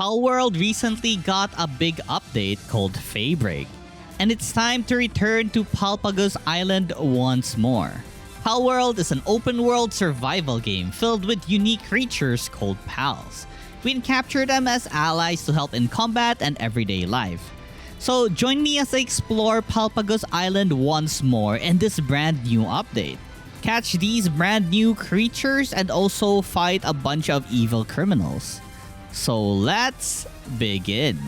Palworld recently got a big update called Feybreak, and it's time to return to Palpagos Island once more. Palworld is an open-world survival game filled with unique creatures called pals. We can capture them as allies to help in combat and everyday life. So join me as I explore Palpagos Island once more in this brand new update. Catch these brand new creatures and also fight a bunch of evil criminals. So let's begin.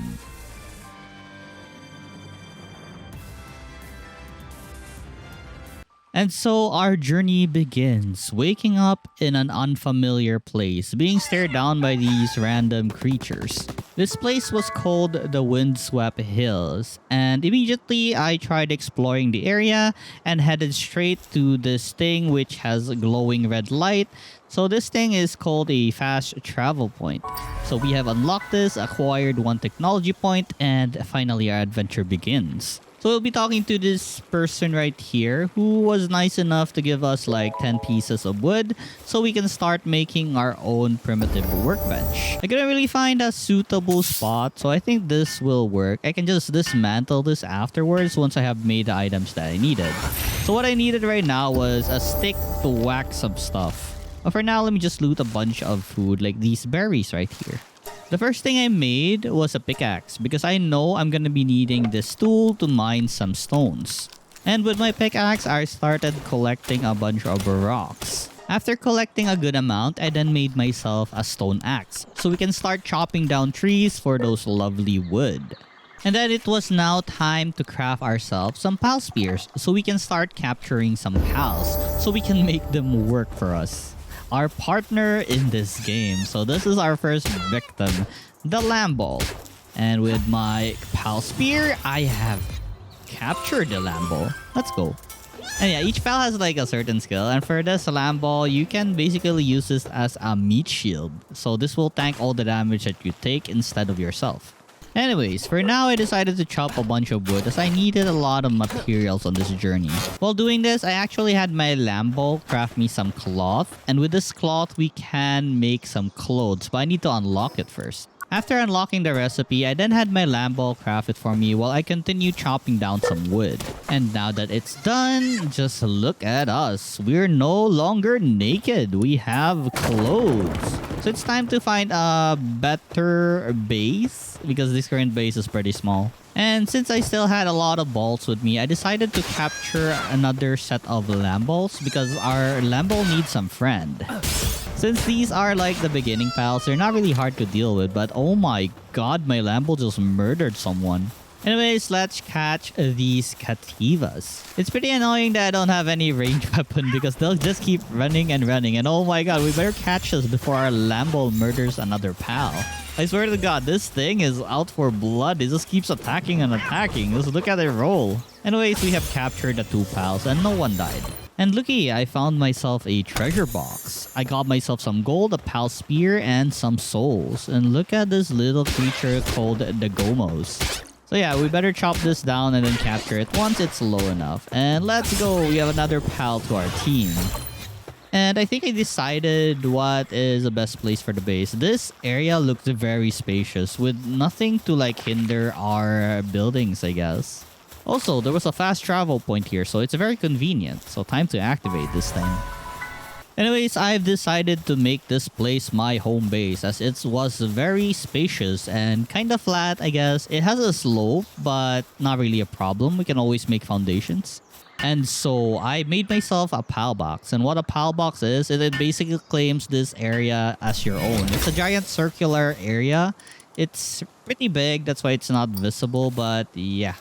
And so our journey begins, waking up in an unfamiliar place, being stared down by these random creatures. This place was called the Windswept Hills, and immediately I tried exploring the area and headed straight to this thing which has a glowing red light. So this thing is called a fast travel point. So we have unlocked this, acquired one technology point, and finally our adventure begins. So we'll be talking to this person right here who was nice enough to give us like 10 pieces of wood so we can start making our own primitive workbench. I couldn't really find a suitable spot, so I think this will work. I can just dismantle this afterwards once I have made the items that I needed. So what I needed right now was a stick to whack some stuff. But for now, let me just loot a bunch of food like these berries right here. The first thing I made was a pickaxe because I know I'm gonna be needing this tool to mine some stones. And with my pickaxe, I started collecting a bunch of rocks. After collecting a good amount, I then made myself a stone axe so we can start chopping down trees for those lovely wood. And then it was now time to craft ourselves some pal spears so we can start capturing some pals so we can make them work for us. Our partner in this game. So this is our first victim, the Lambo. And with my pal spear, I have captured the Lambo. Let's go. And yeah, each pal has like a certain skill. And for this Lambo, you can basically use this as a meat shield. So this will tank all the damage that you take instead of yourself. Anyways, for now I decided to chop a bunch of wood as I needed a lot of materials on this journey. While doing this, I actually had my Lambo craft me some cloth, and with this cloth we can make some clothes, but I need to unlock it first. After unlocking the recipe, I then had my Lambo craft it for me while I continued chopping down some wood. And now that it's done, just look at us. We're no longer naked. We have clothes. So it's time to find a better base because this current base is pretty small. And since I still had a lot of balls with me, I decided to capture another set of Lambos because our Lambo needs some friend. Since these are like the beginning pals, they're not really hard to deal with, but oh my god, my Lambo just murdered someone. Anyways, let's catch these Cativas. It's pretty annoying that I don't have any ranged weapon because they'll just keep running and running. And oh my god, we better catch this before our Lambo murders another pal. I swear to god, this thing is out for blood. It just keeps attacking and attacking. Just look at it roll. Anyways, we have captured the two pals and no one died. And looky, I found myself a treasure box. I got myself some gold, a pal spear, and some souls. And look at this little creature called the Gomos. So yeah, we better chop this down and then capture it once it's low enough. And let's go, we have another pal to our team. And I think I decided what is the best place for the base. This area looks very spacious with nothing to like hinder our buildings, I guess. Also, there was a fast travel point here, so it's very convenient. So time to activate this thing. Anyways, I've decided to make this place my home base as it was very spacious and kind of flat, I guess. It has a slope, but not really a problem. We can always make foundations. And so I made myself a pal box. And what a pal box is, it basically claims this area as your own. It's a giant circular area. It's pretty big, that's why it's not visible, but yeah.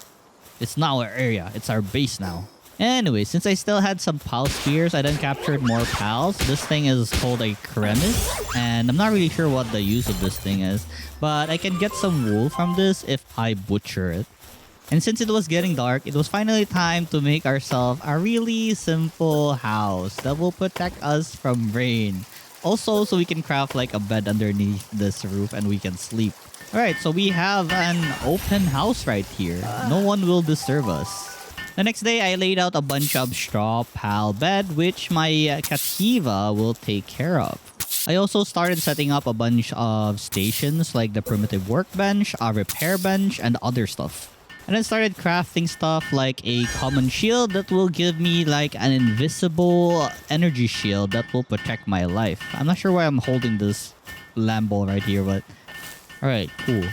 It's now our area. It's our base now. Anyway, since I still had some pal spears, I then captured more pals. This thing is called a cremis, and I'm not really sure what the use of this thing is, but I can get some wool from this if I butcher it. And since it was getting dark, it was finally time to make ourselves a really simple house that will protect us from rain. Also, so we can craft like a bed underneath this roof and we can sleep. Alright, so we have an open house right here. No one will disturb us. The next day, I laid out a bunch of straw pal bed, which my Cativa will take care of. I also started setting up a bunch of stations like the primitive workbench, a repair bench, and other stuff. And then started crafting stuff like a common shield that will give me like an invisible energy shield that will protect my life. I'm not sure why I'm holding this Lambo right here, but alright, cool.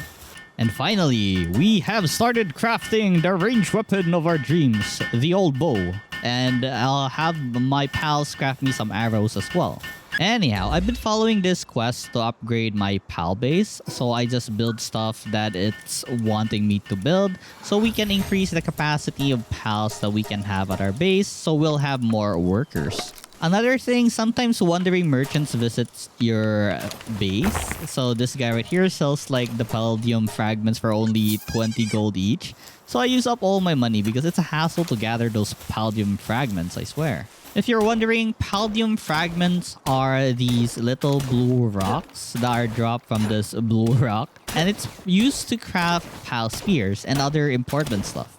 And finally, we have started crafting the ranged weapon of our dreams, the old bow. And I'll have my pals craft me some arrows as well. Anyhow, I've been following this quest to upgrade my pal base, so I just build stuff that it's wanting me to build, so we can increase the capacity of pals that we can have at our base, so we'll have more workers. Another thing, sometimes wandering merchants visits your base. So this guy right here sells like the palladium fragments for only 20 gold each. So I use up all my money because it's a hassle to gather those palladium fragments, I swear. If you're wondering, palladium fragments are these little blue rocks that are dropped from this blue rock. And it's used to craft pal spears and other important stuff.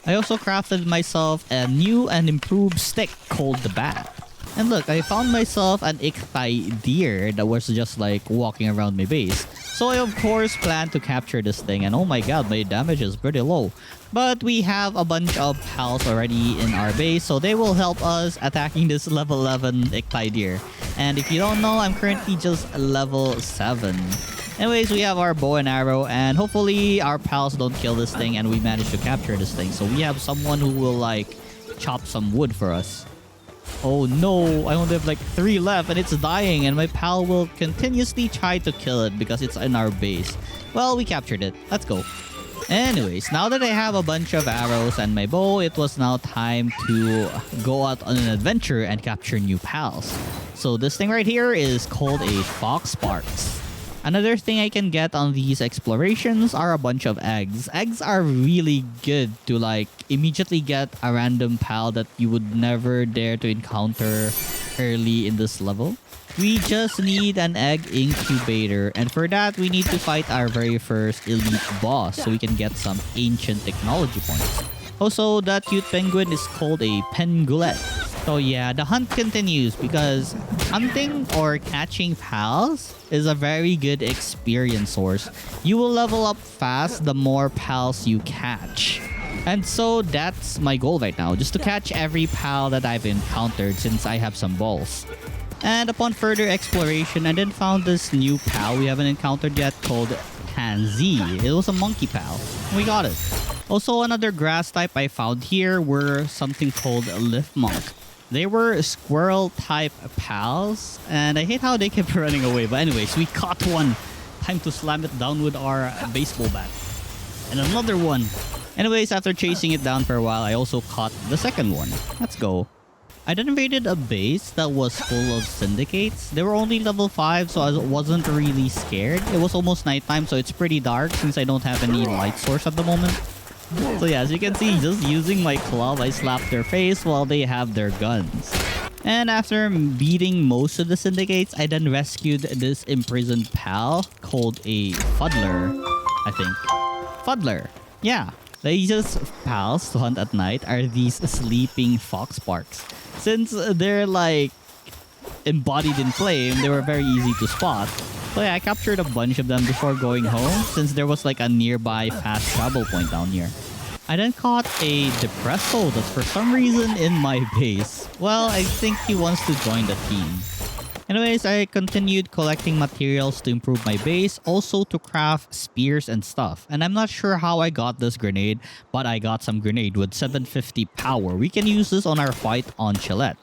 I also crafted myself a new and improved stick called the bat. And look, I found myself an Ichthai deer that was just like walking around my base. So I of course plan to capture this thing, and oh my god, my damage is pretty low. But we have a bunch of pals already in our base, so they will help us attacking this level 11 Ichthai deer. And if you don't know, I'm currently just level 7. Anyways, we have our bow and arrow, and hopefully our pals don't kill this thing and we manage to capture this thing. So we have someone who will like chop some wood for us. Oh no, I only have like 3 left and it's dying, and my pal will continuously try to kill it because it's in our base. Well, we captured it. Let's go. Anyways, now that I have a bunch of arrows and my bow, it was now time to go out on an adventure and capture new pals. So this thing right here is called a Fox Sparks. Another thing I can get on these explorations are a bunch of eggs. Eggs are really good to like immediately get a random pal that you would never dare to encounter early in this level. We just need an egg incubator, and for that we need to fight our very first elite boss so we can get some ancient technology points. Also, that cute penguin is called a pengulette. So yeah, the hunt continues because hunting or catching pals is a very good experience source. You will level up fast the more pals you catch. And so that's my goal right now, just to catch every pal that I've encountered since I have some balls. And upon further exploration, I then found this new pal we haven't encountered yet called Tansy. It was a monkey pal. We got it. Also, another grass type I found here were something called a lift monk. They were squirrel type pals, and I hate how they kept running away. But anyways, we caught one. Time to slam it down with our baseball bat. And another one. Anyways, after chasing it down for a while, I also caught the second one. Let's go. I then invaded a base that was full of syndicates. They were only level 5, so I wasn't really scared. It was almost nighttime, so it's pretty dark since I don't have any light source at the moment. So yeah, as you can see, just using my club, I slapped their face while they have their guns. And after beating most of the syndicates, I then rescued this imprisoned pal called a Fuddler, I think. Fuddler. Yeah. The easiest pals to hunt at night are these sleeping fox sparks. Since they're like embodied in flame, they were very easy to spot. So yeah, I captured a bunch of them before going home since there was like a nearby fast travel point down here. I then caught a Depresso that's for some reason in my base. Well, I think he wants to join the team. Anyways, I continued collecting materials to improve my base, also to craft spears and stuff. And I'm not sure how I got this grenade, but I got some grenade with 750 power. We can use this on our fight on Chillette.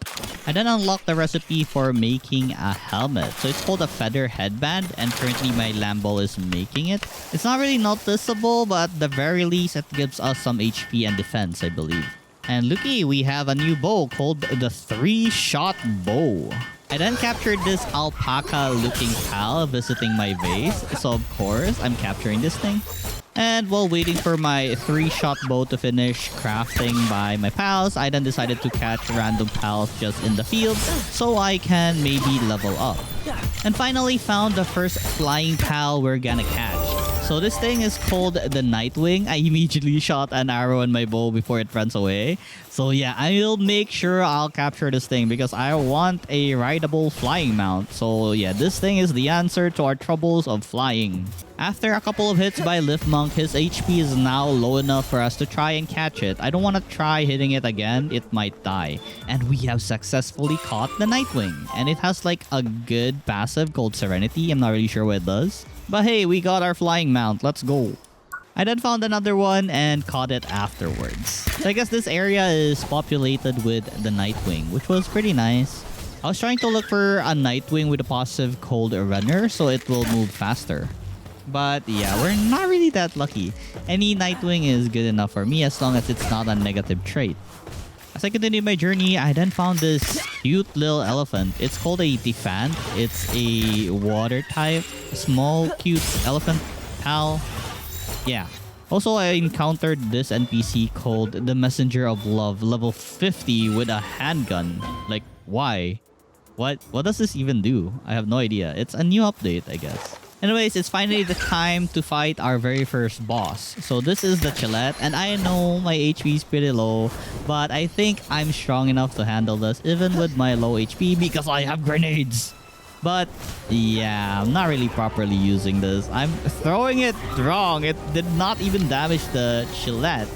I then unlocked the recipe for making a helmet. So it's called a feather headband, and currently my Lambo is making it. It's not really noticeable, but at the very least, it gives us some HP and defense, I believe. And looky, we have a new bow called the 3-shot bow. I then captured this alpaca-looking pal visiting my base, so of course, I'm capturing this thing. And while waiting for my 3-shot bow to finish crafting by my pals, I then decided to catch random pals just in the field so I can maybe level up. And finally found the first flying pal we're gonna catch. So this thing is called the Nightwing. I immediately shot an arrow in my bow before it runs away. So yeah, I'll make sure I'll capture this thing because I want a rideable flying mount. So yeah, this thing is the answer to our troubles of flying. After a couple of hits by Lift Monk, his HP is now low enough for us to try and catch it. I don't want to try hitting it again, it might die. And we have successfully caught the Nightwing. And it has like a good passive called Serenity. I'm not really sure what it does. But hey, we got our flying mount. Let's go. I then found another one and caught it afterwards. So I guess this area is populated with the Nightwing, which was pretty nice. I was trying to look for a Nightwing with a passive called Runner so it will move faster. But yeah, we're not really that lucky. Any Nightwing is good enough for me as long as it's not a negative trait. As I continued my journey, I then found this cute little elephant. It's called a Defant. It's a water type, small, cute elephant pal. Yeah. Also, I encountered this NPC called the Messenger of Love, level 50 with a handgun. Like, why? What does this even do? I have no idea. It's a new update, I guess. Anyways, it's finally the time to fight our very first boss. So this is the Chillet, and I know my HP is pretty low, but I think I'm strong enough to handle this even with my low HP because I have grenades. But yeah, I'm not really properly using this. I'm throwing it wrong. It did not even damage the Chillet.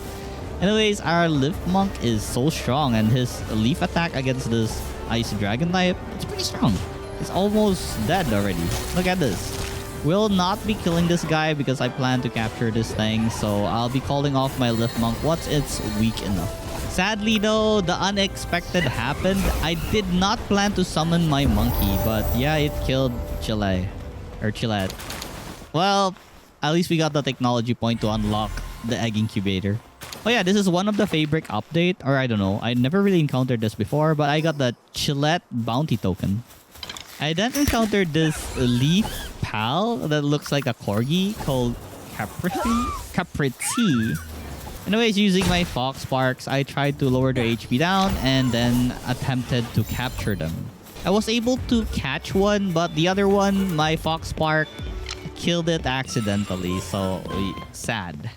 Anyways, our Lift Monk is so strong, and his leaf attack against this Ice Dragon type, it's pretty strong. It's almost dead already. Look at this. Will not be killing this guy because I plan to capture this thing, so I'll be calling off my Lift Monk once it's weak enough. Sadly though, the unexpected happened. I did not plan to summon my monkey, but yeah, it killed Chillet. Well, at least we got the technology point to unlock the egg incubator. Oh yeah, this is one of the Feybreak update, or I don't know. I never really encountered this before, but I got the Chillet bounty token. I then encountered this leaf pal that looks like a corgi called Capriti. Anyways, using my Fox Sparks, I tried to lower their HP down and then attempted to capture them. I was able to catch one, but the other one, my Fox Spark, killed it accidentally, so sad.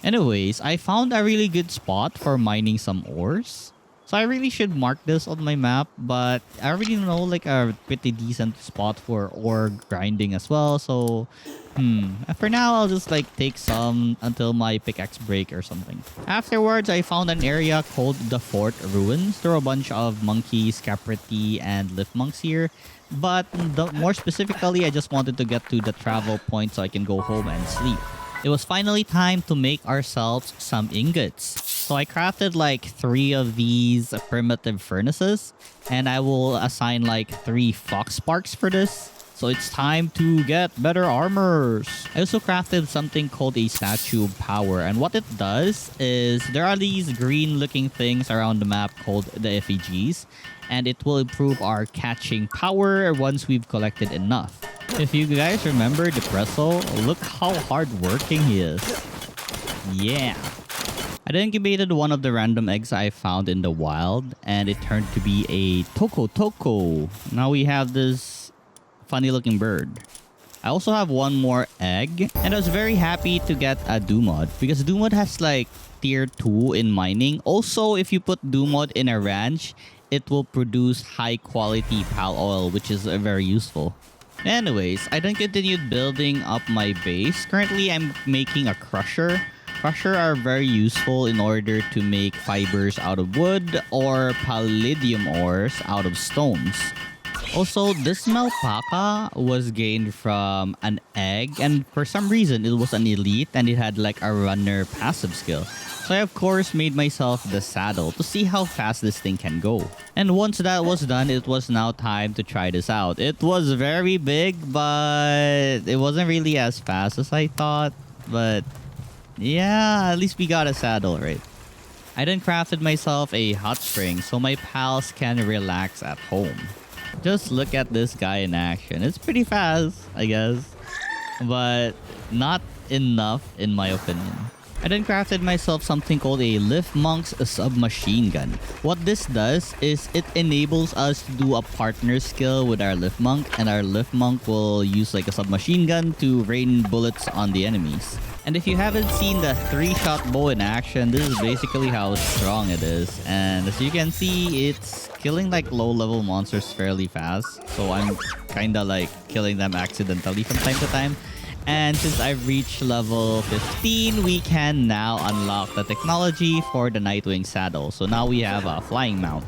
Anyways, I found a really good spot for mining some ores. So I really should mark this on my map, but I already know like a pretty decent spot for ore grinding as well. So, for now, I'll just like take some until my pickaxe break or something. Afterwards, I found an area called the Fort Ruins. There are a bunch of monkeys, Capriti, and Lift Monks here. But more specifically, I just wanted to get to the travel point so I can go home and sleep. It was finally time to make ourselves some ingots. So I crafted like 3 of these primitive furnaces, and I will assign like 3 Fox Sparks for this. So it's time to get better armors. I also crafted something called a Statue of Power, and what it does is there are these green looking things around the map called the effigies, and it will improve our catching power once we've collected enough. If you guys remember Depresso, look how hardworking he is. Yeah. I incubated one of the random eggs I found in the wild, and it turned to be a Toko. Now we have this funny looking bird. I also have one more egg, and I was very happy to get a Dumod because Dumod has like tier 2 in mining. Also, if you put Dumod in a ranch, it will produce high quality pal oil, which is very useful. Anyways, I then continued building up my base. Currently, I'm making a crusher. Crusher are very useful in order to make fibers out of wood or palladium ores out of stones. Also, this Malpaka was gained from an egg, and for some reason, it was an elite and it had like a runner passive skill. So I of course made myself the saddle to see how fast this thing can go. And once that was done, it was now time to try this out. It was very big, but it wasn't really as fast as I thought. But yeah, at least we got a saddle, right? I then crafted myself a hot spring so my pals can relax at home. Just look at this guy in action. It's pretty fast, I guess. But not enough in my opinion. I then crafted myself something called a Lift Monk's submachine gun. What this does is it enables us to do a partner skill with our Lift Monk, and our Lift Monk will use like a submachine gun to rain bullets on the enemies. And if you haven't seen the 3-shot bow in action, this is basically how strong it is. And as you can see, it's killing like low-level monsters fairly fast. So I'm kinda like killing them accidentally from time to time. And since I've reached level 15, we can now unlock the technology for the Nightwing saddle. So now we have a flying mount.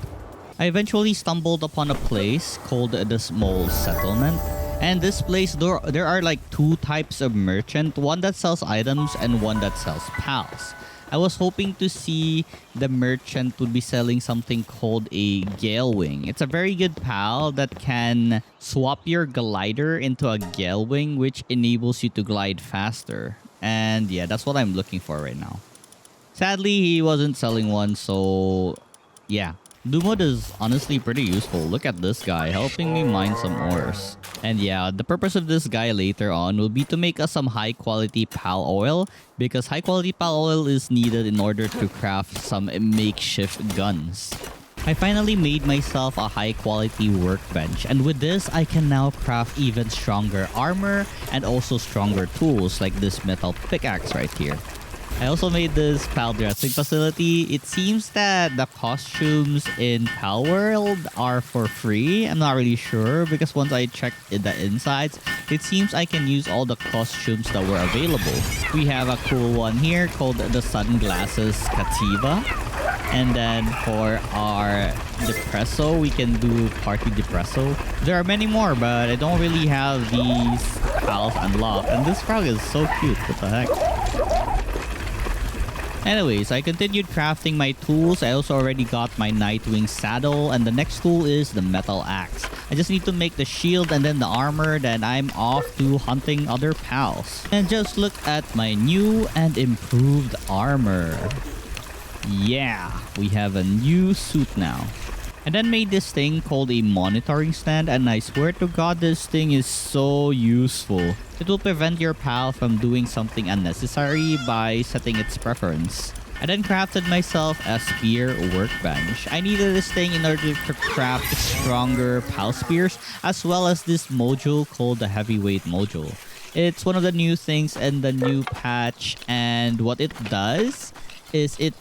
I eventually stumbled upon a place called the Small Settlement. And this place, there are like 2 types of merchant. One that sells items and one that sells pals. I was hoping to see the merchant would be selling something called a Gale Wing. It's a very good pal that can swap your glider into a Gale Wing, which enables you to glide faster. And yeah, that's what I'm looking for right now. Sadly, he wasn't selling one, so yeah. Dumod is honestly pretty useful. Look at this guy helping me mine some ores. And yeah, the purpose of this guy later on will be to make us some high quality pal oil, because high quality pal oil is needed in order to craft some makeshift guns. I finally made myself a high quality workbench, and with this I can now craft even stronger armor and also stronger tools like this metal pickaxe right here. I also made this pal dressing facility. It seems that the costumes in Palworld are for free. I'm not really sure because once I checked the insides, it seems I can use all the costumes that were available. We have a cool one here called the Sunglasses Cativa. And then for our Depresso, we can do Party Depresso. There are many more, but I don't really have these pals unlocked. And this frog is so cute. What the heck? Anyways, I continued crafting my tools. I also already got my Nightwing saddle, and the next tool is the metal axe. I just need to make the shield and then the armor, then I'm off to hunting other pals. And just look at my new and improved armor. Yeah, we have a new suit now. I then made this thing called a monitoring stand, and I swear to God this thing is so useful. It will prevent your pal from doing something unnecessary by setting its preference. I then crafted myself a spear workbench. I needed this thing in order to craft stronger pal spears, as well as this module called the heavyweight module. It's one of the new things in the new patch, and what it does is it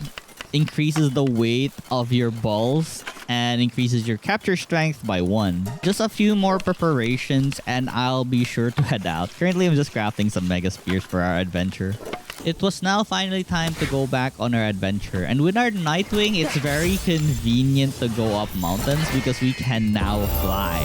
increases the weight of your balls and increases your capture strength by 1. Just a few more preparations and I'll be sure to head out. Currently, I'm just crafting some mega spears for our adventure. It was now finally time to go back on our adventure. And with our Nightwing, it's very convenient to go up mountains because we can now fly.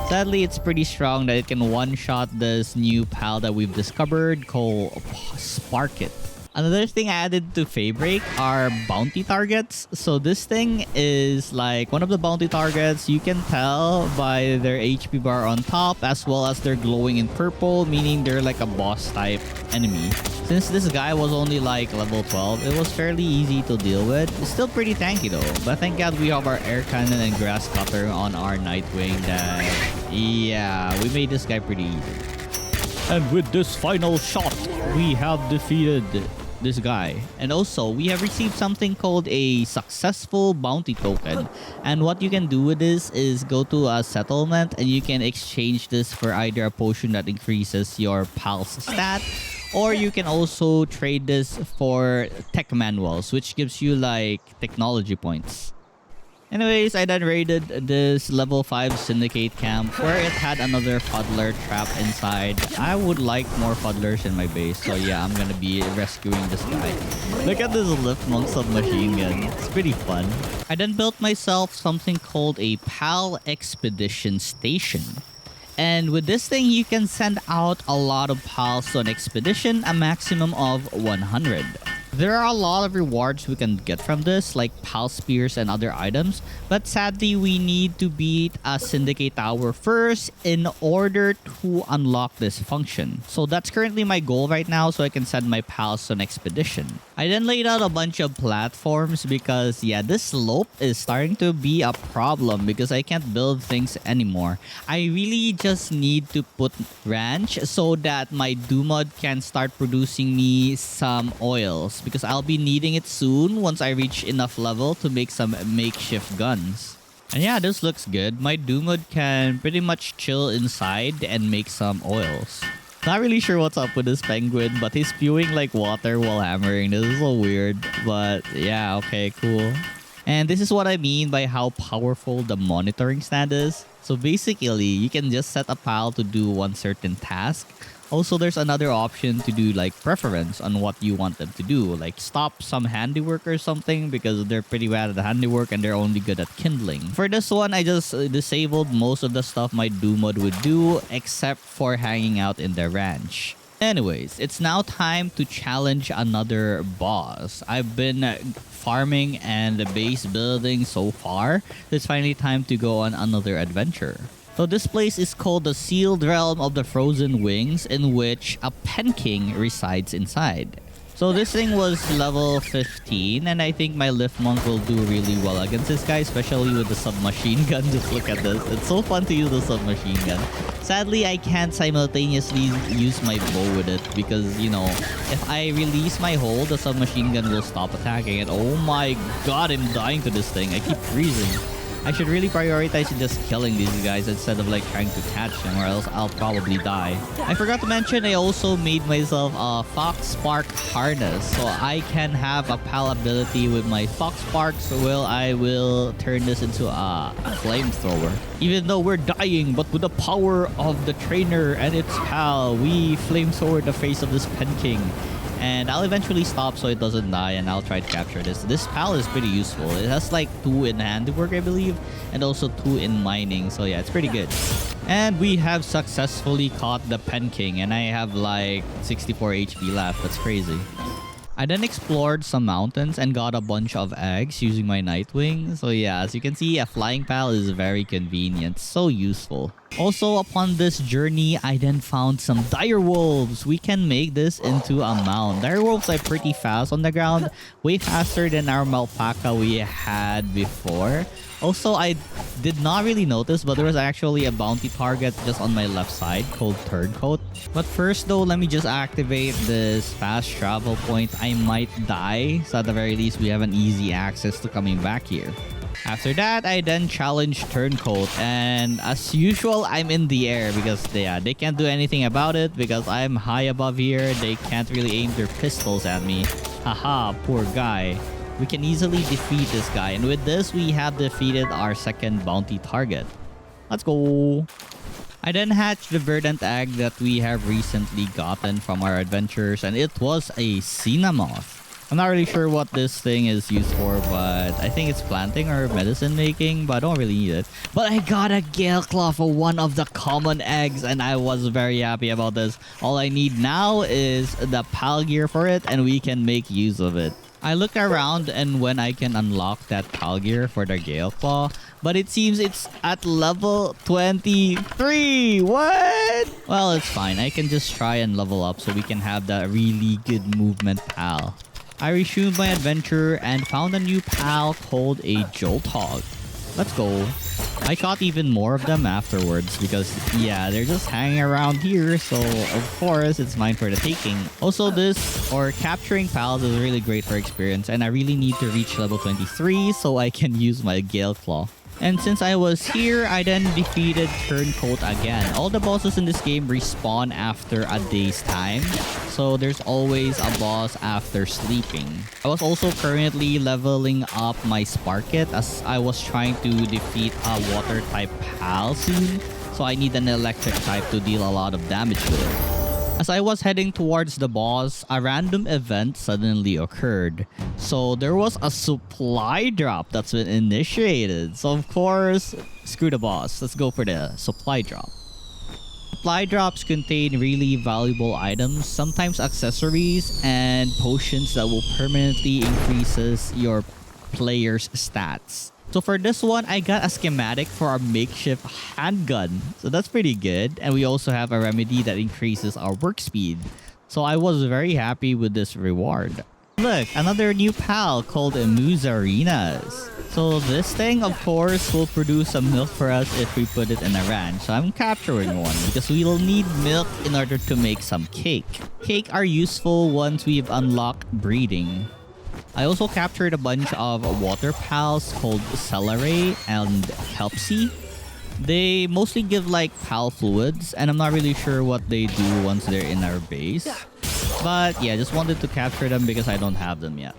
Sadly, it's pretty strong that it can one-shot this new pal that we've discovered called Spark It. Another thing I added to Feybreak are bounty targets. So this thing is like one of the bounty targets. You can tell by their HP bar on top, as well as they're glowing in purple, meaning they're like a boss type enemy. Since this guy was only like level 12, it was fairly easy to deal with. It's still pretty tanky though, but thank God we have our air cannon and grass cutter on our Nightwing that, yeah, we made this guy pretty easy. And with this final shot, we have defeated this guy. And also, we have received something called a successful bounty token. And what you can do with this is go to a settlement and you can exchange this for either a potion that increases your pal's stat, or you can also trade this for tech manuals, which gives you like technology points. Anyways, I then raided this level 5 syndicate camp where it had another fuddler trapped inside. I would like more fuddlers in my base, so yeah, I'm gonna be rescuing this guy. Look at this lift monk submachine gun. It's pretty fun. I then built myself something called a PAL expedition station. And with this thing, you can send out a lot of pals to an expedition, a maximum of 100. There are a lot of rewards we can get from this, like pal spears and other items, but sadly we need to beat a syndicate tower first in order to unlock this function. So that's currently my goal right now, so I can send my pals to an expedition. I then laid out a bunch of platforms because yeah, this slope is starting to be a problem because I can't build things anymore. I really just need to put ranch so that my Dumod can start producing me some oils. because I'll be needing it soon once I reach enough level to make some makeshift guns. And yeah, this looks good. My Doomwood can pretty much chill inside and make some oils. Not really sure what's up with this penguin, but he's spewing like water while hammering. This is so weird, but yeah, okay, cool. And this is what I mean by how powerful the monitoring stand is. So basically, you can just set a pal to do one certain task. Also, there's another option to do like preference on what you want them to do. Like stop some handiwork or something because they're pretty bad at the handiwork and they're only good at kindling. For this one, I just disabled most of the stuff my Doomwood would do except for hanging out in the ranch. Anyways, it's now time to challenge another boss. I've been farming and base building so far. It's finally time to go on another adventure. So this place is called the Sealed Realm of the Frozen Wings, in which a Pen King resides inside. So this thing was level 15, and I think my Lift Monk will do really well against this guy, especially with the submachine gun. Just look at this. It's so fun to use the submachine gun. Sadly, I can't simultaneously use my bow with it because, you know, if I release my hold, the submachine gun will stop attacking it. Oh my god, I'm dying to this thing. I keep freezing. I should really prioritize just killing these guys instead of like trying to catch them, or else I'll probably die. I forgot to mention I also made myself a Fox Spark harness, so I can have a pal ability with my Fox Sparks. Well, I will turn this into a flamethrower. Even though we're dying, but with the power of the trainer and its pal, we flamethrower the face of this Pen King. And I'll eventually stop so it doesn't die, and I'll try to capture this. This pal is pretty useful. It has like 2 in handiwork, I believe, and also 2 in mining. So yeah, it's pretty good. And we have successfully caught the Pen King, and I have like 64 HP left. That's crazy. I then explored some mountains and got a bunch of eggs using my Nightwing. So yeah, as you can see, a flying pal is very convenient. So useful. Also, upon this journey, I then found some direwolves. We can make this into a mount. Direwolves are pretty fast on the ground. Way faster than our alpaca we had before. Also, I did not really notice, but there was actually a bounty target just on my left side called Turncoat. But first though, let me just activate this fast travel point. I might die, so at the very least, we have an easy access to coming back here. After that, I then challenged Turncoat, and as usual, I'm in the air because they can't do anything about it because I'm high above here. They can't really aim their pistols at me. Haha, poor guy. We can easily defeat this guy, and with this, we have defeated our second bounty target. Let's go. I then hatched the verdant egg that we have recently gotten from our adventures, and it was a Xenomorph. I'm not really sure what this thing is used for, but I think it's planting or medicine making, but I don't really need it. But I got a Gale Claw for one of the common eggs, and I was very happy about this. All I need now is the pal gear for it, and we can make use of it. I looked around and when I can unlock that pal gear for the Gale Claw, but it seems it's at level 23. What? Well, it's fine. I can just try and level up so we can have that really good movement pal. I resumed my adventure and found a new pal called a Jolthog. Let's go. I caught even more of them afterwards because, yeah, they're just hanging around here, so of course it's mine for the taking. Also, capturing pals is really great for experience, and I really need to reach level 23 so I can use my Gale Claw. And since I was here, I then defeated Turncoat again. All the bosses in this game respawn after a day's time, so there's always a boss after sleeping. I was also currently leveling up my Sparkit as I was trying to defeat a water type pal soon, so I need an electric type to deal a lot of damage to it. As I was heading towards the boss, a random event suddenly occurred. So there was a supply drop that's been initiated. So of course, screw the boss. Let's go for the supply drop. Supply drops contain really valuable items, sometimes accessories and potions that will permanently increases your player's stats. So for this one, I got a schematic for our makeshift handgun. So that's pretty good. And we also have a remedy that increases our work speed. So I was very happy with this reward. Look, another new pal called Musarinas. So this thing, of course, will produce some milk for us if we put it in a ranch. So I'm capturing one because we'll need milk in order to make some cake. Cake are useful once we've unlocked breeding. I also captured a bunch of water pals called Celery and Kelpsy. They mostly give like pal fluids, and I'm not really sure what they do once they're in our base. But yeah, just wanted to capture them because I don't have them yet.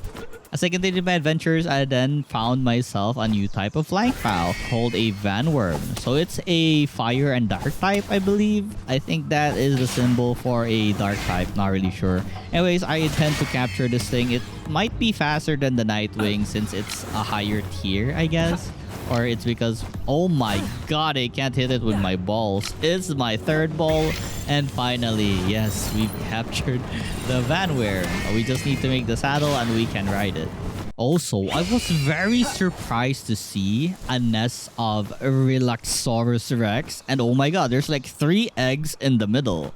As I continued my adventures, I then found myself a new type of flying fowl called a vanworm. So it's a fire and dark type, I believe. I think that is the symbol for a dark type, not really sure. Anyways, I intend to capture this thing. It might be faster than the Nightwing since it's a higher tier, I guess. Or it's because, oh my god, I can't hit it with my balls. It's my third ball. And finally, yes, we've captured the vanworm. We just need to make the saddle and we can ride it. Also, I was very surprised to see a nest of Relaxaurus Rex. And oh my god, there's like 3 eggs in the middle.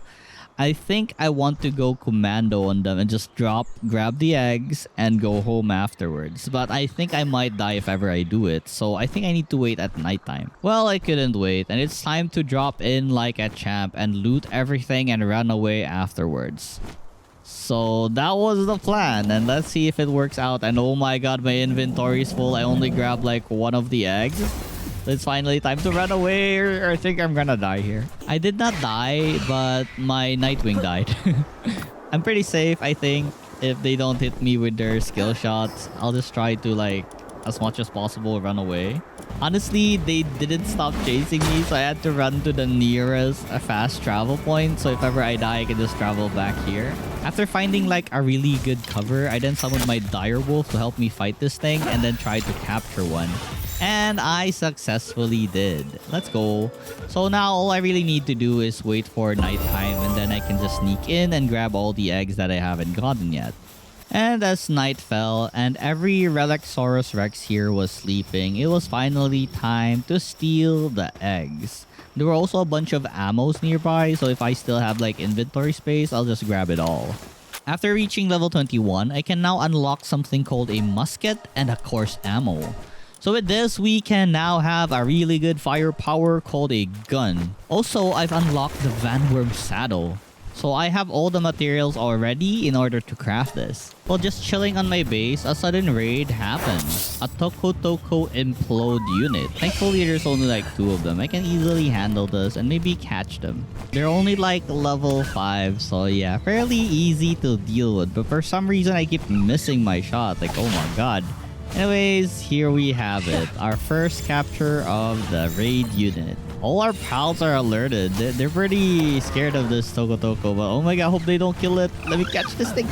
I think I want to go commando on them and just grab the eggs and go home afterwards. But I think I might die if ever I do it. So I think I need to wait at nighttime. Well, I couldn't wait. And it's time to drop in like a champ and loot everything and run away afterwards. So that was the plan. And let's see if it works out. And oh my god, my inventory is full. I only grabbed like 1 of the eggs. It's finally time to run away, or I think I'm gonna die here. I did not die, but my Nightwing died. I'm pretty safe, I think. If they don't hit me with their skill shots, I'll just try to, like, as much as possible, run away. Honestly, they didn't stop chasing me, so I had to run to the nearest fast travel point. So if ever I die, I can just travel back here. After finding, like, a really good cover, I then summoned my direwolf to help me fight this thing and then try to capture one. And I successfully did. Let's go. So now all I really need to do is wait for nighttime and then I can just sneak in and grab all the eggs that I haven't gotten yet. And as night fell and every Relaxaurus Rex here was sleeping, it was finally time to steal the eggs. There were also a bunch of ammos nearby, so if I still have like inventory space, I'll just grab it all. After reaching level 21, I can now unlock something called a musket and a coarse ammo. So with this, we can now have a really good firepower called a gun. Also, I've unlocked the vanworm saddle. So I have all the materials already in order to craft this. While just chilling on my base, a sudden raid happens. A Toko Implode unit. Thankfully, there's only like 2 of them. I can easily handle this and maybe catch them. They're only like level 5, so yeah, fairly easy to deal with. But for some reason, I keep missing my shot. Like, oh my god. Anyways, here we have it. Our first capture of the raid unit. All our pals are alerted. They're pretty scared of this Toko, but oh my god, hope they don't kill it. Let me catch this thing.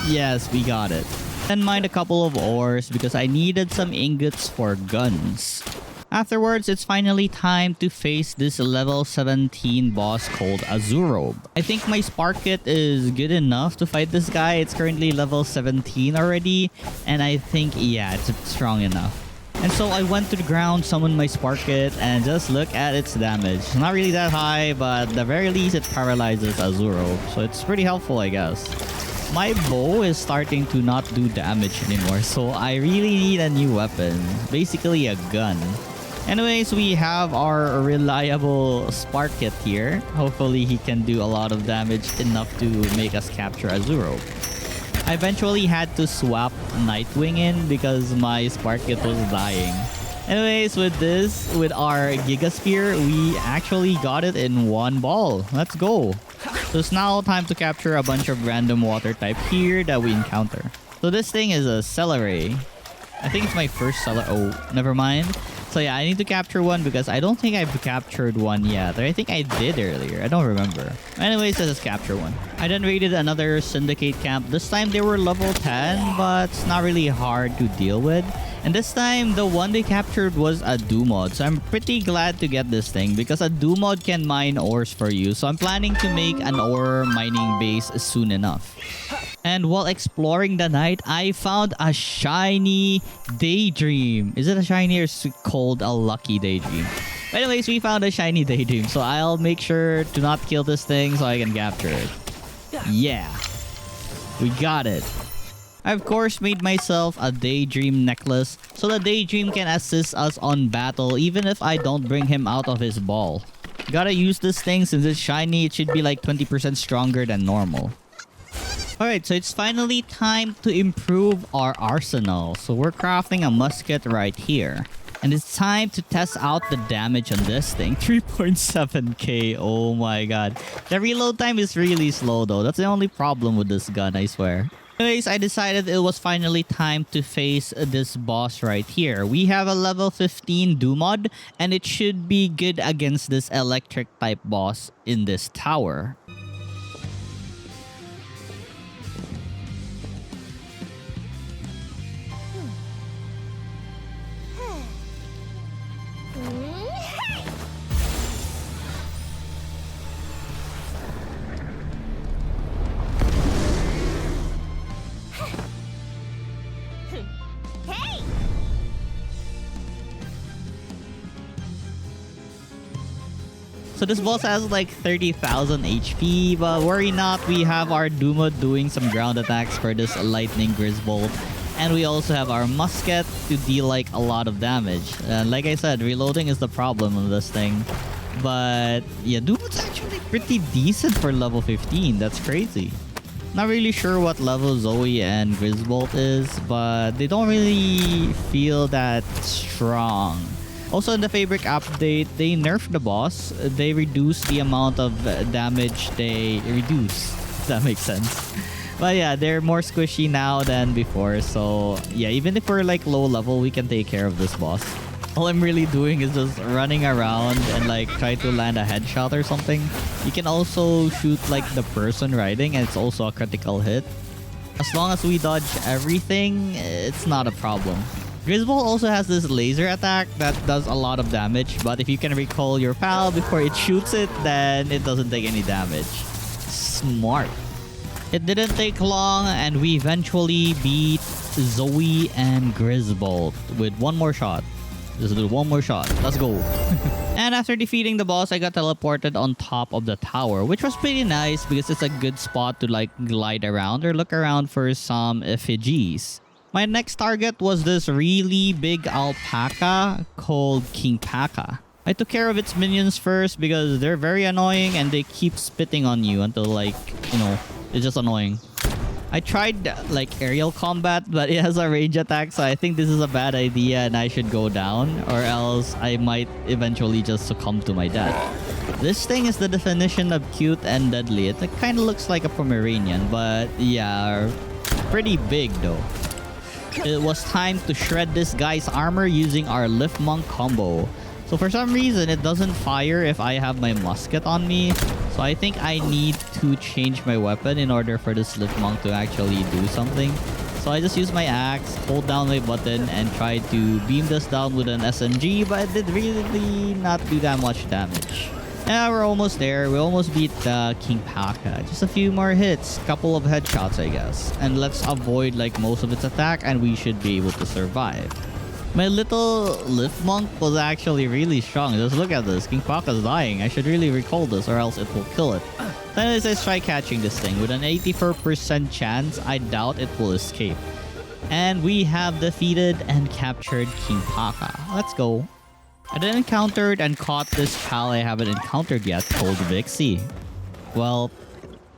Yes, we got it. Then mined a couple of ores because I needed some ingots for guns. Afterwards, it's finally time to face this level 17 boss called Azurobe. I think my spark kit is good enough to fight this guy. It's currently level 17 already, and I think, yeah, it's strong enough. And so I went to the ground, summoned my spark kit, and just look at its damage. Not really that high, but at the very least, it paralyzes Azurobe, so it's pretty helpful, I guess. My bow is starting to not do damage anymore, so I really need a new weapon. Basically a gun. Anyways, we have our reliable spark kit here. Hopefully he can do a lot of damage enough to make us capture Azurobe. I eventually had to swap Nightwing in because my spark kit was dying. Anyways, with our Giga Spear, we actually got it in 1 ball. Let's go. So it's now time to capture a bunch of random water type here that we encounter. So this thing is a Celery. I think it's my first Celery. Oh, never mind. So yeah, I need to capture one because I don't think I've captured one yet. Or I think I did earlier. I don't remember. Anyways, let's just capture one. I then raided another Syndicate camp. This time they were level 10, but it's not really hard to deal with. And this time, the one they captured was a Dumod. So I'm pretty glad to get this thing because a Dumod can mine ores for you. So I'm planning to make an ore mining base soon enough. And while exploring the night, I found a shiny Daydream. Is it a shiny or is it called a lucky Daydream? But anyways, we found a shiny Daydream. So I'll make sure to not kill this thing so I can capture it. Yeah. We got it. I of course made myself a Daydream necklace so the Daydream can assist us on battle even if I don't bring him out of his ball. Gotta use this thing since it's shiny, it should be like 20% stronger than normal. Alright, so it's finally time to improve our arsenal. So we're crafting a musket right here. And it's time to test out the damage on this thing. 3.7k, oh my god. The reload time is really slow though. That's the only problem with this gun, I swear. Anyways, I decided it was finally time to face this boss right here. We have a level 15 Dumod, and it should be good against this electric type boss in this tower. So this boss has like 30,000 HP, but worry not, we have our Duma doing some ground attacks for this lightning Grisbolt. And we also have our musket to deal like a lot of damage. Like I said, reloading is the problem of this thing. But yeah, Duma's actually pretty decent for level 15. That's crazy. Not really sure what level Zoe and Grisbolt is, but they don't really feel that strong. Also in the Feybreak update, they nerfed the boss. They reduced the amount of damage they reduce. If that makes sense. But yeah, they're more squishy now than before. So yeah, even if we're like low level, we can take care of this boss. All I'm really doing is just running around and like try to land a headshot or something. You can also shoot like the person riding and it's also a critical hit. As long as we dodge everything, it's not a problem. Grisbolt also has this laser attack that does a lot of damage, but if you can recall your pal before it shoots it, then it doesn't take any damage. Smart. It didn't take long, and we eventually beat Zoe and Grisbolt with one more shot. Just do one more shot. Let's go. And after defeating the boss, I got teleported on top of the tower, which was pretty nice because it's a good spot to like glide around or look around for some effigies. My next target was this really big alpaca called King Paka. I took care of its minions first because they're very annoying and they keep spitting on you until like, you know, it's just annoying. I tried like aerial combat, but it has a range attack, so I think this is a bad idea and I should go down, or else I might eventually just succumb to my death. This thing is the definition of cute and deadly. It kind of looks like a Pomeranian, but yeah, pretty big though. It was time to shred this guy's armor using our Lift Monk combo. So for some reason, it doesn't fire if I have my musket on me. So I think I need to change my weapon in order for this Lift Monk to actually do something. So I just use my axe, hold down my button, and try to beam this down with an SMG, but it did really not do that much damage. Yeah, we're almost there. We almost beat the King Paka. Just a few more hits. Couple of headshots, I guess. And let's avoid like most of its attack and we should be able to survive. My little Lift Monk was actually really strong. Just look at this. King Paka's dying. I should really recall this or else it will kill it. Then let's try catching this thing. With an 84% chance, I doubt it will escape. And we have defeated and captured King Paka. Let's go. I then encountered and caught this pal I haven't encountered yet called Vixie. Well,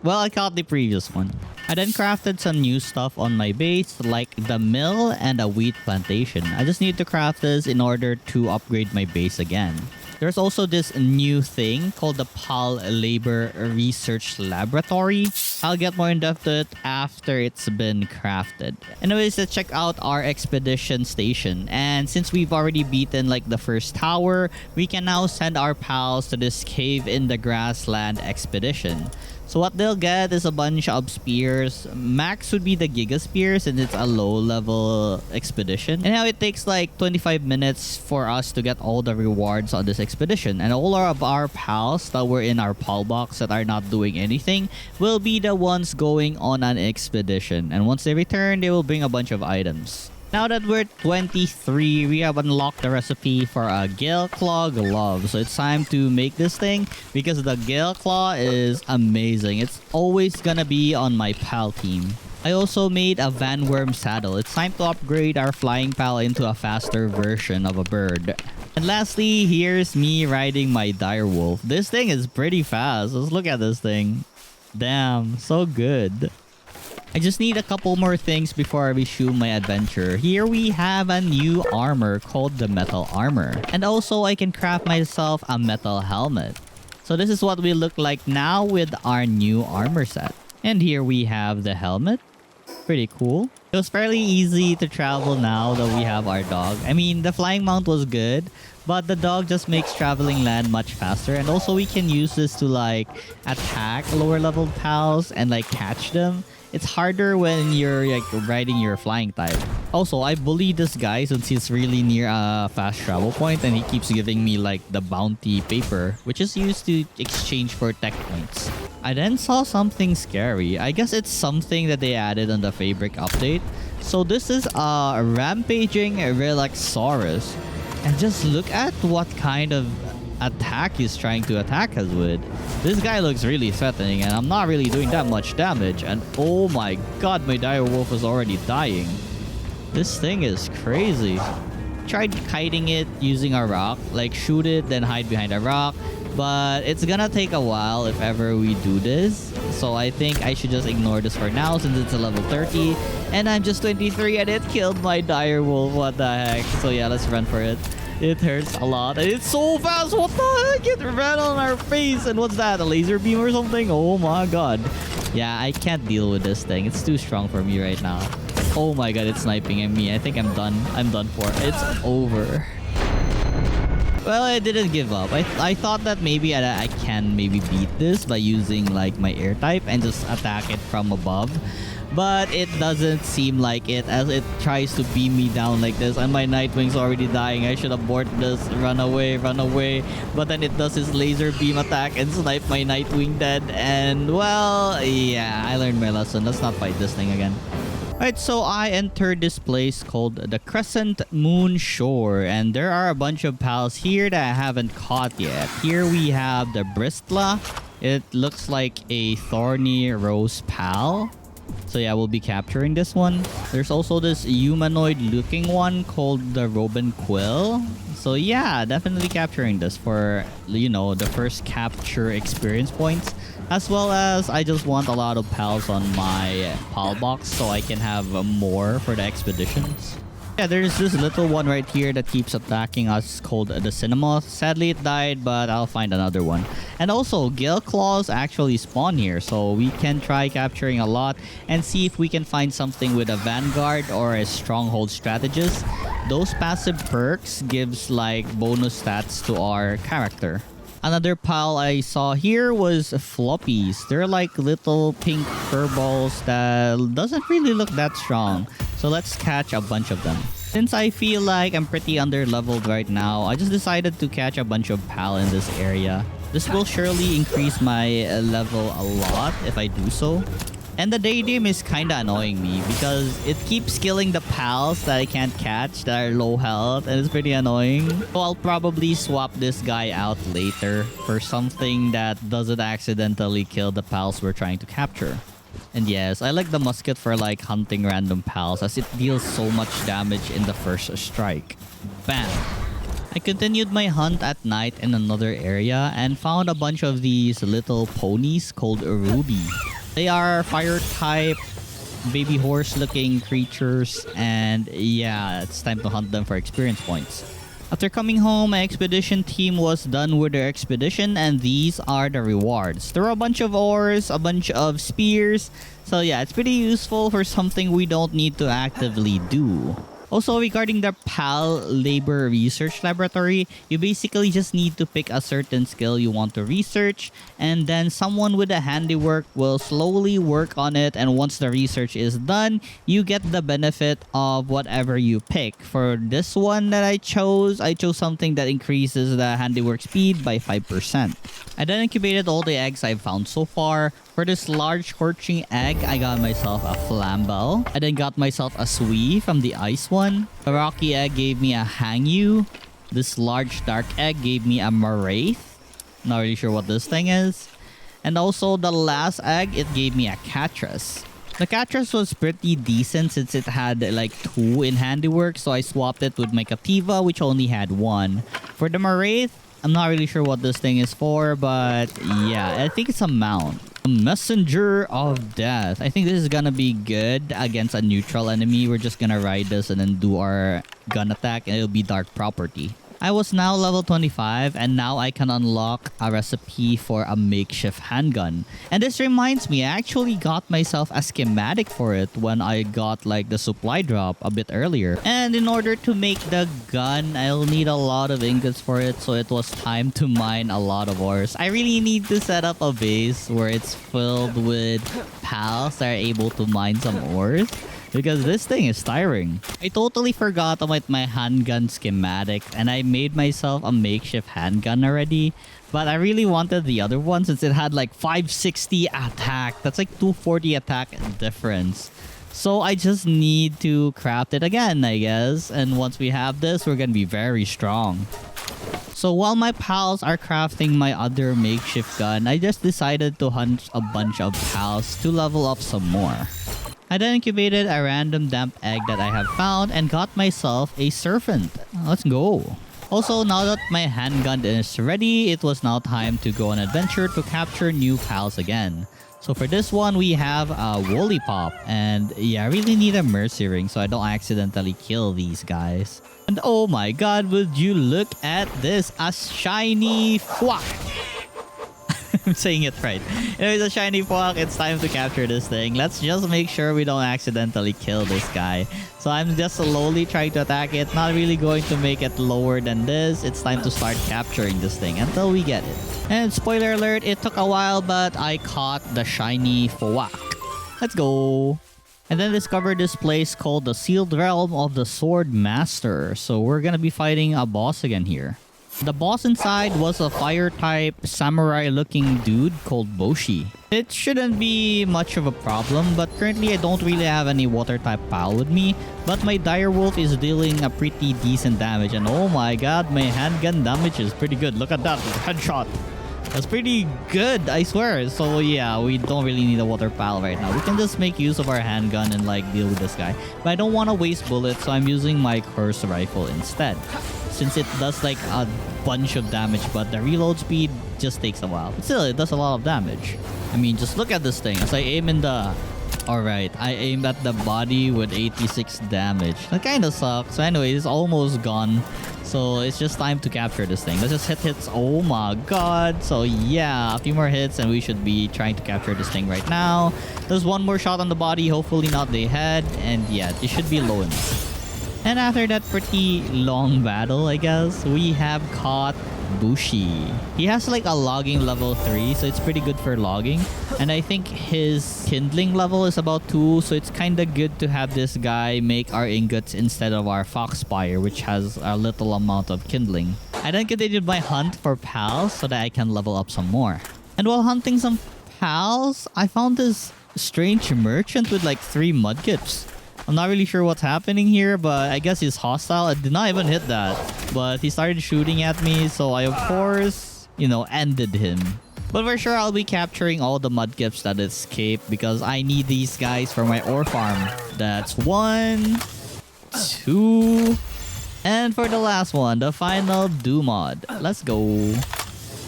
I caught the previous one. I then crafted some new stuff on my base like the mill and a wheat plantation. I just need to craft this in order to upgrade my base again. There's also this new thing called the PAL Labor Research Laboratory. I'll get more in depth to it after it's been crafted. Anyways, let's check out our expedition station. And since we've already beaten like the first tower, we can now send our pals to this cave in the grassland expedition. So what they'll get is a bunch of spears. Max would be the Giga Spear since it's a low-level expedition. And now it takes like 25 minutes for us to get all the rewards on this expedition. And all of our pals that were in our pal box that are not doing anything will be the ones going on an expedition. And once they return, they will bring a bunch of items. Now that we're 23, we have unlocked the recipe for a Gale Claw glove. So it's time to make this thing because the Gale Claw is amazing. It's always gonna be on my pal team. I also made a vanworm saddle. It's time to upgrade our flying pal into a faster version of a bird. And lastly, here's me riding my direwolf. This thing is pretty fast. Let's look at this thing. Damn, so good. I just need a couple more things before I resume my adventure. Here we have a new armor called the metal armor. And also I can craft myself a metal helmet. So this is what we look like now with our new armor set. And here we have the helmet. Pretty cool. It was fairly easy to travel now that we have our dog. I mean, the flying mount was good, but the dog just makes traveling land much faster. And also we can use this to like attack lower level pals and like catch them. It's harder when you're like riding your flying type. Also, I bullied this guy since he's really near a fast travel point and he keeps giving me like the bounty paper, which is used to exchange for tech points. I then saw something scary. I guess it's something that they added on the Feybreak update. So this is a rampaging Relaxaurus. And just look at what kind of attack he's trying to attack us with. This guy looks really threatening and I'm not really doing that much damage. And oh my god, my direwolf is already dying. This thing is crazy. Tried kiting it using a rock. Like shoot it, then hide behind a rock. But it's gonna take a while if ever we do this. So I think I should just ignore this for now since it's a level 30. And I'm just 23 and it killed my direwolf. What the heck? So yeah, let's run for it. It hurts a lot. And it's so fast. What the heck? It ran on our face. And what's that? A laser beam or something? Oh my god. Yeah, I can't deal with this thing. It's too strong for me right now. Oh my god, it's sniping at me. I think I'm done. I'm done for. It's over. Well, I didn't give up. I thought that maybe I can maybe beat this by using like my air type and just attack it from above. But it doesn't seem like it as it tries to beam me down like this and my Nightwing's already dying. I should abort this. Run away, run away. But then it does his laser beam attack and snipe my Nightwing dead. And well, yeah, I learned my lesson. Let's not fight this thing again. Alright, so I entered this place called the Crescent Moon Shore. And there are a bunch of pals here that I haven't caught yet. Here we have the Bristla. It looks like a thorny rose pal. So yeah, we'll be capturing this one. There's also this humanoid looking one called the Robin Quill. So yeah, definitely capturing this for, you know, the first capture experience points. As well as I just want a lot of pals on my pal box so I can have more for the expeditions. Yeah, there's this little one right here that keeps attacking us called the Cinemoth. Sadly, it died, but I'll find another one. And also, Gale Claws actually spawn here, so we can try capturing a lot and see if we can find something with a Vanguard or a Stronghold Strategist. Those passive perks gives like bonus stats to our character. Another pal I saw here was floppies. They're like little pink furballs that doesn't really look that strong. So let's catch a bunch of them. Since I feel like I'm pretty under-leveled right now, I just decided to catch a bunch of pal in this area. This will surely increase my level a lot if I do so. And the daydream is kinda annoying me because it keeps killing the pals that I can't catch that are low health and it's pretty annoying. So I'll probably swap this guy out later for something that doesn't accidentally kill the pals we're trying to capture. And yes, I like the musket for like hunting random pals as it deals so much damage in the first strike. Bam! I continued my hunt at night in another area and found a bunch of these little ponies called Ruby. They are fire type, baby horse looking creatures, and yeah, it's time to hunt them for experience points. After coming home, my expedition team was done with their expedition and these are the rewards. There are a bunch of ores, a bunch of spears, so yeah, it's pretty useful for something we don't need to actively do. Also, regarding the PAL Labor Research Laboratory, you basically just need to pick a certain skill you want to research, and then someone with a handiwork will slowly work on it, and once the research is done, you get the benefit of whatever you pick. For this one that I chose something that increases the handiwork speed by 5%. I then incubated all the eggs I've found so far. For this large scorching egg, I got myself a Flamble. I then got myself a Swee from the ice one. The rocky egg gave me a Hangyu. This large dark egg gave me a Maraith. Not really sure what this thing is. And also the last egg, it gave me a Catras. The Catras was pretty decent since it had like 2 in handiwork, so I swapped it with my Captiva, which only had 1. For the Maraith, I'm not really sure what this thing is for, but yeah, I think it's a mount. A Messenger of Death. I think this is gonna be good against a neutral enemy. We're just gonna ride this and then do our gun attack, and it'll be dark property. I was now level 25, and now I can unlock a recipe for a makeshift handgun. And this reminds me, I actually got myself a schematic for it when I got like the supply drop a bit earlier. And in order to make the gun, I'll need a lot of ingots for it, so it was time to mine a lot of ores. I really need to set up a base where it's filled with pals that are able to mine some ores, because this thing is tiring. I totally forgot about my handgun schematic, and I made myself a makeshift handgun already. But I really wanted the other one since it had like 560 attack. That's like 240 attack difference. So I just need to craft it again, I guess. And once we have this, we're gonna be very strong. So while my pals are crafting my other makeshift gun, I just decided to hunt a bunch of pals to level up some more. I then incubated a random damp egg that I have found and got myself a serpent. Let's go. Also, now that my handgun is ready, it was now time to go on an adventure to capture new pals again. So for this one, we have a Woolly Pop. And yeah, I really need a Mercy Ring so I don't accidentally kill these guys. And oh my god, would you look at this? A shiny Fwak. I'm saying it right. Anyways, a shiny Fwak. It's time to capture this thing. Let's just make sure we don't accidentally kill this guy. So I'm just slowly trying to attack it. Not really going to make it lower than this. It's time to start capturing this thing until we get it. And spoiler alert, it took a while, but I caught the shiny Fwak. Let's go. And then discovered this place called the Sealed Realm of the Sword Master. So we're gonna be fighting a boss again here. The boss inside was a fire-type samurai-looking dude called Boshi. It shouldn't be much of a problem, but currently I don't really have any water-type pal with me. But my direwolf is dealing a pretty decent damage, and oh my god, my handgun damage is pretty good. Look at that, headshot. That's pretty good, I swear. So yeah, we don't really need a water pal right now. We can just make use of our handgun and like deal with this guy. But I don't want to waste bullets, so I'm using my curse rifle instead. Since it does like a bunch of damage, but the reload speed just takes a while. But still, it does a lot of damage. I mean, just look at this thing. As I aim in the... Alright, I aimed at the body with 86 damage. That kind of sucks. So anyway, it's almost gone. So it's just time to capture this thing. Let's just hit hits. Oh my god. So yeah, a few more hits and we should be trying to capture this thing right now. There's one more shot on the body, hopefully not the head. And yeah, it should be low enough. And after that pretty long battle, I guess, we have caught Bushi. He has like a logging level 3, so it's pretty good for logging. And I think his kindling level is about 2, so it's kind of good to have this guy make our ingots instead of our foxfire, which has a little amount of kindling. I then continued my hunt for pals so that I can level up some more. And while hunting some pals, I found this strange merchant with like 3 mudkips. I'm not really sure what's happening here, but I guess he's hostile. I did not even hit that. But he started shooting at me, so I, of course, you know, ended him. But for sure, I'll be capturing all the mudkips that escaped because I need these guys for my ore farm. That's 1, 2, and for the last one, the final Dumod. Let's go.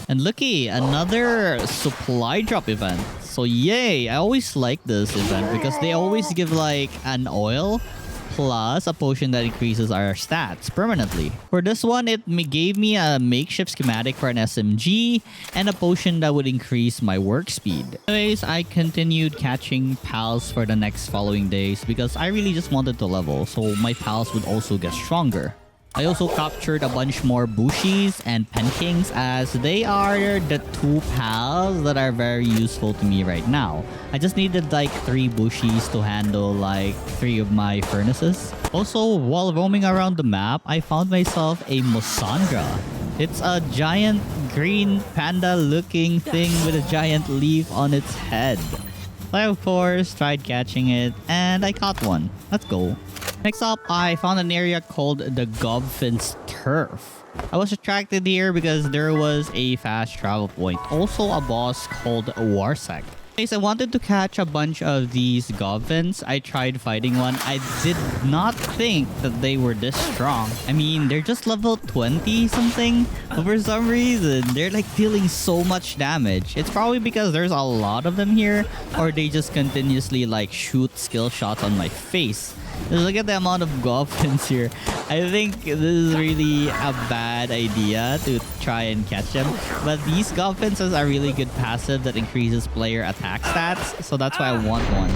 And looky, another supply drop event. So yay, I always like this event because they always give like an oil plus a potion that increases our stats permanently. For this one, it gave me a makeshift schematic for an SMG and a potion that would increase my work speed. Anyways, I continued catching pals for the next following days because I really just wanted to level so my pals would also get stronger. I also captured a bunch more Bushis and Penkings as they are the 2 pals that are very useful to me right now. I just needed like 3 Bushis to handle like 3 of my furnaces. Also, while roaming around the map, I found myself a Musandra. It's a giant green panda looking thing with a giant leaf on its head. I of course tried catching it and I caught one. Let's go. Next up, I found an area called the Gobfin's Turf. I was attracted here because there was a fast travel point. Also a boss called Warsec. Guys, I wanted to catch a bunch of these goblins. I tried fighting one. I did not think that they were this strong. I mean, they're just level 20 something. But for some reason, they're like dealing so much damage. It's probably because there's a lot of them here, or they just continuously like shoot skill shots on my face. Just look at the amount of goblins here. I think this is really a bad idea to try and catch them. But these goblins has a really good passive that increases player attack stats. So that's why I want one.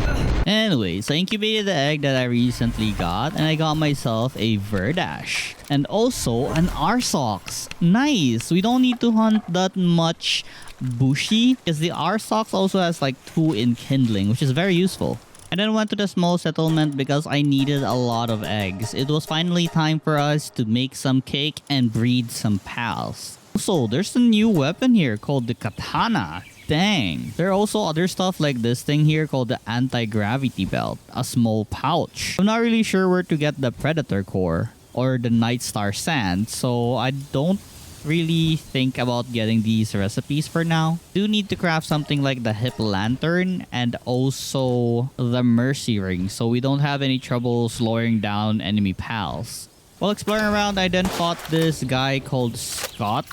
Anyways, I incubated the egg that I recently got. And I got myself a Verdash. And also an Arsox. Nice. We don't need to hunt that much Bushi. Because the Arsox also has like 2 enkindling, which is very useful. I then went to the small settlement because I needed a lot of eggs. It was finally time for us to make some cake and breed some pals. Also, there's a new weapon here called the Katana. Dang. There are also other stuff like this thing here called the Anti-Gravity Belt, a small pouch. I'm not really sure where to get the Predator Core or the Night Star Sand, so I don't really think about getting these recipes for now. Do need to craft something like the Hip Lantern and also the Mercy Ring so we don't have any trouble slowing down enemy pals. While exploring around, I then fought this guy called Scott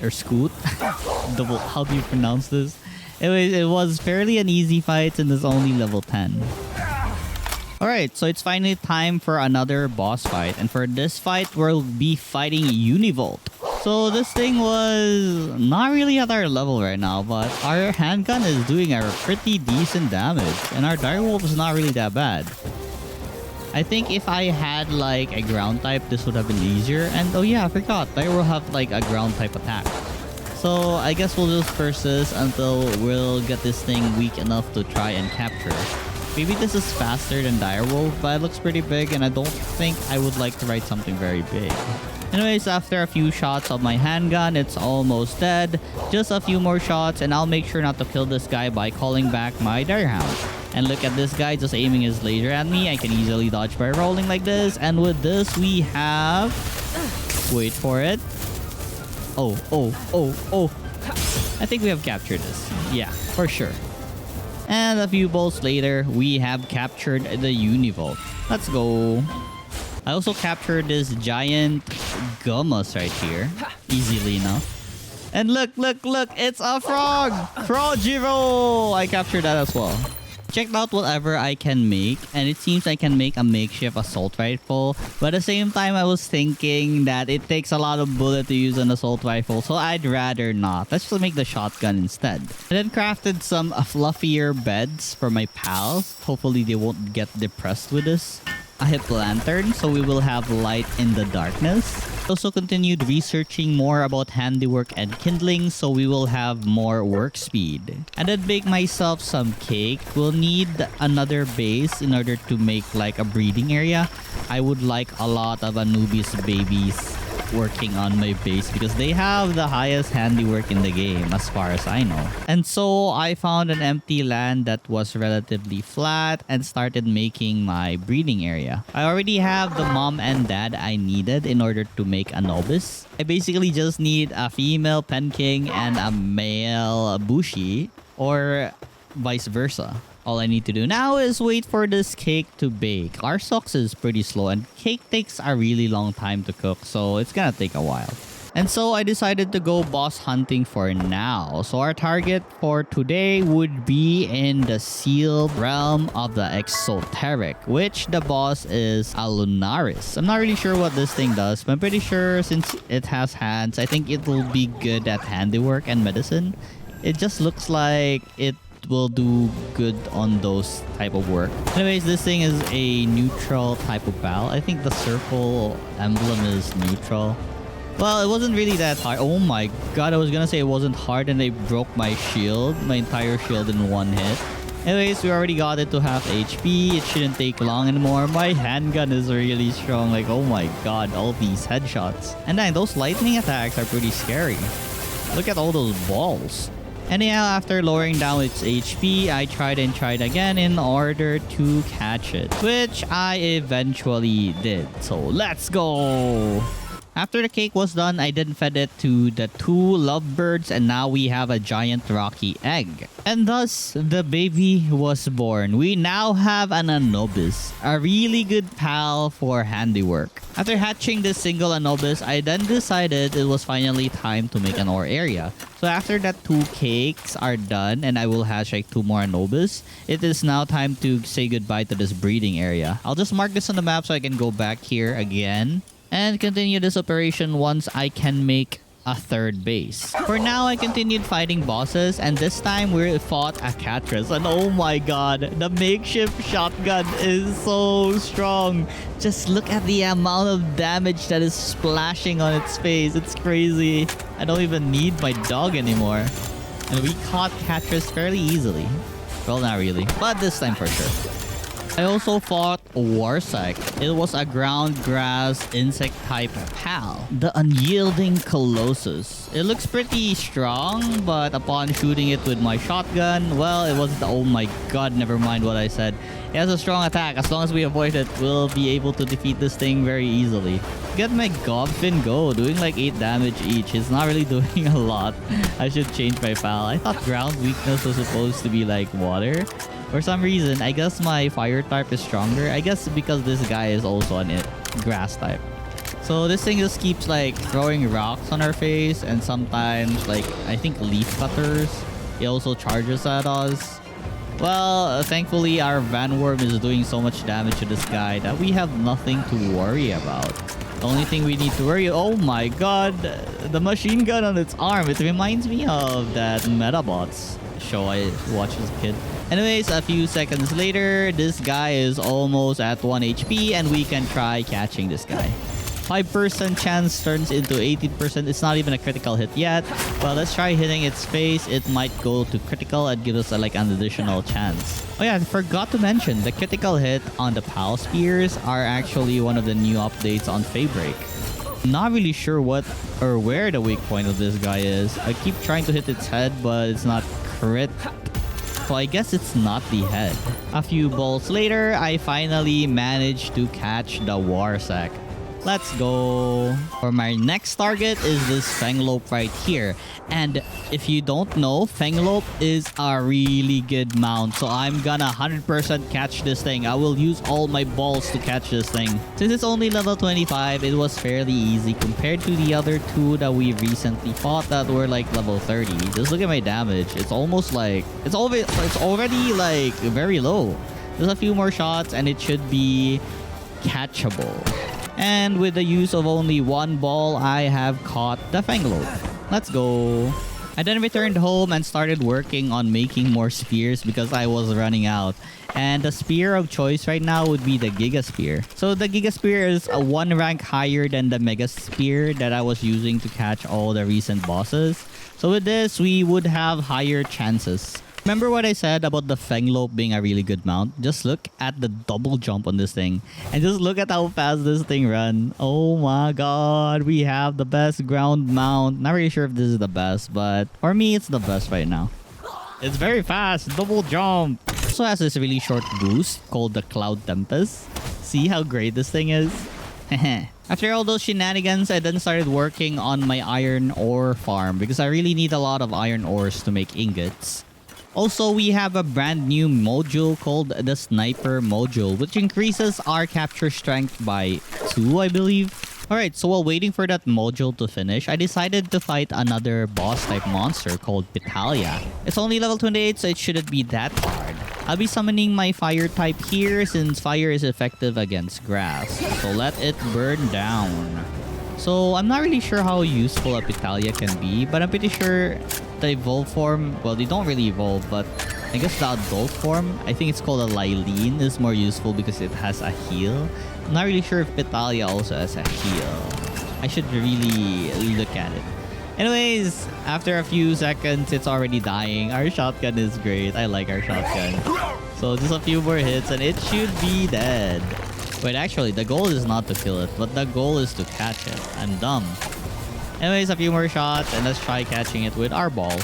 or Scoot. How do you pronounce this? It was fairly an easy fight and it's only level 10. Alright, so it's finally time for another boss fight. And for this fight, we'll be fighting Univolt. So this thing was not really at our level right now, but our handgun is doing a pretty decent damage. And our direwolf is not really that bad. I think if I had like a ground type, this would have been easier. And oh yeah, I forgot. Direwolf have like a ground type attack. So I guess we'll just persist until we'll get this thing weak enough to try and capture. Maybe this is faster than Direwolf, but it looks pretty big and I don't think I would like to ride something very big. Anyways, after a few shots of my handgun, it's almost dead. Just a few more shots and I'll make sure not to kill this guy by calling back my Direhound. And look at this guy just aiming his laser at me. I can easily dodge by rolling like this. And with this, we have... Wait for it. Oh. I think we have captured this. Yeah, for sure. And a few bolts later, we have captured the Univolt. Let's go. I also captured this giant Gummas right here. Easily enough. And look, it's a frog! Frogiro! I captured that as well. Checked out whatever I can make, and it seems I can make a makeshift assault rifle. But at the same time, I was thinking that it takes a lot of bullet to use an assault rifle, so I'd rather not. Let's just make the shotgun instead. I then crafted some fluffier beds for my pals. Hopefully they won't get depressed with this. A Hip Lantern, so we will have light in the darkness. Also continued researching more about handiwork and kindling, so we will have more work speed. And then bake myself some cake. We'll need another base in order to make like a breeding area. I would like a lot of Anubis babies working on my base because they have the highest handiwork in the game as far as I know. And so I found an empty land that was relatively flat and started making my breeding area. I already have the mom and dad I needed in order to make a Nobis. I basically just need a female Penking and a male Bushi or vice versa. All I need to do now is wait for this cake to bake. Arsox is pretty slow and cake takes a really long time to cook, so it's gonna take a while. And so I decided to go boss hunting for now. So our target for today would be in the sealed realm of the exoteric, which the boss is a Lunaris. I'm not really sure what this thing does, but I'm pretty sure since it has hands, I think it will be good at handiwork and medicine. It just looks like it will do good on those type of work. Anyways, this thing is a neutral type of battle. I think the circle emblem is neutral. Well, it wasn't really that hard. Oh my god, I was gonna say it wasn't hard and they broke my shield, my entire shield in one hit. Anyways, we already got it to half HP. It shouldn't take long anymore. My handgun is really strong. Like, oh my god, all these headshots. And then those lightning attacks are pretty scary. Look at all those balls. Anyhow, after lowering down its HP, I tried and tried again in order to catch it, which I eventually did. So let's go! After the cake was done, I then fed it to the 2 lovebirds and now we have a giant rocky egg. And thus, the baby was born. We now have an Anubis, a really good pal for handiwork. After hatching this single Anubis, I then decided it was finally time to make an ore area. So after that 2 cakes are done and I will hatch like 2 more Anubis, it is now time to say goodbye to this breeding area. I'll just mark this on the map so I can go back here again and continue this operation once I can make a 3rd base. For now, I continued fighting bosses and this time we fought a Catrus and oh my god, the makeshift shotgun is so strong. Just look at the amount of damage that is splashing on its face. It's crazy. I don't even need my dog anymore. And we caught Catrus fairly easily. Well, not really, but this time for sure. I also fought Warsack. It was a ground grass insect type pal. The unyielding Colossus. It looks pretty strong, but upon shooting it with my shotgun, well, it wasn't. Oh my god, never mind what I said. It has a strong attack. As long as we avoid it, we'll be able to defeat this thing very easily. Get my Gobfin go, doing like 8 damage each. It's not really doing a lot. I should change my pal. I thought ground weakness was supposed to be like water. For some reason, I guess my fire type is stronger. I guess because this guy is also an grass type. So this thing just keeps like throwing rocks on our face and sometimes like I think leaf cutters. It also charges at us. Well, thankfully our Vanworm is doing so much damage to this guy that we have nothing to worry about. The only thing we need to worry... Oh my god! The machine gun on its arm. It reminds me of that Metabots show I watched as a kid. Anyways, a few seconds later, this guy is almost at 1 HP and we can try catching this guy. 5% chance turns into 18%. It's not even a critical hit yet. Well, let's try hitting its face. It might go to critical and give us like an additional chance. Oh yeah, I forgot to mention, the critical hit on the Pal Spears are actually one of the new updates on Feybreak. Not really sure what or where the weak point of this guy is. I keep trying to hit its head, but it's not crit. So I guess it's not the head. A few balls later, I finally managed to catch the Warsack. Let's go. For my next target is this Fenglope right here. And if you don't know, Fenglope is a really good mount. So I'm gonna 100% catch this thing. I will use all my balls to catch this thing. Since it's only level 25, it was fairly easy compared to the other 2 that we recently fought that were like level 30. Just look at my damage. It's almost like... It's already like very low. Just a few more shots and it should be catchable. And with the use of only 1 ball, I have caught the Fenglope. Let's go. I then returned home and started working on making more spears because I was running out. And the spear of choice right now would be the Giga Spear. So the Giga Spear is a 1 rank higher than the Mega Spear that I was using to catch all the recent bosses. So with this, we would have higher chances. Remember what I said about the Fenglope being a really good mount? Just look at the double jump on this thing. And just look at how fast this thing runs. Oh my god, we have the best ground mount. Not really sure if this is the best, but for me, it's the best right now. It's very fast. Double jump. It also has this really short boost called the Cloud Tempest. See how great this thing is? After all those shenanigans, I then started working on my iron ore farm because I really need a lot of iron ores to make ingots. Also, we have a brand new module called the Sniper module, which increases our capture strength by 2, I believe. Alright, so while waiting for that module to finish, I decided to fight another boss type monster called Pitalia. It's only level 28, so it shouldn't be that hard. I'll be summoning my fire type here since fire is effective against grass. So let it burn down. So I'm not really sure how useful a Pitalia can be, but I'm pretty sure the evolved form, well, they don't really evolve, but I guess the adult form, I think it's called a Lylene, is more useful because it has a heal. I'm not really sure if Pitalia also has a heal. I should really look at it. Anyways, after a few seconds, it's already dying. Our shotgun is great. I like our shotgun. So just a few more hits and it should be dead. Wait, actually, the goal is not to kill it, but the goal is to catch it. I'm dumb. Anyways, a few more shots and let's try catching it with our ball.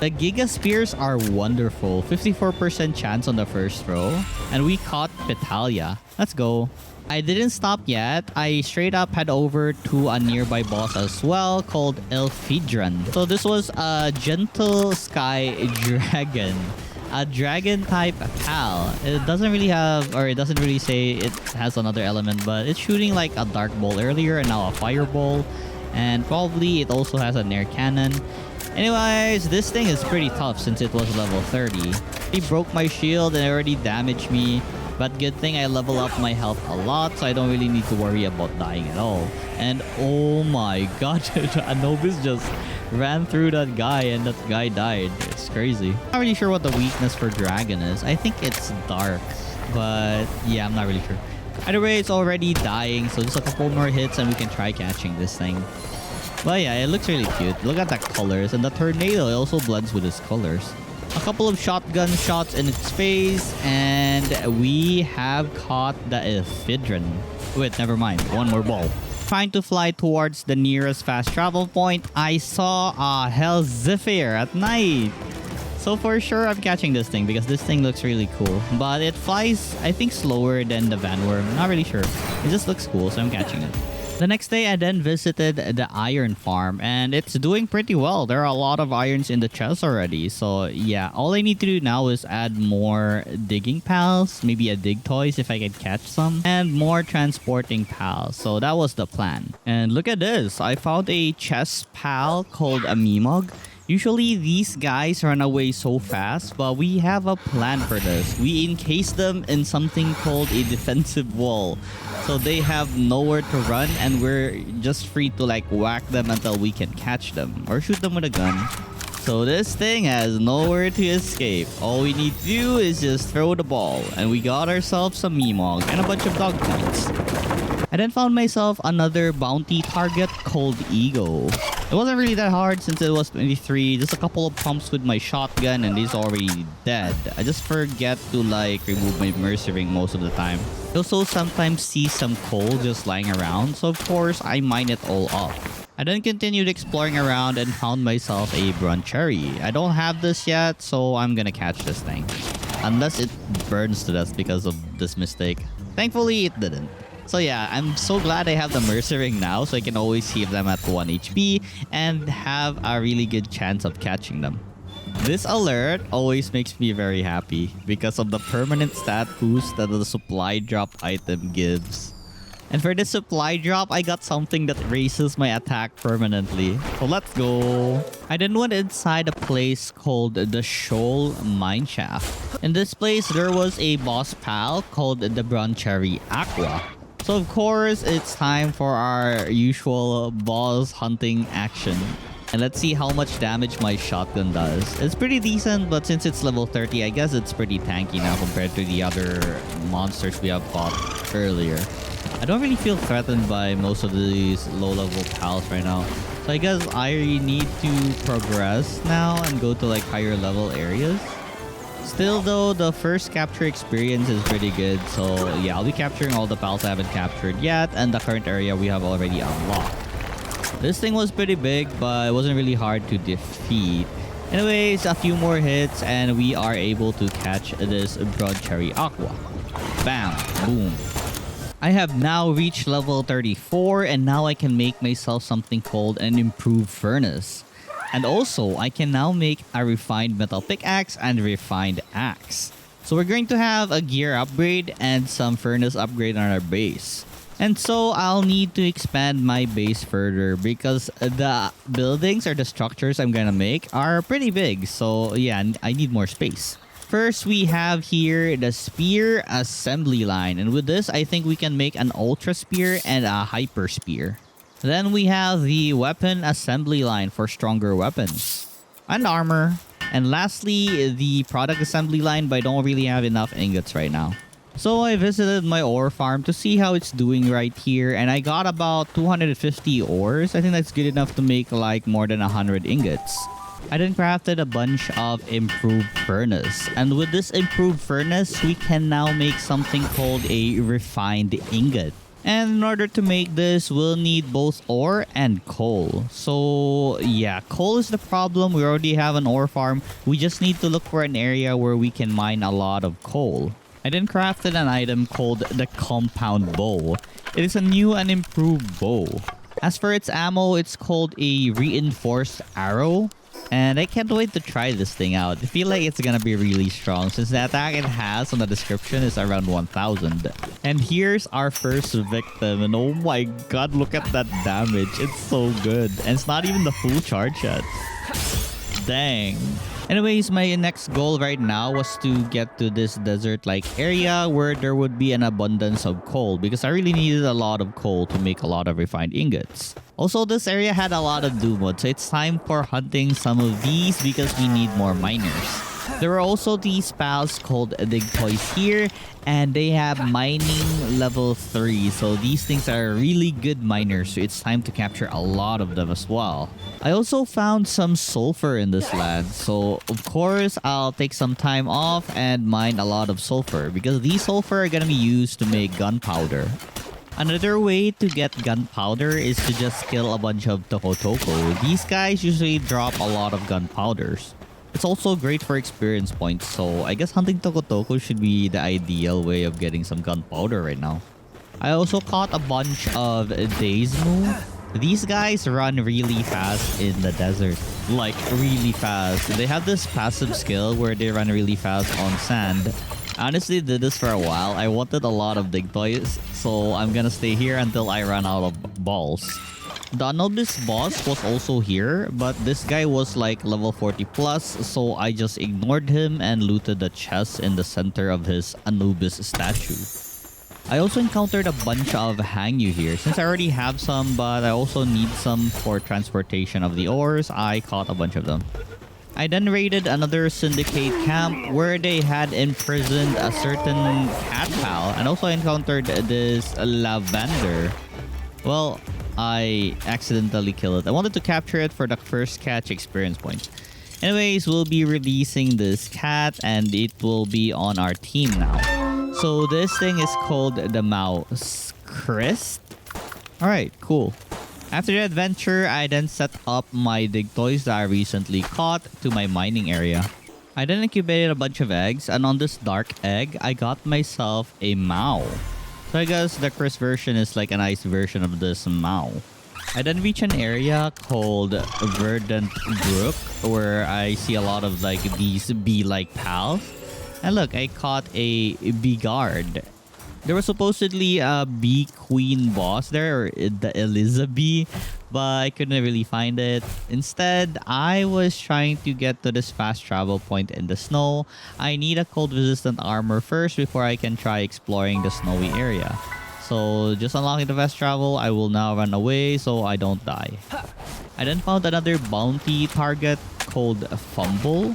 The Giga Spears are wonderful. 54% chance on the first throw. And we caught Petalia. Let's go. I didn't stop yet. I straight up head over to a nearby boss as well called Elfidran. So this was a gentle sky dragon. A dragon type pal. It doesn't really have, or it doesn't really say it has another element, but it's shooting like a dark ball earlier and now a fireball. And probably it also has an air cannon. Anyways, this thing is pretty tough since it was level 30. He broke my shield and already damaged me. But good thing I level up my health a lot, so I don't really need to worry about dying at all. And oh my god, Anubis just ran through that guy and that guy died. It's crazy. I'm not really sure what the weakness for Dragon is. I think it's dark, but yeah, I'm not really sure. Either way, it's already dying, so just a couple more hits and we can try catching this thing. But yeah, it looks really cute. Look at the colors, and the tornado also blends with its colors. A couple of shotgun shots in its face, and we have caught the Elfidran. Wait, never mind. One more ball. Trying to fly towards the nearest fast travel point, I saw a Hell Zephyr at night. So for sure, I'm catching this thing because this thing looks really cool. But it flies, I think, slower than the Vanworm. Not really sure. It just looks cool, so I'm catching it. The next day, I then visited the iron farm, and it's doing pretty well. There are a lot of irons in the chest already. So yeah, all I need to do now is add more digging pals, maybe a dig toys if I can catch some, and more transporting pals. So that was the plan. And look at this. I found a chest pal called a Mimog. Usually these guys run away so fast, but we have a plan for this. We encase them in something called a defensive wall. So they have nowhere to run and we're just free to like whack them until we can catch them or shoot them with a gun. So this thing has nowhere to escape. All we need to do is just throw the ball, and we got ourselves some Mimog and a bunch of dog points. I then found myself another bounty target called Ego. It wasn't really that hard since it was 23. Just a couple of pumps with my shotgun and he's already dead. I just forget to like remove my Mercy Ring most of the time. I also sometimes see some coal just lying around, so of course I mine it all up. I then continued exploring around and found myself a Broncherry. I don't have this yet, so I'm gonna catch this thing. Unless it burns to death because of this mistake. Thankfully, it didn't. So yeah, I'm so glad I have the Mercy Ring now, so I can always keep them at 1 HP and have a really good chance of catching them. This alert always makes me very happy because of the permanent stat boost that the supply drop item gives. And for this supply drop, I got something that raises my attack permanently. So let's go. I then went inside a place called the Shoal Mineshaft. In this place, there was a boss pal called the Broncherry Aqua. So of course, it's time for our usual boss hunting action. And let's see how much damage my shotgun does. It's pretty decent, but since it's level 30, I guess it's pretty tanky now compared to the other monsters we have fought earlier. I don't really feel threatened by most of these low-level pals right now. So I guess I need to progress now and go to like higher level areas. Still though, the first capture experience is pretty good. So yeah, I'll be capturing all the pals I haven't captured yet, and the current area we have already unlocked. This thing was pretty big, but it wasn't really hard to defeat. Anyways, a few more hits and we are able to catch this Broncherry Aqua. Bam! Boom! I have now reached level 34 and now I can make myself something called an improved furnace. And also, I can now make a refined metal pickaxe and refined axe. So we're going to have a gear upgrade and some furnace upgrade on our base. And so I'll need to expand my base further because the buildings or the structures I'm gonna make are pretty big. So yeah, I need more space. First, we have here the spear assembly line. And with this, I think we can make an ultra spear and a hyper spear. Then we have the weapon assembly line for stronger weapons and armor. And lastly, the product assembly line, but I don't really have enough ingots right now. So I visited my ore farm to see how it's doing right here, and I got about 250 ores. I think that's good enough to make like more than 100 ingots. I then crafted a bunch of improved furnace, and with this improved furnace, we can now make something called a refined ingot. And in order to make this, we'll need both ore and coal. So yeah, coal is the problem. We already have an ore farm. We just need to look for an area where we can mine a lot of coal. I then crafted an item called the compound bow. It is a new and improved bow. As for its ammo, it's called a reinforced arrow. And I can't wait to try this thing out. I feel like it's gonna be really strong since the attack it has on the description is around 1000. And here's our first victim. And oh my god, look at that damage. It's so good. And it's not even the full charge yet. Dang. Anyways, my next goal right now was to get to this desert-like area where there would be an abundance of coal because I really needed a lot of coal to make a lot of refined ingots. Also, this area had a lot of do mods, so it's time for hunting some of these because we need more miners. There are also these pals called Dig Toys here, and they have mining level 3. So these things are really good miners, so it's time to capture a lot of them as well. I also found some sulfur in this land, so of course I'll take some time off and mine a lot of sulfur because these sulfur are gonna be used to make gunpowder. Another way to get gunpowder is to just kill a bunch of toko-toko. These guys usually drop a lot of gunpowders. It's also great for experience points, so I guess hunting toko-toko should be the ideal way of getting some gunpowder right now. I also caught a bunch of Daismu. These guys run really fast in the desert. Like, really fast. They have this passive skill where they run really fast on sand. I honestly did this for a while. I wanted a lot of dig toys, so I'm gonna stay here until I run out of balls. The Anubis boss was also here, but this guy was like level 40 plus, so I just ignored him and looted the chest in the center of his Anubis statue. I also encountered a bunch of Hangyu here. Since I already have some, but I also need some for transportation of the ores, I caught a bunch of them. I then raided another syndicate camp where they had imprisoned a certain cat pal, and also encountered this lavender. Well, I accidentally killed it. I wanted to capture it for the first catch experience point. Anyways, we'll be releasing this cat and it will be on our team now. So this thing is called the Mouse Crest. Alright, cool. After the adventure, I then set up my dig toys that I recently caught to my mining area. I then incubated a bunch of eggs, and on this dark egg, I got myself a Mao. So I guess the Chris version is like a nice version of this Mao. I then reach an area called Verdant Brook where I see a lot of like these bee-like pals. And look, I caught a bee guard. There was supposedly a bee queen boss there, or the Eliza bee, but I couldn't really find it. Instead, I was trying to get to this fast travel point in the snow. I need a cold resistant armor first before I can try exploring the snowy area. So just unlocking the fast travel, I will now run away so I don't die. I then found another bounty target called Fumble.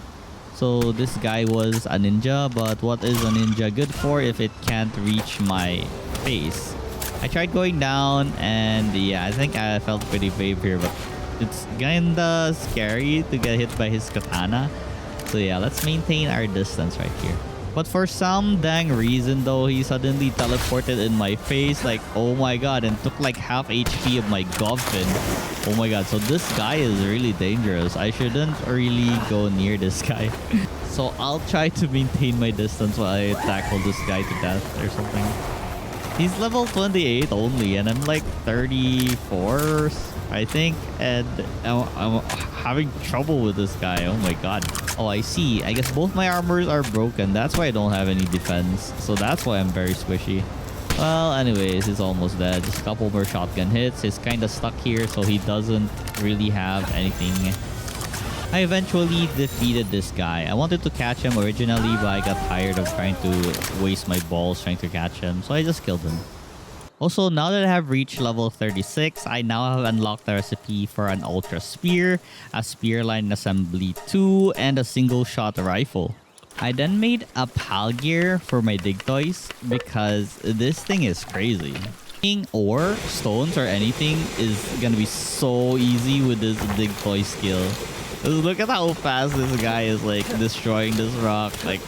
So this guy was a ninja, but what is a ninja good for if it can't reach my face? I tried going down and yeah, I think I felt pretty brave here, but it's kinda scary to get hit by his katana. So yeah, let's maintain our distance right here. But for some dang reason though, he suddenly teleported in my face like, oh my god, and took like half HP of my Govfin. Oh my god, so this guy is really dangerous. I shouldn't really go near this guy. So I'll try to maintain my distance while I tackle this guy to death or something. He's level 28 only, and I'm like 34, I think, and I'm having trouble with this guy. Oh my god. Oh, I see. I guess both my armors are broken. That's why I don't have any defense. So that's why I'm very squishy. Well, anyways, he's almost dead. Just a couple more shotgun hits. He's kind of stuck here, so he doesn't really have anything. I eventually defeated this guy. I wanted to catch him originally, but I got tired of trying to waste my balls trying to catch him, so I just killed him. Also, now that I have reached level 36, I now have unlocked the recipe for an Ultra Spear, a Spear Line Assembly 2, and a single shot rifle. I then made a pal gear for my dig toys because this thing is crazy. Making ore, stones, or anything is gonna be so easy with this dig toy skill. Look at how fast this guy is like destroying this rock. Like,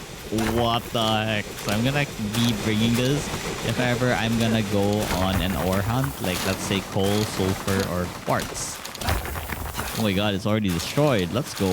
What the heck? So I'm gonna be bringing this if ever I'm gonna go on an ore hunt. Like, let's say coal, sulfur, or quartz. Oh my god, it's already destroyed. Let's go.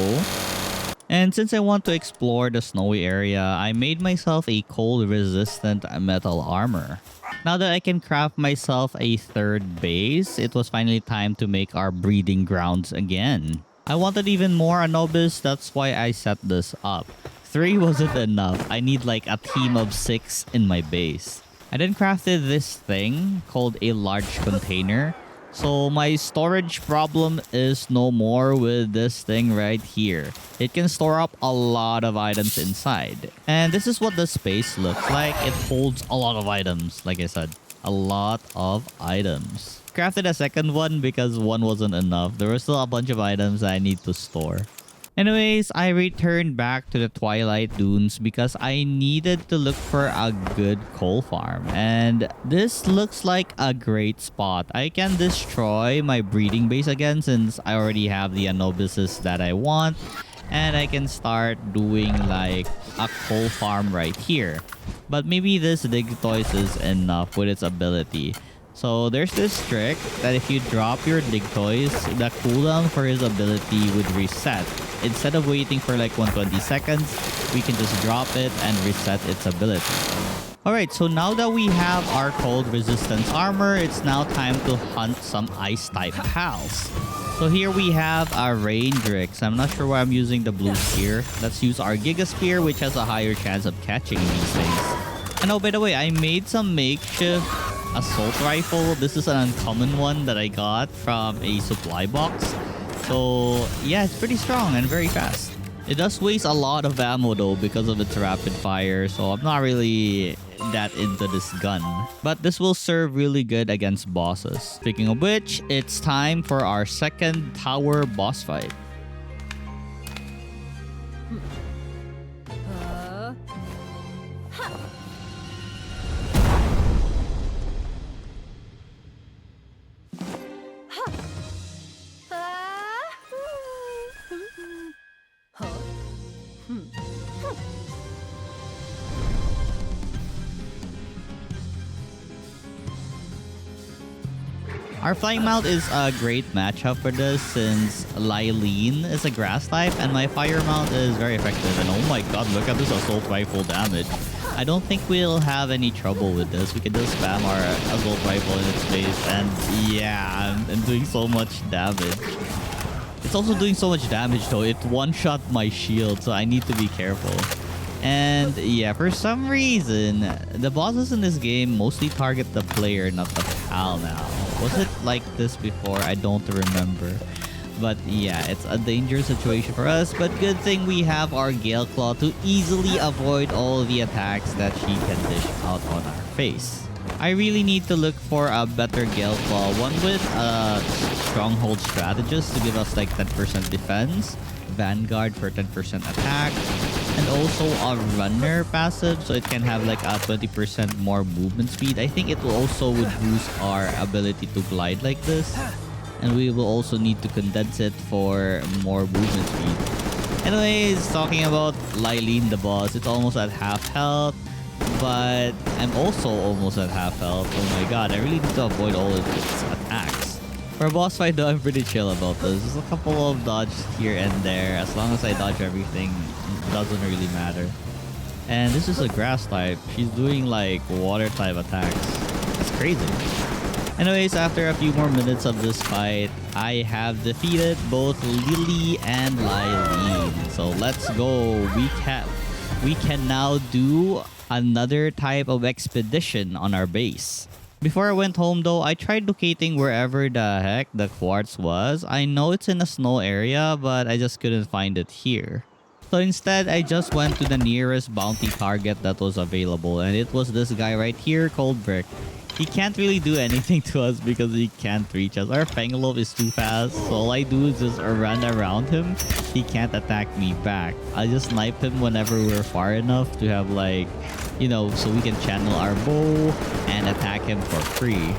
And since I want to explore the snowy area, I made myself a cold-resistant metal armor. Now that I can craft myself a third base, it was finally time to make our breeding grounds again. I wanted even more Anubis, that's why I set this up. 3 wasn't enough, I need like a team of 6 in my base. I then crafted this thing called a large container. So my storage problem is no more with this thing right here. It can store up a lot of items inside. And this is what the space looks like. It holds a lot of items, like I said. A lot of items. Crafted a second one because one wasn't enough. There were still a bunch of items that I need to store. Anyways, I returned back to the Twilight Dunes because I needed to look for a good coal farm. And this looks like a great spot. I can destroy my breeding base again since I already have the Anubises that I want. And I can start doing like a coal farm right here. But maybe this Digtoise is enough with its ability. So there's this trick that if you drop your Digtoise, the cooldown for his ability would reset. Instead of waiting for like 120 seconds, we can just drop it and reset its ability. Alright, so now that we have our cold resistance armor, it's now time to hunt some ice type pals. So here we have our Raindrix. I'm not sure why I'm using the blue spear. Let's use our Giga Spear, which has a higher chance of catching these things. And oh, by the way, I made some makeshift assault rifle. This is an uncommon one that I got from a supply box. So yeah, it's pretty strong and very fast. It does waste a lot of ammo though because of its rapid fire, so I'm not really that into this gun. But this will serve really good against bosses. Speaking of which, it's time for our second tower boss fight. Our Flying Mount is a great matchup for this since Lylene is a grass type and my Fire Mount is very effective. And oh my god, look at this assault rifle damage. I don't think we'll have any trouble with this. We can just spam our assault rifle in its face and yeah, I'm doing so much damage. It's also doing so much damage though. It one-shot my shield, so I need to be careful. And yeah, for some reason, the bosses in this game mostly target the player, not the pal now. Was it like this before? I don't remember. But yeah, it's a dangerous situation for us. But good thing we have our Gale Claw to easily avoid all the attacks that she can dish out on our face. I really need to look for a better Gale Claw. One with a Stronghold Strategist to give us like 10% defense. Vanguard for 10% attack. And also a runner passive, so it can have like a 20% more movement speed. I think it will also would boost our ability to glide like this. And we will also need to condense it for more movement speed. Anyways, talking about Lylene the boss, it's almost at half health. But I'm also almost at half health. Oh my god, I really need to avoid all of its attacks. For a boss fight though, I'm pretty chill about this. There's a couple of dodges here and there. As long as I dodge everything, it doesn't really matter. And this is a grass type. She's doing like water type attacks. That's crazy. Anyways, after a few more minutes of this fight, I have defeated both Lily and Lylene. So let's go. We can now do another type of expedition on our base. Before I went home though, I tried locating wherever the heck the quartz was. I know it's in a snow area, but I just couldn't find it here. So instead, I just went to the nearest bounty target that was available, and it was this guy right here called Brick. He can't really do anything to us because he can't reach us. Our Fangolov is too fast, so all I do is just run around him. He can't attack me back. I just snipe him whenever we're far enough to have like, you know, so we can channel our bow and attack him for free.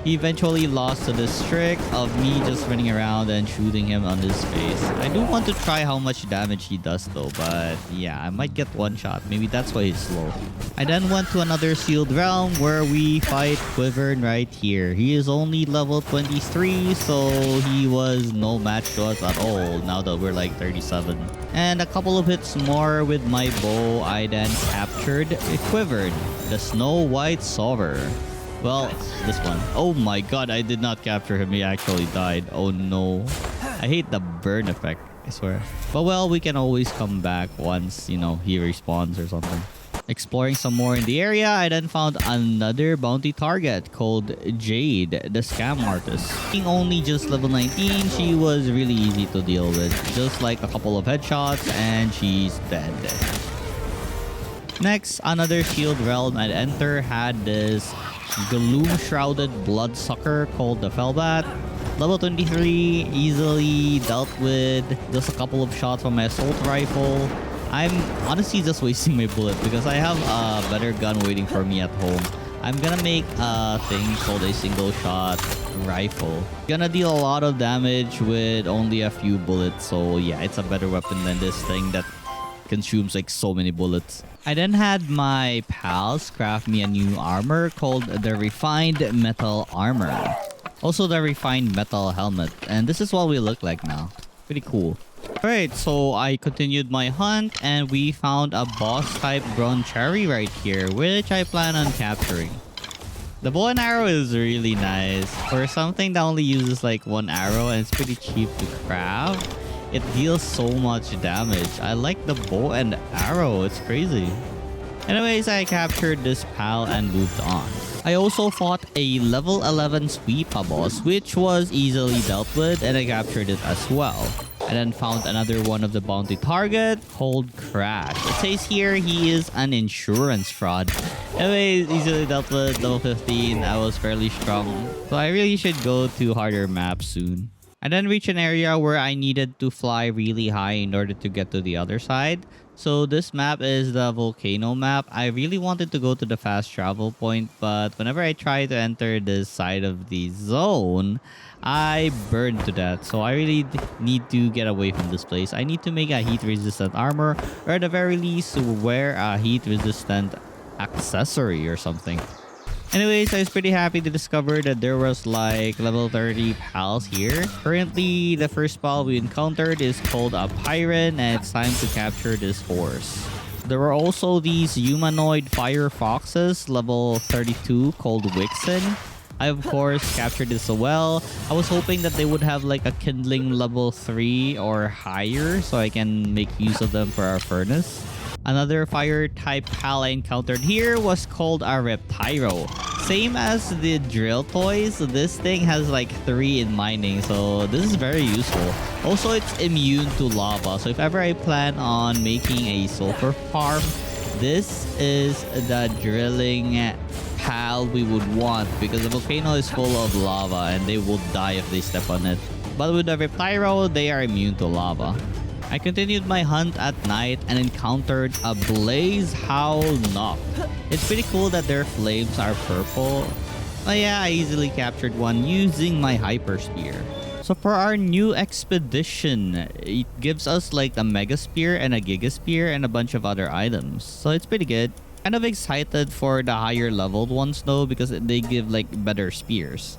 He eventually lost to this trick of me just running around and shooting him on his face. I do want to try how much damage he does though, but yeah, I might get one shot. Maybe that's why he's slow. I then went to another sealed realm where we fight Wyvern right here. He is only level 23, so he was no match to us at all now that we're like 37. And a couple of hits more with my bow, I then captured Wyvern, the Snow White Sovereign. Well, this one. Oh my god, I did not capture him. He actually died. Oh no. I hate the burn effect, I swear. But well, we can always come back once, you know, he respawns or something. Exploring some more in the area, I then found another bounty target called Jade, the scam artist. Being only just level 19, she was really easy to deal with. Just like a couple of headshots and she's dead. Next, another shield realm I'd enter had this gloom-shrouded bloodsucker called the Feybreak. Level 23, easily dealt with. Just a couple of shots from my assault rifle. I'm honestly just wasting my bullet because I have a better gun waiting for me at home. I'm gonna make a thing called a single shot rifle. Gonna deal a lot of damage with only a few bullets, so yeah, it's a better weapon than this thing that consumes like so many bullets. I then had my pals craft me a new armor called the Refined Metal Armor. Also the Refined Metal Helmet. And this is what we look like now. Pretty cool. Alright, so I continued my hunt and we found a boss type grown cherry right here, which I plan on capturing. The bow and arrow is really nice. For something that only uses like one arrow and it's pretty cheap to craft, it deals so much damage. I like the bow and arrow. It's crazy. Anyways, I captured this pal and moved on. I also fought a level 11 sweeper boss, which was easily dealt with, and I captured it as well. I then found another one of the bounty target called Crash. It says here he is an insurance fraud. Anyways, easily dealt with, level 15. I was fairly strong, so I really should go to harder maps soon. I then reached an area where I needed to fly really high in order to get to the other side. So this map is the volcano map. I really wanted to go to the fast travel point, but whenever I try to enter this side of the zone, I burned to death. So I really need to get away from this place. I need to make a heat resistant armor, or at the very least wear a heat resistant accessory or something. Anyways, I was pretty happy to discover that there was like level 30 pals here. Currently, the first pal we encountered is called a Pyron, and it's time to capture this horse. There were also these humanoid fire foxes, level 32, called Wixen. I of course captured this as well. I was hoping that they would have like a kindling level 3 or higher so I can make use of them for our furnace. Another fire type pal I encountered here was called a Reptyro. Same as the drill toys, this thing has like 3 in mining, so this is very useful. Also, it's immune to lava, so if ever I plan on making a sulfur farm, this is the drilling pal we would want because the volcano is full of lava and they will die if they step on it. But with the Reptyro, they are immune to lava. I continued my hunt at night and encountered a Blaze Howl Knock. It's pretty cool that their flames are purple. But yeah, I easily captured one using my Hyper Spear. So for our new expedition, it gives us like a Mega Spear and a Giga Spear and a bunch of other items. So it's pretty good. Kind of excited for the higher leveled ones though because they give like better spears.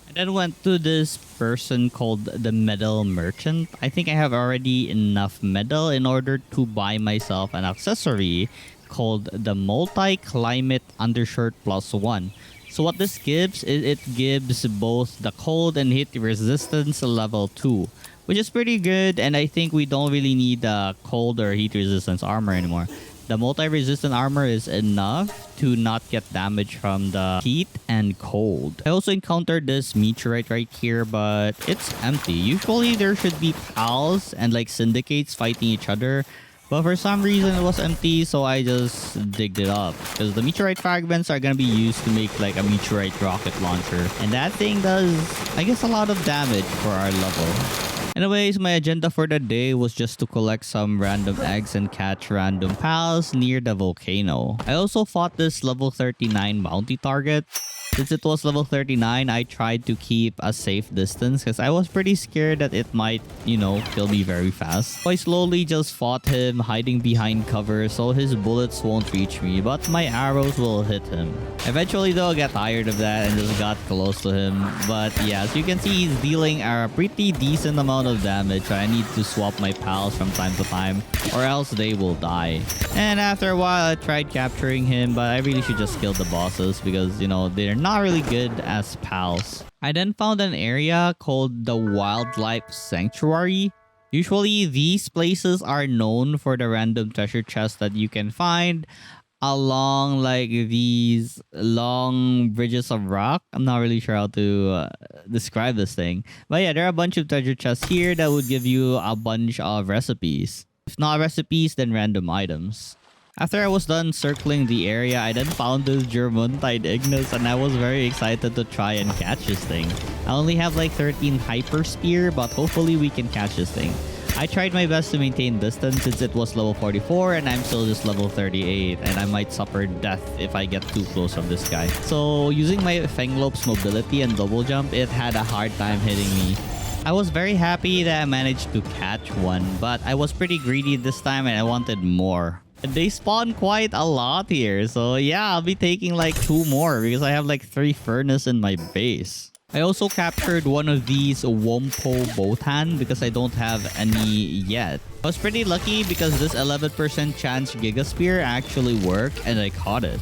I then went to this person called the Metal Merchant. I think I have already enough metal in order to buy myself an accessory called the Multi-Climate Undershirt +1. So what this gives is it gives both the cold and heat resistance level 2, which is pretty good, and I think we don't really need the cold or heat resistance armor anymore. The multi-resistant armor is enough to not get damage from the heat and cold. I also encountered this meteorite right here, but it's empty. Usually there should be pals and like syndicates fighting each other, but for some reason it was empty, so I just digged it up. Because the meteorite fragments are gonna be used to make like a meteorite rocket launcher. And that thing does, I guess, a lot of damage for our level. Anyways, my agenda for the day was just to collect some random eggs and catch random pals near the volcano. I also fought this level 39 bounty target. Since it was level 39, I tried to keep a safe distance because I was pretty scared that it might, you know, kill me very fast. So I slowly just fought him, hiding behind cover so his bullets won't reach me, but my arrows will hit him. Eventually though, I got tired of that and just got close to him. But yeah, as you can see, he's dealing a pretty decent amount of damage. I need to swap my pals from time to time or else they will die. And after a while, I tried capturing him, but I really should just kill the bosses because, you know, they're not really good as pals. I then found an area called the Wildlife Sanctuary. Usually, these places are known for the random treasure chests that you can find along like these long bridges of rock. I'm not really sure how to describe this thing. But yeah, there are a bunch of treasure chests here that would give you a bunch of recipes. If not recipes, then random items. After I was done circling the area, I then found this Germuntide Ignis and I was very excited to try and catch this thing. I only have like 13 Hyper Spear, but hopefully we can catch this thing. I tried my best to maintain distance since it was level 44 and I'm still just level 38 and I might suffer death if I get too close from this guy. So using my Fenglope's mobility and double jump, it had a hard time hitting me. I was very happy that I managed to catch one, but I was pretty greedy this time and I wanted more. They spawn quite a lot here, so yeah, I'll be taking like 2 more because I have like 3 furnace in my base. I also captured one of these Wompo Botan because I don't have any yet. I was pretty lucky because this 11% chance Giga Spear actually worked and I caught it.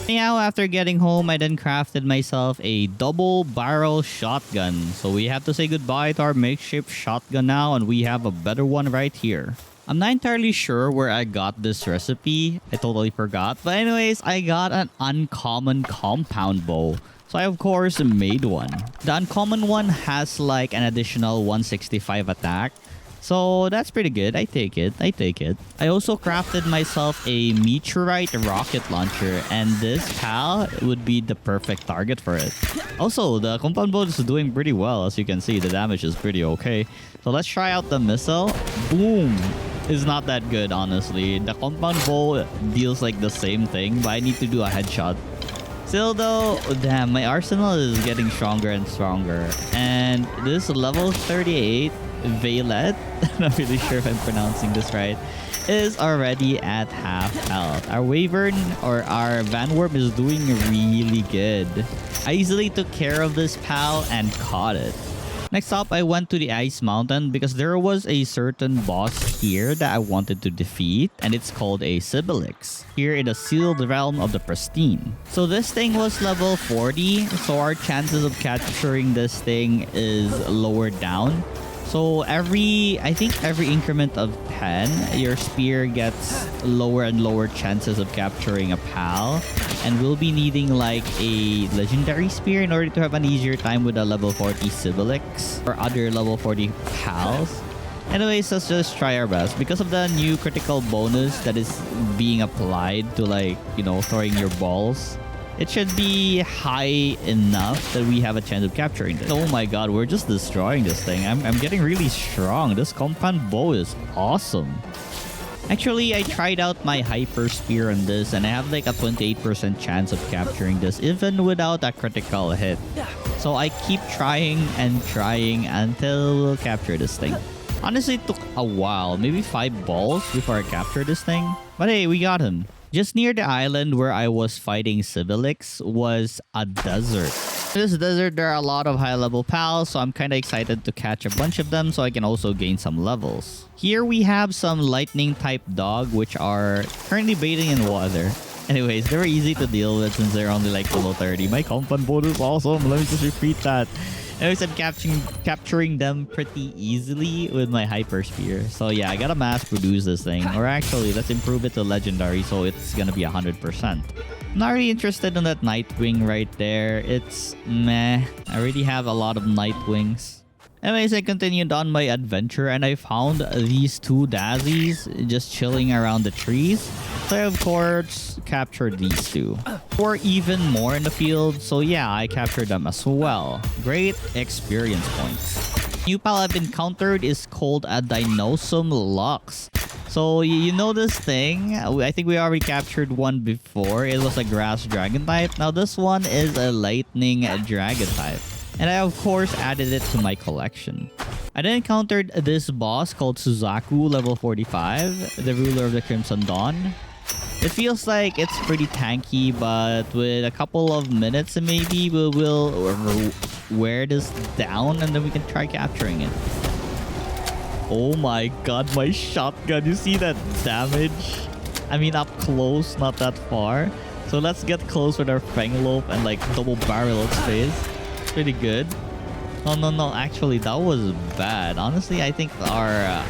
Now, after getting home, I then crafted myself a double barrel shotgun. So we have to say goodbye to our makeshift shotgun now and we have a better one right here. I'm not entirely sure where I got this recipe. I totally forgot. But anyways, I got an uncommon compound bow. So I of course made one. The uncommon one has like an additional 165 attack. So that's pretty good. I take it. I also crafted myself a meteorite rocket launcher and this pal would be the perfect target for it. Also, the compound bow is doing pretty well. As you can see, the damage is pretty okay. So let's try out the missile. Boom! It's not that good, honestly. The compound bow deals like the same thing, but I need to do a headshot. Still though, damn, my arsenal is getting stronger and stronger. And this level 38 Violet, I'm not really sure if I'm pronouncing this right, is already at half health. Our Wyvern or our Vanworm is doing really good. I easily took care of this pal and caught it. Next up, I went to the Ice Mountain because there was a certain boss here that I wanted to defeat, and it's called a Sibylix, here in the sealed realm of the Pristine. So this thing was level 40, so our chances of capturing this thing is lowered down. So I think every increment of 10, your spear gets lower and lower chances of capturing a pal. And we'll be needing like a legendary spear in order to have an easier time with a level 40 Sibylix or other level 40 pals. Anyways, let's just try our best. Because of the new critical bonus that is being applied to like, you know, throwing your balls, it should be high enough that we have a chance of capturing this. Oh my god, we're just destroying this thing. I'm getting really strong. This compound bow is awesome. Actually, I tried out my hyper spear on this and I have like a 28% chance of capturing this even without a critical hit. So I keep trying and trying until we'll capture this thing. Honestly, it took a while, maybe 5 balls before I captured this thing. But hey, we got him. Just near the island where I was fighting Sibylix was a desert. In this desert, there are a lot of high-level pals, so I'm kind of excited to catch a bunch of them so I can also gain some levels. Here we have some lightning-type dog, which are currently bathing in water. Anyways, they're easy to deal with since they're only like level 30. My compound bow is awesome. Let me just repeat that. Anyways, I'm capturing them pretty easily with my hyper spear. So yeah, I gotta mass produce this thing. Or actually, let's improve it to legendary so it's gonna be 100%. I'm not really interested in that Nightwing right there. It's meh. I already have a lot of Nightwings. Anyways, I continued on my adventure and I found these 2 daisies just chilling around the trees. So I, of course, captured these 2. Or even more in the field, so yeah, I captured them as well. Great experience points. New pal I've encountered is called a Dinosum Lux. So you know this thing? I think we already captured one before. It was a grass dragon type. Now this one is a lightning dragon type. And I of course added it to my collection. I then encountered this boss called Suzaku, level 45, the ruler of the Crimson Dawn. It feels like it's pretty tanky, but with a couple of minutes maybe we'll wear this down and then we can try capturing it. Oh my god, my shotgun. You see that damage? I mean up close, not that far. So let's get close with our Fanglope and like double barrel its face. It's pretty good. No. Actually, that was bad. Honestly, I think our,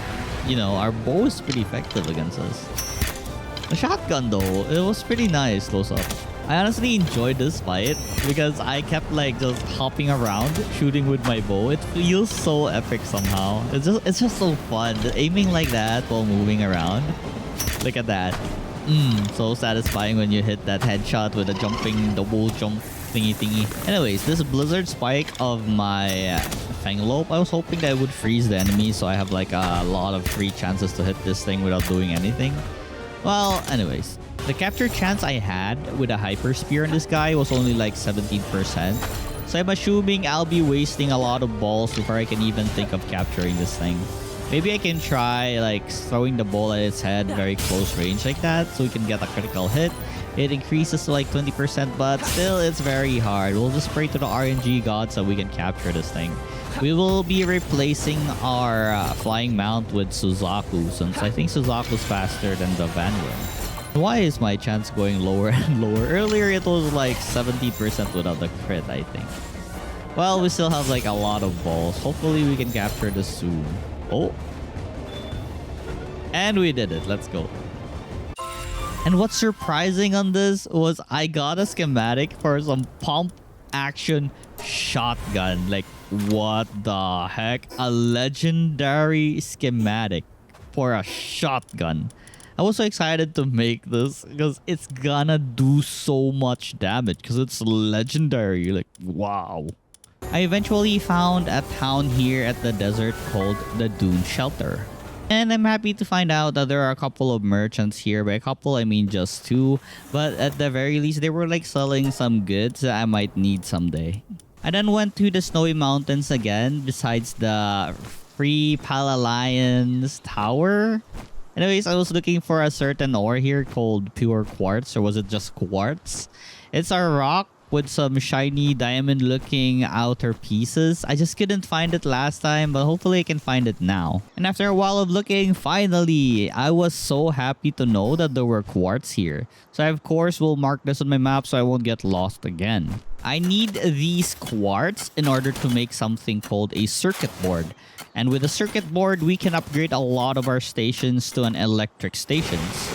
our bow is pretty effective against us. The shotgun though, it was pretty nice close up. I honestly enjoyed this fight because I kept like just hopping around, shooting with my bow. It feels so epic somehow. It's just so fun. Aiming like that while moving around. Look at that. So satisfying when you hit that headshot with a jumping double jump thingy. Anyways, this blizzard spike of my Fanglope, I was hoping that it would freeze the enemy so I have like a lot of free chances to hit this thing without doing anything. Well, anyways, the capture chance I had with a Hyper Spear in this guy was only like 17%. So I'm assuming I'll be wasting a lot of balls before I can even think of capturing this thing. Maybe I can try like throwing the ball at its head very close range like that so we can get a critical hit. It increases to like 20%, but still it's very hard. We'll just pray to the RNG gods so we can capture this thing. We will be replacing our flying mount with Suzaku since I think Suzaku's faster than the Vanguard. Why is my chance going lower and lower? Earlier it was like 70% without the crit, I think. Well, we still have like a lot of balls. Hopefully we can capture this soon. Oh. And we did it. Let's go. And what's surprising on this was I got a schematic for some pump action shotgun. Like, what the heck? A legendary schematic for a shotgun. I was so excited to make this because it's gonna do so much damage because it's legendary. Like, wow. I eventually found a town here at the desert called the Dune Shelter. And I'm happy to find out that there are a couple of merchants here. By a couple, I mean just two. But at the very least, they were like selling some goods that I might need someday. I then went to the Snowy Mountains again, besides the Free Palalions Tower. Anyways, I was looking for a certain ore here called Pure Quartz, or was it just Quartz? It's a rock with some shiny diamond looking outer pieces. I just couldn't find it last time, but hopefully I can find it now. And after a while of looking, finally, I was so happy to know that there were quartz here. So I of course will mark this on my map so I won't get lost again. I need these quartz in order to make something called a circuit board. And with a circuit board, we can upgrade a lot of our stations to an electric stations.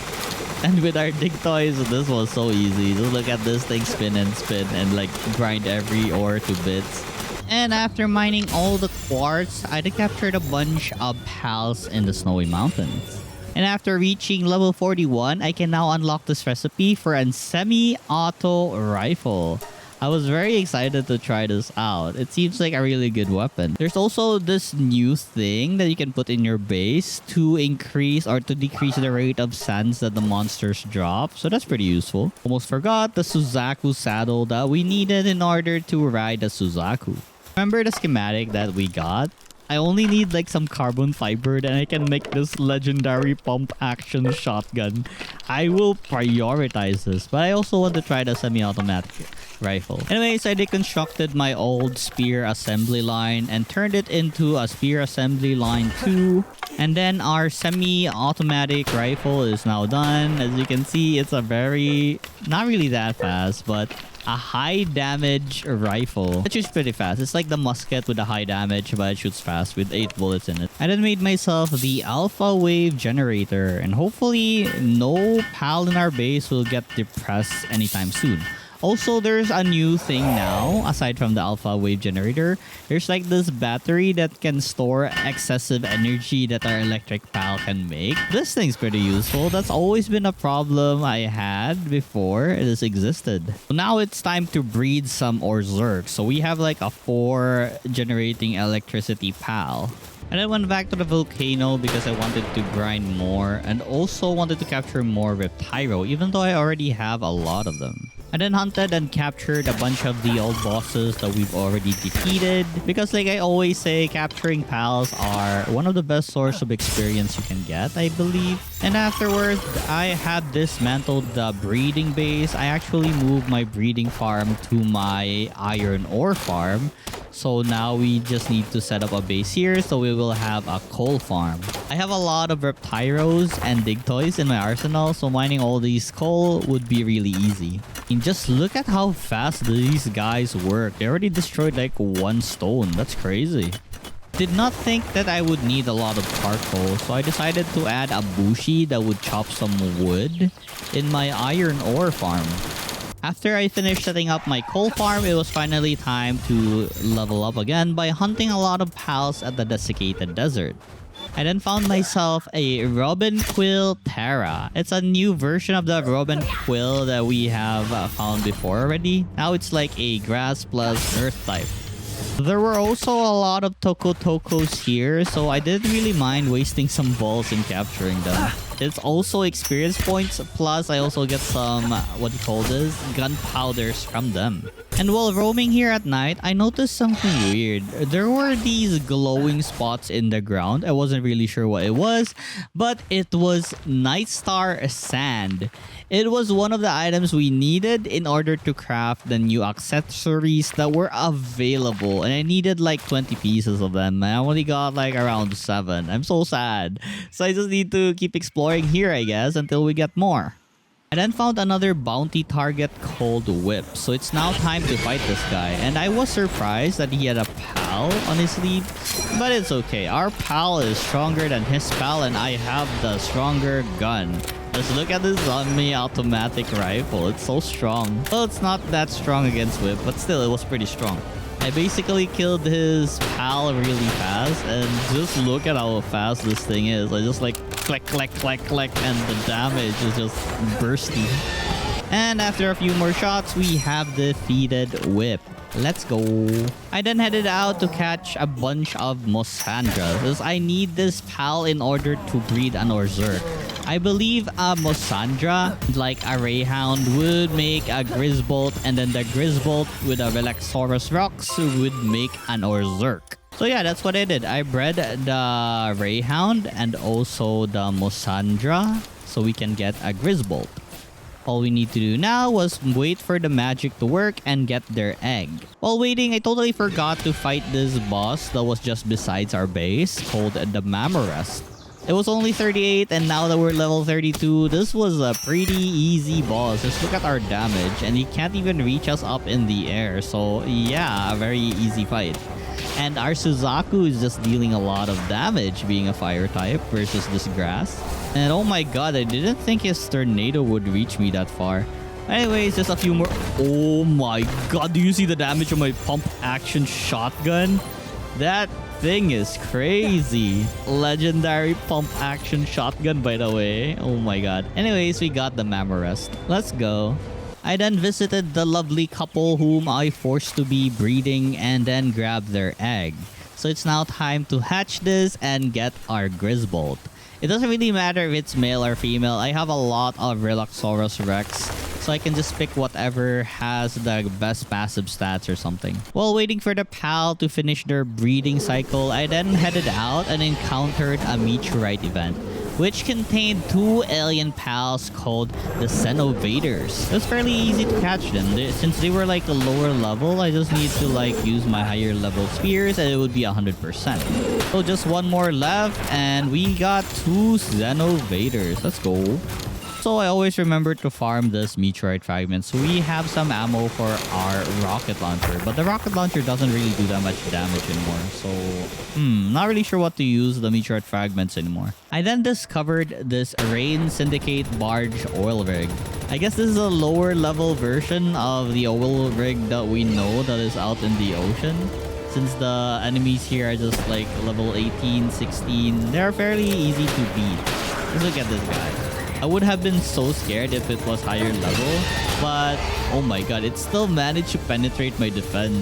And with our dig toys, this was so easy. Just look at this thing spin and like grind every ore to bits. And after mining all the quartz, I captured a bunch of pals in the Snowy Mountains. And after reaching level 41, I can now unlock this recipe for a semi-auto rifle. I was very excited to try this out. It seems like a really good weapon. There's also this new thing that you can put in your base to increase or to decrease the rate of sands that the monsters drop. So that's pretty useful. Almost forgot the Suzaku saddle that we needed in order to ride the Suzaku. Remember the schematic that we got? I only need like some carbon fiber and I can make this legendary pump action shotgun. I will prioritize this, but I also want to try the semi-automatic rifle. Anyways, I deconstructed my old spear assembly line and turned it into a spear assembly line 2. And then our semi-automatic rifle is now done. As you can see, it's a very, not really that fast, but a high damage rifle. It shoots pretty fast. It's like the musket with a high damage, but it shoots fast with 8 bullets in it. I then made myself the alpha wave generator, and hopefully no pal in our base will get depressed anytime soon. Also, there's a new thing now, aside from the alpha wave generator. There's like this battery that can store excessive energy that our electric pal can make. This thing's pretty useful. That's always been a problem I had before this existed. Now it's time to breed some Orzerk. So we have like a 4 generating electricity pal. And I went back to the volcano because I wanted to grind more and also wanted to capture more Reptyro, even though I already have a lot of them. I then hunted and captured a bunch of the old bosses that we've already defeated because like I always say, capturing pals are one of the best source of experience you can get, I believe. And afterwards, I had dismantled the breeding base. I actually moved my breeding farm to my iron ore farm. So now we just need to set up a base here so we will have a coal farm. I have a lot of Reptyros and Digtoys in my arsenal, so mining all these coal would be really easy. And just look at how fast these guys work. They already destroyed like one stone. That's crazy. Did not think that I would need a lot of charcoal, so I decided to add a bushi that would chop some wood in my iron ore farm. After I finished setting up my coal farm, it was finally time to level up again by hunting a lot of pals at the desiccated desert. I then found myself a Robin Quill Terra. It's a new version of the Robin Quill that we have found before already. Now it's like a grass plus earth type. There were also a lot of Tokos here, so I didn't really mind wasting some balls in capturing them. It's also experience points, plus I also get some, gunpowders from them. And while roaming here at night, I noticed something weird. There were these glowing spots in the ground. I wasn't really sure what it was, but it was Night Star Sand. It was one of the items we needed in order to craft the new accessories that were available. And I needed like 20 pieces of them. I only got like around 7. I'm so sad. So I just need to keep exploring here, I guess, until we get more. I then found another bounty target called Whip. So it's now time to fight this guy. And I was surprised that he had a pal on his sleeve. But it's okay. Our pal is stronger than his pal and I have the stronger gun. Just look at this semi-automatic rifle. It's so strong. Well, it's not that strong against Whip, but still, it was pretty strong. I basically killed his pal really fast, and just look at how fast this thing is. I just like click, click, click, click, and the damage is just bursting. And after a few more shots, we have defeated Whip. Let's go. I then headed out to catch a bunch of Mossandras, as I need this pal in order to breed an Orzhok. I believe a Mossandra, like a Rayhound, would make a Grisbolt, and then the Grisbolt with a Relaxaurus Rocks would make an Orzhok. So yeah, that's what I did. I bred the Rayhound and also the Mossandra so we can get a Grisbolt. All we need to do now was wait for the magic to work and get their egg. While waiting, I totally forgot to fight this boss that was just besides our base called the Mamorest. It was only 38 and now that we're level 32, this was a pretty easy boss. Just look at our damage and he can't even reach us up in the air. So yeah, a very easy fight. And our Suzaku is just dealing a lot of damage being a fire type versus this grass. And oh my god, I didn't think his tornado would reach me that far. Anyways, just a few more. Oh my god, do you see the damage of my pump action shotgun? That thing is crazy. Legendary pump action shotgun, by the way. Oh my god. Anyways, we got the Mamorest. Let's go. I then visited the lovely couple whom I forced to be breeding and then grabbed their egg. So it's now time to hatch this and get our Grisbolt. It doesn't really matter if it's male or female. I have a lot of Relaxaurus Rex, so I can just pick whatever has the best passive stats or something. While waiting for the pal to finish their breeding cycle, I then headed out and encountered a meteorite event, which contained 2 alien pals called the Xenovaders. It was fairly easy to catch them. Since they were like a lower level, I just need to like use my higher level spears and it would be 100%. So just one more left and we got 2 Xenovaders. Let's go. So I always remember to farm this meteorite fragment so we have some ammo for our rocket launcher. But the rocket launcher doesn't really do that much damage anymore. So, not really sure what to use the meteorite fragments anymore. I then discovered this Rain Syndicate Barge oil rig. I guess this is a lower level version of the oil rig that we know that is out in the ocean. Since the enemies here are just like level 18, 16, they're fairly easy to beat. Let's look at this guy. I would have been so scared if it was higher level, but oh my god, it still managed to penetrate my defense.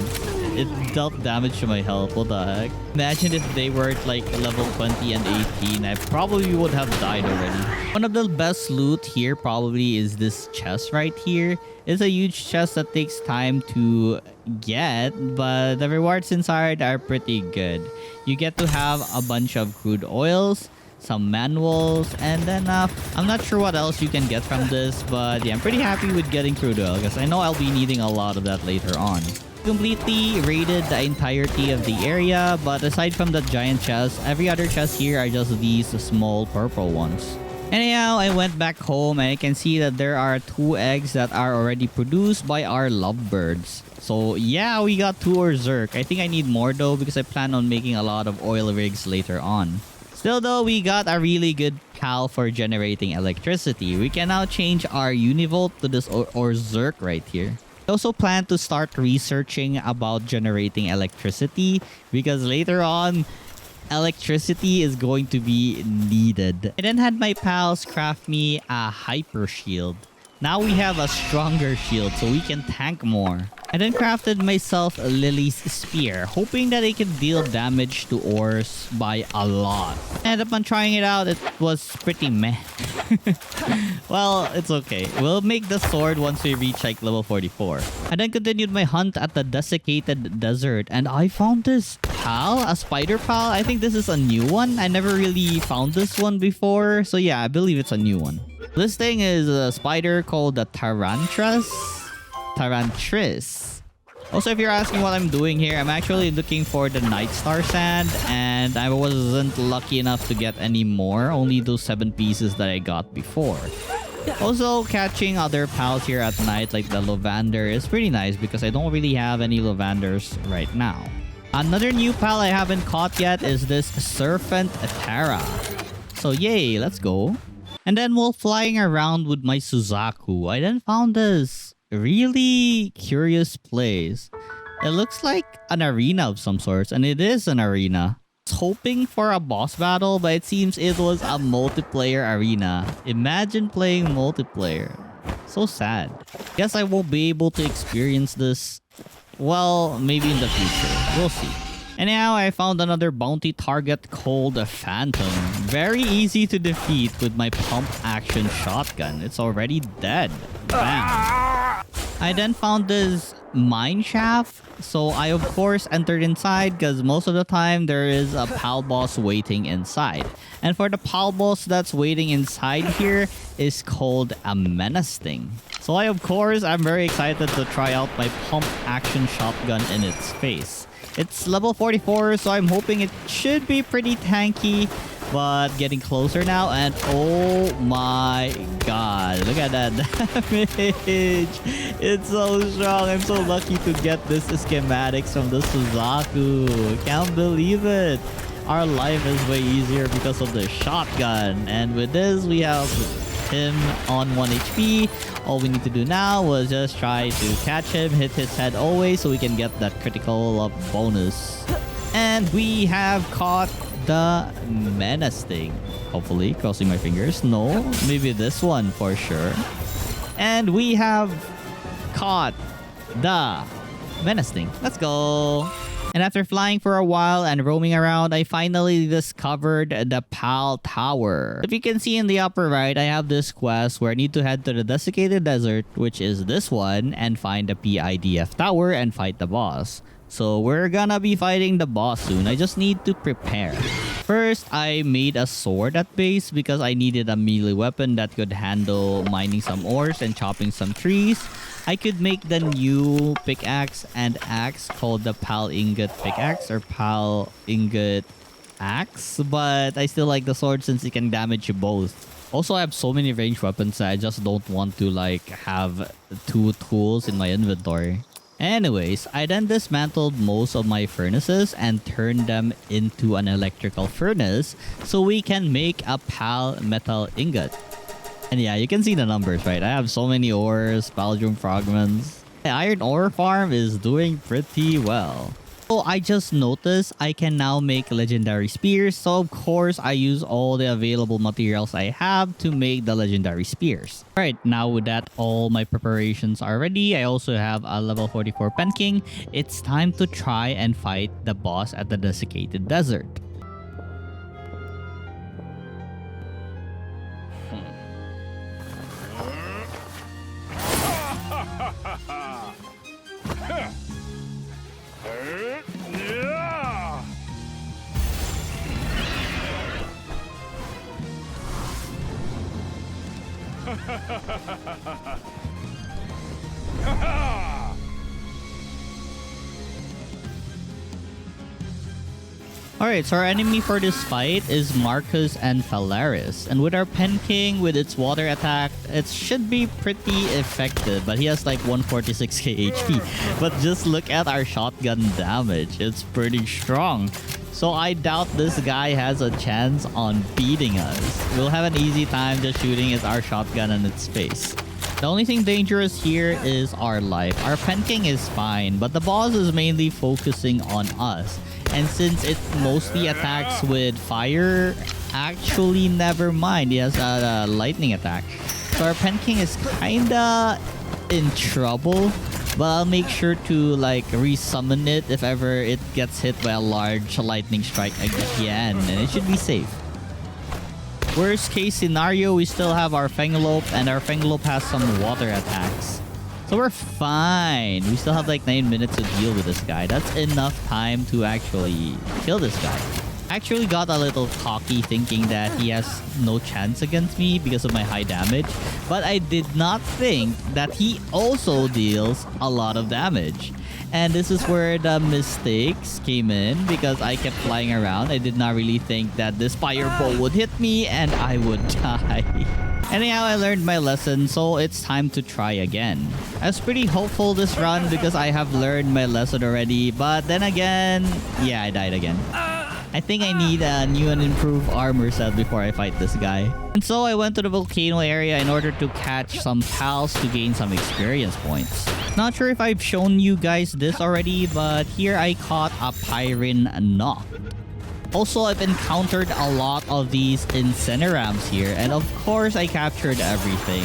it dealt damage to my health. What the heck? Imagine if they were like level 20 and 18. I probably would have died already. One of the best loot here probably is this chest right here. It's a huge chest that takes time to get, but the rewards inside are pretty good. You get to have a bunch of crude oils, some manuals, and then I'm not sure what else you can get from this, but yeah, I'm pretty happy with getting crude oil because I know I'll be needing a lot of that later on. Completely raided the entirety of the area, but aside from the giant chest, every other chest here are just these small purple ones. Anyhow, I went back home and I can see that there are 2 eggs that are already produced by our lovebirds. So yeah, we got 2 Zerk. I think I need more though because I plan on making a lot of oil rigs later on. Still though, we got a really good pal for generating electricity. We can now change our Univolt to this Zerk right here. I also plan to start researching about generating electricity because later on, electricity is going to be needed. I then had my pals craft me a hyper shield. Now we have a stronger shield so we can tank more. I then crafted myself a Lily's spear, hoping that it could deal damage to ores by a lot. And upon trying it out, it was pretty meh. Well, it's okay. We'll make the sword once we reach like level 44. I then continued my hunt at the desiccated desert and I found this pal, a spider pal. I think this is a new one. I never really found this one before. So yeah, I believe it's a new one. This thing is a spider called the Tarantris. Also, if you're asking what I'm doing here, I'm actually looking for the Night Star Sand and I wasn't lucky enough to get any more, only those 7 pieces that I got before. Also, catching other pals here at night like the Lovander is pretty nice because I don't really have any Lovanders right now. Another new pal I haven't caught yet is this Serpent Terra. So yay, let's go. And then while flying around with my Suzaku, I then found this really curious place. It looks like an arena of some sorts, and it is an arena. I was hoping for a boss battle, but it seems it was a multiplayer arena. Imagine playing multiplayer. So sad. Guess I won't be able to experience this. Well, maybe in the future. We'll see. Anyhow, I found another bounty target called a Phantom. Very easy to defeat with my pump action shotgun. It's already dead. Bam. I then found this mine shaft. So I of course entered inside because most of the time there is a pal boss waiting inside. And for the pal boss that's waiting inside here is called a menacing. So I'm very excited to try out my pump action shotgun in its face. It's level 44, so I'm hoping it should be pretty tanky. But getting closer now, and oh my god, look at that damage. It's so strong. I'm so lucky to get this schematics from the Suzaku. Can't believe it. Our life is way easier because of the shotgun. And with this, we have him on 1 HP. All we need to do now was just try to catch him, hit his head always so we can get that critical bonus. And we have caught the menacing. Hopefully, crossing my fingers. No, maybe this one for sure. And we have caught the menacing. Let's go. And after flying for a while and roaming around, I finally discovered the Pal Tower. If you can see in the upper right, I have this quest where I need to head to the desiccated desert, which is this one, and find the PIDF tower and fight the boss. So we're gonna be fighting the boss soon. I just need to prepare. First, I made a sword at base because I needed a melee weapon that could handle mining some ores and chopping some trees. I could make the new pickaxe and axe called the Pal Ingot Pickaxe or Pal Ingot Axe, but I still like the sword since it can damage both. Also, I have so many ranged weapons that I just don't want to like have 2 tools in my inventory. Anyways, I then dismantled most of my furnaces and turned them into an electrical furnace so we can make a Pal metal ingot. And yeah, you can see the numbers, right? I have so many ores, Palworld fragments. The iron ore farm is doing pretty well. So I just noticed I can now make legendary spears. So of course I use all the available materials I have to make the legendary spears. Alright, now with that all my preparations are ready. I also have a level 44 Pen King. It's time to try and fight the boss at the desiccated desert. Alright, so our enemy for this fight is Marcus and Phalaris. And with our Pen King, with its water attack, it should be pretty effective. But he has like 146k HP. But just look at our shotgun damage. It's pretty strong. So I doubt this guy has a chance on beating us. We'll have an easy time just shooting at our shotgun in its face. The only thing dangerous here is our life. Our Pen King is fine, but the boss is mainly focusing on us. And since it mostly attacks with fire, actually never mind. He has a lightning attack. So our Pen King is kinda in trouble. But I'll make sure to like resummon it if ever it gets hit by a large lightning strike again. And it should be safe. Worst case scenario, we still have our Xenolord, and our Xenolord has some water attacks. So we're fine. We still have like 9 minutes to deal with this guy. That's enough time to actually kill this guy. I actually got a little cocky thinking that he has no chance against me because of my high damage. But I did not think that he also deals a lot of damage. And this is where the mistakes came in because I kept flying around. I did not really think that this fireball would hit me and I would die. Anyhow, I learned my lesson, so it's time to try again. I was pretty hopeful this run because I have learned my lesson already, but then again, yeah, I died again. I think I need a new and improved armor set before I fight this guy. And so I went to the volcano area in order to catch some pals to gain some experience points. Not sure if I've shown you guys this already, but here I caught a Pyrene Knock. Also, I've encountered a lot of these Incinerams here, and of course, I captured everything.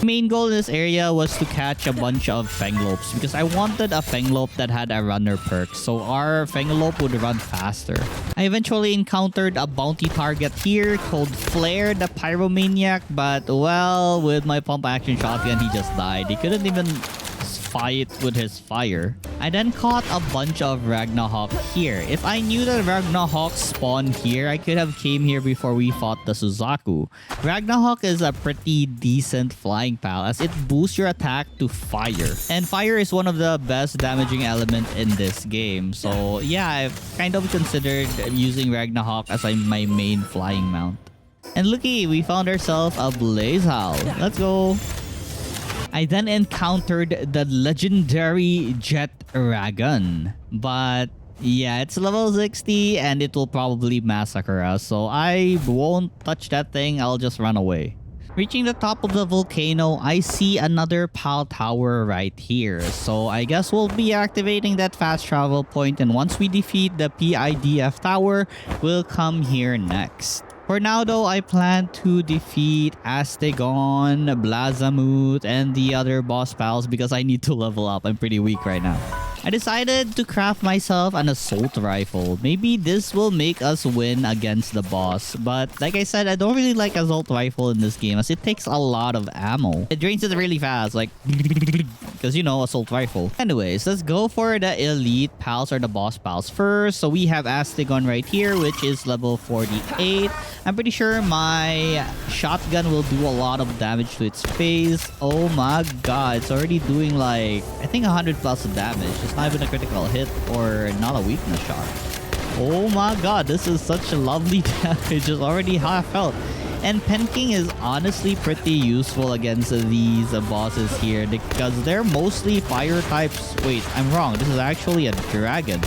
The main goal in this area was to catch a bunch of Xenolords because I wanted a Xenolord that had a runner perk, so our Xenolord would run faster. I eventually encountered a bounty target here called Flare the Pyromaniac, but well, with my pump action shotgun, he just died. He couldn't even fight with his fire. I then caught a bunch of Ragnarok here. If I knew that Ragnarok spawned here, I could have came here before we fought the Suzaku. Ragnarok is a pretty decent flying pal as it boosts your attack to fire. And fire is one of the best damaging elements in this game. So yeah, I've kind of considered using Ragnarok as my main flying mount. And looky, we found ourselves a Blaze Howl. Let's go. I then encountered the legendary Jet Dragon. But yeah, it's level 60 and it will probably massacre us. So I won't touch that thing. I'll just run away. Reaching the top of the volcano, I see another PAL tower right here. So I guess we'll be activating that fast travel point. And once we defeat the PIDF tower, we'll come here next. For now though, I plan to defeat Astegon, Blazamut, and the other boss pals because I need to level up. I'm pretty weak right now. I decided to craft myself an assault rifle. Maybe this will make us win against the boss. But like I said, I don't really like assault rifle in this game as it takes a lot of ammo. It drains it really fast, like because you know, assault rifle. Anyways, let's go for the elite pals or the boss pals first. So we have Astegon right here, which is level 48. I'm pretty sure my shotgun will do a lot of damage to its face. Oh my god, it's already doing like, I think 100 plus of damage. It's not even a critical hit or not a weakness shot. Oh my god, this is such a lovely damage. It's already half health. And Pen King is honestly pretty useful against these bosses here because they're mostly fire types. Wait, I'm wrong. This is actually a dragon.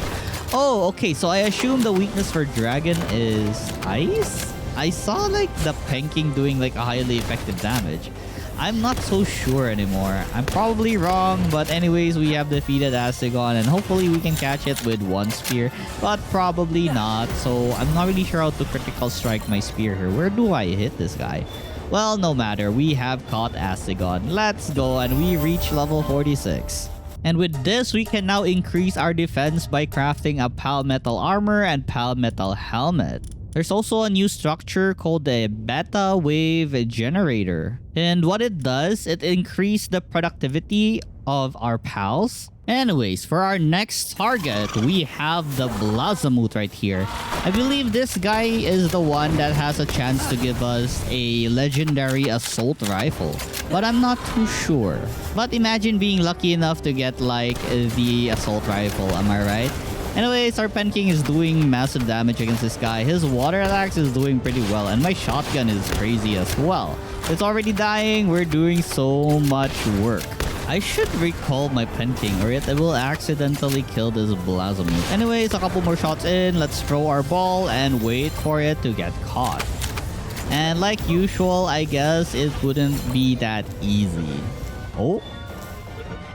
Oh, okay. So I assume the weakness for dragon is ice? I saw like the Pen King doing like a highly effective damage. I'm not so sure anymore. I'm probably wrong, but anyways, we have defeated Astegon and hopefully we can catch it with one spear, but probably not. So I'm not really sure how to critical strike my spear here. Where do I hit this guy? Well, no matter. We have caught Astegon. Let's go, and we reach level 46. And with this, we can now increase our defense by crafting a Pal Metal Armor and Pal Metal Helmet. There's also a new structure called the Beta Wave Generator. And what it does, it increases the productivity of our pals. Anyways, for our next target, we have the Blazamut right here. I believe this guy is the one that has a chance to give us a legendary assault rifle, but I'm not too sure. But imagine being lucky enough to get like the assault rifle, am I right? Anyways, our Pen King is doing massive damage against this guy. His water attacks is doing pretty well, and my shotgun is crazy as well. It's already dying. We're doing so much work. I should recall my Pen King or it will accidentally kill this Blazamut. Anyways, a couple more shots in. Let's throw our ball and wait for it to get caught. And like usual, I guess it wouldn't be that easy. Oh.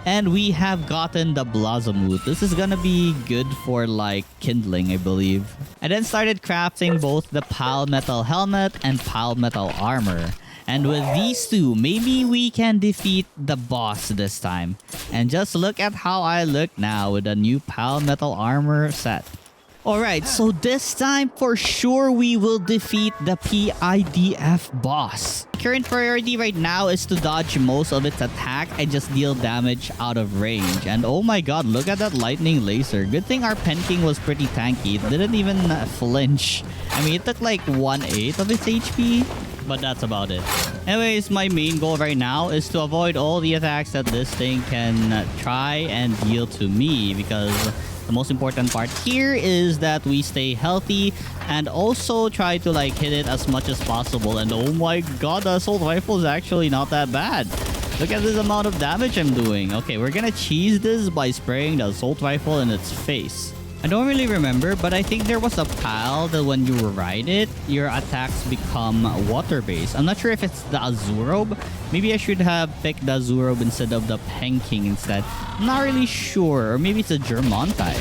And we have gotten the Blazamut. This is gonna be good for like kindling, I believe. I then started crafting both the Pal Metal Helmet and Pal Metal Armor. And with these two, maybe we can defeat the boss this time. And just look at how I look now with the new Pal Metal Armor set. Alright, so this time for sure we will defeat the PIDF boss. Current priority right now is to dodge most of its attack and just deal damage out of range. And oh my god, look at that lightning laser. Good thing our Pen King was pretty tanky. It didn't even flinch. I mean, it took like 1/8 of its HP. But that's about it. Anyways, my main goal right now is to avoid all the attacks that this thing can try and deal to me, because the most important part here is that we stay healthy and also try to like hit it as much as possible. And oh my god, the assault rifle is actually not that bad. Look at this amount of damage I'm doing. Okay, we're gonna cheese this by spraying the assault rifle in its face. I don't really remember, but I think there was a pal that when you ride it, your attacks become water-based. I'm not sure if it's the Azurobe. Maybe I should have picked the Azurobe instead of the Pen King instead. I'm not really sure. Or maybe it's a Germontai.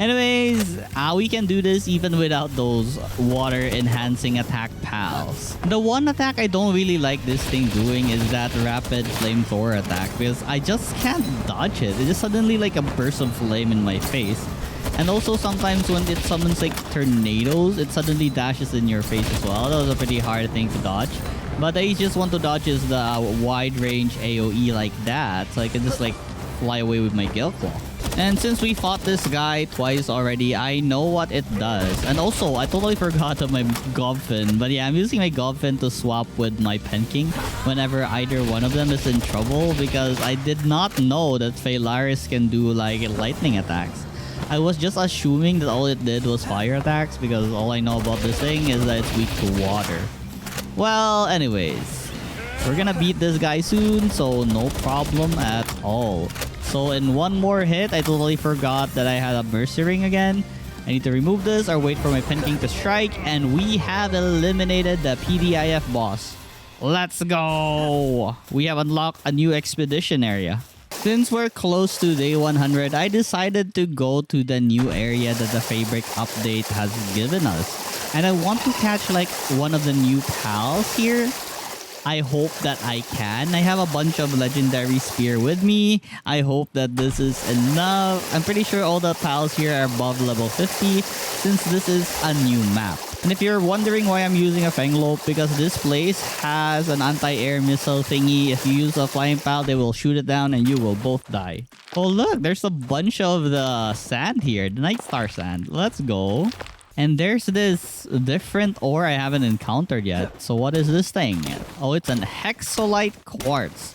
Anyways, we can do this even without those water-enhancing attack pals. The one attack I don't really like this thing doing is that rapid flamethrower attack, because I just can't dodge it. It just suddenly like a burst of flame in my face. And also sometimes when it summons like tornadoes, it suddenly dashes in your face as well. That was a pretty hard thing to dodge. But the easiest one to dodge is the wide range AoE like that. So I can just like fly away with my Gale Claw. And since we fought this guy twice already, I know what it does. And also, I totally forgot of my Gobfin. But yeah, I'm using my Gobfin to swap with my Pen King whenever either one of them is in trouble, because I did not know that Feybreak can do like lightning attacks. I was just assuming that all it did was fire attacks, because all I know about this thing is that it's weak to water. Well, anyways, we're gonna beat this guy soon, so no problem at all. So in one more hit, I totally forgot that I had a Mercy Ring again. I need to remove this or wait for my Pen King to strike, and we have eliminated the PDIF boss. Let's go! We have unlocked a new expedition area. Since we're close to day 100, I decided to go to the new area that the Feybreak update has given us. And I want to catch like one of the new pals here. I hope that I can. I have a bunch of legendary spear with me. I hope that this is enough. I'm pretty sure all the pals here are above level 50 since this is a new map. And if you're wondering why I'm using a Fenglope, because this place has an anti-air missile thingy. If you use a flying pal, they will shoot it down and you will both die. Oh look, there's a bunch of the sand here. The Night Star sand. Let's go. And there's this different ore I haven't encountered yet. So what is this thing? Oh, it's an Hexolite Quartz.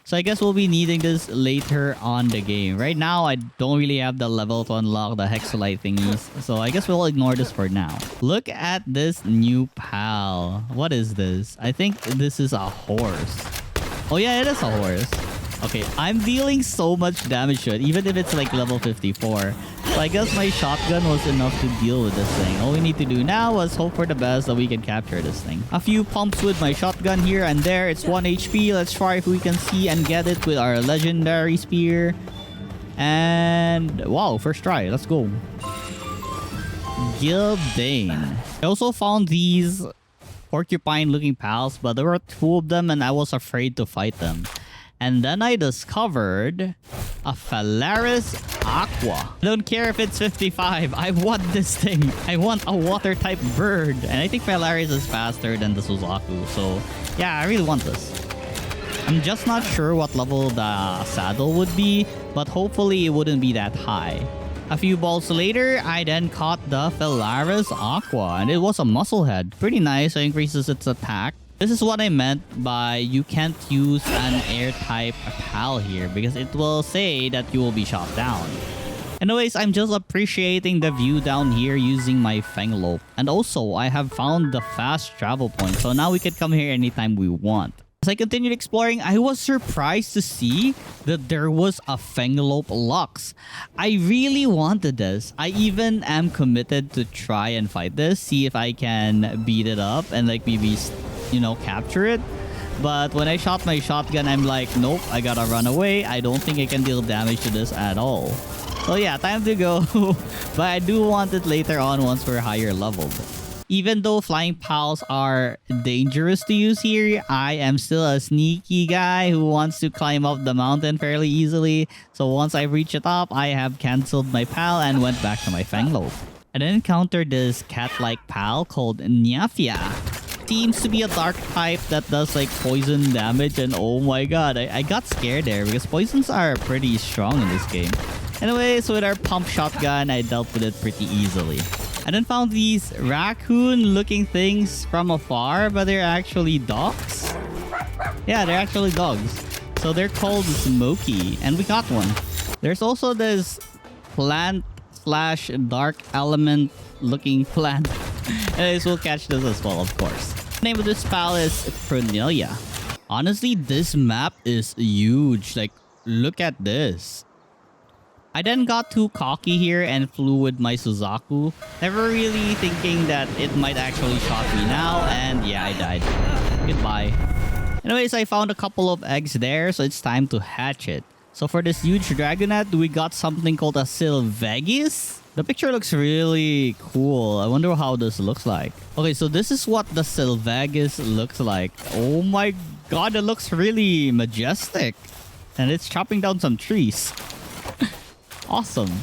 So I guess we'll be needing this later on the game. Right now, I don't really have the level to unlock the Hexolite thingies. So I guess we'll ignore this for now. Look at this new pal. What is this? I think this is a horse. Oh yeah, it is a horse. Okay, I'm dealing so much damage to it, even if it's like level 54. So I guess my shotgun was enough to deal with this thing. All we need to do now is hope for the best that we can capture this thing. A few pumps with my shotgun here and there. It's 1 HP. Let's try if we can see and get it with our legendary spear. And wow, first try. Let's go. Gildane. I also found these porcupine looking pals, but there were 2 of them and I was afraid to fight them. And then I discovered a Phalaris Aqua. I don't care if it's 55. I want this thing. I want a water type bird. And I think Phalaris is faster than the Suzaku. So yeah, I really want this. I'm just not sure what level the saddle would be, but hopefully it wouldn't be that high. A few balls later, I then caught the Phalaris Aqua, and it was a muscle head. Pretty nice, it increases its attack. This is what I meant by you can't use an air type pal here because it will say that you will be shot down. Anyways, I'm just appreciating the view down here using my Fanglope. And also, I have found the fast travel point, so now we can come here anytime we want. As I continued exploring, I was surprised to see that there was a Fanglope Lux. I really wanted this. I even am committed to try and fight this, see if I can beat it up and like maybe, you know, capture it. But when I shot my shotgun, I'm like, nope, I gotta run away. I don't think I can deal damage to this at all. So yeah, time to go. But I do want it later on once we're higher leveled. Even though flying pals are dangerous to use here, I am still a sneaky guy who wants to climb up the mountain fairly easily. So once I reach the top, I have cancelled my pal and went back to my Fanglope. I then encountered this cat-like pal called Nyafia. Seems to be a dark type that does like poison damage, and oh my god, I got scared there because poisons are pretty strong in this game. Anyways, with our pump shotgun, I dealt with it pretty easily. I then found these raccoon-looking things from afar, but they're actually dogs. Yeah, they're actually dogs. So they're called Smokey, and we got one. There's also this plant/dark element-looking plant. Anyways, we'll catch this as well, of course. The name of this pal is Pronelia. Honestly, this map is huge. Like, look at this. I then got too cocky here and flew with my Suzaku, never really thinking that it might actually shot me now, and yeah, I died. Goodbye. Anyways, I found a couple of eggs there, so it's time to hatch it. So for this huge dragonet, we got something called a Sylvagus. The picture looks really cool. I wonder how this looks like. Okay, so this is what the Sylvagus looks like. Oh my god, it looks really majestic. And it's chopping down some trees. Awesome.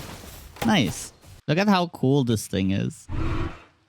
Nice. Look at how cool this thing is.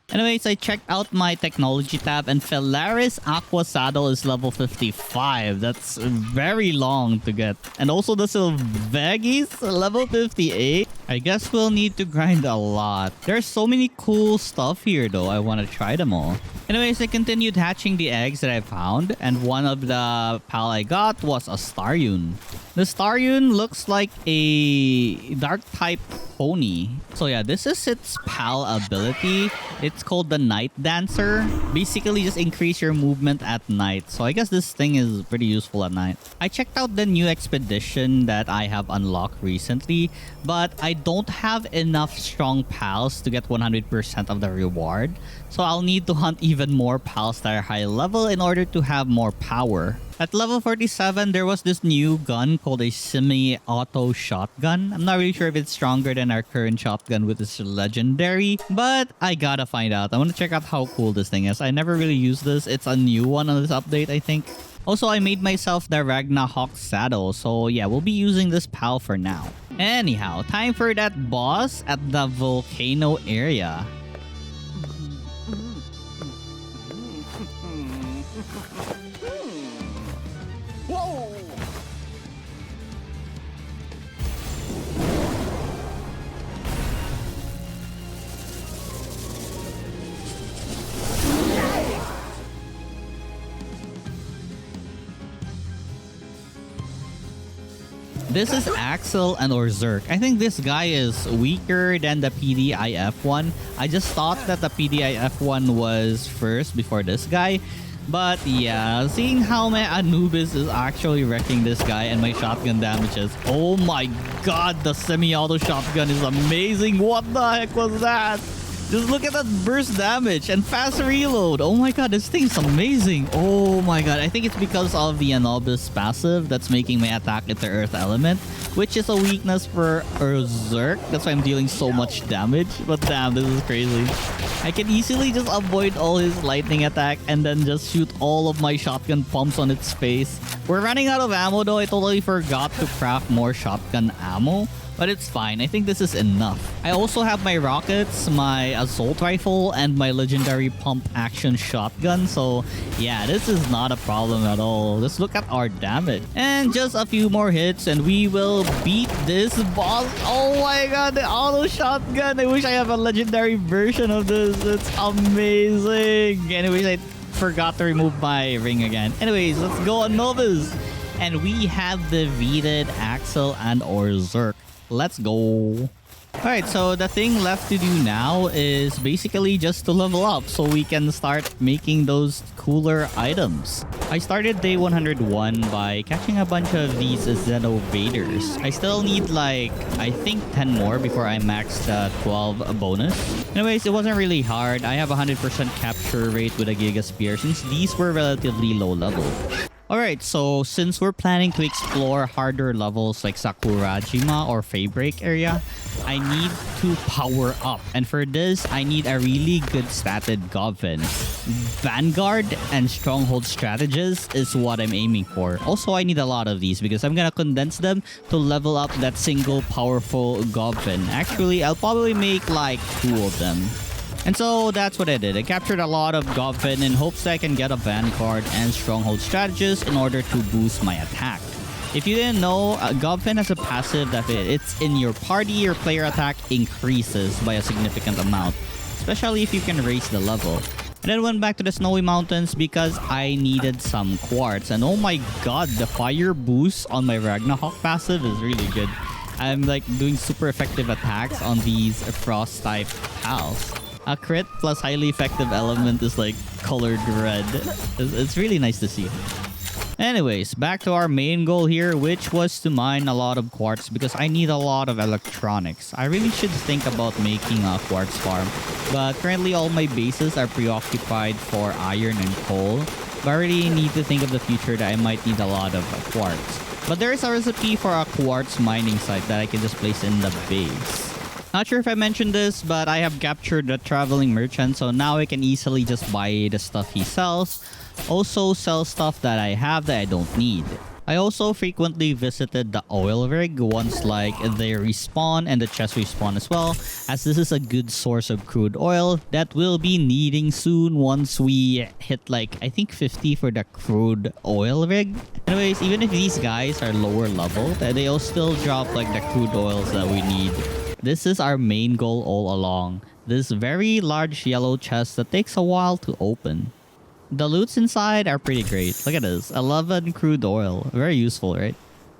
Anyways, I checked out my technology tab and Phalaris Aqua Saddle is level 55. That's very long to get. And also the Sylvagus, level 58. I guess we'll need to grind a lot. There's so many cool stuff here though. I want to try them all. Anyways, I continued hatching the eggs that I found. And one of the pal I got was a Staryun. The Staryun looks like a dark type pony. So yeah, this is its pal ability. It's called the Night Dancer. Basically, just increase your movement at night. So I guess this thing is pretty useful at night. I checked out the new expedition that I have unlocked recently, but I don't have enough strong pals to get 100% of the reward. So I'll need to hunt even more pals that are high level in order to have more power. At level 47, there was this new gun called a semi-auto shotgun. I'm not really sure if it's stronger than our current shotgun with its legendary, but I gotta find out. I want to check out how cool this thing is. I never really used this. It's a new one on this update, I think. Also, I made myself the Ragnahawk saddle, so yeah, we'll be using this pal for now. Anyhow, time for that boss at the volcano area. This is Axel and Orzerk. I think this guy is weaker than the PDIF one. I just thought that the PDIF one was first before this guy. But yeah, seeing how my Anubis is actually wrecking this guy and my shotgun damages. Oh my god, the semi-auto shotgun is amazing. What the heck was that? Just look at that burst damage and fast reload. Oh my god, this thing's amazing. Oh my god, I think it's because of the Anubis passive that's making my attack into Earth Element, which is a weakness for Berserk. That's why I'm dealing so much damage. But damn, this is crazy. I can easily just avoid all his lightning attack and then just shoot all of my shotgun pumps on its face. We're running out of ammo though. I totally forgot to craft more shotgun ammo. But it's fine. I think this is enough. I also have my rockets, my assault rifle, and my legendary pump action shotgun. So yeah, this is not a problem at all. Let's look at our damage. And just a few more hits and we will beat this boss. Oh my god, the auto shotgun. I wish I have a legendary version of this. It's amazing. Anyways, I forgot to remove my ring again. Anyways, let's go on Novus. And we have defeated Axel and Zerk. Let's go. Alright, so the thing left to do now is basically just to level up so we can start making those cooler items. I started day 101 by catching a bunch of these Xenolord. I still need like, I think 10 more before I max the 12 bonus. Anyways, it wasn't really hard. I have 100% capture rate with a Giga Spear since these were relatively low level. Alright, so since we're planning to explore harder levels like Sakurajima or Feybreak area, I need to power up. And for this, I need a really good statted Goblin. Vanguard and Stronghold Strategist is what I'm aiming for. Also, I need a lot of these because I'm gonna condense them to level up that single powerful Goblin. Actually, I'll probably make like 2 of them. And so that's what I did. I captured a lot of Goblin in hopes that I can get a Vanguard and Stronghold Strategist in order to boost my attack. If you didn't know, Goblin has a passive that it's in your party, your player attack increases by a significant amount, especially if you can raise the level. And then went back to the snowy mountains because I needed some quartz. And oh my god, the fire boost on my Ragnarok passive is really good. I'm like doing super effective attacks on these frost type pals. A crit plus highly effective element is like colored red. It's really nice to see. Anyways, back to our main goal here, which was to mine a lot of quartz because I need a lot of electronics. I really should think about making a quartz farm, but currently all my bases are preoccupied for iron and coal. But I really need to think of the future that I might need a lot of quartz. But there is a recipe for a quartz mining site that I can just place in the base. Not sure if I mentioned this, but I have captured the traveling merchant, so now I can easily just buy the stuff he sells. Also sell stuff that I have that I don't need. I also frequently visited the oil rig once like they respawn and the chest respawn as well, as this is a good source of crude oil that we'll be needing soon once we hit like I think 50 for the crude oil rig. Anyways, even if these guys are lower level, they'll still drop like the crude oils that we need. This is our main goal all along. This very large yellow chest that takes a while to open. The loots inside are pretty great. Look at this. 11 crude oil. Very useful, right?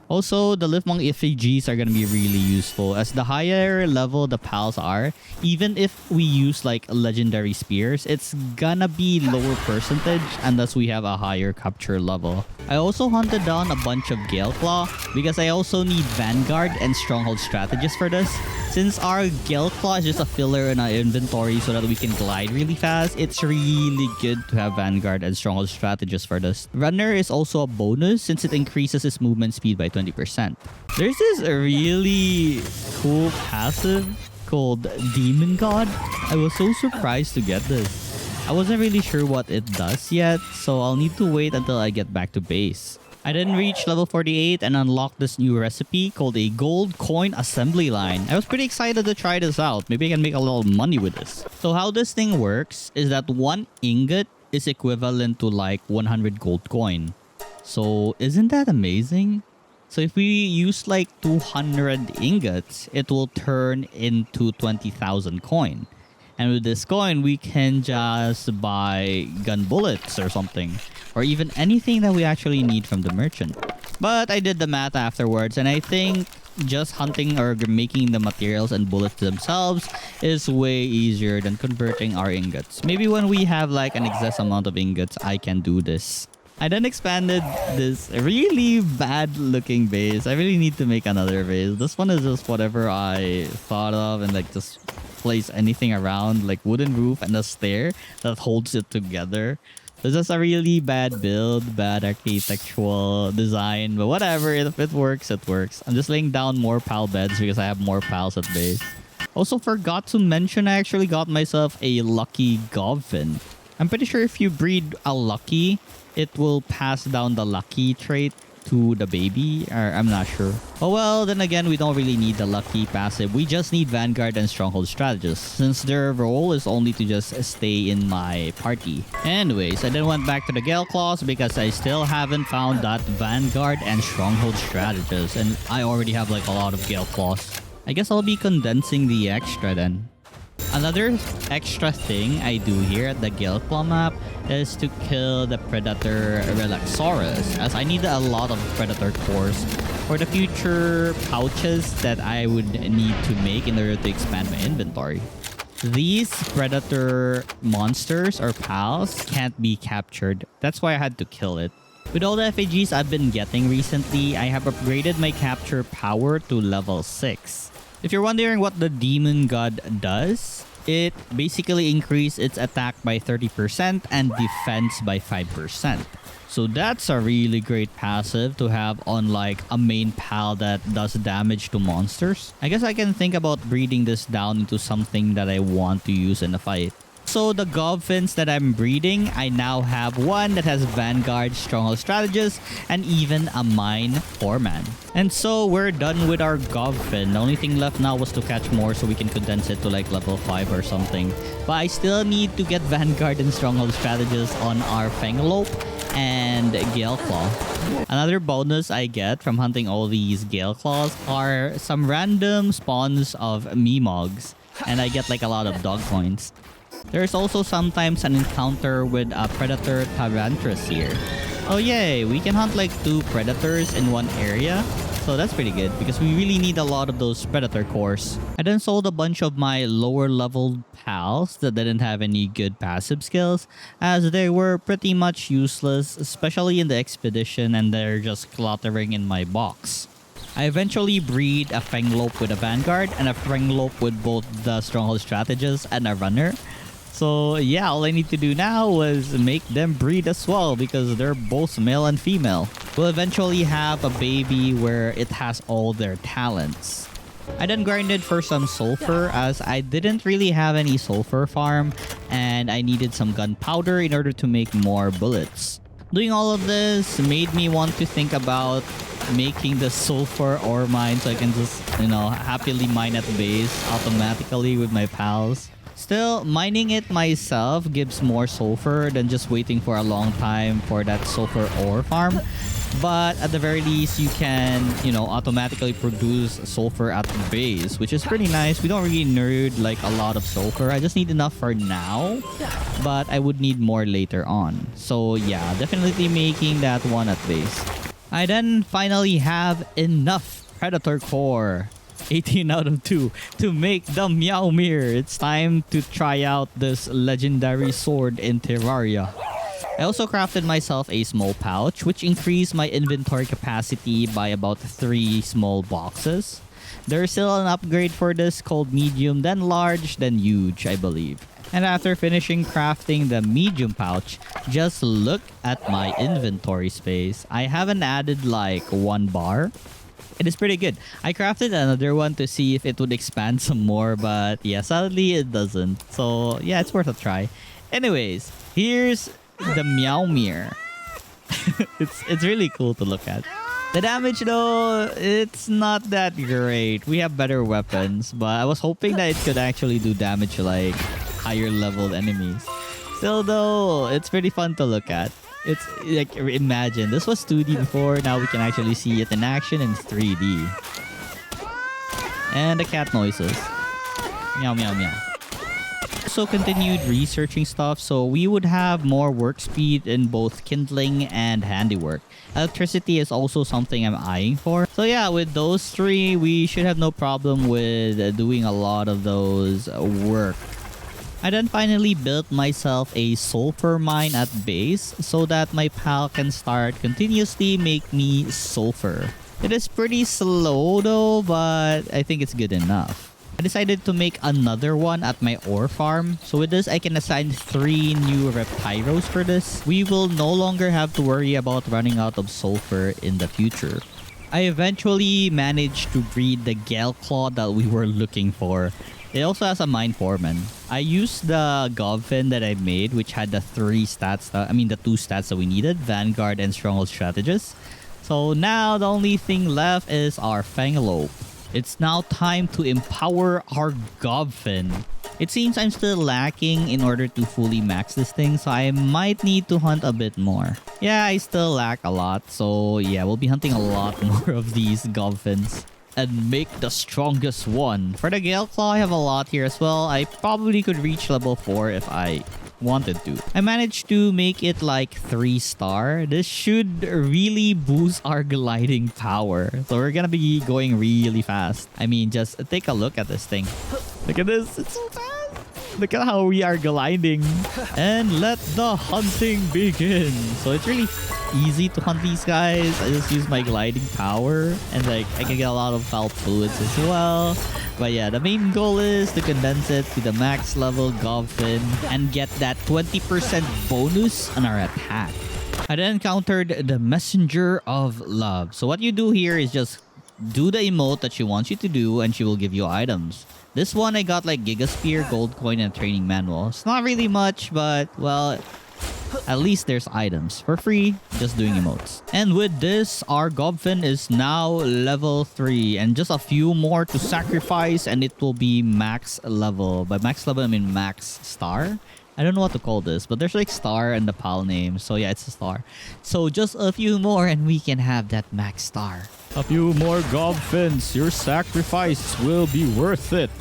Also, the Liftmonk effigies are going to be really useful as the higher level the pals are, even if we use like legendary spears, it's gonna be lower percentage unless we have a higher capture level. I also hunted down a bunch of Galeclaw because I also need Vanguard and Stronghold Strategist for this. Since our Galeclaw is just a filler in our inventory so that we can glide really fast, it's really good to have Vanguard and Stronghold Strategist for this. Runner is also a bonus since it increases its movement speed by 20%. There's this really cool passive called Demon God. I was so surprised to get this. I wasn't really sure what it does yet, so I'll need to wait until I get back to base. I then reached level 48 and unlocked this new recipe called a gold coin assembly line. I was pretty excited to try this out. Maybe I can make a little money with this. So how this thing works is that 1 ingot is equivalent to like 100 gold coin. So isn't that amazing? So if we use like 200 ingots, it will turn into 20,000 coin. And with this coin, we can just buy gun bullets or something. Or even anything that we actually need from the merchant. But I did the math afterwards, and I think just hunting or making the materials and bullets themselves is way easier than converting our ingots. Maybe when we have like an excess amount of ingots, I can do this. I then expanded this really bad looking base. I really need to make another base. This one is just whatever I thought of and like just place anything around, like wooden roof and a stair that holds it together. This is a really bad build, bad architectural design, but whatever. If it works, it works. I'm just laying down more pal beds because I have more pals at base. Also forgot to mention I actually got myself a lucky Govin. I'm pretty sure if you breed a lucky, it will pass down the lucky trait to the baby, or I'm not sure. Oh well, then again, we don't really need the lucky passive. We just need Vanguard and Stronghold Strategist, since their role is only to just stay in my party. Anyways, I then went back to the Gale Claws because I still haven't found that Vanguard and Stronghold Strategist, and I already have like a lot of Gale Claws. I guess I'll be condensing the extra then. Another extra thing I do here at the Gale Claw map is to kill the Predator Relaxaurus, as I need a lot of Predator cores for the future pouches that I would need to make in order to expand my inventory. These Predator monsters or pals can't be captured. That's why I had to kill it. With all the FAGs I've been getting recently, I have upgraded my capture power to level 6. If you're wondering what the Demon God does, it basically increases its attack by 30% and defense by 5%. So that's a really great passive to have on like a main pal that does damage to monsters. I guess I can think about breeding this down into something that I want to use in a fight. So the Govins that I'm breeding, I now have one that has Vanguard, Stronghold Strategist, and even a Mine 4-man. And so we're done with our Govin. The only thing left now was to catch more so we can condense it to like level 5 or something. But I still need to get Vanguard and Stronghold Strategist on our Fangalope and Gale Claw. Another bonus I get from hunting all these Gale Claws are some random spawns of Memogs, and I get like a lot of dog coins. There's also sometimes an encounter with a Predator Tarantras here. Oh yay, we can hunt like 2 Predators in one area. So that's pretty good because we really need a lot of those Predator cores. I then sold a bunch of my lower level pals that didn't have any good passive skills, as they were pretty much useless, especially in the expedition, and they're just cluttering in my box. I eventually breed a Fanglope with a Vanguard and a Fanglope with both the Stronghold Strategist and a Runner. So yeah, all I need to do now was make them breed as well because they're both male and female. We'll eventually have a baby where it has all their talents. I then grinded for some sulfur as I didn't really have any sulfur farm and I needed some gunpowder in order to make more bullets. Doing all of this made me want to think about making the sulfur ore mine so I can just, happily mine at base automatically with my pals. Still, mining it myself gives more sulfur than just waiting for a long time for that sulfur ore farm. But at the very least, you can, automatically produce sulfur at the base, which is pretty nice. We don't really need like a lot of sulfur. I just need enough for now, but I would need more later on. So yeah, definitely making that one at base. I then finally have enough Predator core. 18 out of 2 to make the Meowmere. It's time to try out this legendary sword in Terraria. I also crafted myself a small pouch, which increased my inventory capacity by about 3 small boxes. There's still an upgrade for this called medium, then large, then huge, I believe. And after finishing crafting the medium pouch, just look at my inventory space. I haven't added like 1 bar. It is pretty good. I crafted another one to see if it would expand some more, but yeah, sadly it doesn't. So yeah, it's worth a try. Anyways, here's the Meowmere. it's really cool to look at. The damage though, it's not that great. We have better weapons, but I was hoping that it could actually do damage to like higher leveled enemies. Still though, it's pretty fun to look at. It's like, imagine, this was 2D before, now we can actually see it in action in 3D. And the cat noises. Meow, meow, meow. also continued researching stuff, so we would have more work speed in both kindling and handiwork. Electricity is also something I'm eyeing for. So yeah, with those three, we should have no problem with doing a lot of those work. I then finally built myself a sulfur mine at base so that my pal can start continuously make me sulfur. It is pretty slow though, but I think it's good enough. I decided to make another one at my ore farm. So with this, I can assign 3 new reptyros for this. We will no longer have to worry about running out of sulfur in the future. I eventually managed to breed the Gelclaw that we were looking for. It also has a mine foreman. I used the Govfin that I made, which had the 2 stats that we needed, Vanguard and Stronghold Strategist. So now the only thing left is our Fangalope. It's now time to empower our Govfin. It seems I'm still lacking in order to fully max this thing, so I might need to hunt a bit more. Yeah, I still lack a lot, so yeah, we'll be hunting a lot more of these Govfins. And make the strongest one. For the Gelclaw, I have a lot here as well. I probably could reach level 4 if I wanted to. I managed to make it like 3-star. This should really boost our gliding power. So we're gonna be going really fast. I mean, just take a look at this thing. Look at this. It's so fast. Look at how we are gliding. And let the hunting begin. So it's really easy to hunt these guys. I just use my gliding power. And like, I can get a lot of foul fluids as well. But yeah, the main goal is to condense it to the max level Govfin and get that 20% bonus on our attack. I then encountered the Messenger of Love. So what you do here is just do the emote that she wants you to do and she will give you items. This one I got like Giga Spear, Gold Coin, and Training Manual. It's not really much, but well, at least there's items for free, just doing emotes. And with this, our Govfin is now level 3 and just a few more to sacrifice and it will be max level. By max level, I mean max star. I don't know what to call this, but there's like star in the PAL name. So yeah, it's a star. So just a few more and we can have that max star. A few more Govfins. Your sacrifice will be worth it.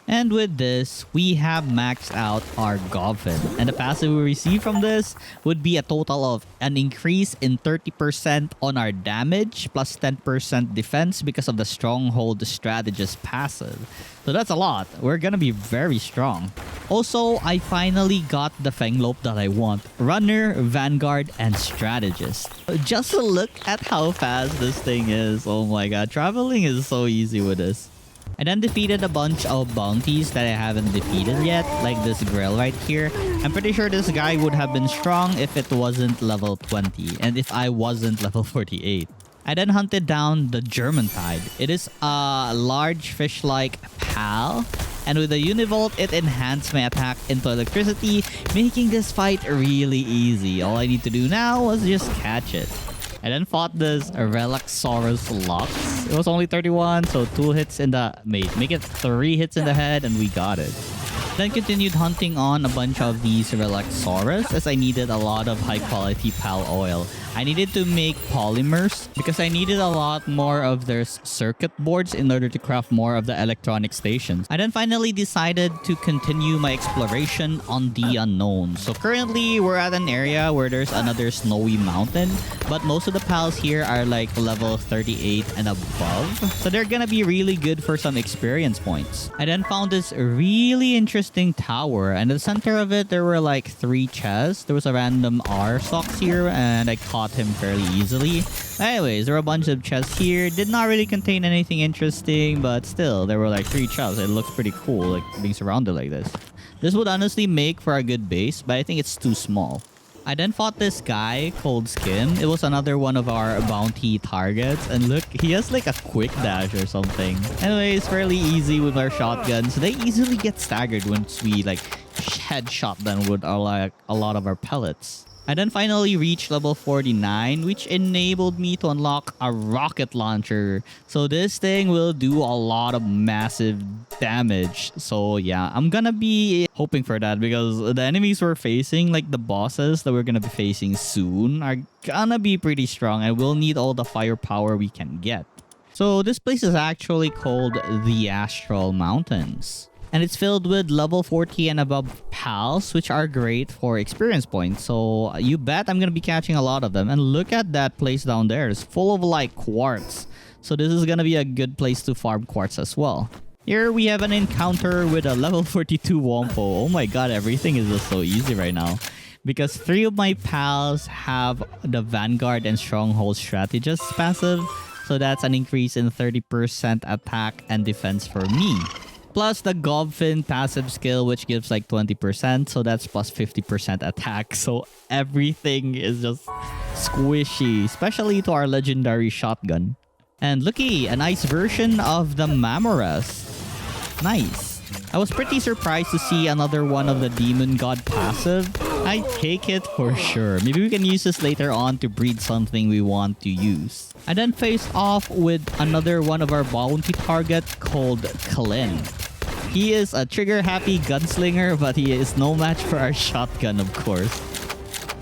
And with this, we have maxed out our Govfin. And the passive we receive from this would be a total of an increase in 30% on our damage plus 10% defense because of the Stronghold Strategist passive. So that's a lot. We're gonna be very strong. Also, I finally got the Fangalope that I want. Runner, Vanguard, and Strategist. Just a look at how fast this thing is. Oh my god, traveling is so easy with this. I then defeated a bunch of bounties that I haven't defeated yet, like this grill right here. I'm pretty sure this guy would have been strong if it wasn't level 20 and if I wasn't level 48. I then hunted down the German Tide. It is a large fish-like pal, and with the Univolt, it enhanced my attack into electricity, making this fight really easy. All I need to do now was just catch it. I then fought this Relaxaurus Lux. It was only 31, so 2 hits in the... Make it 3 hits in the head and we got it. Then continued hunting on a bunch of these Relaxaurus as I needed a lot of high quality PAL oil. I needed to make polymers because I needed a lot more of their circuit boards in order to craft more of the electronic stations. I then finally decided to continue my exploration on the unknown. So currently we're at an area where there's another snowy mountain, but most of the pals here are like level 38 and above. So they're gonna be really good for some experience points. I then found this really interesting tower, and in the center of it there were like 3 chests. There was a random R socks here and I caught him fairly easily. Anyways, there were a bunch of chests here. Did not really contain anything interesting, but still, there were like 3 chests. It looks pretty cool, like being surrounded like this. This would honestly make for a good base, but I think it's too small. I then fought this guy called Skim. It was another one of our bounty targets. And look, he has like a quick dash or something. Anyways, fairly easy with our shotguns. They easily get staggered once we like headshot them with our, like, a lot of our pellets. I then finally reached level 49, which enabled me to unlock a rocket launcher. So this thing will do a lot of massive damage. So yeah, I'm gonna be hoping for that because the enemies we're facing, like the bosses that we're gonna be facing soon, are gonna be pretty strong and we'll need all the firepower we can get. So this place is actually called the Astral Mountains. And it's filled with level 40 and above pals, which are great for experience points. So you bet I'm going to be catching a lot of them. And look at that place down there. It's full of like quartz. So this is going to be a good place to farm quartz as well. Here we have an encounter with a level 42 Wompo. Oh my god, everything is just so easy right now. Because 3 of my pals have the Vanguard and Stronghold Strategist passive. So that's an increase in 30% attack and defense for me. Plus the Govfin passive skill, which gives like 20%. So that's plus 50% attack. So everything is just squishy, especially to our legendary shotgun. And looky, a nice version of the Mamoras. Nice. I was pretty surprised to see another one of the Demon God passive. I take it for sure. Maybe we can use this later on to breed something we want to use. I then faced off with another one of our bounty target called Kalin. He is a trigger-happy gunslinger, but he is no match for our shotgun, of course.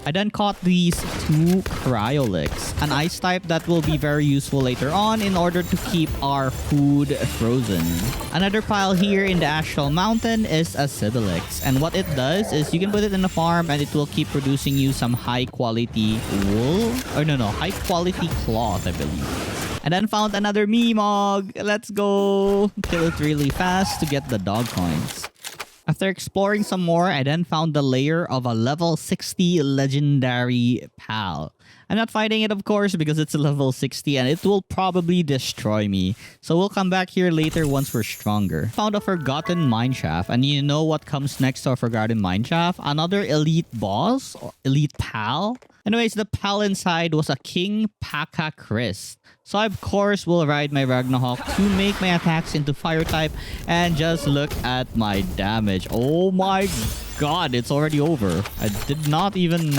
I then caught these 2 Cryolix, an ice type that will be very useful later on in order to keep our food frozen. Another pile here in the Astral Mountain is a Sibilix, and what it does is you can put it in a farm and it will keep producing you some high quality wool, or high quality cloth, I believe. And then found another Meemog. Let's go! Kill it really fast to get the dog coins. After exploring some more, I then found the lair of a level 60 legendary pal. I'm not fighting it, of course, because it's a level 60 and it will probably destroy me. So we'll come back here later once we're stronger. Found a forgotten mineshaft, and you know what comes next to a forgotten mineshaft? Another elite boss or elite pal. Anyways, the pal inside was a King Paka Chris. So I, of course, will ride my Ragnarok to make my attacks into fire type. And just look at my damage. Oh my god, it's already over. I did not even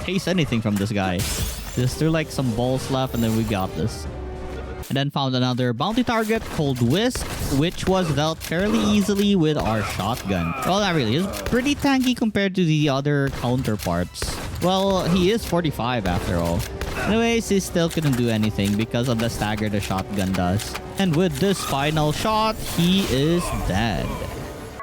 taste anything from this guy. Just threw like some balls left and then we got this. And then found another bounty target called Whisk, which was dealt fairly easily with our shotgun. Well, not really. It's pretty tanky compared to the other counterparts. Well, he is 45 after all. Anyways, he still couldn't do anything because of the stagger the shotgun does. And with this final shot, he is dead.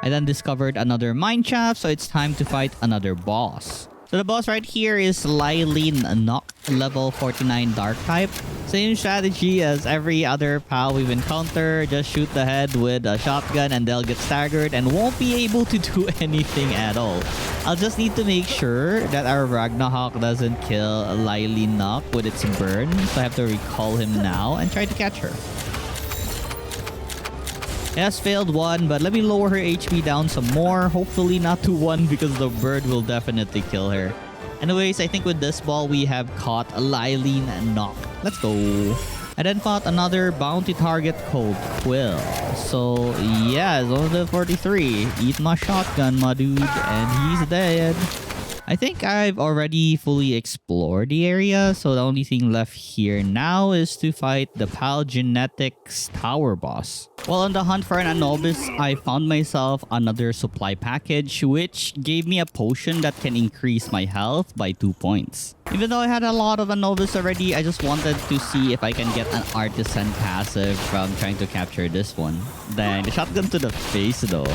I then discovered another mineshaft, so it's time to fight another boss. So the boss right here is Lylene Nock, level 49 dark type. Same strategy as every other pal we've encountered. Just shoot the head with a shotgun and they'll get staggered and won't be able to do anything at all. I'll just need to make sure that our Ragnarok doesn't kill Lylene Nock with its burn. So I have to recall him now and try to catch her. Yes, failed one, but let me lower her HP down some more. Hopefully not to 1 because the bird will definitely kill her. Anyways, I think with this ball, we have caught Lylene Nock. Let's go. I then fought another bounty target called Quill. So, yeah, it's on the 43. Eat my shotgun, my dude. And he's dead. I think I've already fully explored the area, so the only thing left here now is to fight the Pal Genetics Tower boss. While on the hunt for an Anubis, I found myself another supply package which gave me a potion that can increase my health by 2 points. Even though I had a lot of Anubis already, I just wanted to see if I can get an artisan passive from trying to capture this one. Dang, the shotgun to the face though.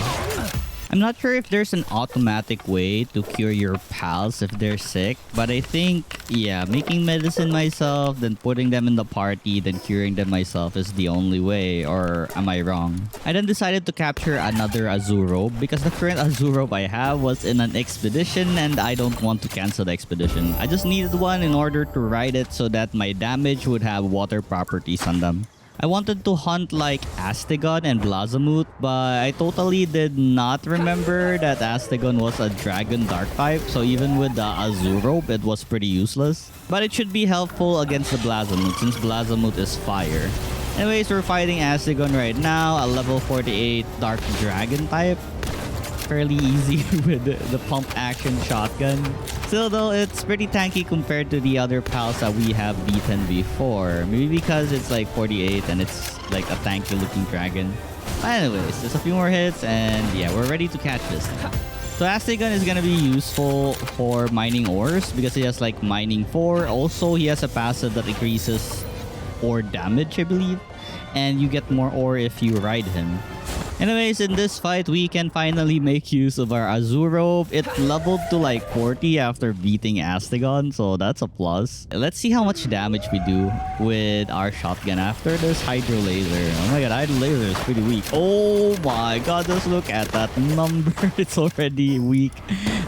I'm not sure if there's an automatic way to cure your pals if they're sick, but I think, yeah, making medicine myself, then putting them in the party, then curing them myself is the only way, or am I wrong? I then decided to capture another Azuro because the current Azuro I have was in an expedition and I don't want to cancel the expedition. I just needed one in order to ride it so that my damage would have water properties on them. I wanted to hunt like Astegon and Blazamut, but I totally did not remember that Astegon was a dragon dark type, so even with the Azuro, it was pretty useless. But it should be helpful against the Blazamut since Blazamut is fire. Anyways, we're fighting Astegon right now, a level 48 dark dragon type. Fairly easy with the pump action shotgun. Still though, it's pretty tanky compared to the other pals that we have beaten before. Maybe because it's like 48 and it's like a tanky looking dragon. But anyways, just a few more hits and yeah, we're ready to catch this. So Astegon is gonna be useful for mining ores because he has like mining 4. Also, he has a passive that increases ore damage, I believe. And you get more ore if you ride him. Anyways, in this fight, we can finally make use of our Azuro. It leveled to like 40 after beating Astegon, so that's a plus. Let's see how much damage we do with our shotgun after this Hydro Laser. Oh my god, Hydro Laser is pretty weak. Oh my god, just look at that number. It's already weak.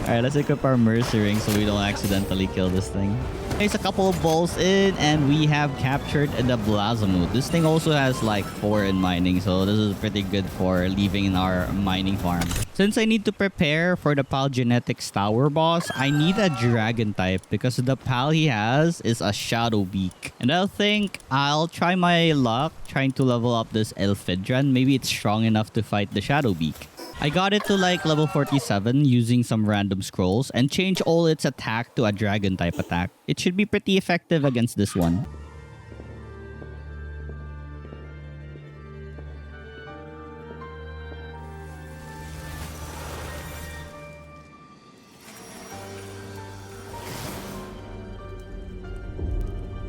Alright, let's equip our Mercy Ring so we don't accidentally kill this thing. There's a couple of balls in, and we have captured the Blazamut. This thing also has like 4 in mining, so this is pretty good for leaving in our mining farm. Since I need to prepare for the Pal Genetics Tower boss, I need a Dragon type because the Pal he has is a Shadow Beak. And I think I'll try my luck trying to level up this Elfidran. Maybe it's strong enough to fight the Shadow Beak. I got it to like level 47 using some random scrolls and change all its attack to a dragon type attack. It should be pretty effective against this one.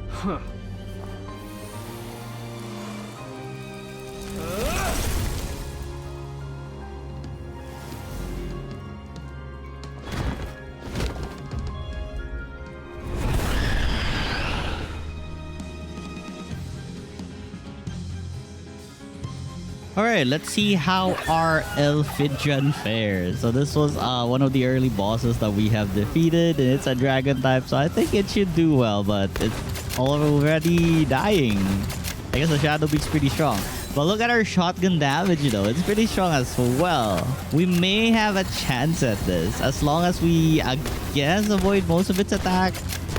Huh. Alright, let's see how our Elfidran fares. So this was one of the early bosses that we have defeated, and it's a dragon type, so I think it should do well, but it's already dying. I guess the Shadow Beak's pretty strong. But look at our shotgun damage, you know. It's pretty strong as well. We may have a chance at this as long as we, I guess, avoid most of its attack.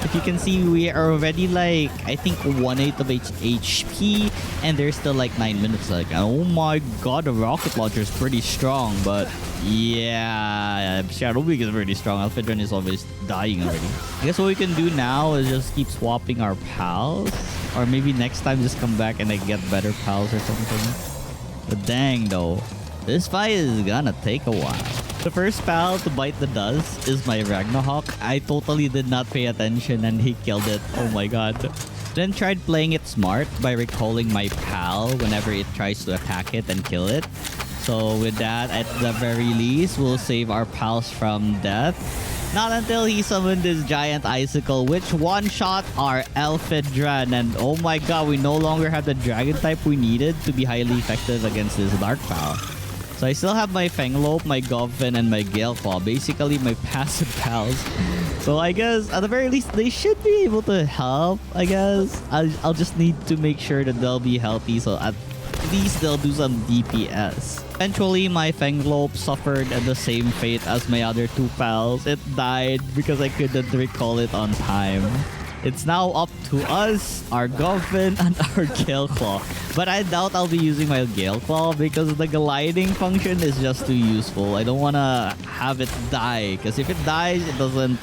If you can see, we are already like, I think 1/8 of HP, and there's still like 9 minutes. Like, oh my god, the rocket launcher is pretty strong, but yeah, Shadow Beak is pretty strong. Elfidran is always dying already. I guess what we can do now is just keep swapping our pals, or maybe next time just come back and like get better pals or something. But dang though, this fight is gonna take a while. The first pal to bite the dust is my Ragnarok. I totally did not pay attention and he killed it. Oh my god. Then tried playing it smart by recalling my pal whenever it tries to attack it and kill it. So with that, at the very least, we'll save our pals from death. Not until he summoned this giant icicle, which one-shot our Elfidran. And oh my god, we no longer have the dragon type we needed to be highly effective against this dark pal. So I still have my Fanglope, my Govin, and my Galeclaw. Basically, my passive pals. So I guess, at the very least, they should be able to help, I guess. I'll just need to make sure that they'll be healthy. So at least they'll do some DPS. Eventually, my Fanglope suffered the same fate as my other two pals. It died because I couldn't recall it on time. It's now up to us, our Govin, and our Galeclaw. But I doubt I'll be using my Galeclaw because the gliding function is just too useful. I don't want to have it die, because if it dies, it doesn't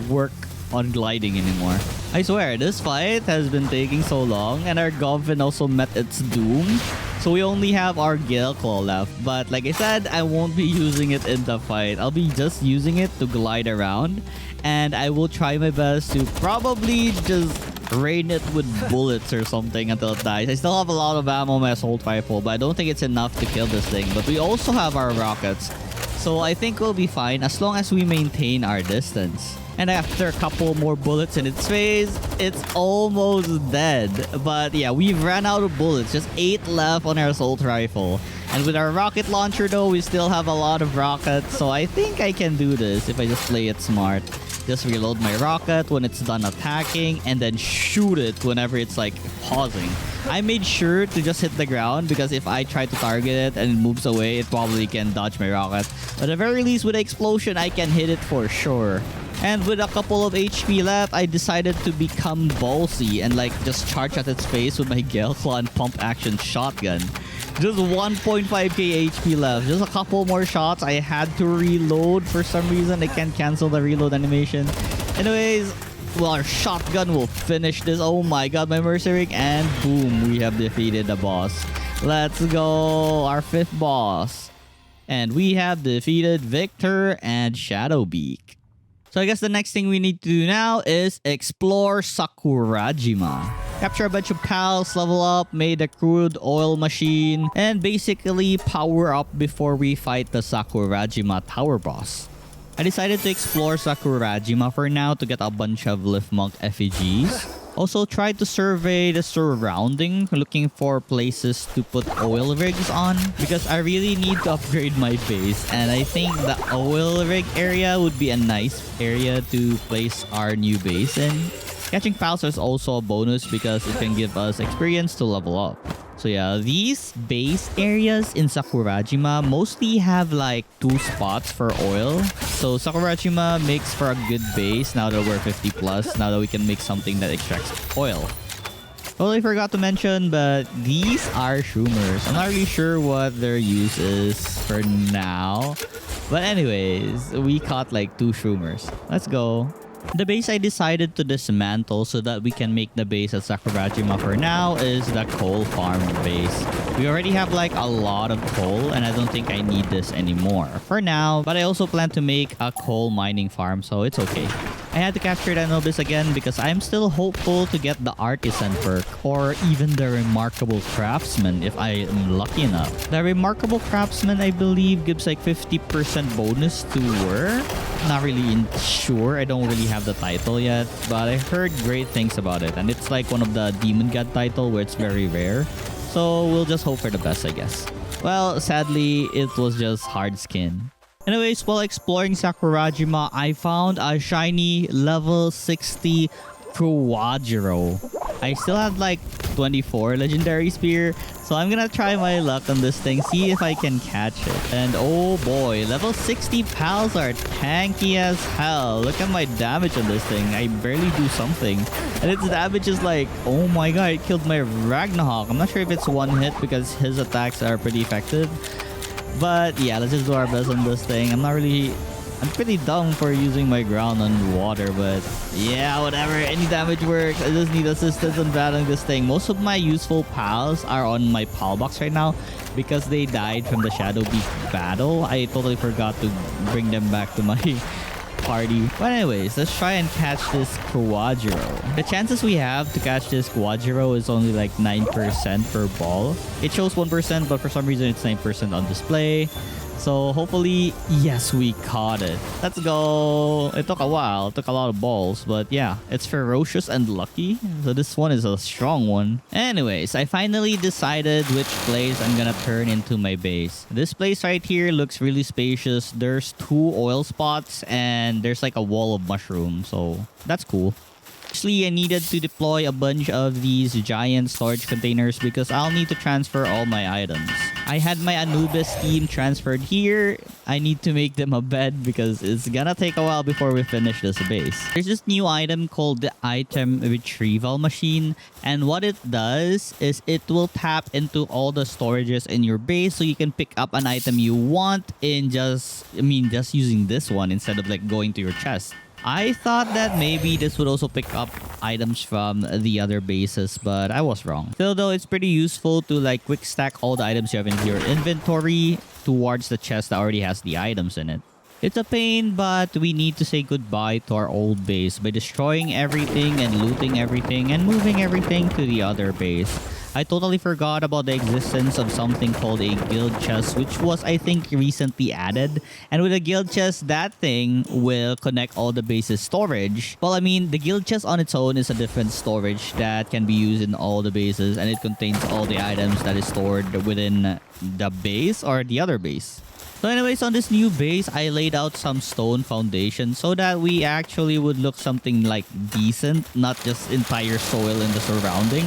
work on gliding anymore. I swear, this fight has been taking so long, and our Govin also met its doom. So we only have our Galeclaw left. But like I said, I won't be using it in the fight. I'll be just using it to glide around. And I will try my best to probably just rain it with bullets or something until it dies. I still have a lot of ammo on my assault rifle, but I don't think it's enough to kill this thing. But we also have our rockets. So I think we'll be fine as long as we maintain our distance. And after a couple more bullets in its face, it's almost dead. But yeah, we've ran out of bullets. Just 8 left on our assault rifle. And with our rocket launcher though, we still have a lot of rockets. So I think I can do this if I just play it smart. Just reload my rocket when it's done attacking and then shoot it whenever it's like pausing. I made sure to just hit the ground because if I try to target it and it moves away, it probably can dodge my rocket. But at the very least with the explosion, I can hit it for sure. And with a couple of HP left, I decided to become ballsy and like just charge at its face with my Galeclaw and pump action shotgun. Just 1.5k HP left. Just a couple more shots. I had to reload for some reason. I can't cancel the reload animation. Anyways, well, our shotgun will finish this. Oh my god, my Mercy Ring. And boom, we have defeated the boss. Let's go. Our 5th boss. And we have defeated Victor and Shadowbeak. So I guess the next thing we need to do now is explore Sakurajima. Capture a bunch of pals, level up, made a crude oil machine, and basically power up before we fight the Sakurajima tower boss. I decided to explore Sakurajima for now to get a bunch of Lift Monk effigies. Also tried to survey the surrounding, looking for places to put oil rigs on because I really need to upgrade my base, and I think the oil rig area would be a nice area to place our new base in. Catching pals is also a bonus because it can give us experience to level up. So yeah, these base areas in Sakurajima mostly have like 2 spots for oil. So Sakurajima makes for a good base now that we're 50 plus, now that we can make something that extracts oil. Totally forgot to mention, but these are shroomers. I'm not really sure what their use is for now. But anyways, we caught like 2 shroomers. Let's go. The base I decided to dismantle so that we can make the base at Sakurajima for now is the coal farm base. We already have like a lot of coal and I don't think I need this anymore for now, but I also plan to make a coal mining farm, so it's okay. I had to capture the Anubis again because I'm still hopeful to get the Artisan perk or even the Remarkable Craftsman if I am lucky enough. The Remarkable Craftsman, I believe, gives like 50% bonus to work. Not really sure. I don't really have the title yet, but I heard great things about it, and it's like one of the Demon God title where it's very rare. So we'll just hope for the best, I guess. Well, sadly, it was just hard skin. Anyways, while exploring Sakurajima, I found a shiny level 60 Quadro. I still have like 24 legendary spear, so I'm gonna try my luck on this thing, see if I can catch it. And oh boy, level 60 pals are tanky as hell. Look at my damage on this thing. I barely do something, and its damage is like, oh my god, it killed my Ragnarok. I'm not sure if it's one hit because his attacks are pretty effective, but yeah, let's just do our best on this thing. I'm pretty dumb for using my ground on water, but yeah, whatever. Any damage works. I just need assistance on battling this thing. Most of my useful pals are on my pal box right now because they died from the Shadow Beak battle. I totally forgot to bring them back to my party. But anyways, let's try and catch this Quadro. The chances we have to catch this Quadro is only like 9% per ball. It shows 1%, but for some reason it's 9% on display. So hopefully, yes, we caught it. Let's go. It took a while. It took a lot of balls. But yeah, it's ferocious and lucky. So this one is a strong one. Anyways, I finally decided which place I'm gonna turn into my base. This place right here looks really spacious. There's 2 oil spots and there's like a wall of mushrooms. So that's cool. Actually, I needed to deploy a bunch of these giant storage containers because I'll need to transfer all my items. I had my Anubis team transferred here. I need to make them a bed because it's gonna take a while before we finish this base. There's this new item called the Item Retrieval Machine, and what it does is it will tap into all the storages in your base so you can pick up an item you want in just using this one instead of like going to your chest. I thought that maybe this would also pick up items from the other bases, but I was wrong. Still though, it's pretty useful to like quick stack all the items you have in your inventory towards the chest that already has the items in it. It's a pain, but we need to say goodbye to our old base by destroying everything and looting everything and moving everything to the other base. I totally forgot about the existence of something called a guild chest, which was, I think, recently added. And with a guild chest, that thing will connect all the base's storage. Well, I mean, the guild chest on its own is a different storage that can be used in all the bases, and it contains all the items that is stored within the base or the other base. So anyways, on this new base, I laid out some stone foundation so that we actually would look something like decent, not just entire soil in the surrounding.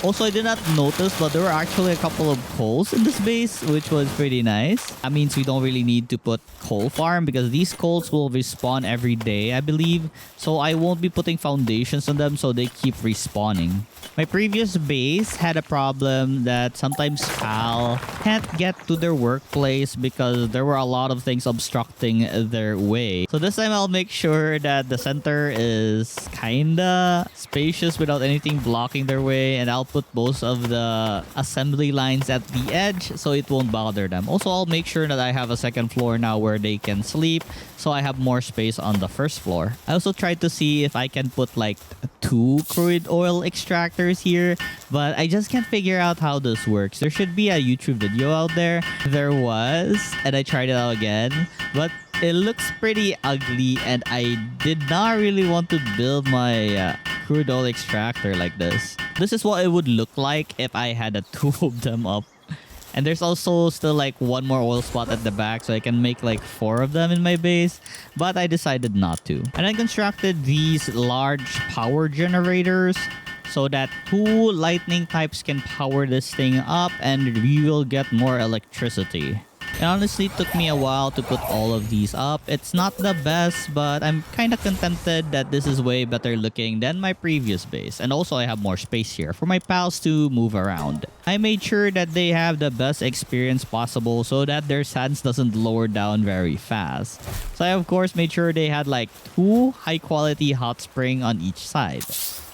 Also, I did not notice, but there were actually a couple of coals in this base, which was pretty nice. That means we don't really need to put coal farm because these coals will respawn every day, I believe. So I won't be putting foundations on them so they keep respawning. My previous base had a problem that sometimes PAL can't get to their workplace because there were a lot of things obstructing their way. So this time I'll make sure that the center is kinda spacious without anything blocking their way, and I'll put most of the assembly lines at the edge so it won't bother them. Also, I'll make sure that I have a second floor now where they can sleep so I have more space on the first floor. I also tried to see if I can put like 2 crude oil extractors extractors here, but I just can't figure out how this works. There should be a YouTube video out there. There was, and I tried it out again, but it looks pretty ugly, and I did not really want to build my crude oil extractor like this. This is what it would look like if I had the two of them up. And there's also still like one more oil spot at the back, so I can make like 4 of them in my base, but I decided not to. And I constructed these large power generators so that 2 lightning types can power this thing up and we will get more electricity. It honestly took me a while to put all of these up. It's not the best, but I'm kind of contented that this is way better looking than my previous base. And also I have more space here for my pals to move around. I made sure that they have the best experience possible so that their sands doesn't lower down very fast. So I of course made sure they had like 2 high quality hot spring on each side.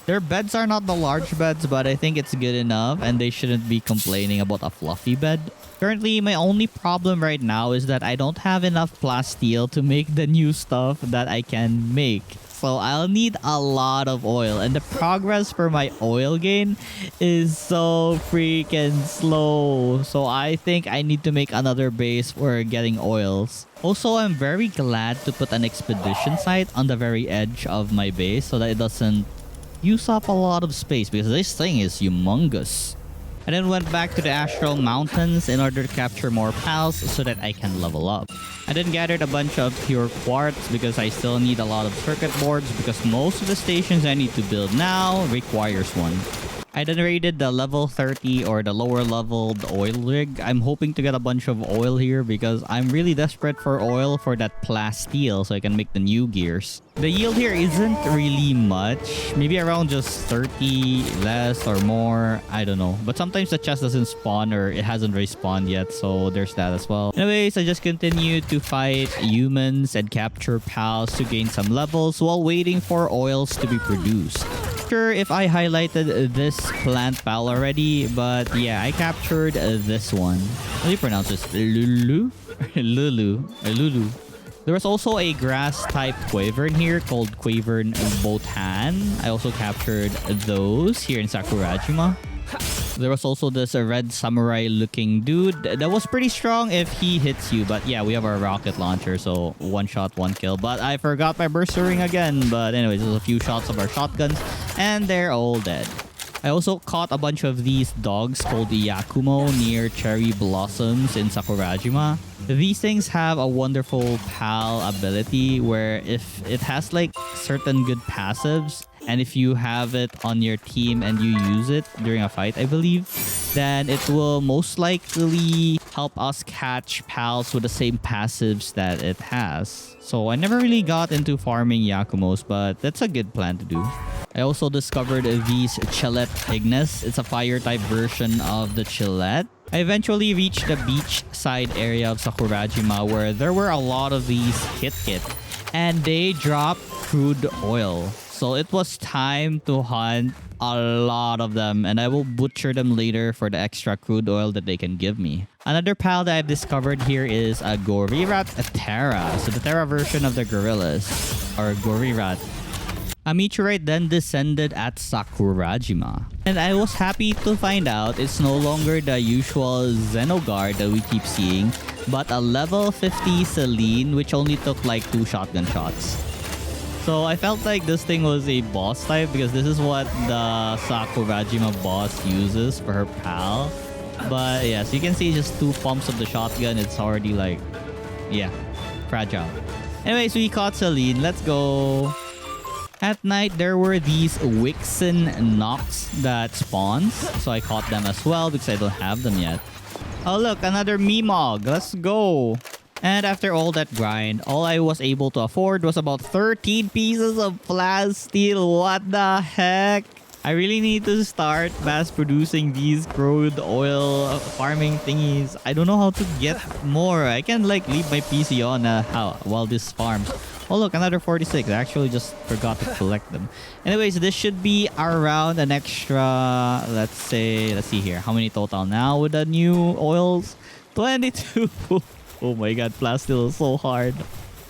Their beds are not the large beds, but I think it's good enough and they shouldn't be complaining about a fluffy bed. Currently, my only problem right now is that I don't have enough plasteel to make the new stuff that I can make. So I'll need a lot of oil, and the progress for my oil gain is so freaking slow. So I think I need to make another base for getting oils. Also, I'm very glad to put an expedition site on the very edge of my base so that it doesn't use up a lot of space, because this thing is humongous. I then went back to the Astral Mountains in order to capture more pals so that I can level up. I then gathered a bunch of pure quartz because I still need a lot of circuit boards, because most of the stations I need to build now requires one. I then raided the level 30 or the lower leveled oil rig. I'm hoping to get a bunch of oil here because I'm really desperate for oil for that plasteel so I can make the new gears. The yield here isn't really much. Maybe around just 30 less or more. I don't know. But sometimes the chest doesn't spawn or it hasn't respawned yet. So there's that as well. Anyways, I just continued to fight humans and capture pals to gain some levels while waiting for oils to be produced. Sure if I highlighted this plant pal already, but yeah, I captured this one. How do you pronounce this? Lulu? Lulu. Lulu. There was also a grass type Quavern here called Quavern Botan. I also captured those here in Sakurajima. There was also this red samurai looking dude that was pretty strong if he hits you, but yeah, we have our rocket launcher, so 1 shot 1 kill. But I forgot my burster ring again. But anyways, there's a few shots of our shotguns and they're all dead. I also caught a bunch of these dogs called Yakumo near cherry blossoms in Sakurajima. These things have a wonderful pal ability where if it has like certain good passives, and if you have it on your team and you use it during a fight, I believe, then it will most likely help us catch pals with the same passives that it has. So I never really got into farming Yakumos, but that's a good plan to do. I also discovered these Chillet Ignis. It's a fire type version of the Chillet. I eventually reached the beachside area of Sakurajima where there were a lot of these Kit, and they drop crude oil. So it was time to hunt a lot of them, and I will butcher them later for the extra crude oil that they can give me. Another pal that I've discovered here is a Gorirat Terra. So the Terra version of the gorillas, or Gorirat. A meteorite then descended at Sakurajima. And I was happy to find out it's no longer the usual Xenolord that we keep seeing, but a level 50 Selene, which only took like 2 shotgun shots. So I felt like this thing was a boss type because this is what the Sakurajima boss uses for her pal. But yeah, so you can see just 2 pumps of the shotgun. It's already like, yeah, fragile. Anyways, we caught Selene. Let's go. At night, there were these Wixen Nox that spawns. So I caught them as well because I don't have them yet. Oh look, another Meemog. Let's go. And after all that grind, all I was able to afford was about 13 pieces of plasteel. What the heck? I really need to start mass producing these crude oil farming thingies. I don't know how to get more. I can like leave my PC on while this farms. Oh look, another 46. I actually just forgot to collect them. Anyways, this should be around an extra, let's see here. How many total now with the new oils? 22. Oh my god, plasteel is so hard.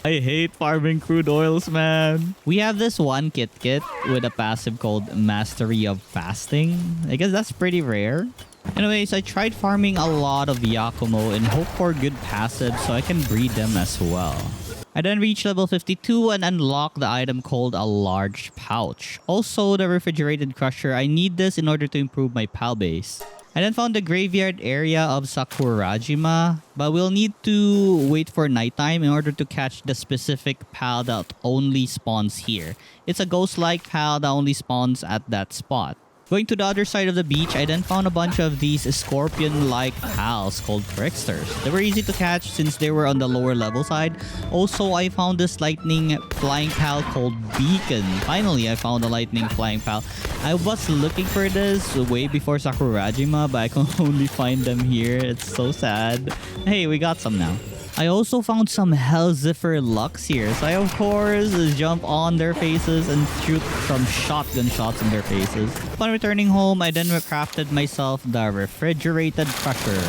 I hate farming crude oils, man. We have this one kit with a passive called Mastery of Fasting. I guess that's pretty rare. Anyways, I tried farming a lot of Yakumo in hope for good passive so I can breed them as well. I then reached level 52 and unlocked the item called a large pouch. Also, the refrigerated crusher. I need this in order to improve my pal base. I then found the graveyard area of Sakurajima, but we'll need to wait for nighttime in order to catch the specific pal that only spawns here. It's a ghost-like pal that only spawns at that spot. Going to the other side of the beach, I then found a bunch of these scorpion-like pals called tricksters. They were easy to catch since they were on the lower level side. Also, I found this lightning flying pal called Beacon. Finally, I found a lightning flying pal. I was looking for this way before Sakurajima, but I can only find them here. It's so sad. Hey, we got some now. I also found some Hellziffer Lux here, so I of course jump on their faces and shoot some shotgun shots in their faces. Upon returning home, I then crafted myself the refrigerated crusher,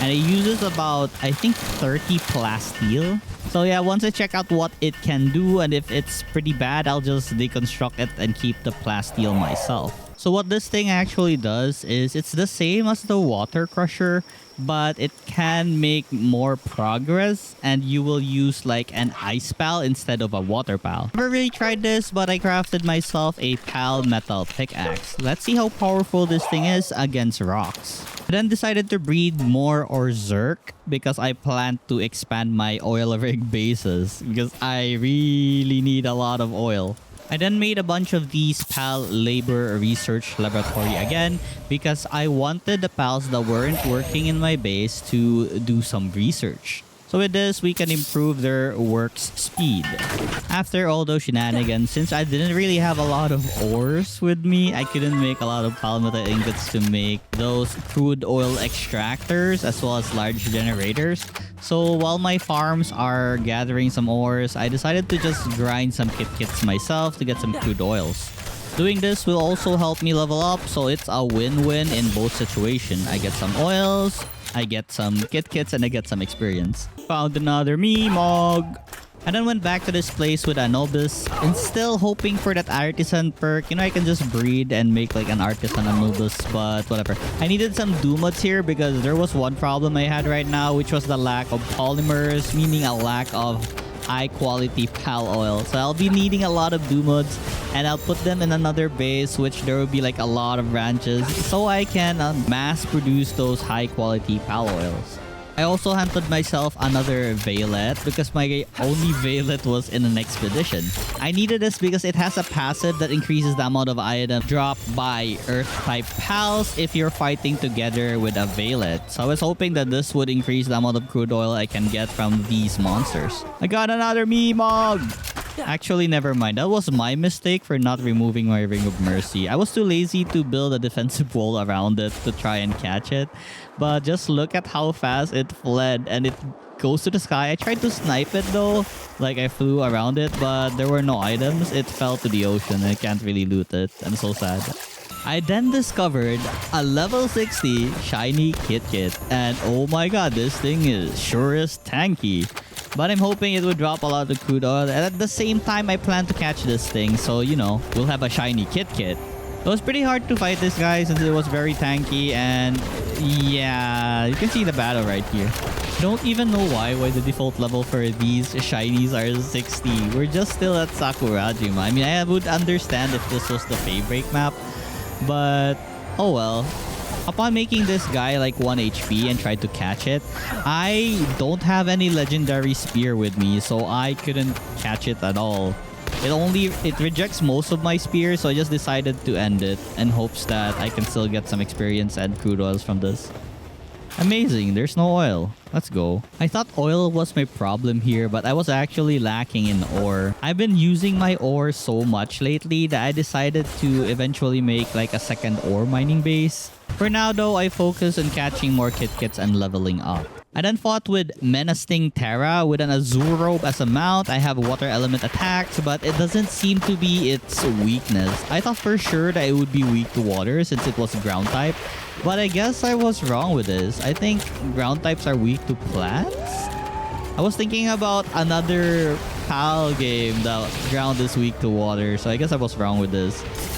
and it uses about, I think, 30 plasteel. So yeah, once I check out what it can do and if it's pretty bad, I'll just deconstruct it and keep the plasteel myself. So what this thing actually does is it's the same as the water crusher, but it can make more progress and you will use like an ice pal instead of a water pal. Never really tried this, but I crafted myself a pal metal pickaxe. Let's see how powerful this thing is against rocks. I then decided to breed more Orzerk because I plan to expand my oil rig bases because I really need a lot of oil. I then made a bunch of these PAL labor research laboratory again because I wanted the PALs that weren't working in my base to do some research. So with this, we can improve their work's speed. After all those shenanigans, since I didn't really have a lot of ores with me, I couldn't make a lot of palmetto ingots to make those crude oil extractors as well as large generators. So while my farms are gathering some ores, I decided to just grind some kits myself to get some crude oils. Doing this will also help me level up, so it's a win-win in both situations. I get some oils, I get some kits, and I get some experience. Found another Meemog. And then went back to this place with Anubis and still hoping for that artisan perk. You know, I can just breed and make like an artisan Anubis, but whatever. I needed some Doomods here because there was one problem I had right now, which was the lack of polymers, meaning a lack of high quality pal oil. So I'll be needing a lot of Doomods and I'll put them in another base, which there will be like a lot of branches so I can mass produce those high quality pal oils. I also hunted myself another Veilet because my only Veilet was in an expedition. I needed this because it has a passive that increases the amount of item dropped by Earth-type pals if you're fighting together with a Veilet. So I was hoping that this would increase the amount of crude oil I can get from these monsters. I got another Meemog! Actually, never mind. That was my mistake for not removing my Ring of Mercy. I was too lazy to build a defensive wall around it to try and catch it. But just look at how fast it fled and it goes to the sky. I tried to snipe it though. Like I flew around it, but there were no items. It fell to the ocean. I can't really loot it. I'm so sad. I then discovered a level 60 shiny kit. And oh my god, this thing is sure is tanky. But I'm hoping it would drop a lot of crude oil. And at the same time, I plan to catch this thing. So, you know, we'll have a shiny kit. It was pretty hard to fight this guy since it was very tanky. And yeah, you can see the battle right here. Don't even know why the default level for these shinies are 60. We're just still at Sakurajima. I mean, I would understand if this was the Feybreak map. But, oh well. Upon making this guy like 1 HP and tried to catch it, I don't have any legendary spear with me, so I couldn't catch it at all. It rejects most of my spears, so I just decided to end it in hopes that I can still get some experience and crude oils from this. Amazing, there's no oil. Let's go. I thought oil was my problem here, but I was actually lacking in ore. I've been using my ore so much lately that I decided to eventually make like a second ore mining base. For now though, I focus on catching more kits and leveling up. I then fought with Menacing Terra with an Azure Robe as a mount. I have water element attacks, but it doesn't seem to be its weakness. I thought for sure that it would be weak to water since it was ground type. But I guess I was wrong with this. I think ground types are weak to plants? I was thinking about another PAL game, the ground is weak to water. So I guess I was wrong with this.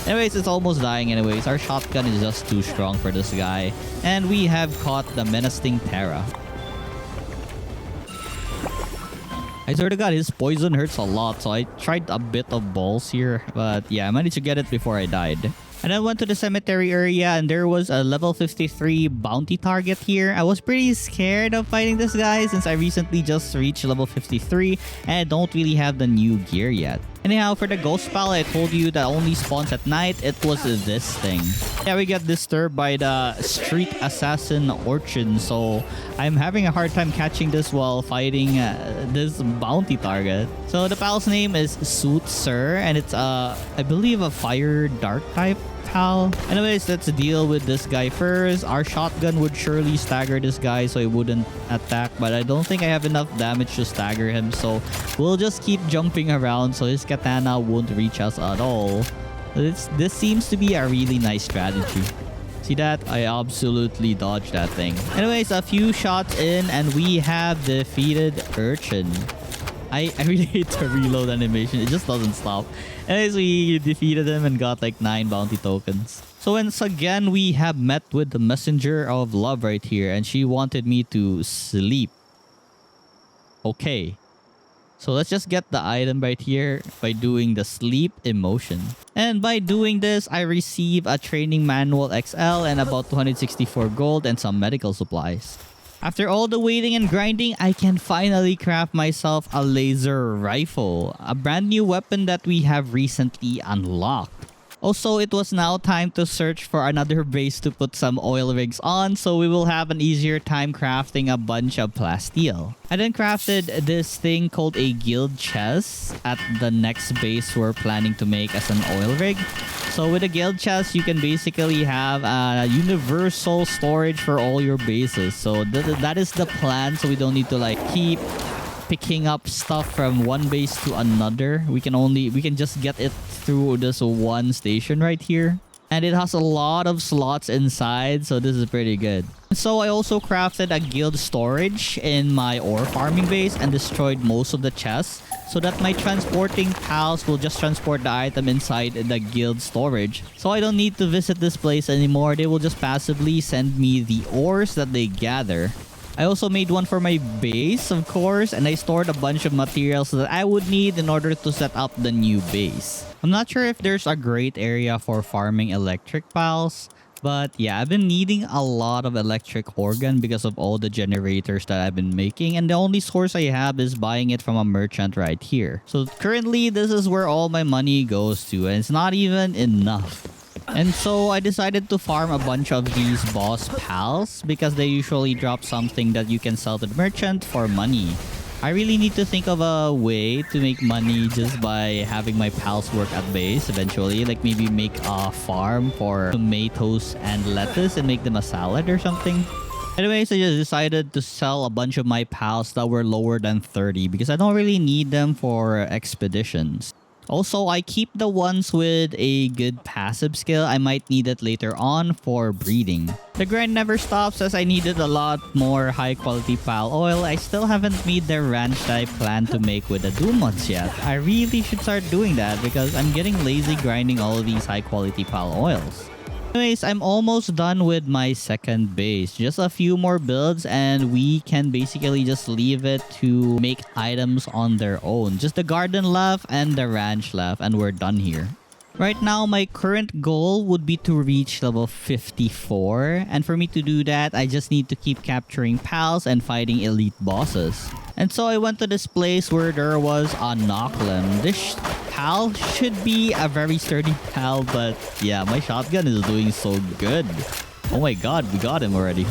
Anyways, it's almost dying anyways. Our shotgun is just too strong for this guy. And we have caught the menacing Terra. I swear to God, his poison hurts a lot. So I tried a bit of balls here. But yeah, I managed to get it before I died. And I went to the cemetery area and there was a level 53 bounty target here. I was pretty scared of fighting this guy since I recently just reached level 53 and I don't really have the new gear yet. Anyhow, for the ghost pal, I told you that only spawns at night. It was this thing. Yeah, we got disturbed by the street assassin Orchin, so I'm having a hard time catching this while fighting this bounty target. So the pal's name is Suit Sir, and it's I believe a fire dark type pal. Anyways, let's deal with this guy first. Our shotgun would surely stagger this guy so he wouldn't attack, but I don't think I have enough damage to stagger him, so we'll just keep jumping around so his katana won't reach us at all. This seems to be a really nice strategy. See that? I absolutely dodged that thing. Anyways, a few shots in and we have defeated Urchin. I really hate the reload animation. It just doesn't stop. Anyways, we defeated him and got like 9 bounty tokens. So once again, we have met with the messenger of love right here. And she wanted me to sleep. Okay. So let's just get the item right here by doing the sleep emotion. And by doing this, I receive a training manual XL and about 264 gold and some medical supplies. After all the waiting and grinding, I can finally craft myself a laser rifle, a brand new weapon that we have recently unlocked. Also, it was now time to search for another base to put some oil rigs on, so we will have an easier time crafting a bunch of plasteel. I then crafted this thing called a guild chest at the next base we're planning to make as an oil rig. So with a guild chest, you can basically have a universal storage for all your bases. So that is the plan, so we don't need to like keep picking up stuff from one base to another. We can just get it through this one station right here. And it has a lot of slots inside, so this is pretty good. So I also crafted a guild storage in my ore farming base and destroyed most of the chests so that my transporting pals will just transport the item inside the guild storage. So I don't need to visit this place anymore. They will just passively send me the ores that they gather. I also made one for my base, of course, and I stored a bunch of materials that I would need in order to set up the new base. I'm not sure if there's a great area for farming electric pals, but yeah, I've been needing a lot of electric organ because of all the generators that I've been making, and the only source I have is buying it from a merchant right here. So currently, this is where all my money goes to, and it's not even enough. And so I decided to farm a bunch of these boss pals because they usually drop something that you can sell to the merchant for money. I really need to think of a way to make money just by having my pals work at base eventually. Like maybe make a farm for tomatoes and lettuce and make them a salad or something. Anyways, I just decided to sell a bunch of my pals that were lower than 30 because I don't really need them for expeditions. Also, I keep the ones with a good passive skill. I might need it later on for breeding. The grind never stops as I needed a lot more high quality pal oil. I still haven't made the ranch that I plan to make with the Doom mods yet. I really should start doing that because I'm getting lazy grinding all of these high quality pal oils. Anyways, I'm almost done with my second base. Just a few more builds and we can basically just leave it to make items on their own. Just the garden left and the ranch left and we're done here. Right now, my current goal would be to reach level 54. And for me to do that, I just need to keep capturing pals and fighting elite bosses. And so I went to this place where there was a Knocklim. This pal should be a very sturdy pal, but yeah, my shotgun is doing so good. Oh my god, we got him already.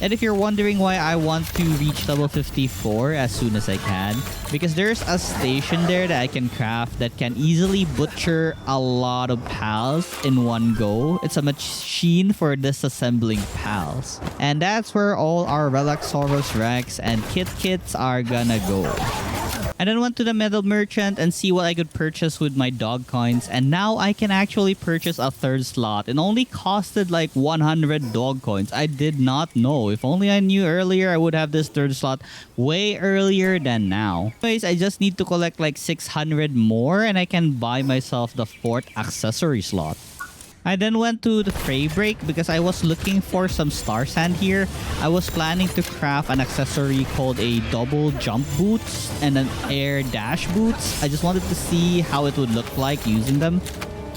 And if you're wondering why I want to reach level 54 as soon as I can, because there's a station there that I can craft that can easily butcher a lot of pals in one go. It's a machine for disassembling pals. And that's where all our Relaxaurus Rex and Kits are gonna go. I then went to the metal merchant and see what I could purchase with my dog coins, and now I can actually purchase a third slot. It only costed like 100 dog coins. I did not know. If only I knew earlier, I would have this third slot way earlier than now. Anyways, I just need to collect like 600 more and I can buy myself the fourth accessory slot. I then went to the Feybreak because I was looking for some star sand here. I was planning to craft an accessory called a double jump boots and an air dash boots. I just wanted to see how it would look like using them.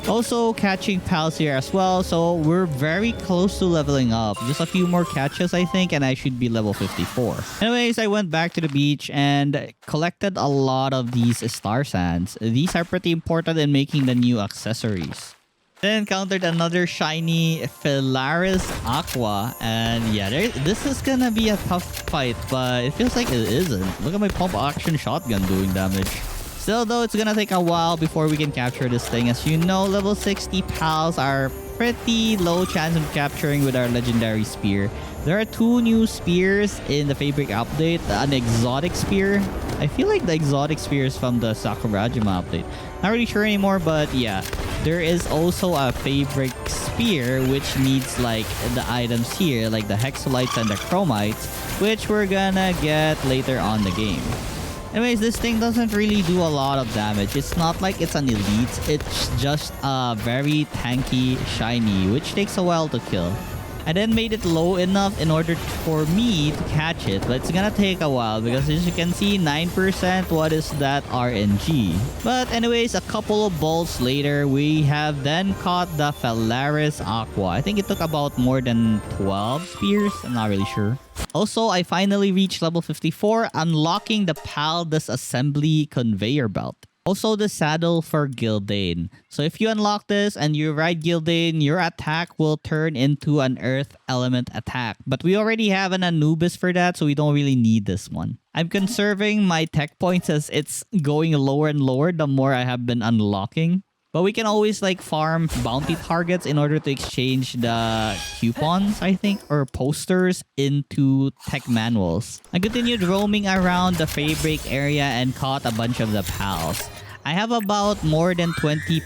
Also catching pals here as well, so we're very close to leveling up. Just a few more catches I think and I should be level 54. Anyways, I went back to the beach and collected a lot of these star sands. These are pretty important in making the new accessories. Then encountered another shiny Phalaris Aqua, and yeah, this is gonna be a tough fight, but it feels like it isn't. Look at my pump action shotgun doing damage. Still though, it's gonna take a while before we can capture this thing. As you know, level 60 pals are pretty low chance of capturing with our legendary spear. There are two new spears in the Feybreak update. An exotic spear. I feel like the exotic spear is from the Sakurajima update. Not really sure anymore, but yeah. There is also a Feybreak spear which needs like the items here, like the hexolites and the chromites, which we're gonna get later on the game. Anyways, this thing doesn't really do a lot of damage. It's not like it's an elite. It's just a very tanky shiny, which takes a while to kill. I then made it low enough in order for me to catch it, but it's gonna take a while because as you can see, 9%, what is that RNG? But anyways, a couple of balls later, we have then caught the Phalaris Aqua. I think it took about more than 12 spears. I'm not really sure. Also, I finally reached level 54, unlocking the PAL Disassembly Conveyor Belt. Also, the saddle for Gildane. So if you unlock this and you ride Gildane, your attack will turn into an earth element attack. But we already have an Anubis for that, so we don't really need this one. I'm conserving my tech points as it's going lower and lower the more I have been unlocking. But we can always like farm bounty targets in order to exchange the coupons, I think, or posters into tech manuals. I continued roaming around the Feybreak area and caught a bunch of the pals. I have about more than 20%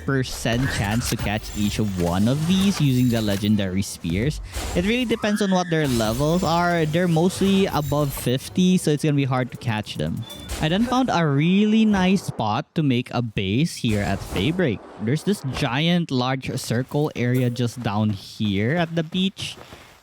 chance to catch each of one of these using the legendary spears. It really depends on what their levels are. They're mostly above 50, so it's gonna be hard to catch them. I then found a really nice spot to make a base here at Feybreak. There's this giant large circle area just down here at the beach.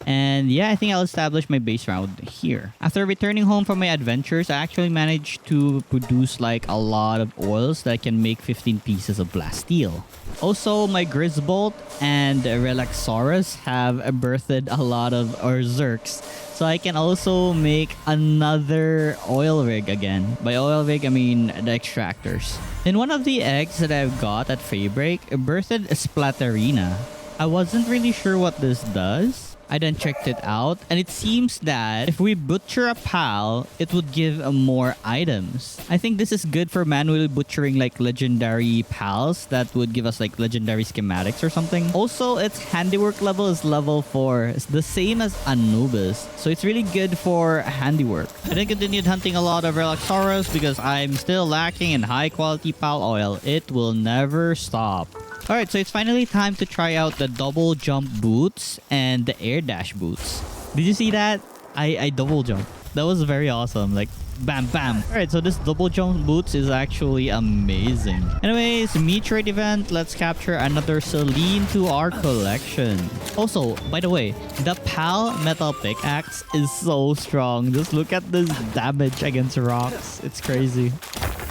And yeah, I think I'll establish my base around here. After returning home from my adventures, I actually managed to produce like a lot of oils that can make 15 pieces of blast steel. Also, my Grisbolt and Relaxaurus have birthed a lot of Zerks. So I can also make another oil rig again. By oil rig, I mean the extractors. In one of the eggs that I've got at Feybreak, birthed Splatterina. I wasn't really sure what this does. I then checked it out, and it seems that if we butcher a pal, it would give more items. I think this is good for manually butchering like legendary pals that would give us like legendary schematics or something. Also, its handiwork level is level 4. It's the same as Anubis, so it's really good for handiwork. I then continued hunting a lot of Relaxaurus because I'm still lacking in high quality pal oil. It will never stop. Alright, so it's finally time to try out the double jump boots and the air dash boots. Did you see that? I double jump. That was very awesome. Like, bam, bam. Alright, so this double jump boots is actually amazing. Anyways, meteorite event. Let's capture another Celine to our collection. Also, by the way, the PAL metal pickaxe is so strong. Just look at this damage against rocks. It's crazy.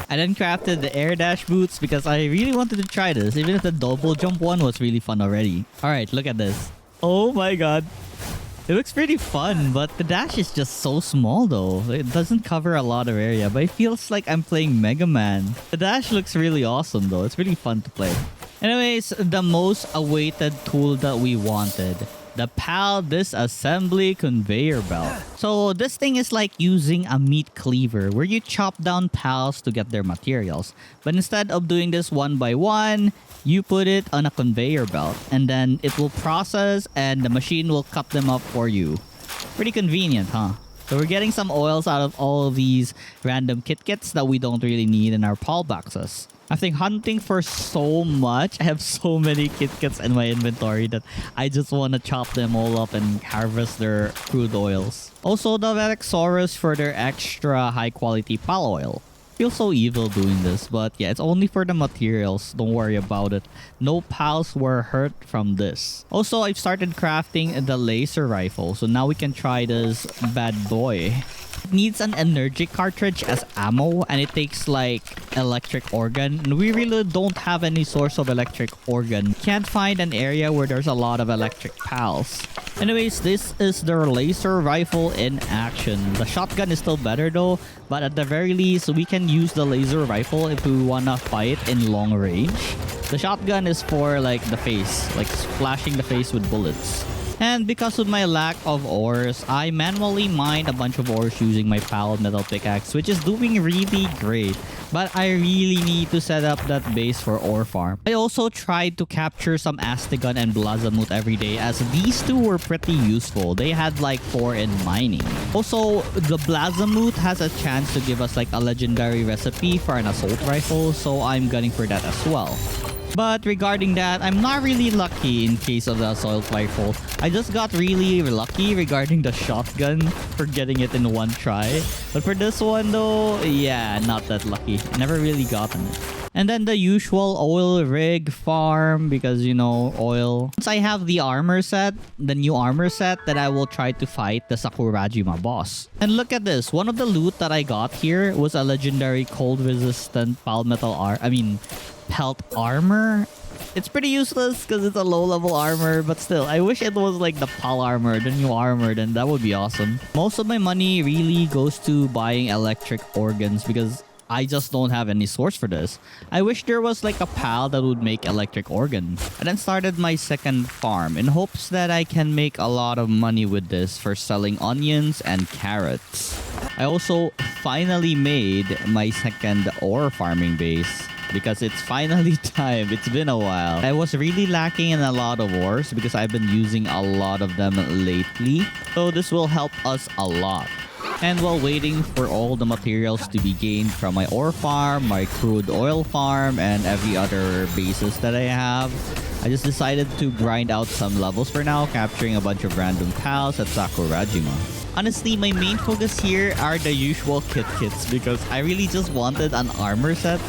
I then crafted the air dash boots because I really wanted to try this, even if the double jump one was really fun already. Alright, look at this. Oh my god. It looks pretty fun, but the dash is just so small though. It doesn't cover a lot of area, but it feels like I'm playing Mega Man. The dash looks really awesome though. It's really fun to play. Anyways, the most awaited tool that we wanted. The PAL Disassembly Conveyor Belt. So this thing is like using a meat cleaver where you chop down pals to get their materials. But instead of doing this one by one, you put it on a conveyor belt and then it will process and the machine will cut them up for you. Pretty convenient, huh? So we're getting some oils out of all of these random kits that we don't really need in our Pal boxes. After hunting for so much, I have so many kits in my inventory that I just want to chop them all up and harvest their crude oils. Also, the Velexaurus for their extra high quality pal oil. Feels so evil doing this, but yeah, it's only for the materials. Don't worry about it. No pals were hurt from this. Also, I've started crafting the laser rifle, so now we can try this bad boy. It needs an energy cartridge as ammo, and it takes like electric organ, and we really don't have any source of electric organ. Can't find an area where there's a lot of electric pals. Anyways, this is the laser rifle in action. The shotgun is still better though, but at the very least we can use the laser rifle if we wanna fight in long range. The shotgun is for like the face, like splashing the face with bullets. And because of my lack of ores, I manually mined a bunch of ores using my pal metal pickaxe, which is doing really great. But I really need to set up that base for ore farm. I also tried to capture some Astigon and Blazamut every day, as these two were pretty useful. They had like 4 in mining. Also, the Blazamut has a chance to give us like a legendary recipe for an assault rifle, so I'm gunning for that as well. But regarding that, I'm not really lucky in case of the assault rifle. I just got really lucky regarding the shotgun for getting it in one try. But for this one though, yeah, not that lucky. Never really gotten it. And then the usual oil rig farm because, you know, oil. Once I have the armor set, the new armor set, then I will try to fight the Sakurajima boss. And look at this. One of the loot that I got here was a legendary cold resistant pelt armor. It's pretty useless because it's a low level armor, but still, I wish it was like the pal armor, the new armor, then that would be awesome. Most of my money really goes to buying electric organs because I just don't have any source for this. I wish there was like a pal that would make electric organ. I then started my second farm in hopes that I can make a lot of money with this for selling onions and carrots. I also finally made my second ore farming base, because it's finally time. It's been a while. I was really lacking in a lot of ores because I've been using a lot of them lately. So this will help us a lot. And while waiting for all the materials to be gained from my ore farm, my crude oil farm, and every other bases that I have, I just decided to grind out some levels for now, capturing a bunch of random pals at Sakurajima. Honestly, my main focus here are the usual kits because I really just wanted an armor set.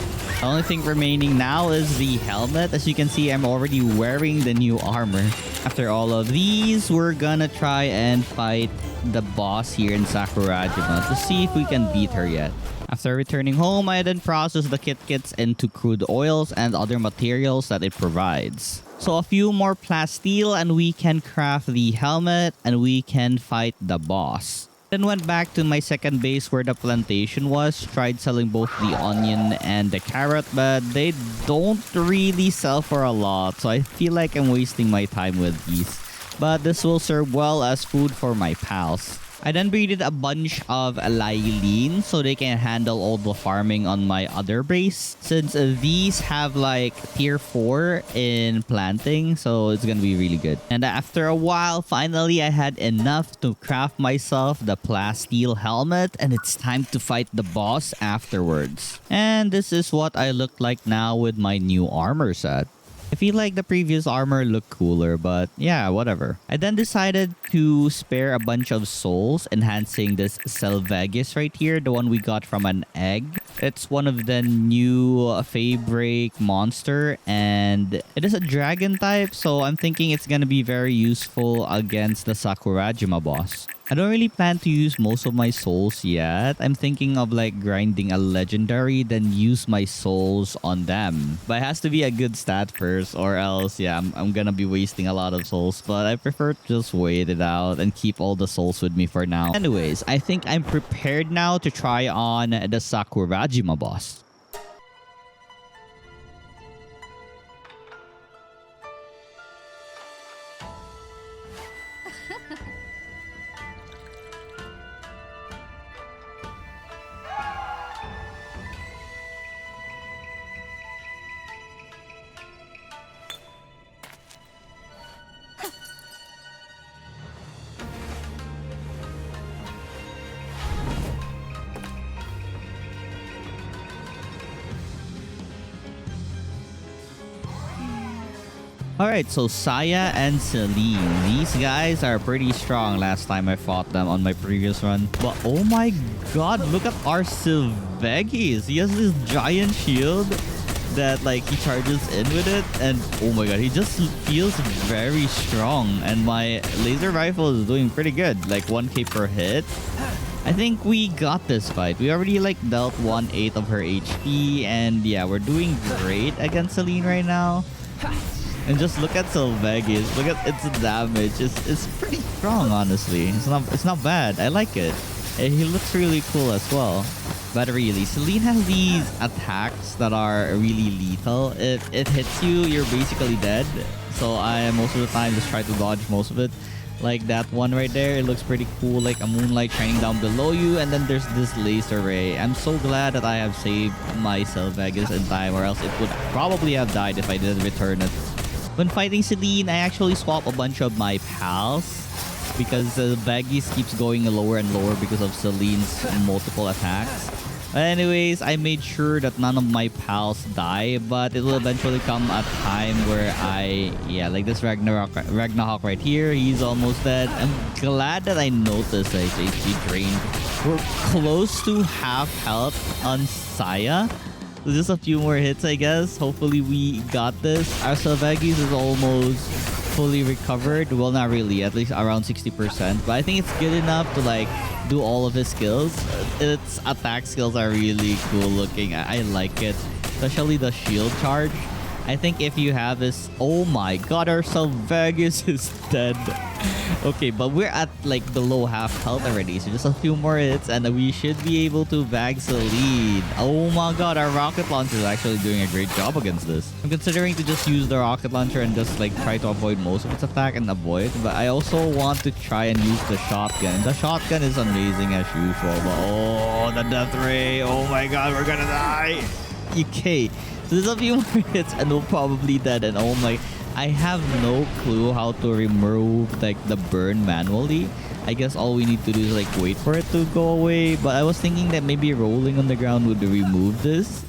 The only thing remaining now is the helmet. As you can see, I'm already wearing the new armor. After all of these, we're gonna try and fight the boss here in Sakurajima to see if we can beat her yet. After returning home, I then process the kits into crude oils and other materials that it provides. So a few more plasteel and we can craft the helmet and we can fight the boss. Then went back to my second base where the plantation was, tried selling both the onion and the carrot, but they don't really sell for a lot, so I feel like I'm wasting my time with these. But this will serve well as food for my pals. I then breeded a bunch of Lylene so they can handle all the farming on my other base. Since these have like tier 4 in planting, so it's gonna be really good. And after a while, finally I had enough to craft myself the plasteel helmet, and it's time to fight the boss afterwards. And this is what I look like now with my new armor set. I feel like the previous armor looked cooler, but yeah, whatever. I then decided to spare a bunch of souls, enhancing this Selvagus right here, the one we got from an egg. It's one of the new Feybreak monster, and it is a dragon type, so I'm thinking it's gonna be very useful against the Sakurajima boss. I don't really plan to use most of my souls yet. I'm thinking of like grinding a legendary, then use my souls on them. But it has to be a good stat first, or else, yeah, I'm gonna be wasting a lot of souls. But I prefer to just wait it out and keep all the souls with me for now. Anyways, I think I'm prepared now to try on the Sakurajima boss. Alright, so Saya and Celine. These guys are pretty strong last time I fought them on my previous run. But oh my god, look at our Sylvegis. He has this giant shield that like he charges in with it. And oh my god, he just feels very strong. And my laser rifle is doing pretty good. Like 1k per hit. I think we got this fight. We already like dealt 1/8 of her HP. And yeah, we're doing great against Celine right now. And just look at Sylvegis. Look at its damage. It's pretty strong, honestly. It's not bad. I like it. And he looks really cool as well. But really, Celine has these attacks that are really lethal. It hits you, you're basically dead. So I most of the time just try to dodge most of it. Like that one right there, it looks pretty cool. Like a moonlight shining down below you. And then there's this laser ray. I'm so glad that I have saved my Sylvegis in time, or else it would probably have died if I didn't return it. When fighting Celine, I actually swap a bunch of my pals because the Baggies keeps going lower and lower because of Celine's multiple attacks. But anyways, I made sure that none of my pals die, but it will eventually come a time where like this Ragnarok right here, he's almost dead. I'm glad that I noticed that his HP drained. We're close to half health on Saya. So just a few more hits, I guess. Hopefully we got this. Our Sylvegis is almost fully recovered. Well, not really. At least around 60%. But I think it's good enough to like do all of his skills. Its attack skills are really cool looking. I like it. Especially the shield charge. I think if you have this... Oh my god, our Sylvegis is dead. Okay, but we're at like below half health already. So just a few more hits and we should be able to bag Celine. Oh my god, our rocket launcher is actually doing a great job against this. I'm considering to just use the rocket launcher and just like try to avoid most of its attack and avoid. But I also want to try and use the shotgun. The shotgun is amazing as usual. But oh, the death ray. Oh my god, we're gonna die. Okay. So there's a few more hits and we're probably dead. And oh my... I have no clue how to remove like the burn manually. I guess all we need to do is like wait for it to go away. But I was thinking that maybe rolling on the ground would remove this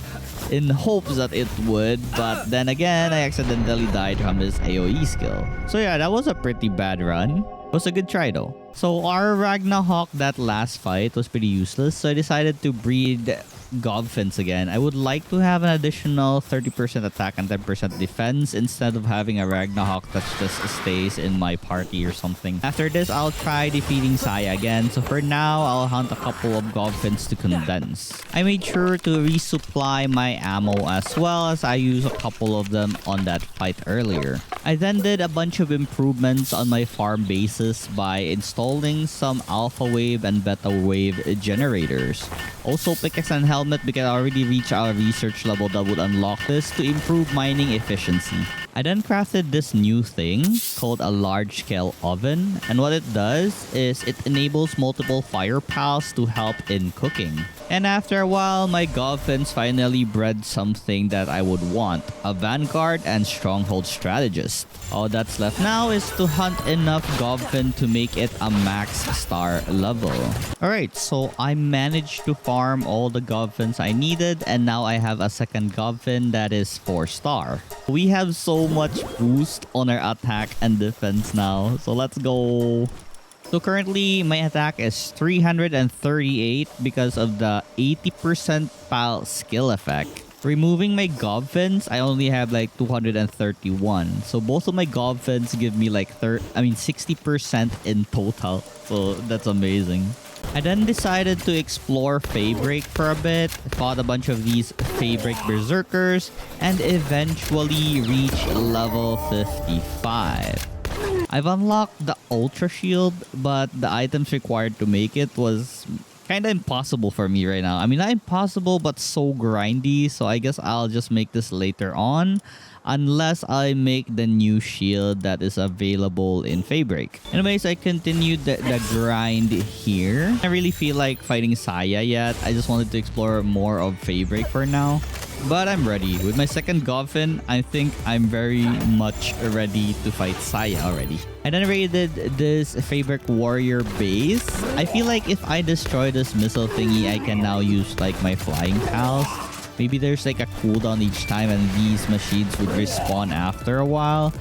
in hopes that it would. But then again, I accidentally died from this AoE skill. So yeah, that was a pretty bad run. It was a good try though. So our Ragnarok, that last fight was pretty useless. So I decided to breed Godfins again. I would like to have an additional 30% attack and 10% defense instead of having a Ragnarok that just stays in my party or something. After this, I'll try defeating Saya again. So for now, I'll hunt a couple of Godfins to condense. I made sure to resupply my ammo as well, as I used a couple of them on that fight earlier. I then did a bunch of improvements on my farm bases by installing some alpha wave and beta wave generators. Also, pickaxe and helmet because I already reached our research level that would unlock this to improve mining efficiency. I then crafted this new thing called a large-scale oven, and what it does is it enables multiple fire pals to help in cooking. And after a while, my Godfins finally bred something that I would want, a Vanguard and Stronghold Strategist. All that's left now is to hunt enough Godfin to make it a max star level. Alright, so I managed to farm all the Godfins I needed, and now I have a second Godfin that is 4-star. We have so much boost on our attack and defense now, so let's go. So currently, my attack is 338 because of the 80% pal skill effect. Removing my Godfins, I only have like 231. So both of my Godfins give me like 60% in total. So that's amazing. I then decided to explore Feybreak for a bit, fought a bunch of these Feybreak Berserkers, and eventually reached level 55. I've unlocked the Ultra Shield, but the items required to make it was kind of impossible for me right now. I mean, not impossible, but so grindy. So I guess I'll just make this later on, unless I make the new shield that is available in Feybreak. Anyways, I continued the grind here. I really feel like fighting Saya yet. I just wanted to explore more of Feybreak for now. But I'm ready. With my second Godfin, I think I'm very much ready to fight Saya already. I then raided this Feybreak warrior base. I feel like if I destroy this missile thingy, I can now use like my flying pals. Maybe there's like a cooldown each time and these machines would respawn after a while.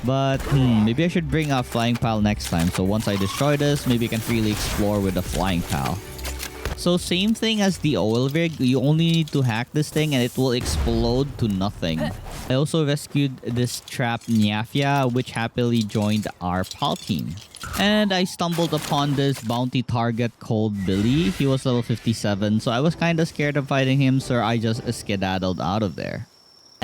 But maybe I should bring a flying pal next time. So once I destroy this, maybe I can freely explore with a flying pal. So same thing as the oil rig, you only need to hack this thing and it will explode to nothing. I also rescued this trapped Nyafia, which happily joined our pal team. And I stumbled upon this bounty target called Billy. He was level 57, so I was kind of scared of fighting him, so I just skedaddled out of there.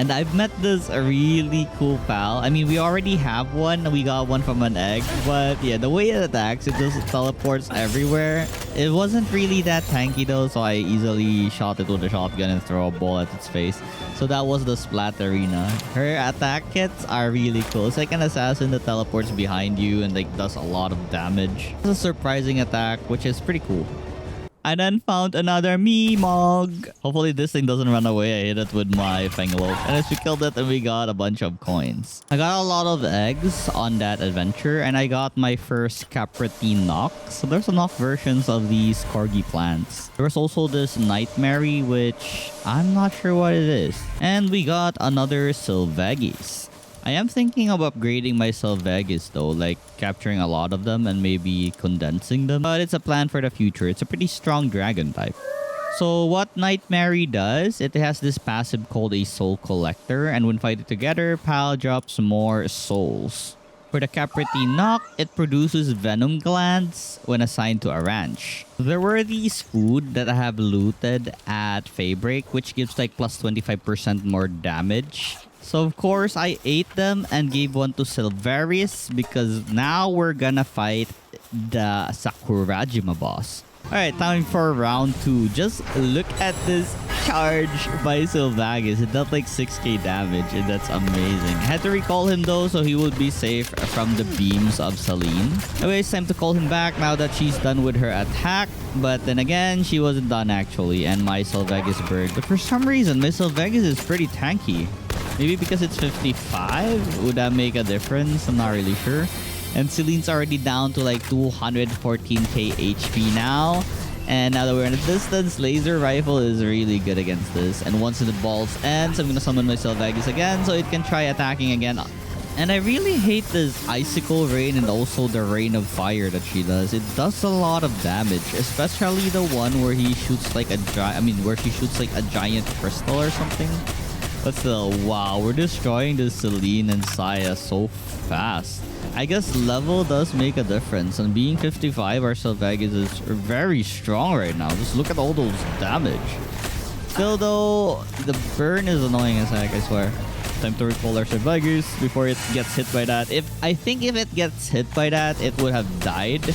And I've met this really cool pal. I mean, we already have one. We got one from an egg. But yeah, the way it attacks, it just teleports everywhere. It wasn't really that tanky though, so I easily shot it with a shotgun and throw a ball at its face. So that was the Splatterina. Her attack kits are really cool. It's like an assassin that teleports behind you and like does a lot of damage. It's a surprising attack, which is pretty cool. I then found another Meemog. Hopefully this thing doesn't run away. I hit it with my Fanglope. And as we killed it, and we got a bunch of coins. I got a lot of eggs on that adventure. And I got my first Capritine Knock. So there's a knock versions of these Corgi plants. There was also this Nightmare, which I'm not sure what it is. And we got another Sylvagis. I am thinking of upgrading my Sylvagis though, like capturing a lot of them and maybe condensing them. But it's a plan for the future. It's a pretty strong dragon type. So what Nightmare does, it has this passive called a Soul Collector. And when fighting together, Pal drops more souls. For the Capritine Knock, it produces venom glands when assigned to a ranch. There were these food that I have looted at Feybreak, which gives like plus 25% more damage. So of course, I ate them and gave one to Silverius because now we're gonna fight the Sakurajima boss. Alright, time for round 2. Just look at this charge by Sylvagis. It does like 6k damage and that's amazing. I had to recall him though so he would be safe from the beams of Celine. Anyways, time to call him back now that she's done with her attack. But then again, she wasn't done actually and my Sylvagis bird. But for some reason, my Sylvagis is pretty tanky. Maybe because it's 55? Would that make a difference? I'm not really sure. And Celine's already down to like 214k HP now. And now that we're in a distance, laser rifle is really good against this. And once the balls ends, I'm gonna summon my Sylvagis again so it can try attacking again. And I really hate this icicle rain and also the rain of fire that she does. It does a lot of damage, especially the one where he shoots like where she shoots like a giant crystal or something. But still, wow, we're destroying this Celine and Saya so fast. I guess level does make a difference. And being 55, our Sylvagis is very strong right now. Just look at all those damage. Still though, the burn is annoying as heck, I swear. Time to recall our Sylvagis before it gets hit by that. I think if it gets hit by that, it would have died.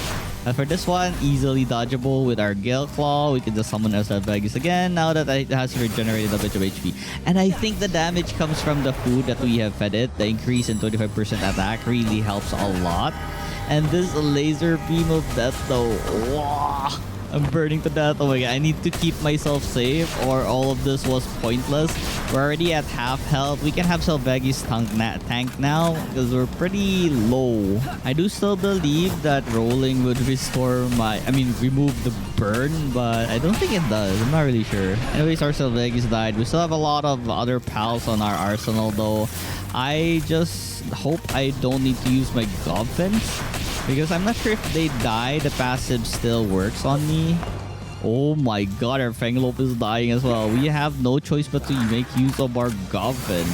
For this one, easily dodgeable with our Gale Claw. We can just summon our Sylvagis again now that it has regenerated a bit of HP. And I think the damage comes from the food that we have fed it. The increase in 25% attack really helps a lot. And this laser beam of death though, wow, I'm burning to death. Oh my god, I need to keep myself safe or all of this was pointless. We're already at half health. We can have Sylvagis tank now because we're pretty low. I do still believe that rolling would restore remove the burn, but I don't think it does. I'm not really sure. Anyways, our Sylvagis died. We still have a lot of other pals on our arsenal though. I just hope I don't need to use my Goblins. Because I'm not sure if they die, the passive still works on me. Oh my god, our Fanglope is dying as well. We have no choice but to make use of our Goblin.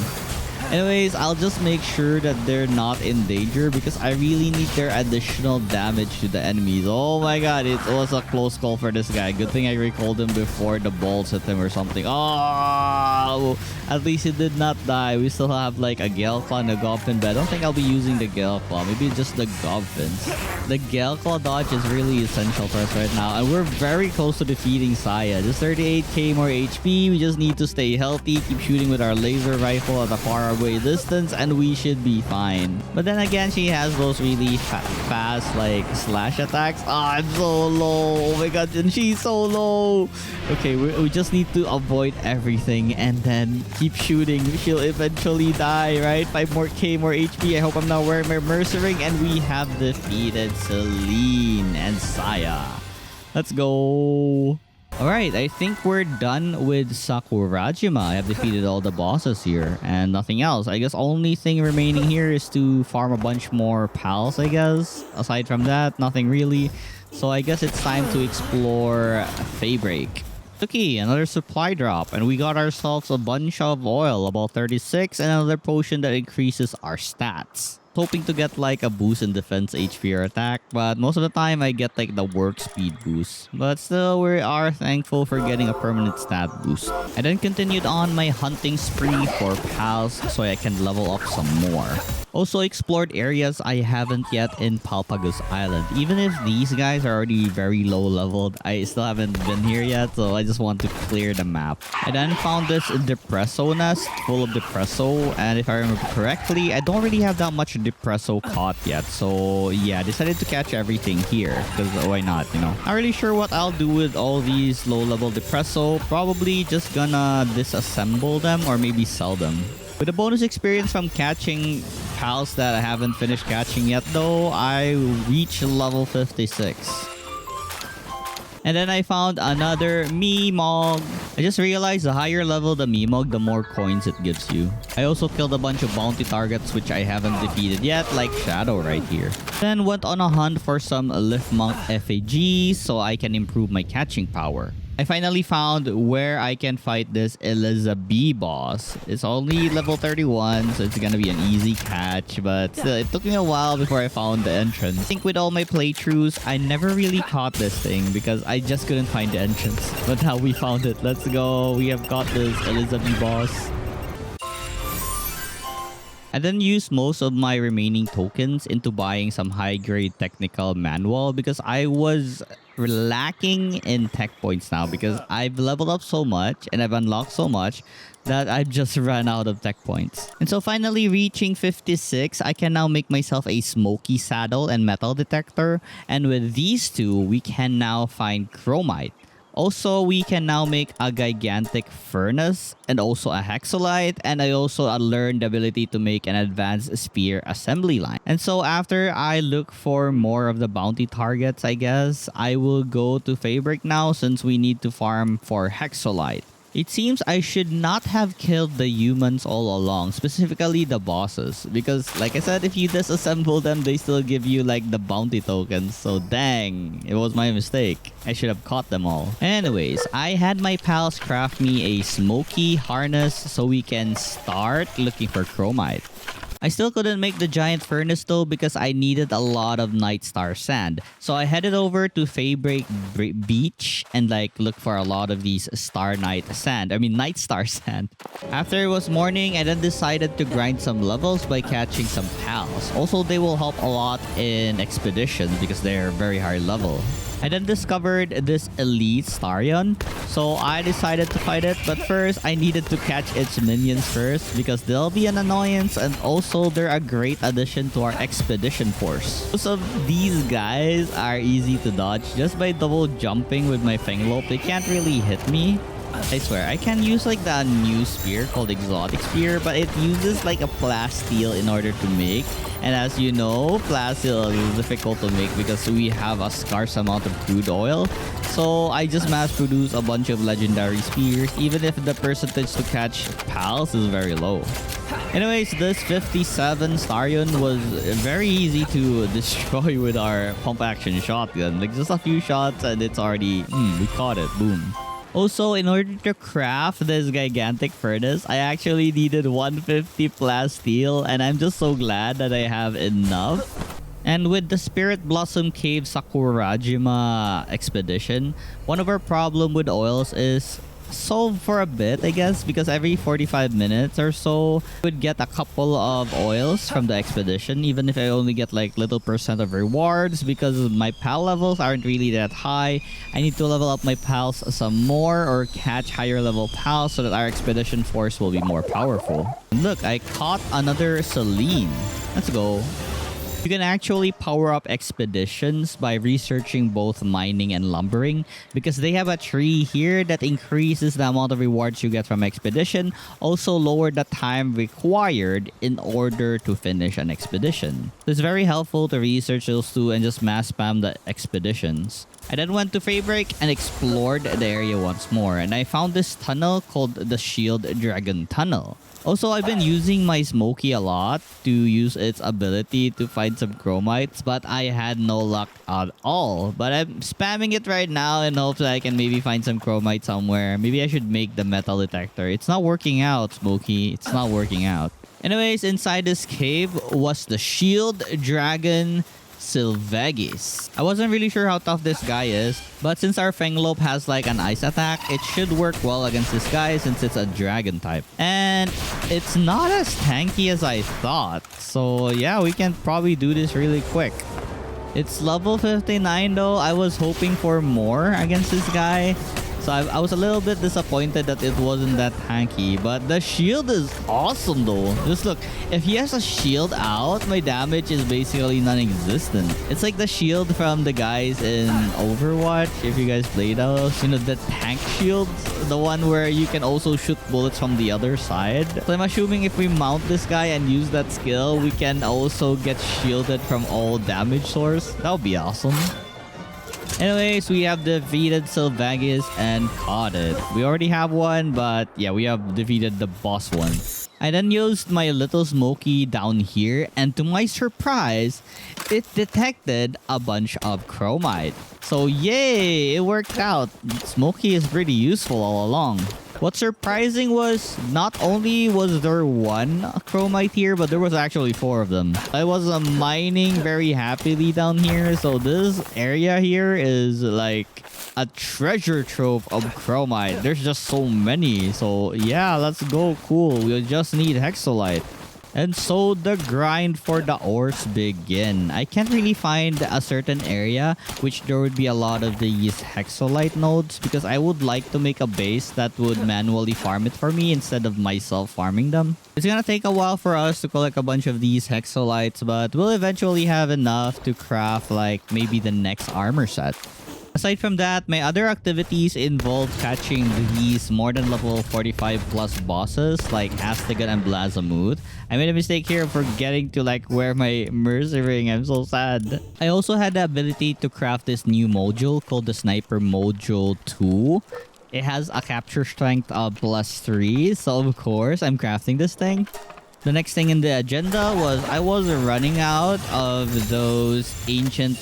Anyways, I'll just make sure that they're not in danger because I really need their additional damage to the enemies. Oh my god, it was a close call for this guy. Good thing I recalled him before the balls hit him or something. Oh, at least he did not die. We still have like a Gale Claw and a Goblin, but I don't think I'll be using the Gale Claw. Maybe just the Goblins. The Gale Claw dodge is really essential for us right now. And we're very close to defeating Saya. Just 38k more HP. We just need to stay healthy. Keep shooting with our laser rifle at a far away distance and we should be fine. But then again, she has those really fast like slash attacks. Ah, I'm so low. Oh my god, and she's so low. Okay, we just need to avoid everything and then keep shooting. She'll eventually die, right? 5 more HP. I hope I'm not wearing my Mercer Ring and we have defeated Celine and Saya. Let's go. Alright, I think we're done with Sakurajima. I have defeated all the bosses here and nothing else. I guess only thing remaining here is to farm a bunch more pals, I guess. Aside from that, nothing really. So I guess it's time to explore Feybreak. Okay, another supply drop, and we got ourselves a bunch of oil, about 36, and another potion that increases our stats. Hoping to get like a boost in defense, HP, or attack, but most of the time I get like the work speed boost. But still, we are thankful for getting a permanent stat boost. I then continued on my hunting spree for pals so I can level up some more. Also explored areas I haven't yet in Palpagus Island. Even if these guys are already very low leveled, I still haven't been here yet, so I just want to clear the map. I then found this Depresso nest full of Depresso, and if I remember correctly, I don't really have that much Depresso caught yet. So yeah, I decided to catch everything here, because why not, you know? Not really sure what I'll do with all these low level Depresso. Probably just gonna disassemble them or maybe sell them. With a bonus experience from catching pals that I haven't finished catching yet though, I reached level 56. And then I found another Meemog. I just realized the higher level the Meemog, the more coins it gives you. I also killed a bunch of bounty targets which I haven't defeated yet, like Shadow right here. Then went on a hunt for some Lift Monk FAGs so I can improve my catching power. I finally found where I can fight this Elizabeth boss. It's only level 31, so it's gonna be an easy catch, but still, it took me a while before I found the entrance. I think with all my playthroughs, I never really caught this thing because I just couldn't find the entrance. But now we found it. Let's go. We have got this Elizabeth boss. I then used most of my remaining tokens into buying some high-grade technical manual because I was lacking in tech points now because I've leveled up so much and I've unlocked so much that I've just run out of tech points. And so finally reaching 56, I can now make myself a smoky saddle and metal detector. And with these two, we can now find chromite. Also, we can now make a gigantic furnace and also a hexolite, and I also learned the ability to make an advanced spear assembly line. And so after I look for more of the bounty targets, I guess, I will go to Feybreak now since we need to farm for hexolite. It seems I should not have killed the humans all along, specifically the bosses. Because, like I said, if you disassemble them, they still give you, like, the bounty tokens. So, dang, it was my mistake. I should have caught them all. Anyways, I had my pals craft me a smoky harness so we can start looking for chromite. I still couldn't make the giant furnace though because I needed a lot of Night Star sand. So I headed over to Feybreak Beach and like look for a lot of these Night Star sand. After it was morning, I then decided to grind some levels by catching some pals. Also, they will help a lot in expeditions because they're very high level. I then discovered this elite Starion, so I decided to fight it, but first I needed to catch its minions first because they'll be an annoyance and also they're a great addition to our expedition force. Most of these guys are easy to dodge just by double jumping with my Fenglope. They can't really hit me. I swear, I can use like the new spear called Exotic Spear, but it uses like a plasteel in order to make. And as you know, plasteel is difficult to make because we have a scarce amount of crude oil. So I just mass produce a bunch of legendary spears, even if the percentage to catch pals is very low. Anyways, this 57 Starion was very easy to destroy with our pump action shotgun. Like just a few shots and it's already, we caught it, boom. Also, in order to craft this gigantic furnace, I actually needed 150 plasteel, and I'm just so glad that I have enough. And with the Spirit Blossom Cave Sakurajima expedition, one of our problem with oils is solved for a bit, I guess, because every 45 minutes or so, I would get a couple of oils from the expedition, even if I only get like little percent of rewards because my pal levels aren't really that high. I need to level up my pals some more or catch higher level pals so that our expedition force will be more powerful. Look, I caught another Selene. Let's go. You can actually power up expeditions by researching both mining and lumbering because they have a tree here that increases the amount of rewards you get from expedition, also lower the time required in order to finish an expedition. So it's very helpful to research those two and just mass spam the expeditions. I then went to Feybreak and explored the area once more, and I found this tunnel called the Shield Dragon Tunnel. Also, I've been using my Smokey a lot to use its ability to find some chromites, but I had no luck at all. But I'm spamming it right now in hopes that I can maybe find some chromite somewhere. Maybe I should make the metal detector. It's not working out, Smokey. It's not working out. Anyways, inside this cave was the Shield Dragon Sylvegis. I wasn't really sure how tough this guy is, but since our Fenglope has like an ice attack, it should work well against this guy since it's a dragon type. And it's not as tanky as I thought. So yeah, we can probably do this really quick. It's level 59 though. I was hoping for more against this guy. So I was a little bit disappointed that it wasn't that tanky. But the shield is awesome though. Just look, if he has a shield out, my damage is basically non-existent. It's like the shield from the guys in Overwatch. If you guys play those, you know, the tank shields. The one where you can also shoot bullets from the other side. So I'm assuming if we mount this guy and use that skill, we can also get shielded from all damage source. That would be awesome. Anyways, we have defeated Sylvegis and caught it. We already have one, but yeah, we have defeated the boss one. I then used my little Smokey down here, and to my surprise, it detected a bunch of chromite. So yay, it worked out. Smokey is pretty useful all along. What's surprising was not only was there one chromite here, but there was actually 4 of them. I was mining very happily down here, so this area here is like a treasure trove of chromite. There's just so many. So yeah, let's go. Cool. We just need hexolite. And so the grind for the ores begin. I can't really find a certain area which there would be a lot of these hexolite nodes because I would like to make a base that would manually farm it for me instead of myself farming them. It's gonna take a while for us to collect a bunch of these hexolites, but we'll eventually have enough to craft like maybe the next armor set. Aside from that, my other activities involve catching these more than level 45 plus bosses like Astigan and Blazamuth. I made a mistake here of forgetting to like wear my Mercy Ring. I'm so sad. I also had the ability to craft this new module called the Sniper Module 2. It has a capture strength of +3, so of course I'm crafting this thing. The next thing in the agenda was I was running out of those ancient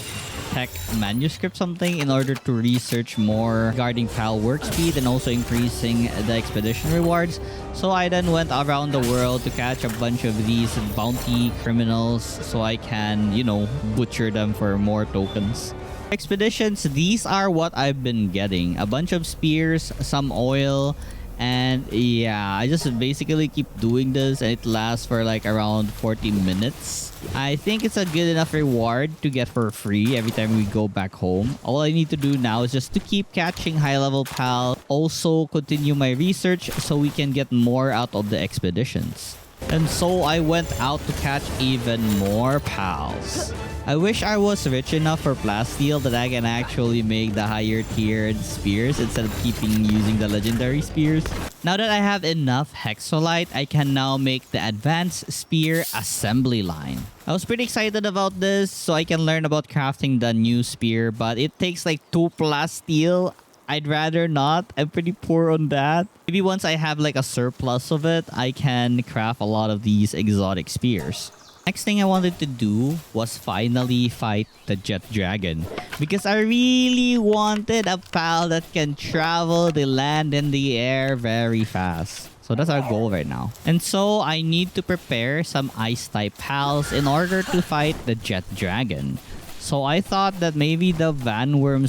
tech manuscript something in order to research more regarding PAL work speed and also increasing the expedition rewards. So I then went around the world to catch a bunch of these bounty criminals so I can, you know, butcher them for more tokens. Expeditions, these are what I've been getting. A bunch of spears, some oil, and yeah, I just basically keep doing this and it lasts for like around 40 minutes. I think it's a good enough reward to get for free every time we go back home. All I need to do now is just to keep catching high-level PAL, also continue my research so we can get more out of the expeditions. And so I went out to catch even more PALs. I wish I was rich enough for plasteel that I can actually make the higher tiered spears instead of keeping using the legendary spears. Now that I have enough hexolite, I can now make the advanced spear assembly line. I was pretty excited about this so I can learn about crafting the new spear, but it takes like 2 plasteel. I'd rather not. I'm pretty poor on that. Maybe once I have like a surplus of it, I can craft a lot of these exotic spears. Next thing I wanted to do was finally fight the Jet Dragon because I really wanted a PAL that can travel the land and the air very fast. So that's our goal right now. And so I need to prepare some ice type PALs in order to fight the Jet Dragon. So I thought that maybe the Vanworm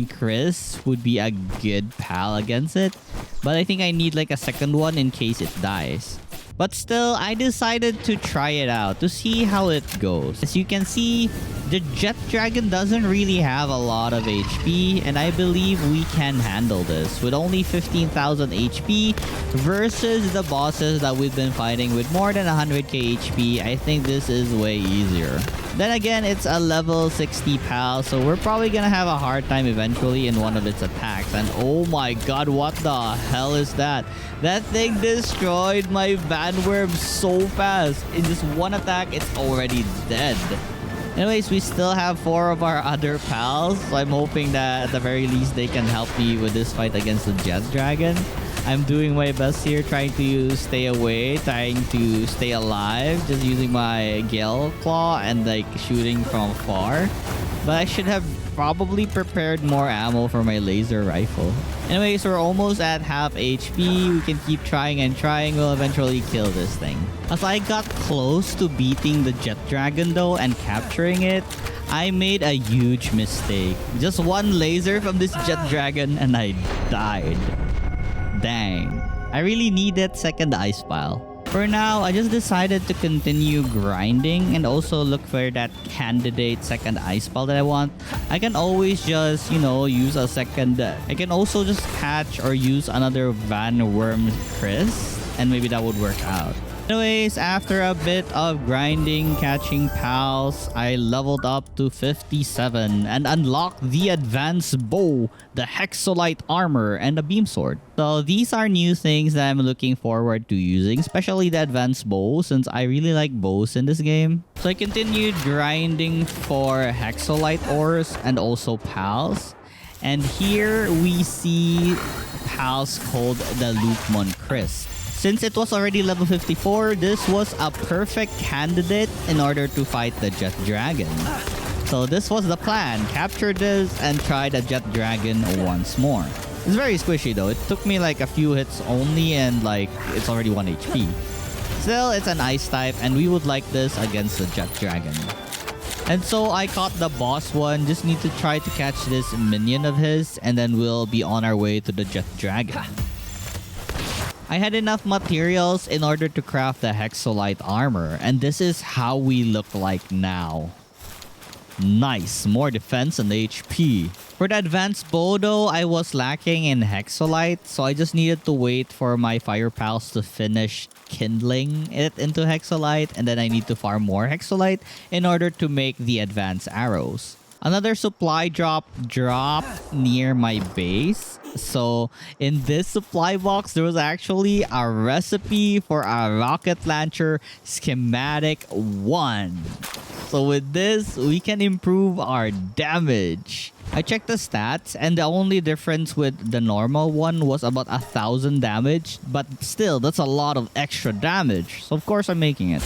Chris would be a good PAL against it. But I think I need like a second one in case it dies. But still, I decided to try it out to see how it goes. As you can see, the Jet Dragon doesn't really have a lot of HP, and I believe we can handle this with only 15,000 HP versus the bosses that we've been fighting with more than 100k HP. I think this is way easier. Then again, it's a level 60 PAL, so we're probably gonna have a hard time eventually in one of its attacks. And oh my god, what the hell is that? That thing destroyed my Vanworm so fast. In just one attack, it's already dead. Anyways, we still have 4 of our other pals. So I'm hoping that at the very least they can help me with this fight against the Jet Dragon. I'm doing my best here, trying to stay away, trying to stay alive, just using my Gale Claw and like shooting from far. But I should have probably prepared more ammo for my laser rifle. Anyways, we're almost at half HP. We can keep trying and trying. We'll eventually kill this thing. As I got close to beating the Jet Dragon though and capturing it, I made a huge mistake. Just one laser from this Jet Dragon and I died. Dang. I really need that second ice pile. For now, I just decided to continue grinding and also look for that candidate second ice pile that I want. I can always just, you know, use a second... I can also just catch or use another Van Worm Chris and maybe that would work out. Anyways, after a bit of grinding, catching pals, I leveled up to 57 and unlocked the advanced bow, the hexolite armor, and the beam sword. So these are new things that I'm looking forward to using, especially the advanced bow since I really like bows in this game. So I continued grinding for hexolite ores and also pals. And here we see pals called the Lukemon Chris. Since it was already level 54, this was a perfect candidate in order to fight the Jet Dragon. So this was the plan. Capture this and try the Jet Dragon once more. It's very squishy though. It took me like a few hits only and like it's already 1 HP. Still, it's an ice type and we would like this against the Jet Dragon. And so I caught the boss one. Just need to try to catch this minion of his and then we'll be on our way to the Jet Dragon. I had enough materials in order to craft the hexolite armor, and this is how we look like now. Nice, more defense and HP. For the advanced bow though, I was lacking in hexolite, so I just needed to wait for my fire pals to finish kindling it into hexolite, and then I need to farm more hexolite in order to make the advanced arrows. Another supply drop near my base. So in this supply box, there was actually a recipe for a rocket launcher schematic 1. So with this, we can improve our damage. I checked the stats and the only difference with the normal one was about 1,000 damage. But still, that's a lot of extra damage. So of course I'm making it.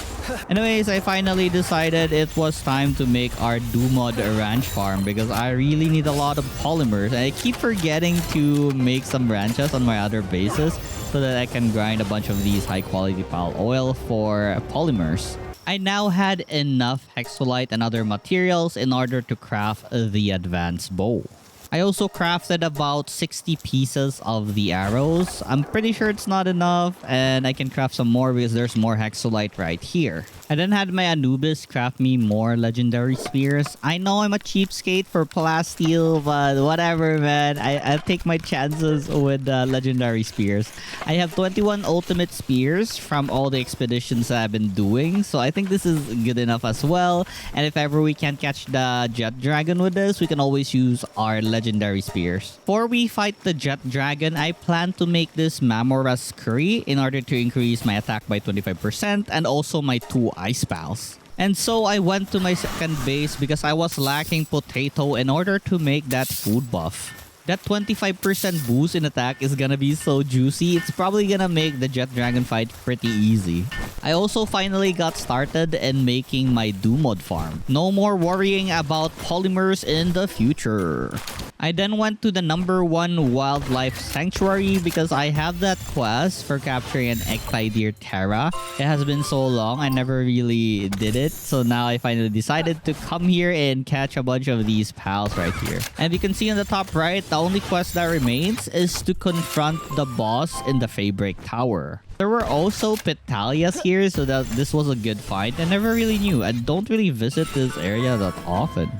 Anyways, I finally decided it was time to make our Dumod ranch farm because I really need a lot of polymers. And I keep forgetting to make some ranches on my other bases so that I can grind a bunch of these high quality pal oil for polymers. I now had enough hexolite and other materials in order to craft the advanced bow. I also crafted about 60 pieces of the arrows. I'm pretty sure it's not enough and I can craft some more because there's more hexolite right here. I then had my Anubis craft me more legendary spears. I know I'm a cheapskate for plasteel, but whatever, man. I'll take my chances with legendary spears. I have 21 ultimate spears from all the expeditions that I've been doing, so I think this is good enough as well. And if ever we can't catch the Jet Dragon with this, we can always use our legendary spears. Before we fight the Jet Dragon, I plan to make this Mamora's Curry in order to increase my attack by 25% and also my 2 ice pals. And so I went to my second base because I was lacking potato in order to make that food buff. That 25% boost in attack is gonna be so juicy. It's probably gonna make the Jet Dragon fight pretty easy. I also finally got started in making my Dumod farm. No more worrying about polymers in the future. I then went to the #1 wildlife sanctuary because I have that quest for capturing an Ectideer Terra. It has been so long, I never really did it. So now I finally decided to come here and catch a bunch of these pals right here. And you can see on the top right, the only quest that remains is to confront the boss in the Feybreak Tower. There were also Petalias here, so that this was a good fight. I never really knew. I don't really visit this area that often.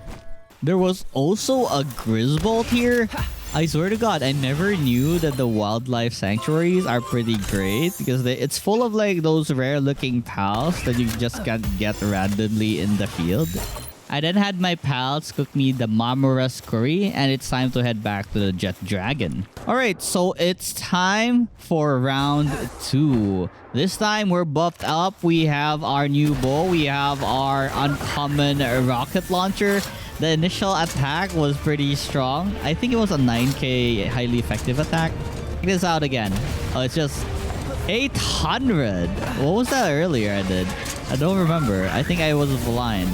There was also a Grisbolt here. I swear to God, I never knew that the wildlife sanctuaries are pretty great because it's full of like those rare looking pals that you just can't get randomly in the field. I then had my pals cook me the Mamoras curry, and it's time to head back to the Jet Dragon. Alright, so it's time for round 2. This time we're buffed up. We have our new bow. We have our uncommon rocket launcher. The initial attack was pretty strong. I think it was a 9k highly effective attack. Check this out again. Oh, it's just 800. What was that earlier I did? I don't remember. I think I was blind.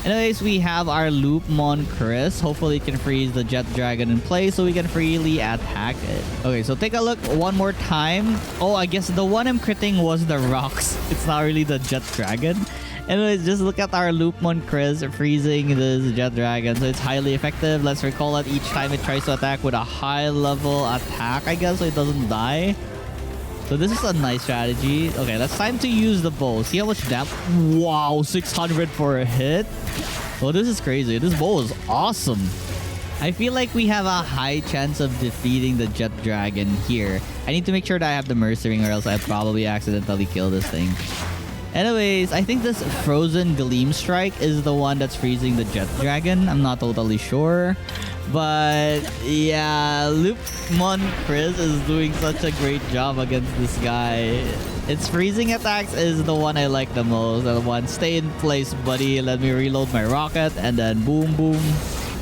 Anyways, we have our Loopmon Chris. Hopefully it can freeze the Jet Dragon in place so we can freely attack it. Okay, so take a look one more time. Oh, I guess the one I'm critting was the rocks. It's not really the Jet Dragon. Anyways, just look at our Loopmon Chris freezing this Jet Dragon. So it's highly effective. Let's recall that each time it tries to attack with a high level attack, I guess, so it doesn't die. So this is a nice strategy. Okay, that's time to use the bow. See how much damage? Wow, 600 for a hit. Oh, this is crazy. This bow is awesome. I feel like we have a high chance of defeating the Jet Dragon here. I need to make sure that I have the Mercy Ring or else I probably accidentally kill this thing. Anyways, I think this Frozen Gleam Strike is the one that's freezing the Jet Dragon. I'm not totally sure. But yeah, Loopmon Chris is doing such a great job against this guy. Its freezing attacks is the one I like the most. The one, stay in place, buddy. Let me reload my rocket, and then boom, boom.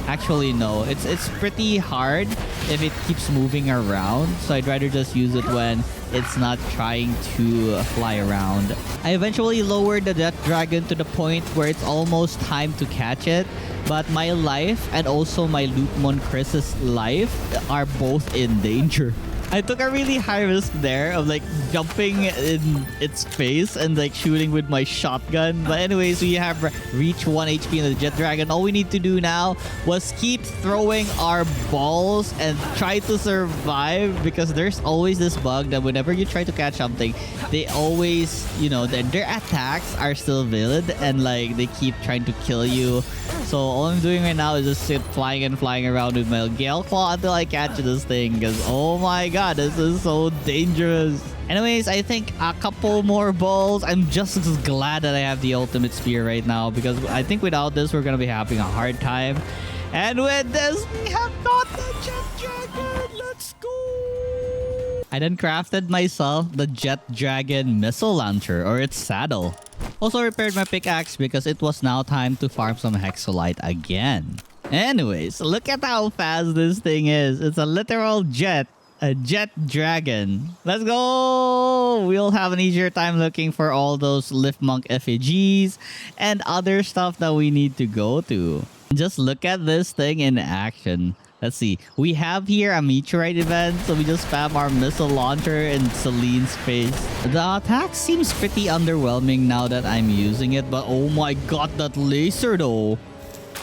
Actually, no. It's pretty hard if it keeps moving around. So I'd rather just use it when it's not trying to fly around. I eventually lowered the Jet Dragon to the point where it's almost time to catch it. But my life and also my Loopmon Chris's life are both in danger. I took a really high risk there of like jumping in its face and like shooting with my shotgun. But anyways, we have reached 1 HP in the Jet Dragon. All we need to do now was keep throwing our balls and try to survive, because there's always this bug that whenever you try to catch something, they always, you know, their attacks are still valid and like they keep trying to kill you. So all I'm doing right now is just sit flying and flying around with my Gale Claw until I catch this thing, because oh my god, this is so dangerous. Anyways, I think a couple more balls. I'm just glad that I have the ultimate spear right now, because I think without this we're gonna be having a hard time. And with this, we have got the Jet Dragon. Let's go. I then crafted myself the Jet Dragon missile launcher, or its saddle. Also repaired my pickaxe because it was now time to farm some Hexolite again. Anyways, look at how fast this thing is. It's a literal jet. A Jet Dragon. Let's go! We'll have an easier time looking for all those Lift Monk effigies and other stuff that we need to go to. Just look at this thing in action. Let's see. We have here a meteorite event, so we just spam our missile launcher in Celine's face. The attack seems pretty underwhelming now that I'm using it, but oh my god, that laser though.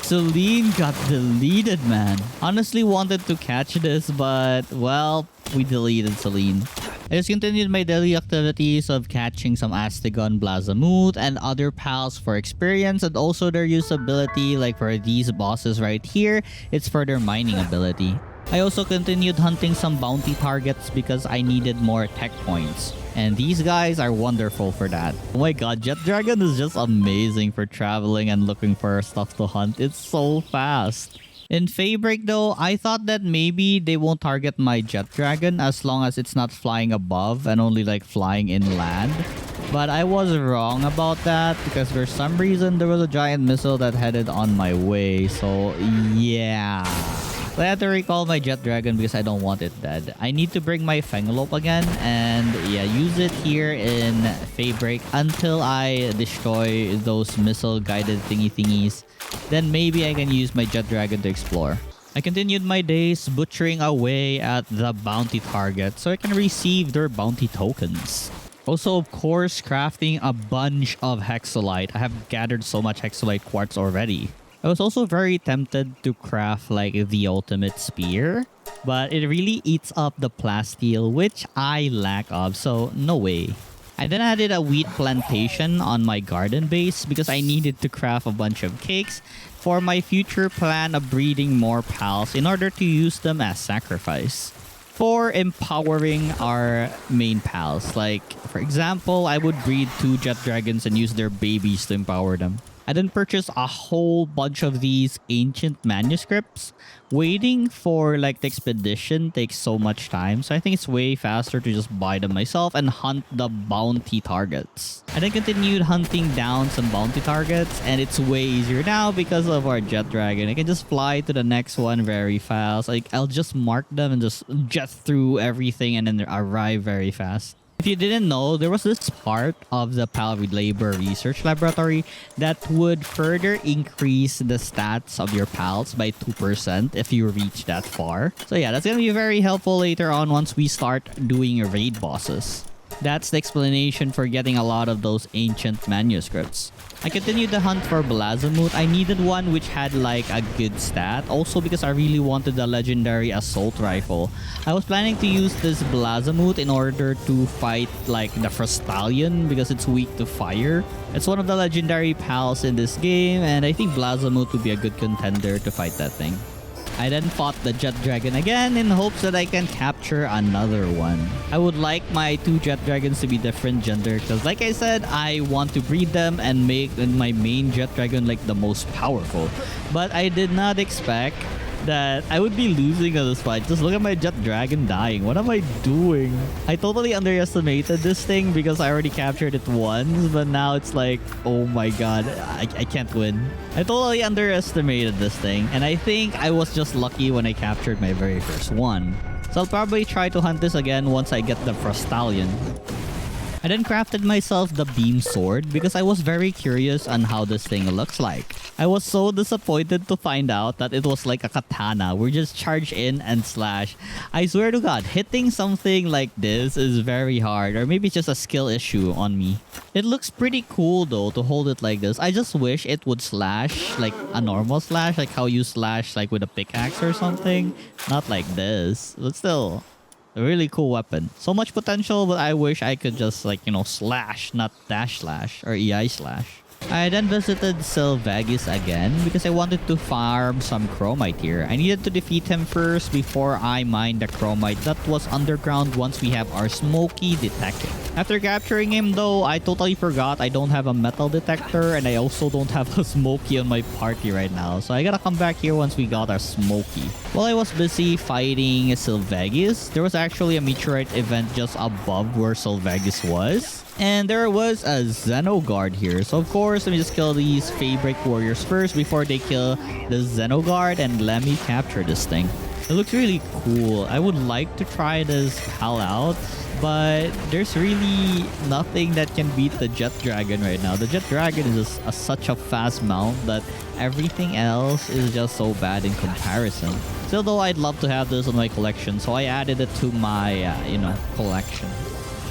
Celine got deleted, man. Honestly wanted to catch this, but well, we deleted Celine. I just continued my daily activities of catching some Astegon Blazamoot and other pals for experience and also their usability. Like for these bosses right here, it's for their mining ability. I also continued hunting some bounty targets because I needed more tech points. And these guys are wonderful for that. Oh my god, Jet Dragon is just amazing for traveling and looking for stuff to hunt. It's so fast. In Feybreak though, I thought that maybe they won't target my Jet Dragon as long as it's not flying above and only like flying inland. But I was wrong about that because for some reason there was a giant missile that headed on my way. So yeah. I have to recall my Jet Dragon because I don't want it dead. I need to bring my Fenglope again and yeah, use it here in Feybreak until I destroy those missile guided thingies. Then maybe I can use my Jet Dragon to explore. I continued my days butchering away at the bounty target so I can receive their bounty tokens. Also, of course, crafting a bunch of Hexolite. I have gathered so much Hexolite quartz already. I was also very tempted to craft like the ultimate spear, but it really eats up the plasteel, which I lack of, so no way. I then added a wheat plantation on my garden base because I needed to craft a bunch of cakes for my future plan of breeding more pals in order to use them as sacrifice. For empowering our main pals, like for example, I would breed 2 Jet Dragons and use their babies to empower them. I then purchased a whole bunch of these ancient manuscripts. Waiting for like the expedition takes so much time, so I think it's way faster to just buy them myself and hunt the bounty targets. I then continued hunting down some bounty targets, and it's way easier now because of our jet dragon. I can just fly to the next one very fast. Like, I'll just mark them and just jet through everything and then arrive very fast. If you didn't know, there was this part of the Palworld Labor Research Laboratory that would further increase the stats of your pals by 2% if you reach that far. So yeah, that's gonna be very helpful later on once we start doing raid bosses. That's the explanation for getting a lot of those ancient manuscripts. I continued the hunt for Blazamut. I needed one which had like a good stat. Also because I really wanted the legendary assault rifle. I was planning to use this Blazamut in order to fight like the Frostallion because it's weak to fire. It's one of the legendary pals in this game, and I think Blazamut would be a good contender to fight that thing. I then fought the Jet Dragon again in hopes that I can capture another one. I would like my 2 Jet Dragons to be different gender because like I said, I want to breed them and make my main Jet Dragon like the most powerful. But I did not expect that I would be losing on this fight. Just look at my Jet Dragon dying. What am I doing? I totally underestimated this thing because I already captured it once, but now it's like, oh my god, I can't win. I totally underestimated this thing, and I think I was just lucky when I captured my very first one. So I'll probably try to hunt this again once I get the Frostallion. I then crafted myself the beam sword because I was very curious on how this thing looks like. I was so disappointed to find out that it was like a katana. We just charge in and slash. I swear to god, hitting something like this is very hard, or maybe it's just a skill issue on me. It looks pretty cool though to hold it like this. I just wish it would slash like a normal slash, like how you slash like with a pickaxe or something. Not like this, but still. A really cool weapon. So much potential, but I wish I could just like, you know, slash, not dash slash or EI slash. I then visited Sylvagis again because I wanted to farm some chromite here. I needed to defeat him first before I mined the chromite that was underground once we have our smoky detected. After capturing him though, I totally forgot I don't have a metal detector and I also don't have a smoky on my party right now. So I gotta come back here once we got our smoky. While I was busy fighting Sylvagis, there was actually a meteorite event just above where Sylvagis was. And there was a Xenolord here. So of course, let me just kill these Feybreak warriors first before they kill the Xenolord, and let me capture this thing. It looks really cool. I would like to try this pal out, but there's really nothing that can beat the Jet Dragon right now. The Jet Dragon is just such a fast mount that everything else is just so bad in comparison. Still though, I'd love to have this on my collection, so I added it to my, collection.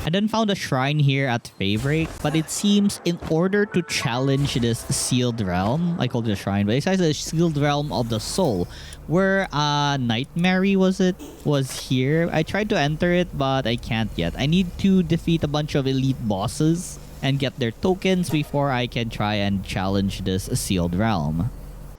I then found a shrine here at Feybreak, but it seems in order to challenge this sealed realm, I called it a shrine, but it's actually a sealed realm of the soul, where Nightmare was here. I tried to enter it, but I can't yet. I need to defeat a bunch of elite bosses and get their tokens before I can try and challenge this sealed realm.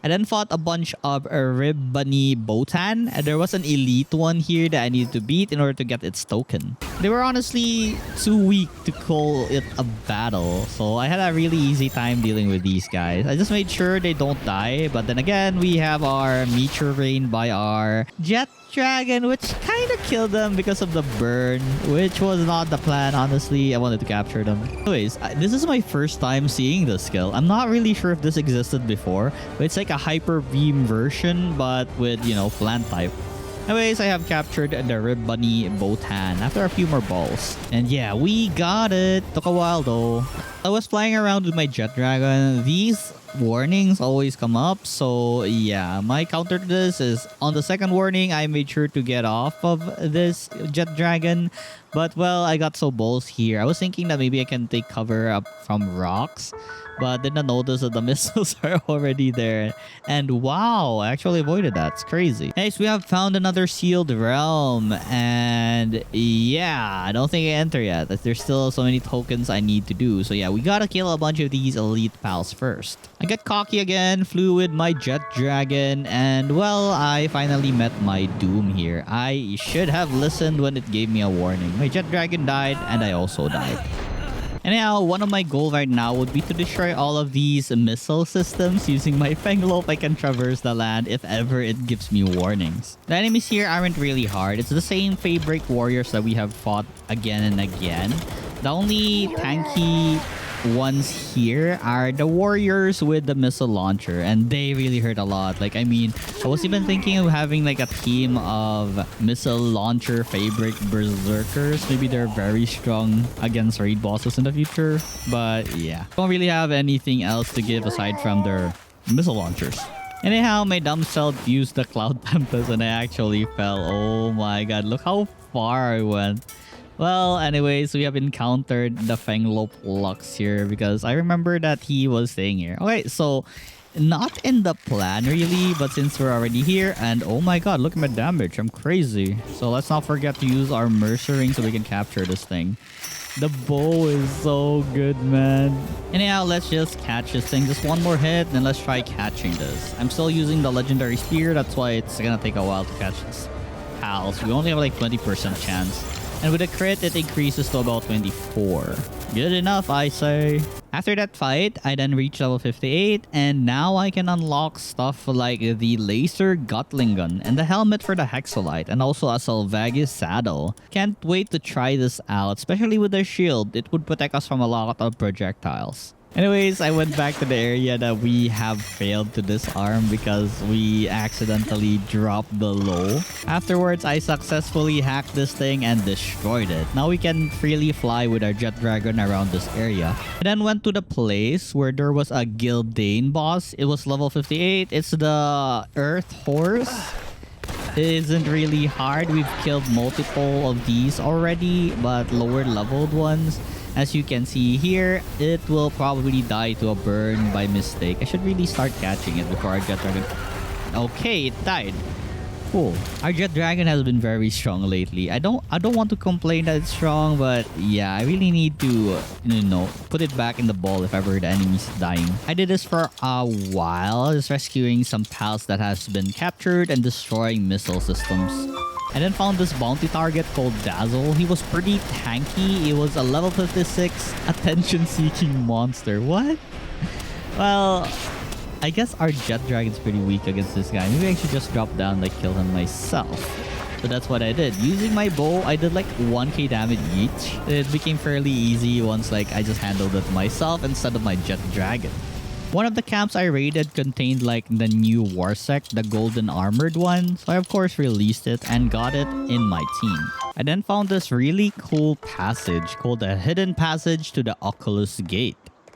I then fought a bunch of Ribbani Botan, and there was an elite one here that I needed to beat in order to get its token. They were honestly too weak to call it a battle, so I had a really easy time dealing with these guys. I just made sure they don't die, but then again, we have our meteor rain by our Jet Dragon, which kind of killed them because of the burn, which was not the plan, honestly. I wanted to capture them. Anyways, this is my first time seeing this skill. I'm not really sure if this existed before, but it's like a hyper beam version, but with, plant type. Anyways, I have captured the Ribbani Botan after a few more balls. And yeah, we got it. Took a while though. I was flying around with my Jet Dragon. These warnings always come up, so yeah, my counter to this is on the second warning I made sure to get off of this Jet Dragon, but well, I got so balls here. I was thinking that maybe I can take cover up from rocks, but did not notice that the missiles are already there. And wow, I actually avoided that. It's crazy. Next, we have found another sealed realm, and yeah, I don't think I enter yet. There's still so many tokens I need to do. So yeah, we gotta kill a bunch of these elite pals first. I got cocky again, flew with my Jet Dragon, and well, I finally met my doom here. I should have listened when it gave me a warning. My Jet Dragon died, and I also died. Anyhow, one of my goals right now would be to destroy all of these missile systems. Using my Fanglope, I can traverse the land if ever it gives me warnings. The enemies here aren't really hard. It's the same Feybreak warriors that we have fought again and again. The only tanky ones here are the warriors with the missile launcher, and they really hurt a lot. Like, I mean, I was even thinking of having like a team of missile launcher Feybreak berserkers. Maybe they're very strong against raid bosses in the future, but yeah, don't really have anything else to give aside from their missile launchers. Anyhow, my dumb self used the Cloud Tempest and I actually fell. Oh my god, look how far I went. Well, anyways, we have encountered the Fanglope Lux here because I remember that he was staying here. Okay, so not in the plan really, but since we're already here, and oh my god, look at my damage. I'm crazy. So let's not forget to use our Mercer Ring so we can capture this thing. The bow is so good, man. Anyhow, let's just catch this thing. Just one more hit, then let's try catching this. I'm still using the Legendary Spear. That's why it's gonna take a while to catch this pals. We only have like 20% chance. And with a crit, it increases to about 24. Good enough, I say. After that fight, I then reached level 58, and now I can unlock stuff like the Laser Gatling Gun and the helmet for the Hexolite, and also a Salvagus saddle. Can't wait to try this out, especially with the shield. It would protect us from a lot of projectiles. Anyways, I went back to the area that we have failed to disarm because we accidentally dropped below. Afterwards, I successfully hacked this thing and destroyed it. Now we can freely fly with our jet dragon around this area. I then went to the place where there was a Gildane boss. It was level 58. It's the Earth Horse. It isn't really hard. We've killed multiple of these already, but lower leveled ones. As you can see here, it will probably die to a burn by mistake. I should really start catching it before our jet dragon... Okay, it died. Cool. Our jet dragon has been very strong lately. I don't want to complain that it's strong, but yeah, I really need to, put it back in the ball if ever the enemy's dying. I did this for a while, just rescuing some pals that has been captured and destroying missile systems. I then found this bounty target called Dazzle. He was pretty tanky. He was a level 56 attention-seeking monster. What? Well, I guess our jet dragon's pretty weak against this guy. Maybe I should just drop down and kill him myself. So that's what I did. Using my bow, I did like 1k damage each. It became fairly easy once I just handled it myself instead of my jet dragon. One of the camps I raided contained like the new Warsec, the golden armored one. So I of course released it and got it in my team. I then found this really cool passage called the Hidden Passage to the Oculus Gate.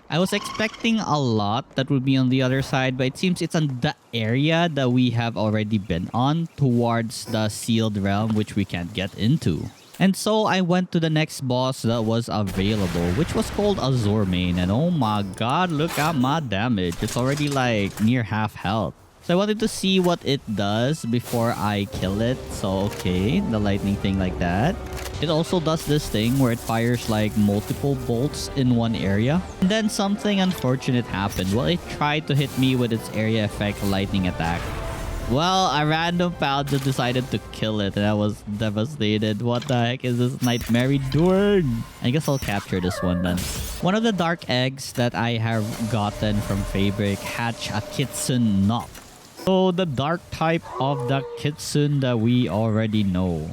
I was expecting a lot that would be on the other side, but it seems it's on the area that we have already been on towards the sealed realm, which we can't get into. And so I went to the next boss that was available, which was called Azurmane. And oh my god, look at my damage. It's already like near half health. So I wanted to see what it does before I kill it. So okay, the lightning thing like that. It also does this thing where it fires like multiple bolts in one area. And then something unfortunate happened. Well, it tried to hit me with its area effect lightning attack. Well, a random pal just decided to kill it and I was devastated. What the heck is this nightmare doing? I guess I'll capture this one then. One of the dark eggs that I have gotten from Feybreak hatch a Kitsune Knock. So the dark type of the Kitsune that we already know.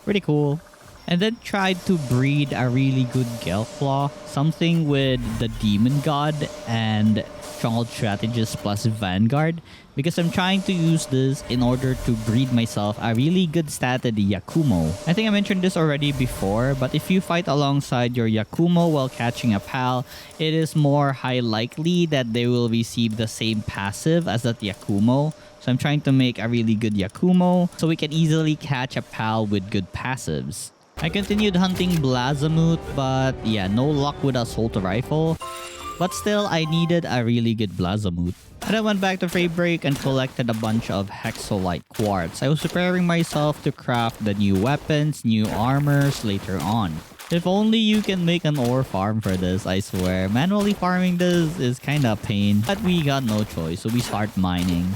Pretty cool. And then tried to breed a really good Gelclaw. Something with the Demon God and Stronghold Strategist plus Vanguard. Because I'm trying to use this in order to breed myself a really good statted Yakumo. I think I mentioned this already before, but if you fight alongside your Yakumo while catching a pal, it is more high likely that they will receive the same passive as that Yakumo. So I'm trying to make a really good Yakumo so we can easily catch a pal with good passives. I continued hunting Blazamut, but yeah, no luck with Assault Rifle. But still, I needed a really good Blazamut. And I went back to Feybreak and collected a bunch of Hexolite Quartz. I was preparing myself to craft the new weapons, new armors later on. If only you can make an ore farm for this, I swear. Manually farming this is kinda a pain, but we got no choice, so we start mining.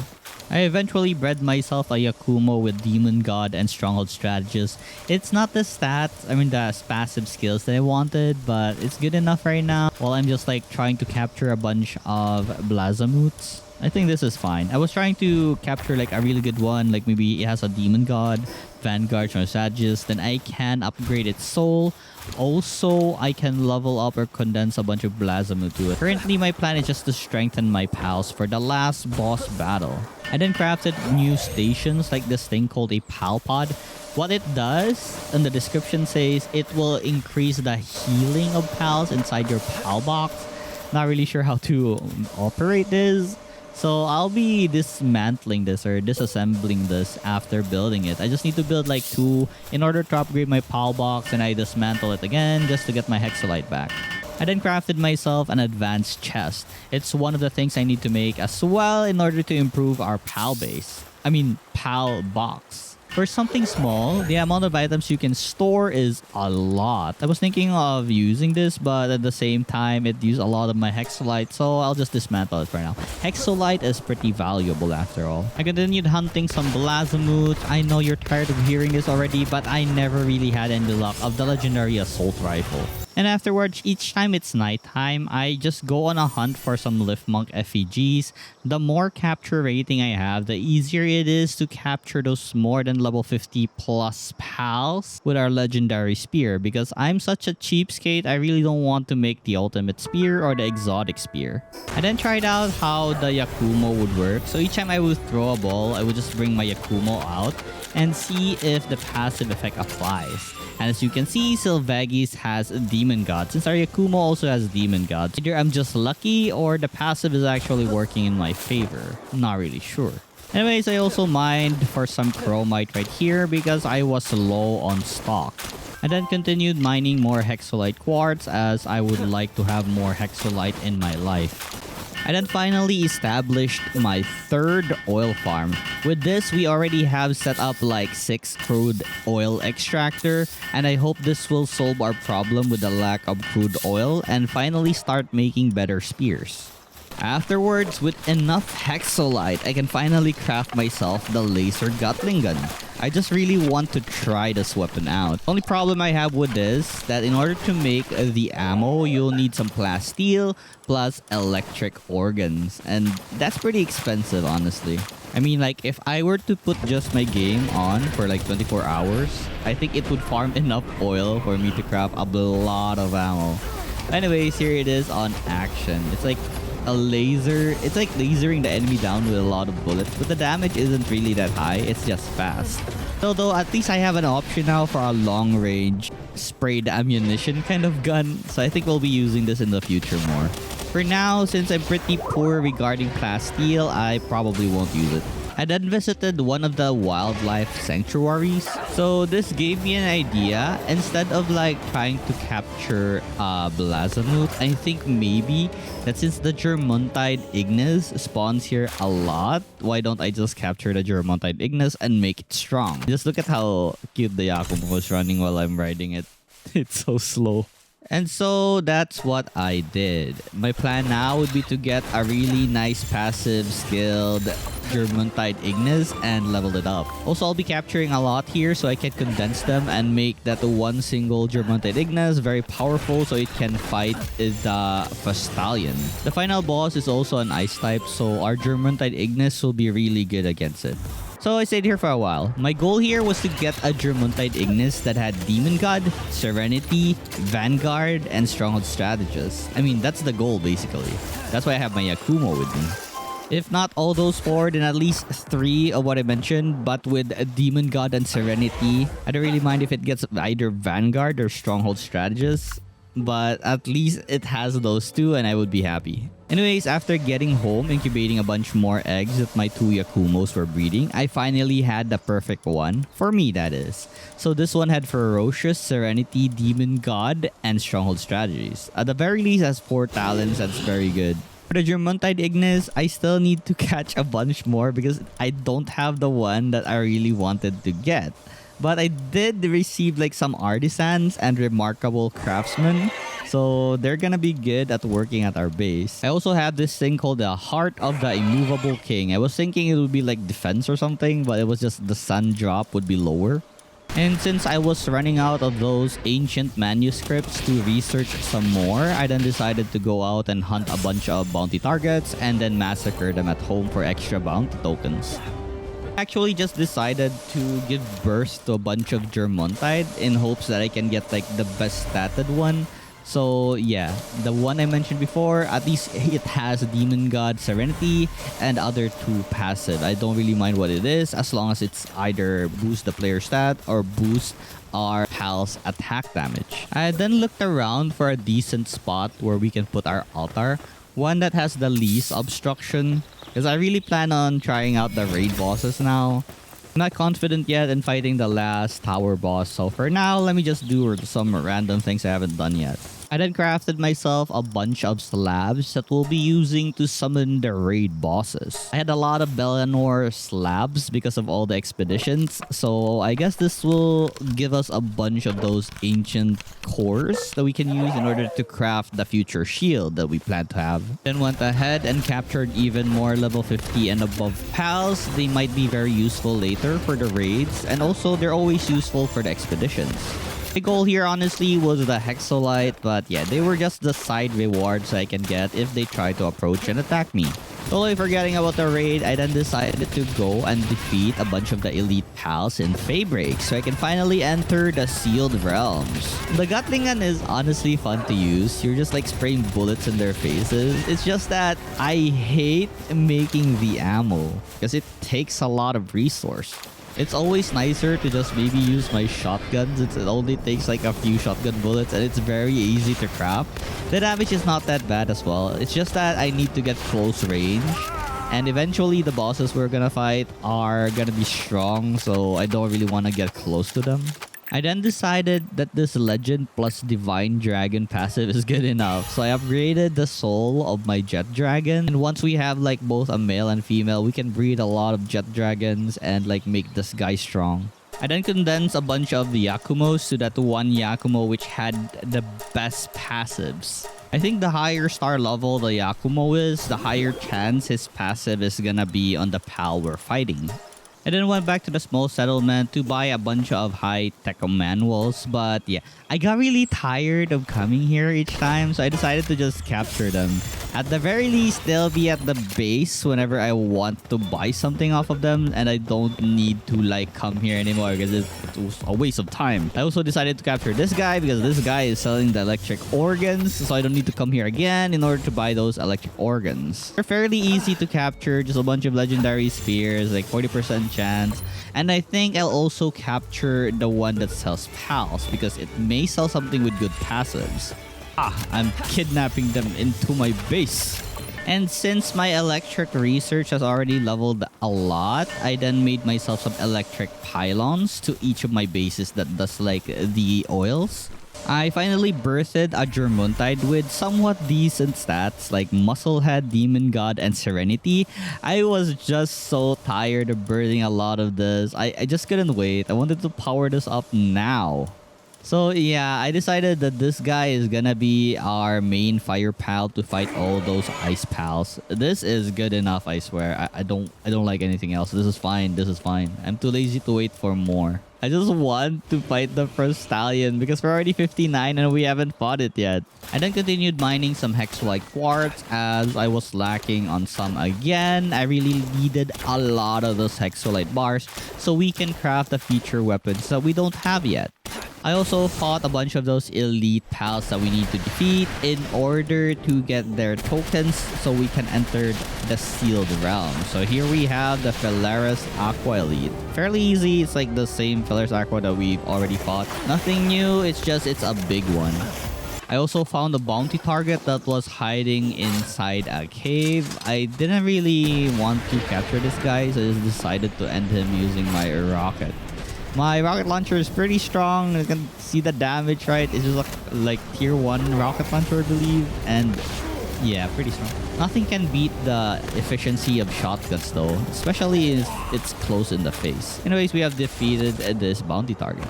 I eventually bred myself a Yakumo with Demon God and Stronghold Strategist. It's not the the passive skills that I wanted, but it's good enough right now. While I'm just like trying to capture a bunch of Blazamoots. I think this is fine. I was trying to capture like a really good one, like maybe it has a Demon God, Vanguard, Strategist, then I can upgrade its soul. Also, I can level up or condense a bunch of Blazamoot to it. Currently, my plan is just to strengthen my pals for the last boss battle. I then crafted new stations like this thing called a Pal Pod. What it does, in the description says, it will increase the healing of pals inside your pal box. Not really sure how to operate this. So I'll be dismantling this or disassembling this after building it. I just need to build like 2 in order to upgrade my PAL box, and I dismantle it again just to get my Hexolite back. I then crafted myself an advanced chest. It's one of the things I need to make as well in order to improve our PAL base. PAL box. For something small, the amount of items you can store is a lot. I was thinking of using this, but at the same time, it used a lot of my Hexolite, so I'll just dismantle it for now. Hexolite is pretty valuable after all. I continued hunting some Blazamoot. I know you're tired of hearing this already, but I never really had any luck of the legendary assault rifle. And afterwards, each time it's nighttime, I just go on a hunt for some Liftmonk effigies. The more capture rating I have, the easier it is to capture those more than level 50 plus pals with our legendary spear. Because I'm such a cheapskate, I really don't want to make the ultimate spear or the exotic spear. I then tried out how the Yakumo would work. So each time I would throw a ball, I would just bring my Yakumo out and see if the passive effect applies. And as you can see, Sylvagis has Demon God, since our Yakumo also has Demon God. Either I'm just lucky or the passive is actually working in my favor. I'm not really sure. Anyways, I also mined for some chromite right here because I was low on stock. I then continued mining more Hexolite quartz as I would like to have more Hexolite in my life. I then finally established my 3rd oil farm. With this, we already have set up like 6 crude oil extractor, and I hope this will solve our problem with the lack of crude oil and finally start making better spears. Afterwards, with enough Hexolite, I can finally craft myself the laser Gatling gun. I just really want to try this weapon out. Only problem I have with this, that in order to make the ammo, you'll need some plasteel plus electric organs. And that's pretty expensive, honestly. Like if I were to put just my game on for like 24 hours, I think it would farm enough oil for me to craft a lot of ammo. Anyways, here it is on action. It's like a laser. It's like lasering the enemy down with a lot of bullets, but the damage isn't really that high. It's just fast. So though at least I have an option now for a long range sprayed ammunition kind of gun, so I think we'll be using this in the future more. For now, since I'm pretty poor regarding plasteel, I probably won't use it. I then visited one of the wildlife sanctuaries. So this gave me an idea. Instead of like trying to capture Blazamoot, I think maybe that since the Germontide Ignis spawns here a lot, why don't I just capture the Germontide Ignis and make it strong? Just look at how cute the Yakumo is running while I'm riding it. It's so slow. And so that's what I did. My plan now would be to get a really nice passive skilled Germontide Ignis and level it up. Also, I'll be capturing a lot here so I can condense them and make that one single Germontide Ignis very powerful so it can fight the Fastalion. The final boss is also an ice type, so our Germontide Ignis will be really good against it. So I stayed here for a while. My goal here was to get a Germontide Ignis that had Demon God, Serenity, Vanguard, and Stronghold Strategist. That's the goal basically. That's why I have my Yakumo with me. If not all those 4, then at least 3 of what I mentioned, but with Demon God and Serenity. I don't really mind if it gets either Vanguard or Stronghold Strategist, but at least it has those 2 and I would be happy. Anyways, after getting home, incubating a bunch more eggs that my 2 Yakumos were breeding, I finally had the perfect one. For me, that is. So this one had Ferocious, Serenity, Demon God, and Stronghold Strategies. At the very least, has 4 talents. That's very good. For the Germontide Ignis, I still need to catch a bunch more because I don't have the one that I really wanted to get. But I did receive like some artisans and remarkable craftsmen. So So they're gonna be good at working at our base. I also have this thing called the Heart of the Immovable King. I was thinking it would be like defense or something, but it was just the sun drop would be lower. And since I was running out of those ancient manuscripts to research some more, I then decided to go out and hunt a bunch of bounty targets and then massacre them at home for extra bounty tokens. Actually just decided to give birth to a bunch of Germontide in hopes that I can get like the best statted one. So yeah, the one I mentioned before, at least it has Demon God Serenity and other two passive. I don't really mind what it is as long as it's either boost the player stat or boost our pal's attack damage. I then looked around for a decent spot where we can put our altar. One that has the least obstruction, because I really plan on trying out the raid bosses now. I'm not confident yet in fighting the last tower boss, so for now, let me just do some random things I haven't done yet. I then crafted myself a bunch of slabs that we'll be using to summon the raid bosses. I had a lot of Bellanor slabs because of all the expeditions, so I guess this will give us a bunch of those ancient cores that we can use in order to craft the future shield that we plan to have. Then went ahead and captured even more level 50 and above pals. They might be very useful later for the raids, and also they're always useful for the expeditions. My goal here honestly was the Hexolite, but yeah, they were just the side rewards I can get if they try to approach and attack me. Totally forgetting about the raid, I then decided to go and defeat a bunch of the elite pals in Feybreak so I can finally enter the sealed realms. The Gatling gun is honestly fun to use. You're just like spraying bullets in their faces. It's just that I hate making the ammo because it takes a lot of resource. It's always nicer to just maybe use my shotguns. It only takes like a few shotgun bullets and it's very easy to craft. The damage is not that bad as well. It's just that I need to get close range. And eventually the bosses we're gonna fight are gonna be strong, so I don't really want to get close to them. I then decided that this Legend plus Divine Dragon passive is good enough. So I upgraded the soul of my Jet Dragon. And once we have like both a male and female, we can breed a lot of Jet Dragons and like make this guy strong. I then condensed a bunch of the Yakumos to that one Yakumo which had the best passives. I think the higher star level the Yakumo is, the higher chance his passive is gonna be on the pal we're fighting. I then went back to the small settlement to buy a bunch of high-tech manuals, but yeah, I got really tired of coming here each time, so I decided to just capture them. At the very least, they'll be at the base whenever I want to buy something off of them, and I don't need to like come here anymore because it was a waste of time. I also decided to capture this guy because this guy is selling the electric organs, so I don't need to come here again in order to buy those electric organs. They're fairly easy to capture, just a bunch of legendary spears, like 40% chance. And I think I'll also capture the one that sells pals because it may sell something with good passives. I'm kidnapping them into my base. And since my electric research has already leveled a lot, I then made myself some electric pylons to each of my bases that does like the oils. I finally birthed a Germontide with somewhat decent stats like Musclehead, Demon God, and Serenity. I was just so tired of birthing a lot of this. I just couldn't wait. I wanted to power this up now. So yeah, I decided that this guy is gonna be our main fire pal to fight all those ice pals. This is good enough, I swear. I don't like anything else. This is fine. This is fine. I'm too lazy to wait for more. I just want to fight the first stallion because we're already 59 and we haven't fought it yet. I then continued mining some Hexolite quartz as I was lacking on some again. I really needed a lot of those Hexolite bars so we can craft the feature weapons that we don't have yet. I also fought a bunch of those elite pals that we need to defeat in order to get their tokens so we can enter the sealed realm. So here we have the Phalaris Aqua Elite. Fairly easy. It's like the same Phalaris Aqua that we've already fought. Nothing new. It's just it's a big one. I also found a bounty target that was hiding inside a cave. I didn't really want to capture this guy, so I just decided to end him using my rocket. My rocket launcher is pretty strong. You can see the damage, right? It's just like tier 1 rocket launcher, I believe. And yeah, pretty strong. Nothing can beat the efficiency of shotguns though, especially if it's close in the face. Anyways, we have defeated this bounty target.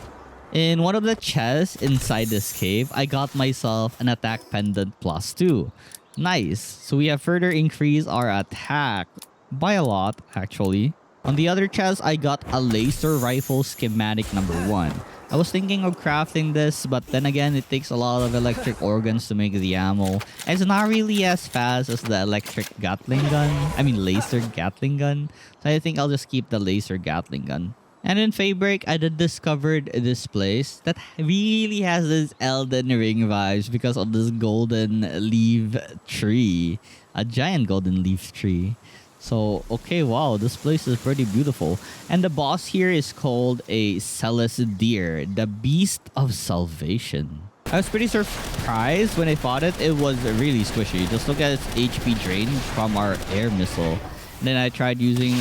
In one of the chests inside this cave, I got myself an attack pendant +2. Nice. So we have further increased our attack by a lot, actually. On the other chest, I got a laser rifle schematic #1. I was thinking of crafting this, but then again, it takes a lot of electric organs to make the ammo. It's not really as fast as the electric Gatling gun. I mean, laser Gatling gun. So I think I'll just keep the laser Gatling gun. And in Feybreak, I did discovered this place that really has this Elden Ring vibes because of this golden leaf tree. A giant golden leaf tree. So, okay, wow, this place is pretty beautiful. And the boss here is called a Celestier, the Beast of Salvation. I was pretty surprised when I fought it. It was really squishy. Just look at its HP drain from our air missile. Then I tried using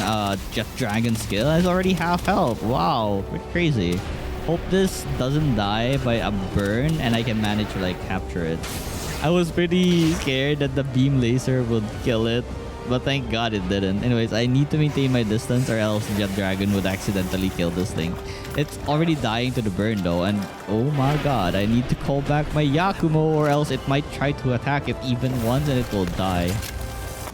Jet Dragon skill. It's already half health. Wow, pretty crazy. Hope this doesn't die by a burn and I can manage to like capture it. I was pretty scared that the beam laser would kill it, but thank God it didn't. Anyways, I need to maintain my distance or else Jet Dragon would accidentally kill this thing. It's already dying to the burn though, and oh my God, I need to call back my Yakumo or else it might try to attack it even once and it will die.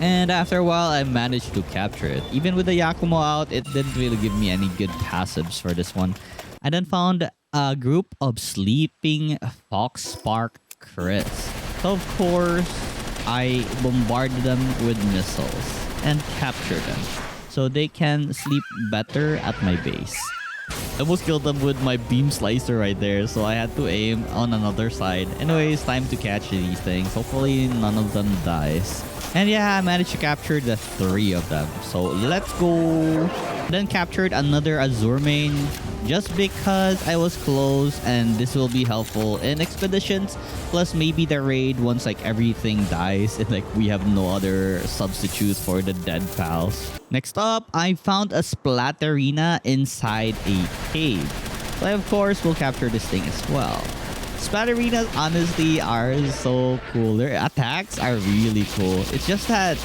And after a while, I managed to capture it. Even with the Yakumo out, it didn't really give me any good passives for this one. I then found a group of sleeping Fox Spark crits. So of course, I bombarded them with missiles and captured them so they can sleep better at my base. I almost killed them with my beam slicer right there, so I had to aim on another side. Anyways, time to catch these things. Hopefully none of them dies. And yeah, I managed to capture the 3 of them. So let's go. Then captured another Azure main just because I was close and this will be helpful in expeditions. Plus maybe the raid once like everything dies and like we have no other substitute for the dead pals. Next up, I found a Splatterina inside a cave. So I of course will capture this thing as well. Splatterinas honestly are so cool. Their attacks are really cool. It's just that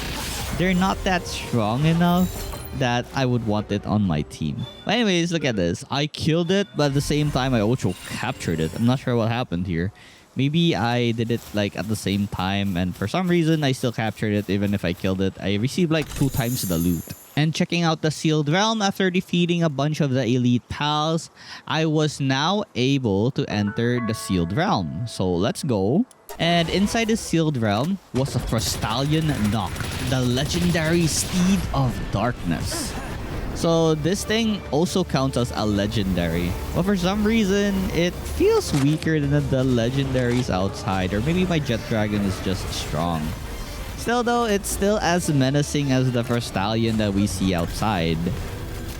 they're not that strong enough that I would want it on my team. But anyways, look at this. I killed it, but at the same time, I also captured it. I'm not sure what happened here. Maybe I did it like at the same time and for some reason I still captured it even if I killed it. I received like 2 times the loot. And checking out the Sealed Realm after defeating a bunch of the elite pals, I was now able to enter the Sealed Realm. So let's go. And inside the Sealed Realm was a Frostallion Nock, the legendary steed of darkness. So this thing also counts as a legendary. But for some reason, it feels weaker than the legendaries outside. Or maybe my Jet Dragon is just strong. Still though, it's still as menacing as the Frostallion that we see outside.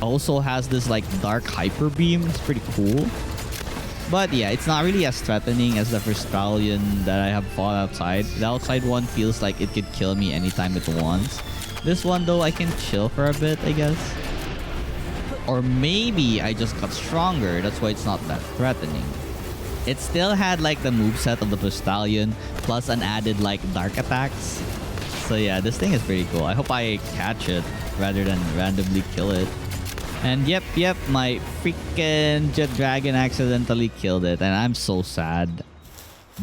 Also has this like dark hyper beam. It's pretty cool. But yeah, it's not really as threatening as the Frostallion that I have fought outside. The outside one feels like it could kill me anytime it wants. This one though, I can chill for a bit, I guess. Or maybe I just got stronger. That's why it's not that threatening. It still had like the moveset of the Frostallion plus an added like dark attacks. So yeah, this thing is pretty cool. I hope I catch it rather than randomly kill it. And yep, my freaking Jet Dragon accidentally killed it. And I'm so sad.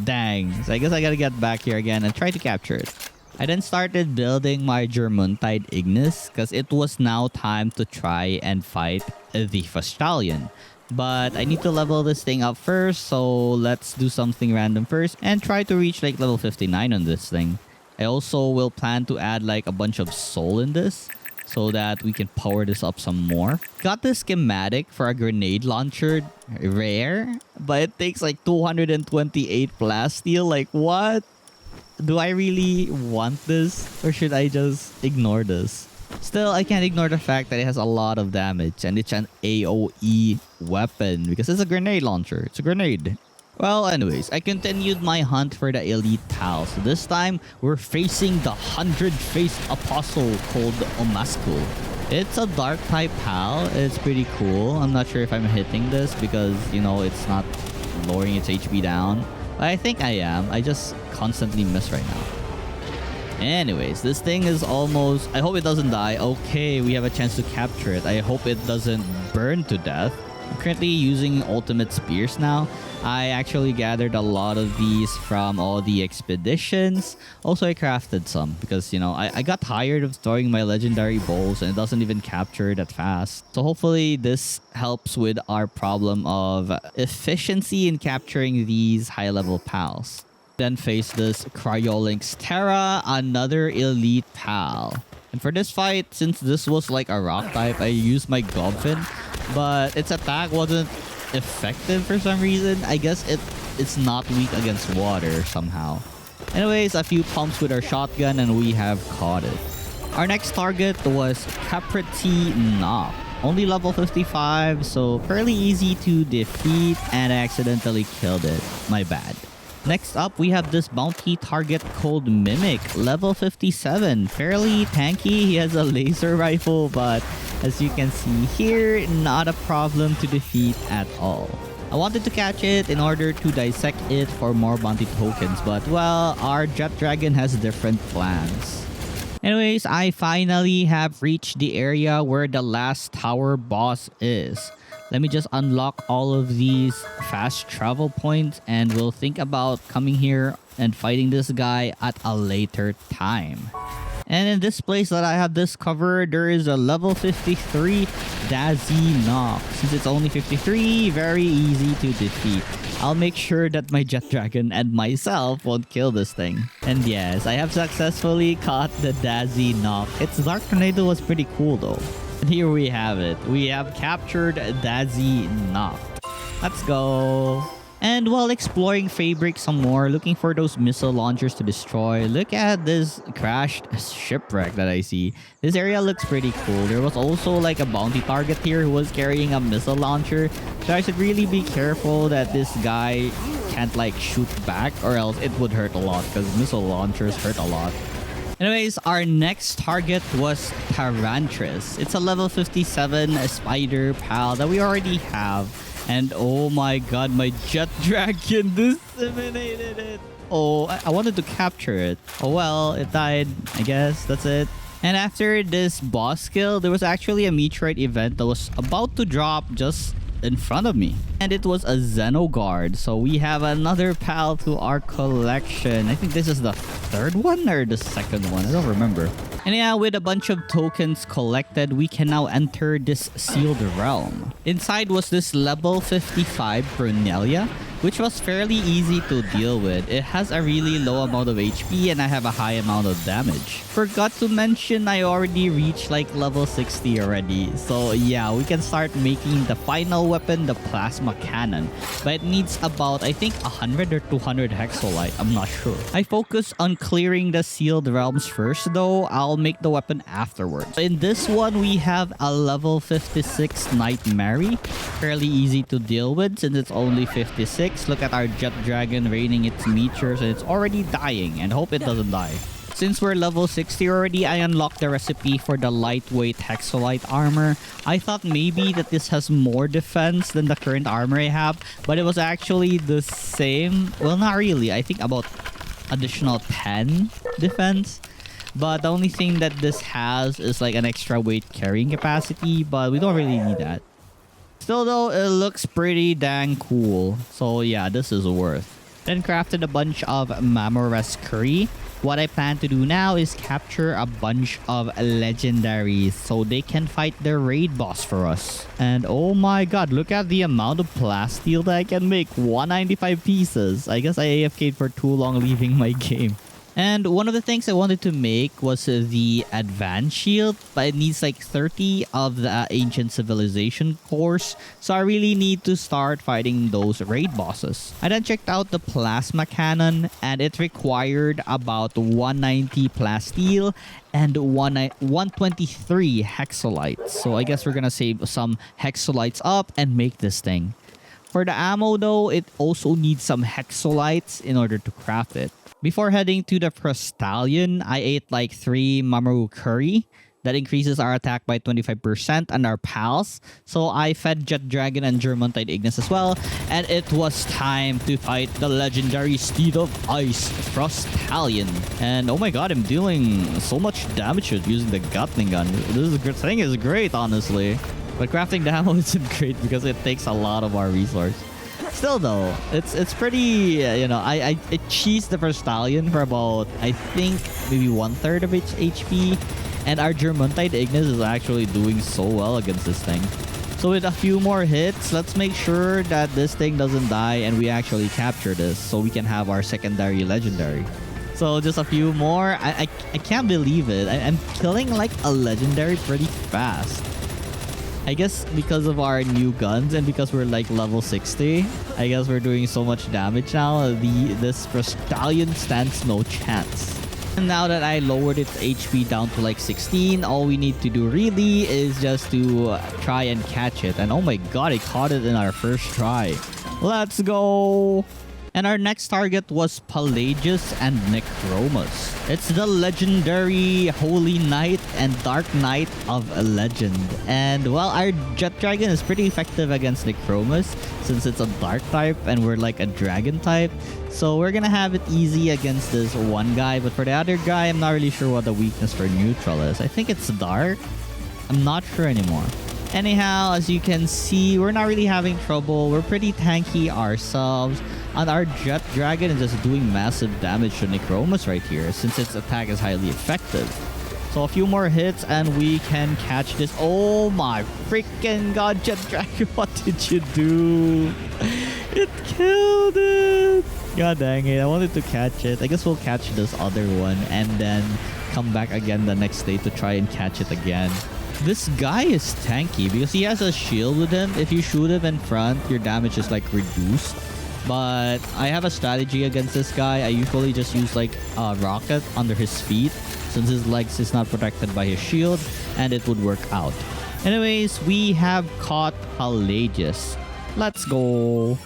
Dang. So I guess I gotta get back here again and try to capture it. I then started building my Germuntide Ignis because it was now time to try and fight the Frostallion. But I need to level this thing up first, so let's do something random first and try to reach like level 59 on this thing. I also will plan to add like a bunch of soul in this so that we can power this up some more. Got the schematic for a grenade launcher, rare, but it takes like 228 plasteel. Like what? Do I really want this or should I just ignore this? Still, I can't ignore the fact that it has a lot of damage and it's an AoE weapon because it's a grenade launcher. It's a grenade. Well, anyways, I continued my hunt for the elite pal. So this time, we're facing the 100-faced apostle called Omasku. It's a dark type pal. It's pretty cool. I'm not sure if I'm hitting this because, you know, it's not lowering its HP down. But I think I am. I just constantly miss right now. Anyways, this thing is almost... I hope it doesn't die. Okay, we have a chance to capture it. I hope it doesn't burn to death. I'm currently using ultimate spears now. I actually gathered a lot of these from all the expeditions. Also, I crafted some because, you know, I got tired of storing my legendary bowls and it doesn't even capture that fast. So hopefully this helps with our problem of efficiency in capturing these high-level pals. Then face this Cryolinx Terra, another elite pal. And for this fight, since this was like a rock type, I used my Gobfin, but its attack wasn't effective for some reason. I guess it's not weak against water somehow. Anyways, a few pumps with our shotgun and we have caught it. Our next target was Capriti Knock. Only level 55, so fairly easy to defeat, and I accidentally killed it. My bad. Next up, we have this bounty target called Mimic, level 57. Fairly tanky. He has a laser rifle, but as you can see here, not a problem to defeat at all. I wanted to catch it in order to dissect it for more bounty tokens, but well, our Jet Dragon has different plans. Anyways, I finally have reached the area where the last tower boss is. Let me just unlock all of these fast travel points and we'll think about coming here and fighting this guy at a later time. And in this place that I have discovered, there is a level 53 Dazzy Knock. Since it's only 53, very easy to defeat. I'll make sure that my Jet Dragon and myself won't kill this thing. And yes, I have successfully caught the Dazzy Knock. Its Dark Tornado was pretty cool though. And here we have it. We have captured Dazzy Knock. Let's go. And while exploring Feybreak some more, looking for those missile launchers to destroy, look at this crashed shipwreck that I see. This area looks pretty cool. There was also like a bounty target here who was carrying a missile launcher. So I should really be careful that this guy can't like shoot back or else it would hurt a lot because missile launchers hurt a lot. Anyways, our next target was Tarantris. It's a level 57 spider pal that we already have. And oh my god, my Jet Dragon disseminated it. Oh, I wanted to capture it. Oh well, it died. I guess that's it. And after this boss kill, there was actually a meteorite event that was about to drop just in front of me. And it was a Xenolord. So we have another pal to our collection. I think this is the third one or the second one. I don't remember. And yeah, with a bunch of tokens collected, we can now enter this sealed realm. Inside was this level 55 Brunelia, which was fairly easy to deal with. It has a really low amount of HP and I have a high amount of damage. Forgot to mention I already reached like level 60 already. So yeah, we can start making the final weapon, the plasma cannon. But it needs about, I think, 100 or 200 hexolite. I'm not sure. I focus on clearing the sealed realms first though. I'll make the weapon afterwards. In this one, we have a level 56 Nightmare. Fairly easy to deal with since it's only 56. Look at our Jet Dragon raining its meteors and it's already dying and hope it doesn't die. Since we're level 60 already, I unlocked the recipe for the lightweight hexolite armor. I thought maybe that this has more defense than the current armor I have, but it was actually the same. Well, not really. I think about additional 10 defense. But the only thing that this has is like an extra weight carrying capacity, but we don't really need that. Still though, it looks pretty dang cool. So yeah, this is worth. Then crafted a bunch of Mamores curry. What I plan to do now is capture a bunch of legendaries so they can fight the raid boss for us. And oh my god, look at the amount of plasteel that I can make. 195 pieces. I guess I AFK'd for too long leaving my game. And one of the things I wanted to make was the advanced shield, but it needs like 30 of the ancient civilization cores, so I really need to start fighting those raid bosses. I then checked out the plasma cannon and it required about 190 plasteel and 123 hexolites. So I guess we're gonna save some hexolites up and make this thing. For the ammo though, it also needs some hexolites in order to craft it. Before heading to the Prostallion, I ate like 3 Mamaru curry. That increases our attack by 25% and our pals. So I fed Jet Dragon and Germontide Ignis as well. And it was time to fight the legendary Steed of Ice, Prostallion. And oh my god, I'm dealing so much damage using the Gatling gun. This thing is great, honestly. But crafting the ammo isn't great because it takes a lot of our resource. Still though, it's pretty, you know, I cheesed the first stallion for about, I think, maybe 1/3 of its HP. And our Germuntide Ignis is actually doing so well against this thing. So with a few more hits, let's make sure that this thing doesn't die and we actually capture this so we can have our secondary legendary. So just a few more. I can't believe it. I'm killing like a legendary pretty fast. I guess because of our new guns and because we're like level 60, I guess we're doing so much damage now. This stallion stands no chance. And now that I lowered its HP down to like 16, all we need to do really is just to try and catch it. And oh my god, I caught it in our first try. Let's go! And our next target was Pelagius and Necromus. It's the legendary Holy Knight and Dark Knight of a Legend. And well, our Jet Dragon is pretty effective against Necromus since it's a Dark type and we're like a Dragon type. So we're gonna have it easy against this one guy. But for the other guy, I'm not really sure what the weakness for neutral is. I think it's Dark. I'm not sure anymore. Anyhow, as you can see, we're not really having trouble. We're pretty tanky ourselves. And our Jet Dragon is just doing massive damage to Necromus right here since its attack is highly effective. So a few more hits and we can catch this. Oh my freaking god, Jet Dragon, what did you do? It killed it! God dang it, I wanted to catch it. I guess we'll catch this other one and then come back again the next day to try and catch it again. This guy is tanky because he has a shield with him. If you shoot him in front, your damage is like reduced. But I have a strategy against this guy. I usually just use like a rocket under his feet since his legs is not protected by his shield and it would work out. Anyways, we have caught Pelagius. Let's go.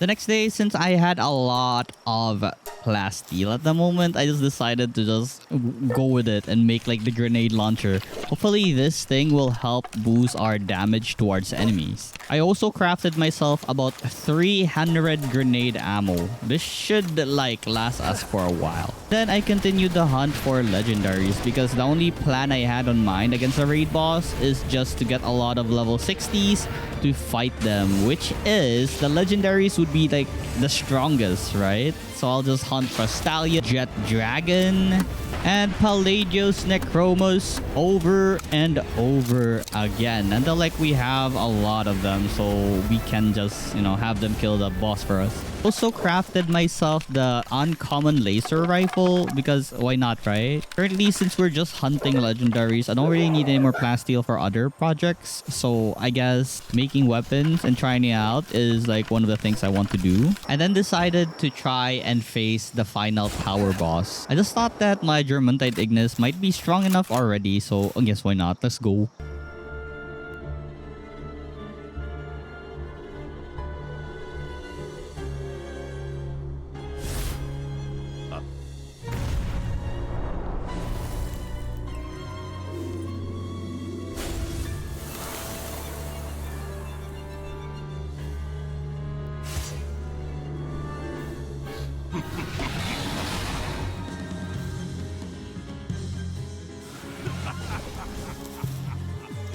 The next day, since I had a lot of plasteel at the moment, I just decided to just go with it and make like the grenade launcher. Hopefully this thing will help boost our damage towards enemies. I also crafted myself about 300 grenade ammo. This should like last us for a while. Then I continued the hunt for legendaries because the only plan I had on mind against a raid boss is just to get a lot of level 60s to fight them, which is the legendaries would be like the strongest, right? So I'll just hunt for Stallion, Jet Dragon, and Pelagius Necromus over and over again until like we have a lot of them so we can just, you know, have them kill the boss for us. Also crafted myself the uncommon laser rifle because why not, right? Currently, since we're just hunting legendaries, I don't really need any more plasteel for other projects. So I guess making weapons and trying it out is like one of the things I want to do. I then decided to try and face the final power boss. I just thought that my Germuntide Ignis might be strong enough already. So I guess why not? Let's go.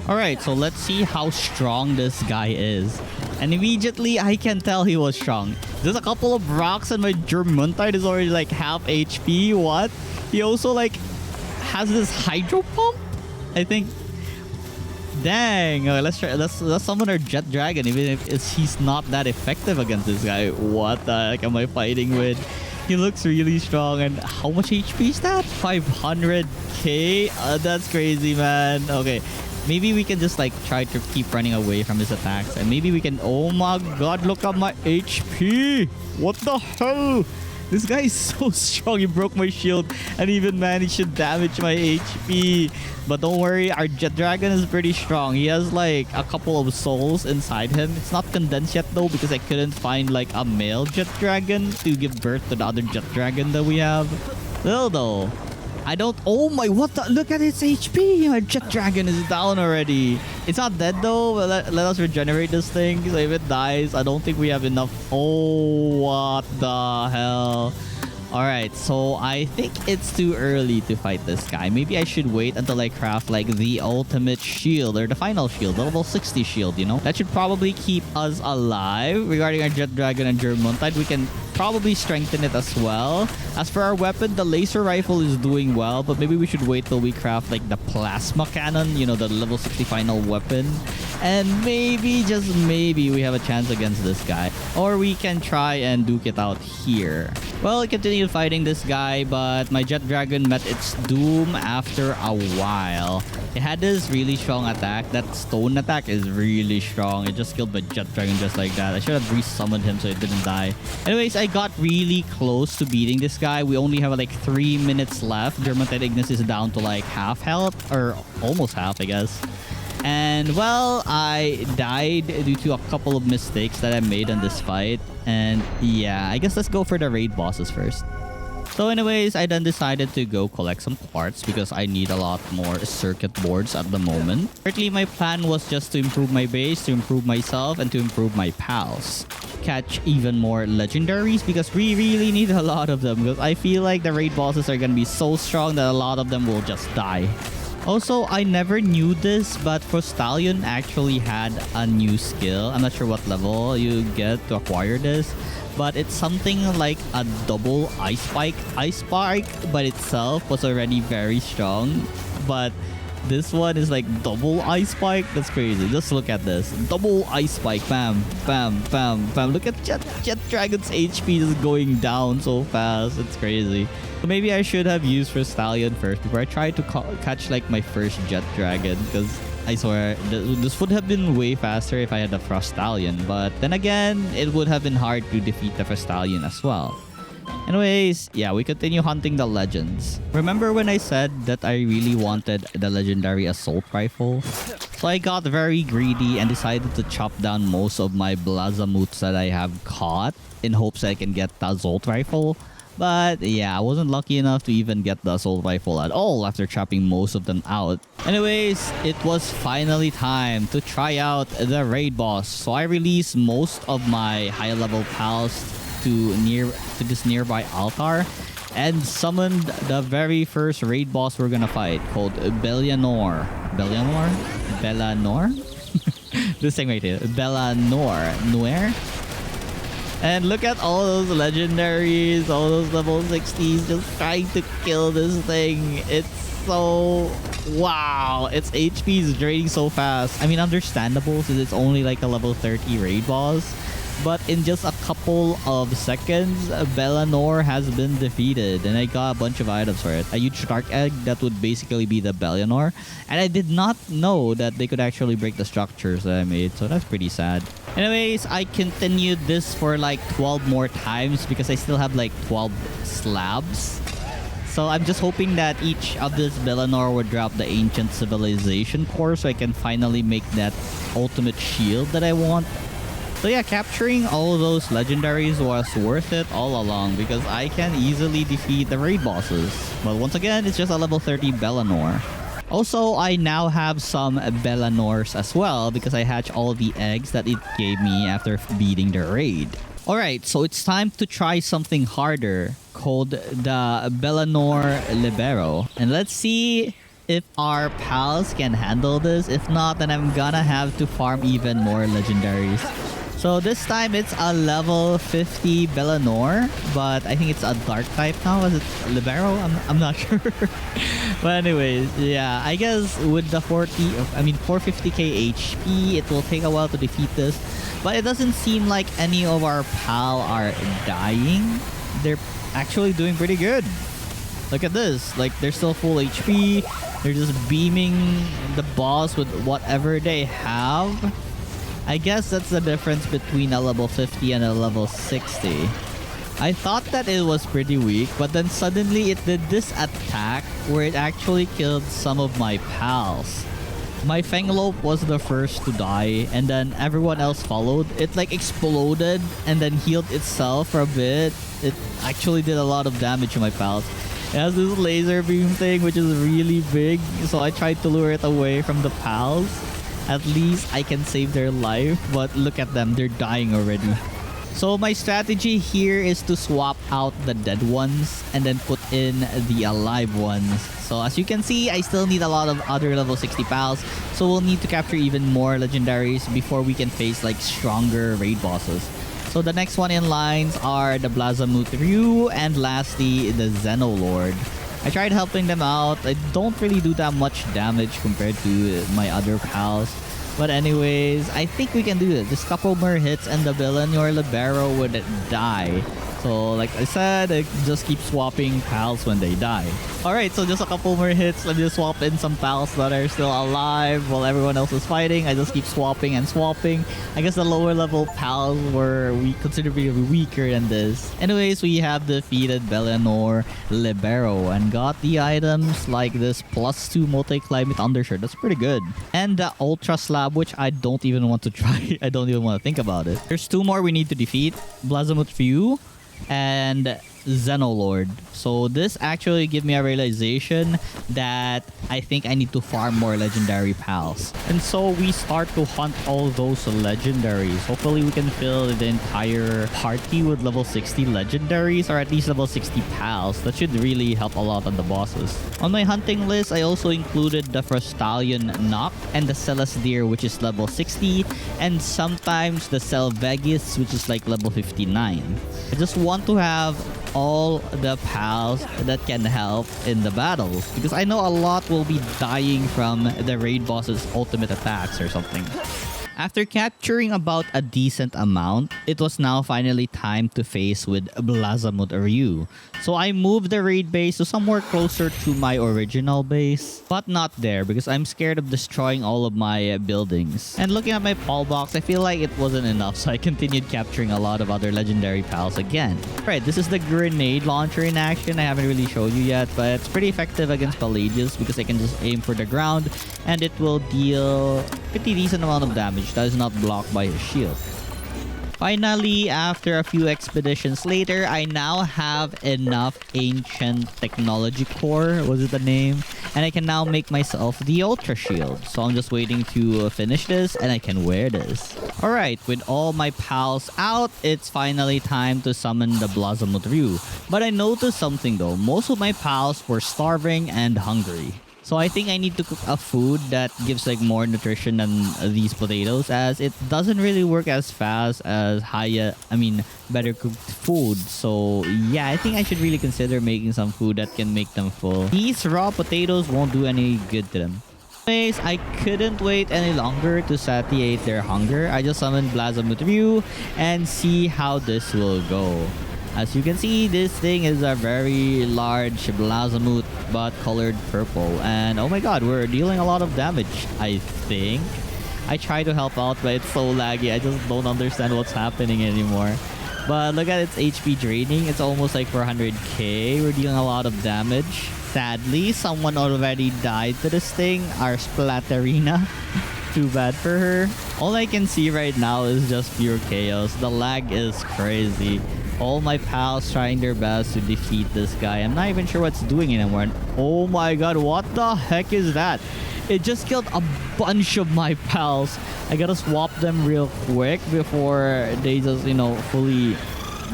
Alright, so let's see how strong this guy is. And immediately, I can tell he was strong. There's a couple of rocks and my Germuntide is already like half HP. What? He also like has this hydro pump? I think. Dang. Let's try. Let's summon our Jet Dragon even if he's not that effective against this guy. What the heck am I fighting with? He looks really strong. And how much HP is that? 500k? That's crazy, man. Okay. Maybe we can just like try to keep running away from his attacks. And maybe we can... Oh my god, look at my HP. What the hell? This guy is so strong. He broke my shield and even managed to damage my HP. But don't worry, our Jet Dragon is pretty strong. He has like a couple of souls inside him. It's not condensed yet though because I couldn't find like a male Jet Dragon to give birth to the other Jet Dragon that we have. Still though, I don't... Oh my... What the... Look at its HP. Our Jet Dragon is down already. It's not dead though. Let us regenerate this thing. So if it dies, I don't think we have enough... Oh, what the hell? Alright, so I think it's too early to fight this guy. Maybe I should wait until I craft like the ultimate shield or the final shield, the level 60 shield, you know? That should probably keep us alive. Regarding our Jet Dragon and Germontide, we can probably strengthen it as well. As for our weapon, the laser rifle is doing well, but maybe we should wait till we craft like the plasma cannon, you know, the level 60 final weapon. And maybe, just maybe, we have a chance against this guy. Or we can try and duke it out here. Well, I continued fighting this guy, but my Jet Dragon met its doom after a while. It had this really strong attack. That stone attack is really strong. It just killed my Jet Dragon just like that. I should have resummoned him so it didn't die. Anyways, I got really close to beating this guy. We only have like 3 minutes left. Germontide Ignis is down to like half health, or almost half, I guess. And well, I died due to a couple of mistakes that I made in this fight. And yeah, I guess let's go for the raid bosses first. So anyways, I then decided to go collect some parts because I need a lot more circuit boards at the moment. Currently, my plan was just to improve my base, to improve myself, and to improve my pals. Catch even more legendaries because we really need a lot of them, because I feel like the raid bosses are gonna be so strong that a lot of them will just die. Also, I never knew this, but Frostallion actually had a new skill. I'm not sure what level you get to acquire this, but it's something like a double ice spike. Ice spike by itself was already very strong, but this one is like double ice spike. That's crazy. Just look at this. Double ice spike. Bam, bam, bam, bam. Look at Jet Dragon's HP just going down so fast. It's crazy. So maybe I should have used Frostallion first before I tried to catch like my first Jet Dragon, because I swear this would have been way faster if I had the Frostallion. But then again, it would have been hard to defeat the Frostallion as well. Anyways, yeah, we continue hunting the legends. Remember when I said that I really wanted the legendary assault rifle? So I got very greedy and decided to chop down most of my Blazamuts that I have caught in hopes I can get the assault rifle. But yeah, I wasn't lucky enough to even get the assault rifle at all after chopping most of them out. Anyways, it was finally time to try out the raid boss. So I released most of my high level pals to this nearby altar and summoned the very first raid boss we're gonna fight, called Bellanor. Bellanor? This thing right here. Bellanor. And look at all those legendaries, all those level 60s just trying to kill this thing. It's so... wow. Its HP is draining so fast. I mean, understandable since it's only like a level 30 raid boss. But in just a couple of seconds, Bellanor has been defeated. And I got a bunch of items for it. A huge Stark Egg that would basically be the Bellanor. And I did not know that they could actually break the structures that I made. So that's pretty sad. Anyways, I continued this for like 12 more times because I still have like 12 slabs. So I'm just hoping that each of this Bellanor would drop the Ancient Civilization core so I can finally make that ultimate shield that I want. So yeah, capturing all of those legendaries was worth it all along because I can easily defeat the raid bosses. But once again, it's just a level 30 Bellanor. Also, I now have some Bellanors as well because I hatched all the eggs that it gave me after beating the raid. Alright, so it's time to try something harder called the Bellanor Libero. And let's see if our pals can handle this. If not, then I'm gonna have to farm even more legendaries. So this time it's a level 50 Bellanor, but I think it's a dark type now. Was it Libero? I'm not sure. But anyways, yeah, I guess with the 450k HP, it will take a while to defeat this. But it doesn't seem like any of our pal are dying. They're actually doing pretty good. Look at this. Like, they're still full HP. They're just beaming the boss with whatever they have. I guess that's the difference between a level 50 and a level 60. I thought that it was pretty weak, but then suddenly it did this attack where it actually killed some of my pals. My Fenglope was the first to die, and then everyone else followed. It like exploded and then healed itself for a bit. It actually did a lot of damage to my pals. It has this laser beam thing which is really big, so I tried to lure it away from the pals. At least I can save their life, but look at them, they're dying already. So my strategy here is to swap out the dead ones and then put in the alive ones. So as you can see, I still need a lot of other level 60 pals. So we'll need to capture even more legendaries before we can face like stronger raid bosses. So the next one in lines are the Blazamut Ryu and lastly the Xenolord. I tried helping them out. I don't really do that much damage compared to my other pals. But anyways, I think we can do it. Just a couple more hits and the villain or libero would die. So like I said, I just keep swapping pals when they die. Alright, so just a couple more hits. Let me just swap in some pals that are still alive while everyone else is fighting. I just keep swapping and swapping. I guess the lower level pals were considerably weaker than this. Anyways, we have defeated Bellanor Libero and got the items like this +2 multi-climate undershirt. That's pretty good. And the Ultra Slab, which I don't even want to try. I don't even want to think about it. There's 2 more we need to defeat. Blazamut Ryu and Xenolord. So this actually gave me a realization that I think I need to farm more legendary pals. And so we start to hunt all those legendaries. Hopefully we can fill the entire party with level 60 legendaries or at least level 60 pals. That should really help a lot on the bosses. On my hunting list, I also included the Frostallion Nock and the Celestir, which is level 60, and sometimes the Selvagus, which is like level 59. I just want to have all the pals that can help in the battles because I know a lot will be dying from the raid boss's ultimate attacks or something. After capturing about a decent amount, it was now finally time to face with Blazamut Ryu. So I moved the raid base to somewhere closer to my original base, but not there because I'm scared of destroying all of my buildings. And looking at my pal box, I feel like it wasn't enough, so I continued capturing a lot of other legendary pals again. Alright, this is the grenade launcher in action. I haven't really showed you yet, but it's pretty effective against Pelagius because I can just aim for the ground and it will deal pretty decent amount of damage that is not blocked by his shield. Finally, after a few expeditions later, I now have enough ancient technology core, was it the name? And I can now make myself the ultra shield. So I'm just waiting to finish this and I can wear this. Alright, with all my pals out, it's finally time to summon the Blazamut Ryu. But I noticed something though, most of my pals were starving and hungry. So I think I need to cook a food that gives like more nutrition than these potatoes, as it doesn't really work as fast as better cooked food. So yeah, I think I should really consider making some food that can make them full. These raw potatoes won't do any good to them. Anyways, I couldn't wait any longer to satiate their hunger. I just summoned Blazamut Ryu and see how this will go. As you can see, this thing is a very large Blazamut but colored purple. And oh my god, we're dealing a lot of damage, I think. I try to help out, but it's so laggy. I just don't understand what's happening anymore. But look at its HP draining. It's almost like 400k. We're dealing a lot of damage. Sadly, someone already died to this thing. Our Splatterina. Too bad for her. All I can see right now is just pure chaos. The lag is crazy. All my pals trying their best to defeat this guy. I'm not even sure what's doing anymore. And oh my god, what the heck is that? It just killed a bunch of my pals. I gotta swap them real quick before they just, fully...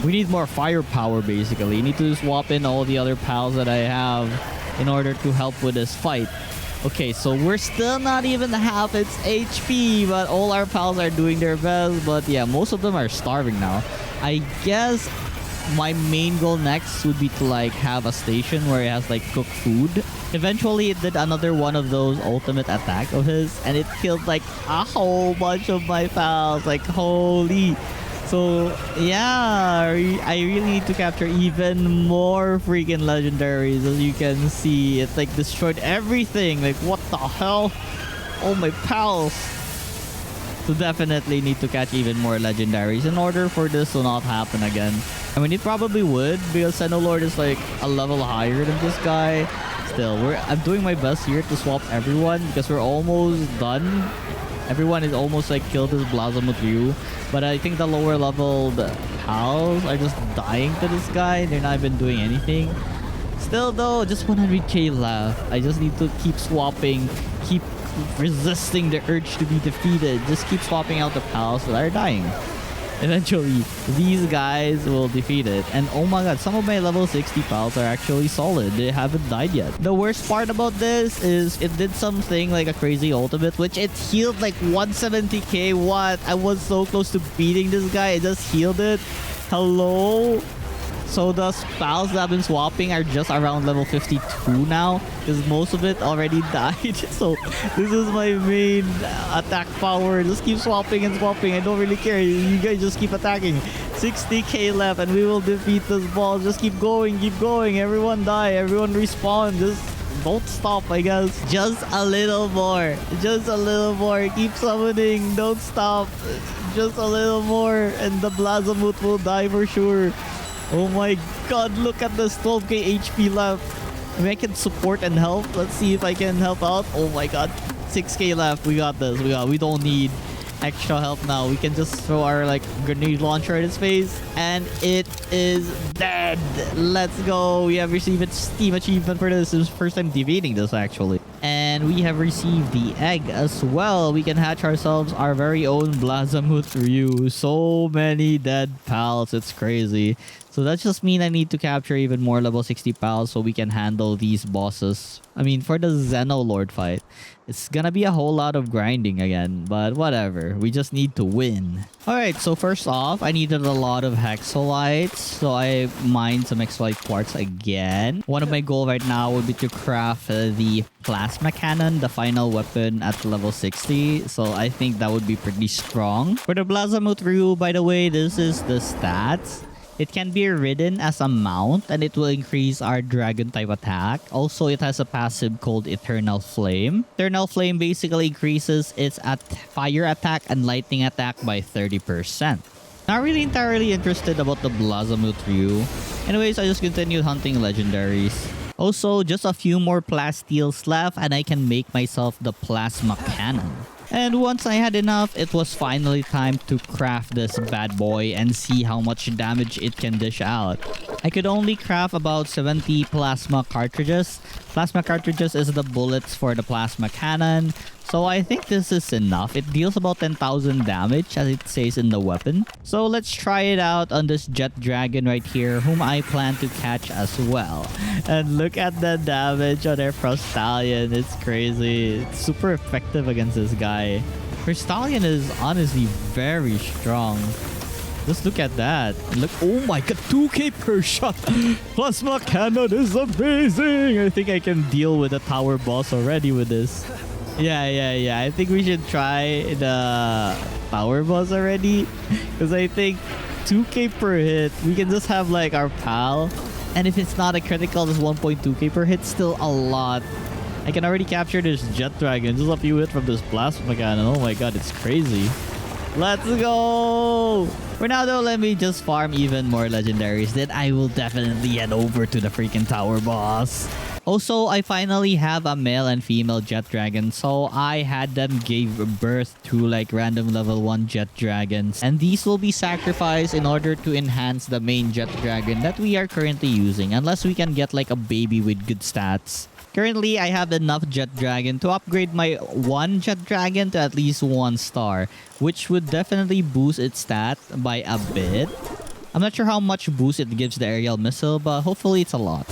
We need more firepower, basically. You need to swap in all the other pals that I have in order to help with this fight. Okay, so we're still not even half its HP, but all our pals are doing their best. But yeah, most of them are starving now. I guess my main goal next would be to like have a station where it has like cooked food. Eventually, it did another one of those ultimate attack of his, and it killed like a whole bunch of my pals. Like, holy... So yeah, I really need to capture even more freaking legendaries. As you can see, it's like destroyed everything. Like, what the hell? All my pals. So definitely need to catch even more legendaries in order for this to not happen again. I mean, it probably would, because Xenolord is like a level higher than this guy. Still, I'm doing my best here to swap everyone because we're almost done. Everyone is almost like killed this Blazamut Ryu. But I think the lower leveled pals are just dying to this guy. They're not even doing anything. Still though, just 100k left. I just need to keep swapping, keep resisting the urge to be defeated. Just keep swapping out the pals that are dying. eventually these guys will defeat it. And oh my god, some of my level 60 pals are actually solid. They haven't died yet. The worst part about this is it did something like a crazy ultimate, which it healed like 170k. What? I was so close to beating this guy. I just healed it. Hello? So the pals that I've been swapping are just around level 52 now, because most of it already died. So this is my main attack power. Just keep swapping and swapping. I don't really care. You guys just keep attacking. 60k left and we will defeat this boss. Just keep going, keep going. Everyone die, everyone respawn. Just don't stop, I guess. Just a little more. Just a little more. Keep summoning. Don't stop. Just a little more and the Blazamut will die for sure. Oh my god, look at this 12k HP left. Maybe I can support and help. Let's see if I can help out. Oh my god, 6k left. We got this. We don't need extra help now. We can just throw our like grenade launcher at his face and it is dead. Let's go. We have received a Steam achievement for this. This is the first time defeating this actually. And we have received the egg as well. We can hatch ourselves our very own Blazamut Ryu. So many dead pals. It's crazy. So that just means I need to capture even more level 60 pals so we can handle these bosses. I mean, for the Xenolord fight, it's gonna be a whole lot of grinding again, but whatever. We just need to win. Alright, so first off, I needed a lot of hexolites. So I mined some hexolite quartz again. One of my goals right now would be to craft the plasma cannon, the final weapon at level 60. So I think that would be pretty strong. For the Blazamut Ryu, by the way, this is the stats. It can be ridden as a mount and it will increase our dragon type attack. Also, it has a passive called Eternal Flame. Eternal Flame basically increases its fire attack and lightning attack by 30%. Not really entirely interested about the Blazamut Ryu. Anyways, I just continued hunting legendaries. Also, just a few more plasteals left and I can make myself the plasma cannon. And once I had enough, it was finally time to craft this bad boy and see how much damage it can dish out. I could only craft about 70 plasma cartridges. Plasma cartridges is the bullets for the plasma cannon. So I think this is enough. It deals about 10,000 damage as it says in the weapon. So let's try it out on this jet dragon right here, whom I plan to catch as well. And look at the damage on their Frostallion. It's crazy. It's super effective against this guy. Frostallion is honestly very strong. Just look at that. And look, oh my god, 2k per shot. Plasma cannon is amazing. I think I can deal with the tower boss already with this. Yeah. I think we should try the power boss already. Because I think 2k per hit, we can just have like our pal. And if it's not a critical, just 1.2k per hit, still a lot. I can already capture this jet dragon. Just a few hits from this plasma cannon. Oh my god, it's crazy. Let's go! For now though, let me just farm even more legendaries. Then I will definitely head over to the freaking tower boss. Also, I finally have a male and female jet dragon. So I had them give birth to like random level 1 jet dragons. And these will be sacrificed in order to enhance the main jet dragon that we are currently using. Unless we can get like a baby with good stats. Currently, I have enough jet dragon to upgrade my 1 jet dragon to at least 1 star. Which would definitely boost its stat by a bit. I'm not sure how much boost it gives the aerial missile, but hopefully it's a lot.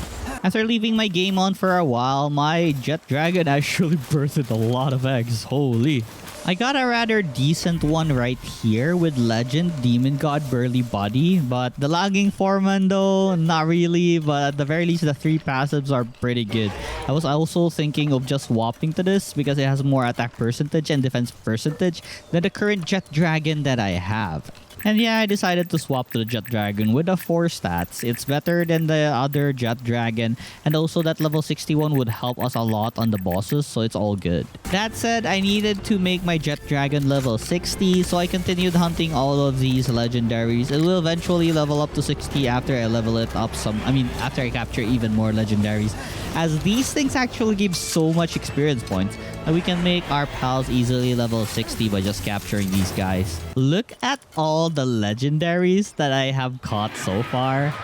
After leaving my game on for a while, my jet dragon actually birthed a lot of eggs. Holy. I got a rather decent one right here with Legend, Demon God, Burly Body. But the lagging foreman though, not really. But at the very least, the 3 passives are pretty good. I was also thinking of just swapping to this because it has more attack percentage and defense percentage than the current jet dragon that I have. And yeah, I decided to swap to the Jet Dragon with the 4 stats. It's better than the other Jet Dragon. And also that level 61 would help us a lot on the bosses, so it's all good. That said, I needed to make my Jet Dragon level 60, so I continued hunting all of these legendaries. It will eventually level up to 60 after I level it up after I capture even more legendaries. As these things actually give so much experience points that we can make our pals easily level 60 by just capturing these guys. Look at all the legendaries that I have caught so far.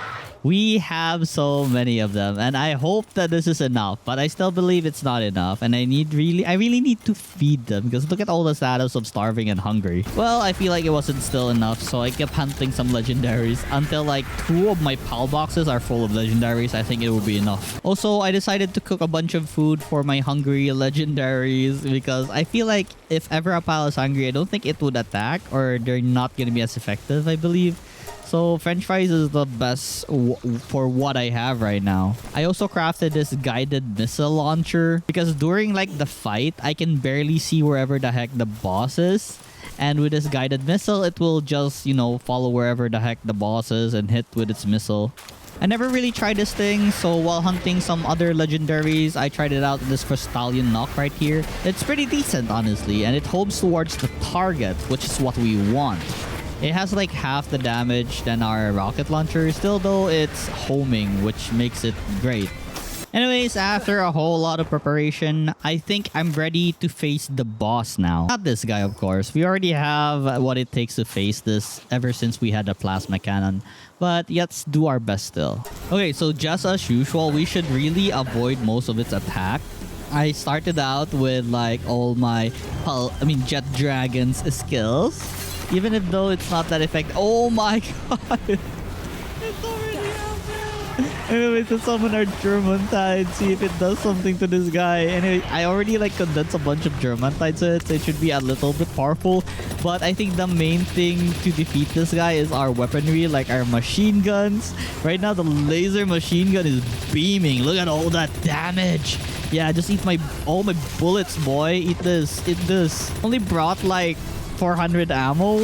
We have so many of them, and I hope that this is enough, but I still believe it's not enough, and I really need to feed them, because look at all the status of starving and hungry. Well, I feel like it wasn't still enough, so I kept hunting some legendaries until like 2 of my PAL boxes are full of legendaries. I think it will be enough. Also, I decided to cook a bunch of food for my hungry legendaries, because I feel like if ever a PAL is hungry, I don't think it would attack, or they're not gonna be as effective, I believe. So French fries is the best for what I have right now. I also crafted this guided missile launcher, because during like the fight, I can barely see wherever the heck the boss is. And with this guided missile, it will just, you know, follow wherever the heck the boss is and hit with its missile. I never really tried this thing, so while hunting some other legendaries, I tried it out in this Crystallion Knock right here. It's pretty decent, honestly, and it homes towards the target, which is what we want. It has like half the damage than our rocket launcher, still though it's homing, which makes it great. Anyways, after a whole lot of preparation, I think I'm ready to face the boss now. Not this guy, of course. We already have what it takes to face this ever since we had the plasma cannon. But let's do our best still. Okay, so just as usual, we should really avoid most of its attack. I started out with like all my Jet Dragon's skills. Even if though it's not that effective. Oh my god! It's already out there! Anyways, let's summon our Germantide, see if it does something to this guy. Anyway, I already like condensed a bunch of Germantides to it, so it should be a little bit powerful. But I think the main thing to defeat this guy is our weaponry, like our machine guns. Right now, the laser machine gun is beaming. Look at all that damage! Yeah, just eat all my bullets, boy. Eat this, eat this. Only brought like 400 ammo,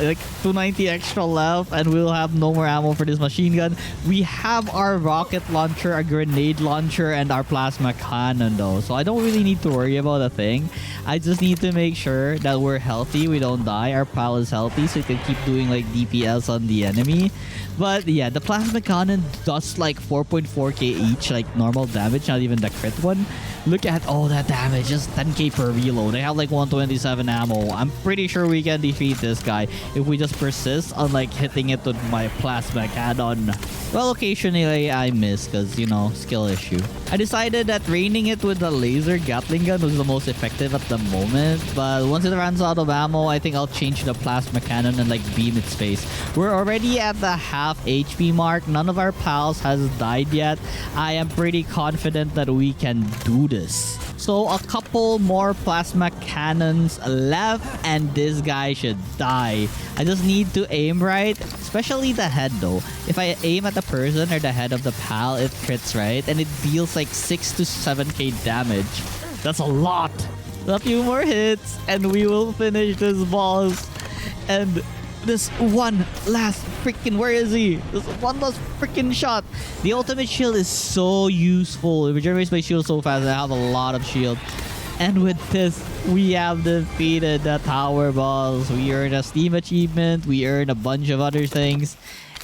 like 290 extra left, and we'll have no more ammo for this machine gun. We have our rocket launcher, a grenade launcher, and our plasma cannon though, so I don't really need to worry about a thing. I just need to make sure that we're healthy, we don't die, our PAL is healthy, so we can keep doing like DPS on the enemy. But yeah, the plasma cannon does like 4.4k each, like normal damage, not even the crit one. Look at all that damage, just 10k per reload. They have like 127 ammo. I'm pretty sure we can defeat this guy if we just persist on like hitting it with my plasma cannon. Well, occasionally I miss because, you know, skill issue. I decided that raining it with the laser Gatling gun was the most effective at the moment, but once it runs out of ammo, I think I'll change the plasma cannon and like beam its face. We're already at the half HP mark. None of our pals has died yet. I am pretty confident that we can do this. So a couple more plasma cannons left and this guy should die. I just need to aim right, especially the head though. If I aim at the person or the head of the pal, it crits right, and it deals like 6 to 7k damage. That's a lot. A few more hits and we will finish this boss. And this one last freaking, where is he? This one last freaking shot. The ultimate shield is so useful. It regenerates my shield so fast. I have a lot of shield. And with this, we have defeated the tower boss. We earned a Steam achievement. We earned a bunch of other things.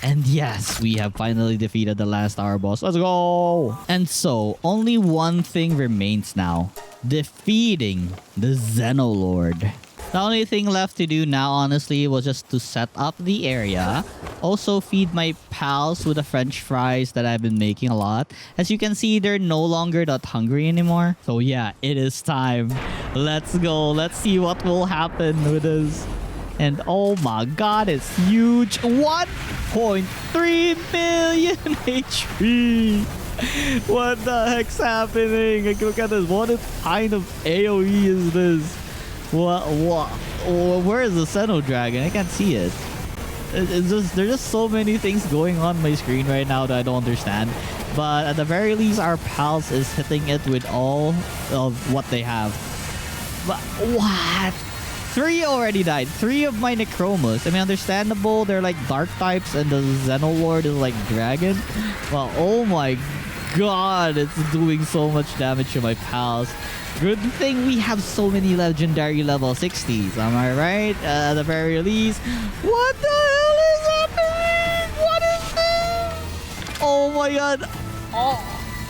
And yes, we have finally defeated the last tower boss. Let's go! And so, only one thing remains now. Defeating the Xenolord. The only thing left to do now, honestly, was just to set up the area. Also, feed my pals with the French fries that I've been making a lot. As you can see, they're no longer that hungry anymore. So yeah, it is time. Let's go. Let's see what will happen with this. And oh my god, it's huge. 1.3 million HP. What the heck's happening? Like, look at this. What kind of AoE is this? What? Where is the Xeno Dragon? I can't see it. It's just, there's just so many things going on my screen right now that I don't understand. But at the very least, our pals is hitting it with all of what they have. But what? 3 already died. 3 of my Necromas. I mean, understandable. They're like dark types, and the Xenolord is like dragon. Well, oh my god, it's doing so much damage to my pals. Good thing we have so many legendary level 60s, am I right? At the very least. What the hell is happening? What is this? Oh my god. Oh,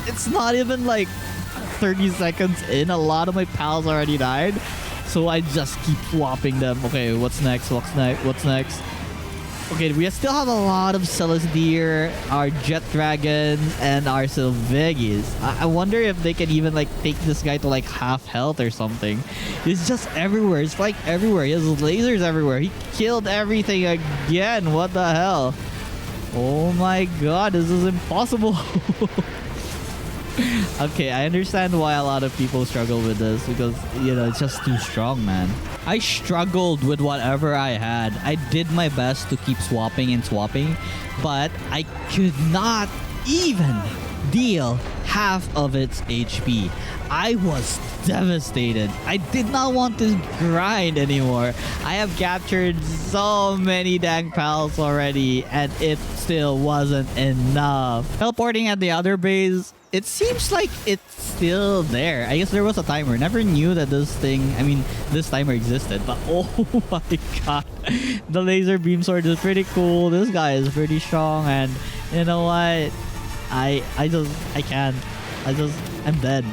it's not even like 30 seconds in. A lot of my pals already died. So I just keep swapping them. Okay, what's next? What's next? What's next? Okay, we still have a lot of Celestir, our Jet Dragons, and our Sylvegis. I wonder if they can even like take this guy to like half health or something. He's just everywhere. It's like everywhere. He has lasers everywhere. He killed everything again. What the hell? Oh my god, this is impossible. Okay, I understand why a lot of people struggle with this because, you know, it's just too strong, man. I struggled with whatever I had. I did my best to keep swapping and swapping, but I could not even deal half of its HP. I was devastated. I did not want to grind anymore. I have captured so many dang pals already, and it still wasn't enough. Teleporting at the other base, it seems like it's still there. I guess there was a timer. Never knew that this timer existed. But oh my god. The laser beam sword is pretty cool. This guy is pretty strong. And you know what? I'm dead.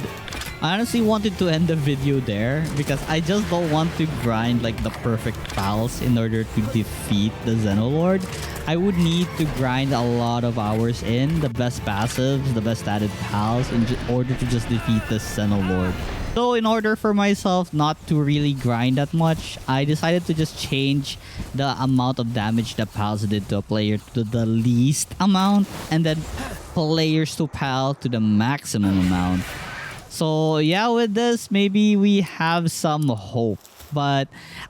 I honestly wanted to end the video there because I just don't want to grind like the perfect pals in order to defeat the Xenolord. I would need to grind a lot of hours in the best passives, the best added pals in order to just defeat the Xenolord. So in order for myself not to really grind that much, I decided to just change the amount of damage the pals did to a player to the least amount, and then players to pal to the maximum amount. So yeah, with this, maybe we have some hope. But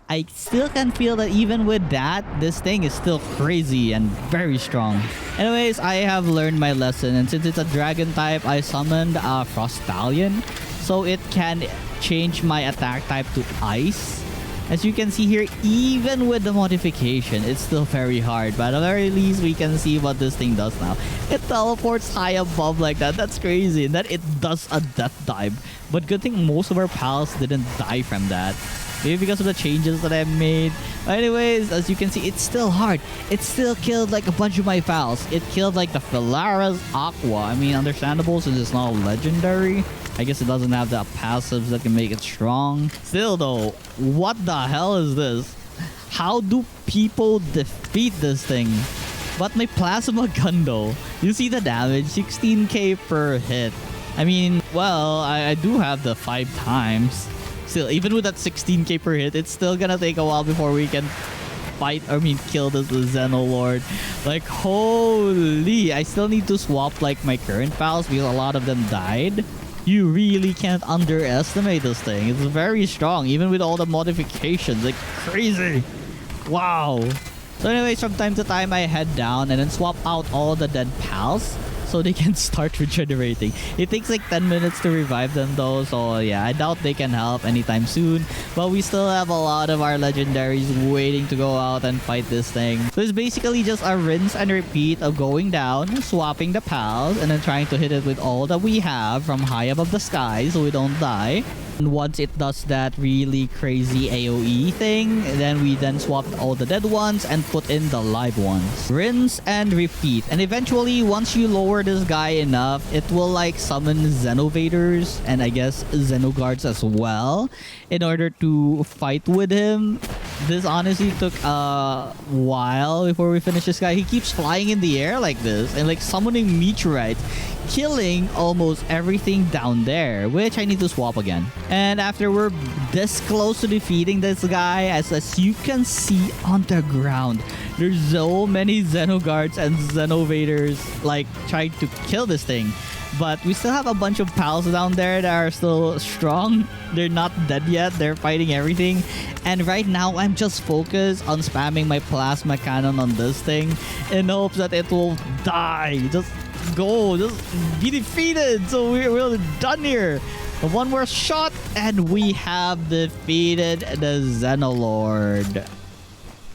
I still can feel that even with that, this thing is still crazy and very strong. Anyways, I have learned my lesson. And since it's a dragon type, I summoned a Frostallion. So it can change my attack type to ice. As you can see here, even with the modification, it's still very hard. But at the very least, we can see what this thing does now. It teleports high above like that. That's crazy. And then it does a death dive. But good thing most of our pals didn't die from that. Maybe because of the changes that I made. But anyways, as you can see, it's still hard. It still killed like a bunch of my pals. It killed like the Phalaris Aqua. I mean, understandable since it's not legendary. I guess it doesn't have the passives that can make it strong. Still though, what the hell is this? How do people defeat this thing? But my plasma gun though, you see the damage, 16k per hit. I mean, well, I do have the 5 times. Still, even with that 16k per hit, it's still gonna take a while before we can kill this Xenolord. Like, holy, I still need to swap like my current pals because a lot of them died. You really can't underestimate this thing. It's very strong, even with all the modifications. Like, crazy. Wow. So anyways, from time to time, I head down and then swap out all the dead pals so they can start regenerating. It takes like 10 minutes to revive them though, so yeah, I doubt they can help anytime soon. But we still have a lot of our legendaries waiting to go out and fight this thing. So it's basically just a rinse and repeat of going down, swapping the pals, and then trying to hit it with all that we have from high above the sky so we don't die. And once it does that really crazy AoE thing, then we swap all the dead ones and put in the live ones. Rinse and repeat. And eventually, once you lower this guy enough, it will like summon Xenovaders and I guess Xenoguards as well in order to fight with him. This honestly took a while before we finish this guy. He keeps flying in the air like this and like summoning meteorites, killing almost everything down there, which I need to swap again. And after we're this close to defeating this guy, as you can see on the ground, there's so many Xenoguards and Xenovaders like trying to kill this thing. But we still have a bunch of pals down there that are still strong. They're not dead yet. They're fighting everything. And right now, I'm just focused on spamming my plasma cannon on this thing in hopes that it will die. Just go. Just be defeated. So we're done here. One more shot and we have defeated the Xenolord.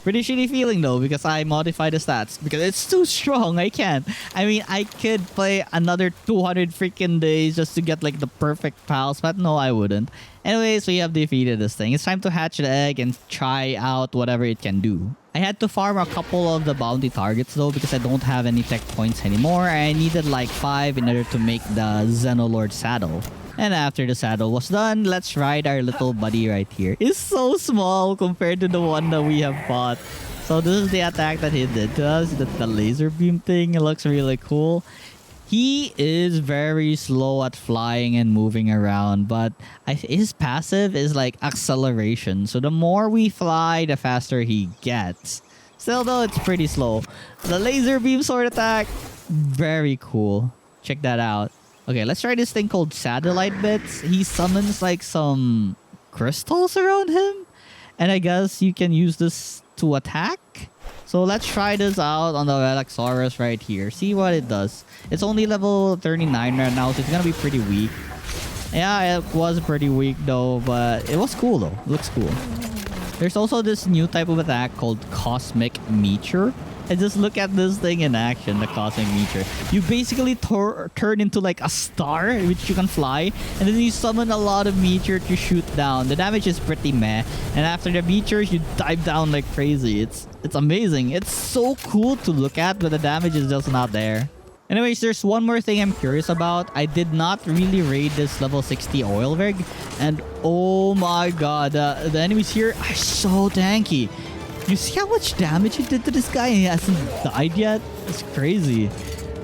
Pretty shitty feeling though because I modified the stats because it's too strong. I can't. I mean, I could play another 200 freaking days just to get like the perfect pals, but no, I wouldn't. Anyways, we have defeated this thing. It's time to hatch the egg and try out whatever it can do. I had to farm a couple of the bounty targets though because I don't have any tech points anymore. I needed like 5 in order to make the Xenolord saddle. And after the saddle was done, let's ride our little buddy right here. It's so small compared to the one that we have fought. So this is the attack that he did to us. The laser beam thing. It looks really cool. He is very slow at flying and moving around, but his passive is like acceleration. So the more we fly, the faster he gets. Still though, it's pretty slow. The laser beam sword attack, very cool. Check that out. Okay, let's try this thing called satellite bits. He summons like some crystals around him. And I guess you can use this to attack. So let's try this out on the Veloxaurus right here. See what it does. It's only level 39 right now, so it's gonna be pretty weak. Yeah, it was pretty weak though, but it was cool though. It looks cool. There's also this new type of attack called Cosmic Meteor. And just look at this thing in action, the Cosmic Meteor. You basically turn into like a star, which you can fly. And then you summon a lot of meteor to shoot down. The damage is pretty meh. And after the meteors, you dive down like crazy. It's amazing. It's so cool to look at, but the damage is just not there. Anyways, there's one more thing I'm curious about. I did not really raid this level 60 oil rig. And oh my god, the enemies here are so tanky. You see how much damage it did to this guy and he hasn't died yet? It's crazy.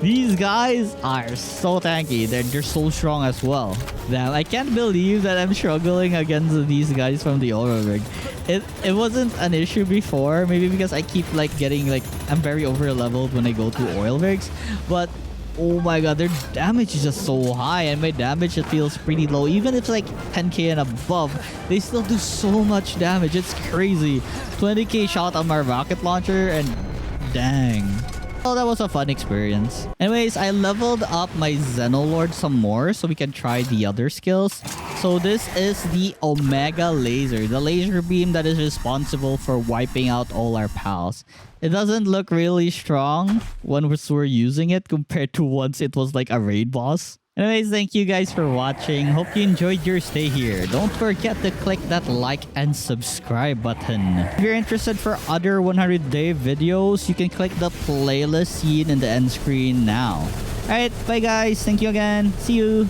These guys are so tanky. They're so strong as well. Damn, I can't believe that I'm struggling against these guys from the oil rig. It wasn't an issue before. Maybe because I keep like getting like... I'm very over leveled when I go to oil rigs. But... oh my god, their damage is just so high and my damage it feels pretty low. Even if it's like 10k and above, they still do so much damage. It's crazy. 20k shot on my rocket launcher and dang. Well, that was a fun experience. Anyways, I leveled up my Xenolord some more so we can try the other skills. So this is the Omega Laser, the laser beam that is responsible for wiping out all our pals. It doesn't look really strong when we're using it compared to once it was like a raid boss. Anyways, thank you guys for watching. Hope you enjoyed your stay here. Don't forget to click that like and subscribe button. If you're interested for other 100-day videos, you can click the playlist seen in the end screen now. Alright, bye guys. Thank you again. See you.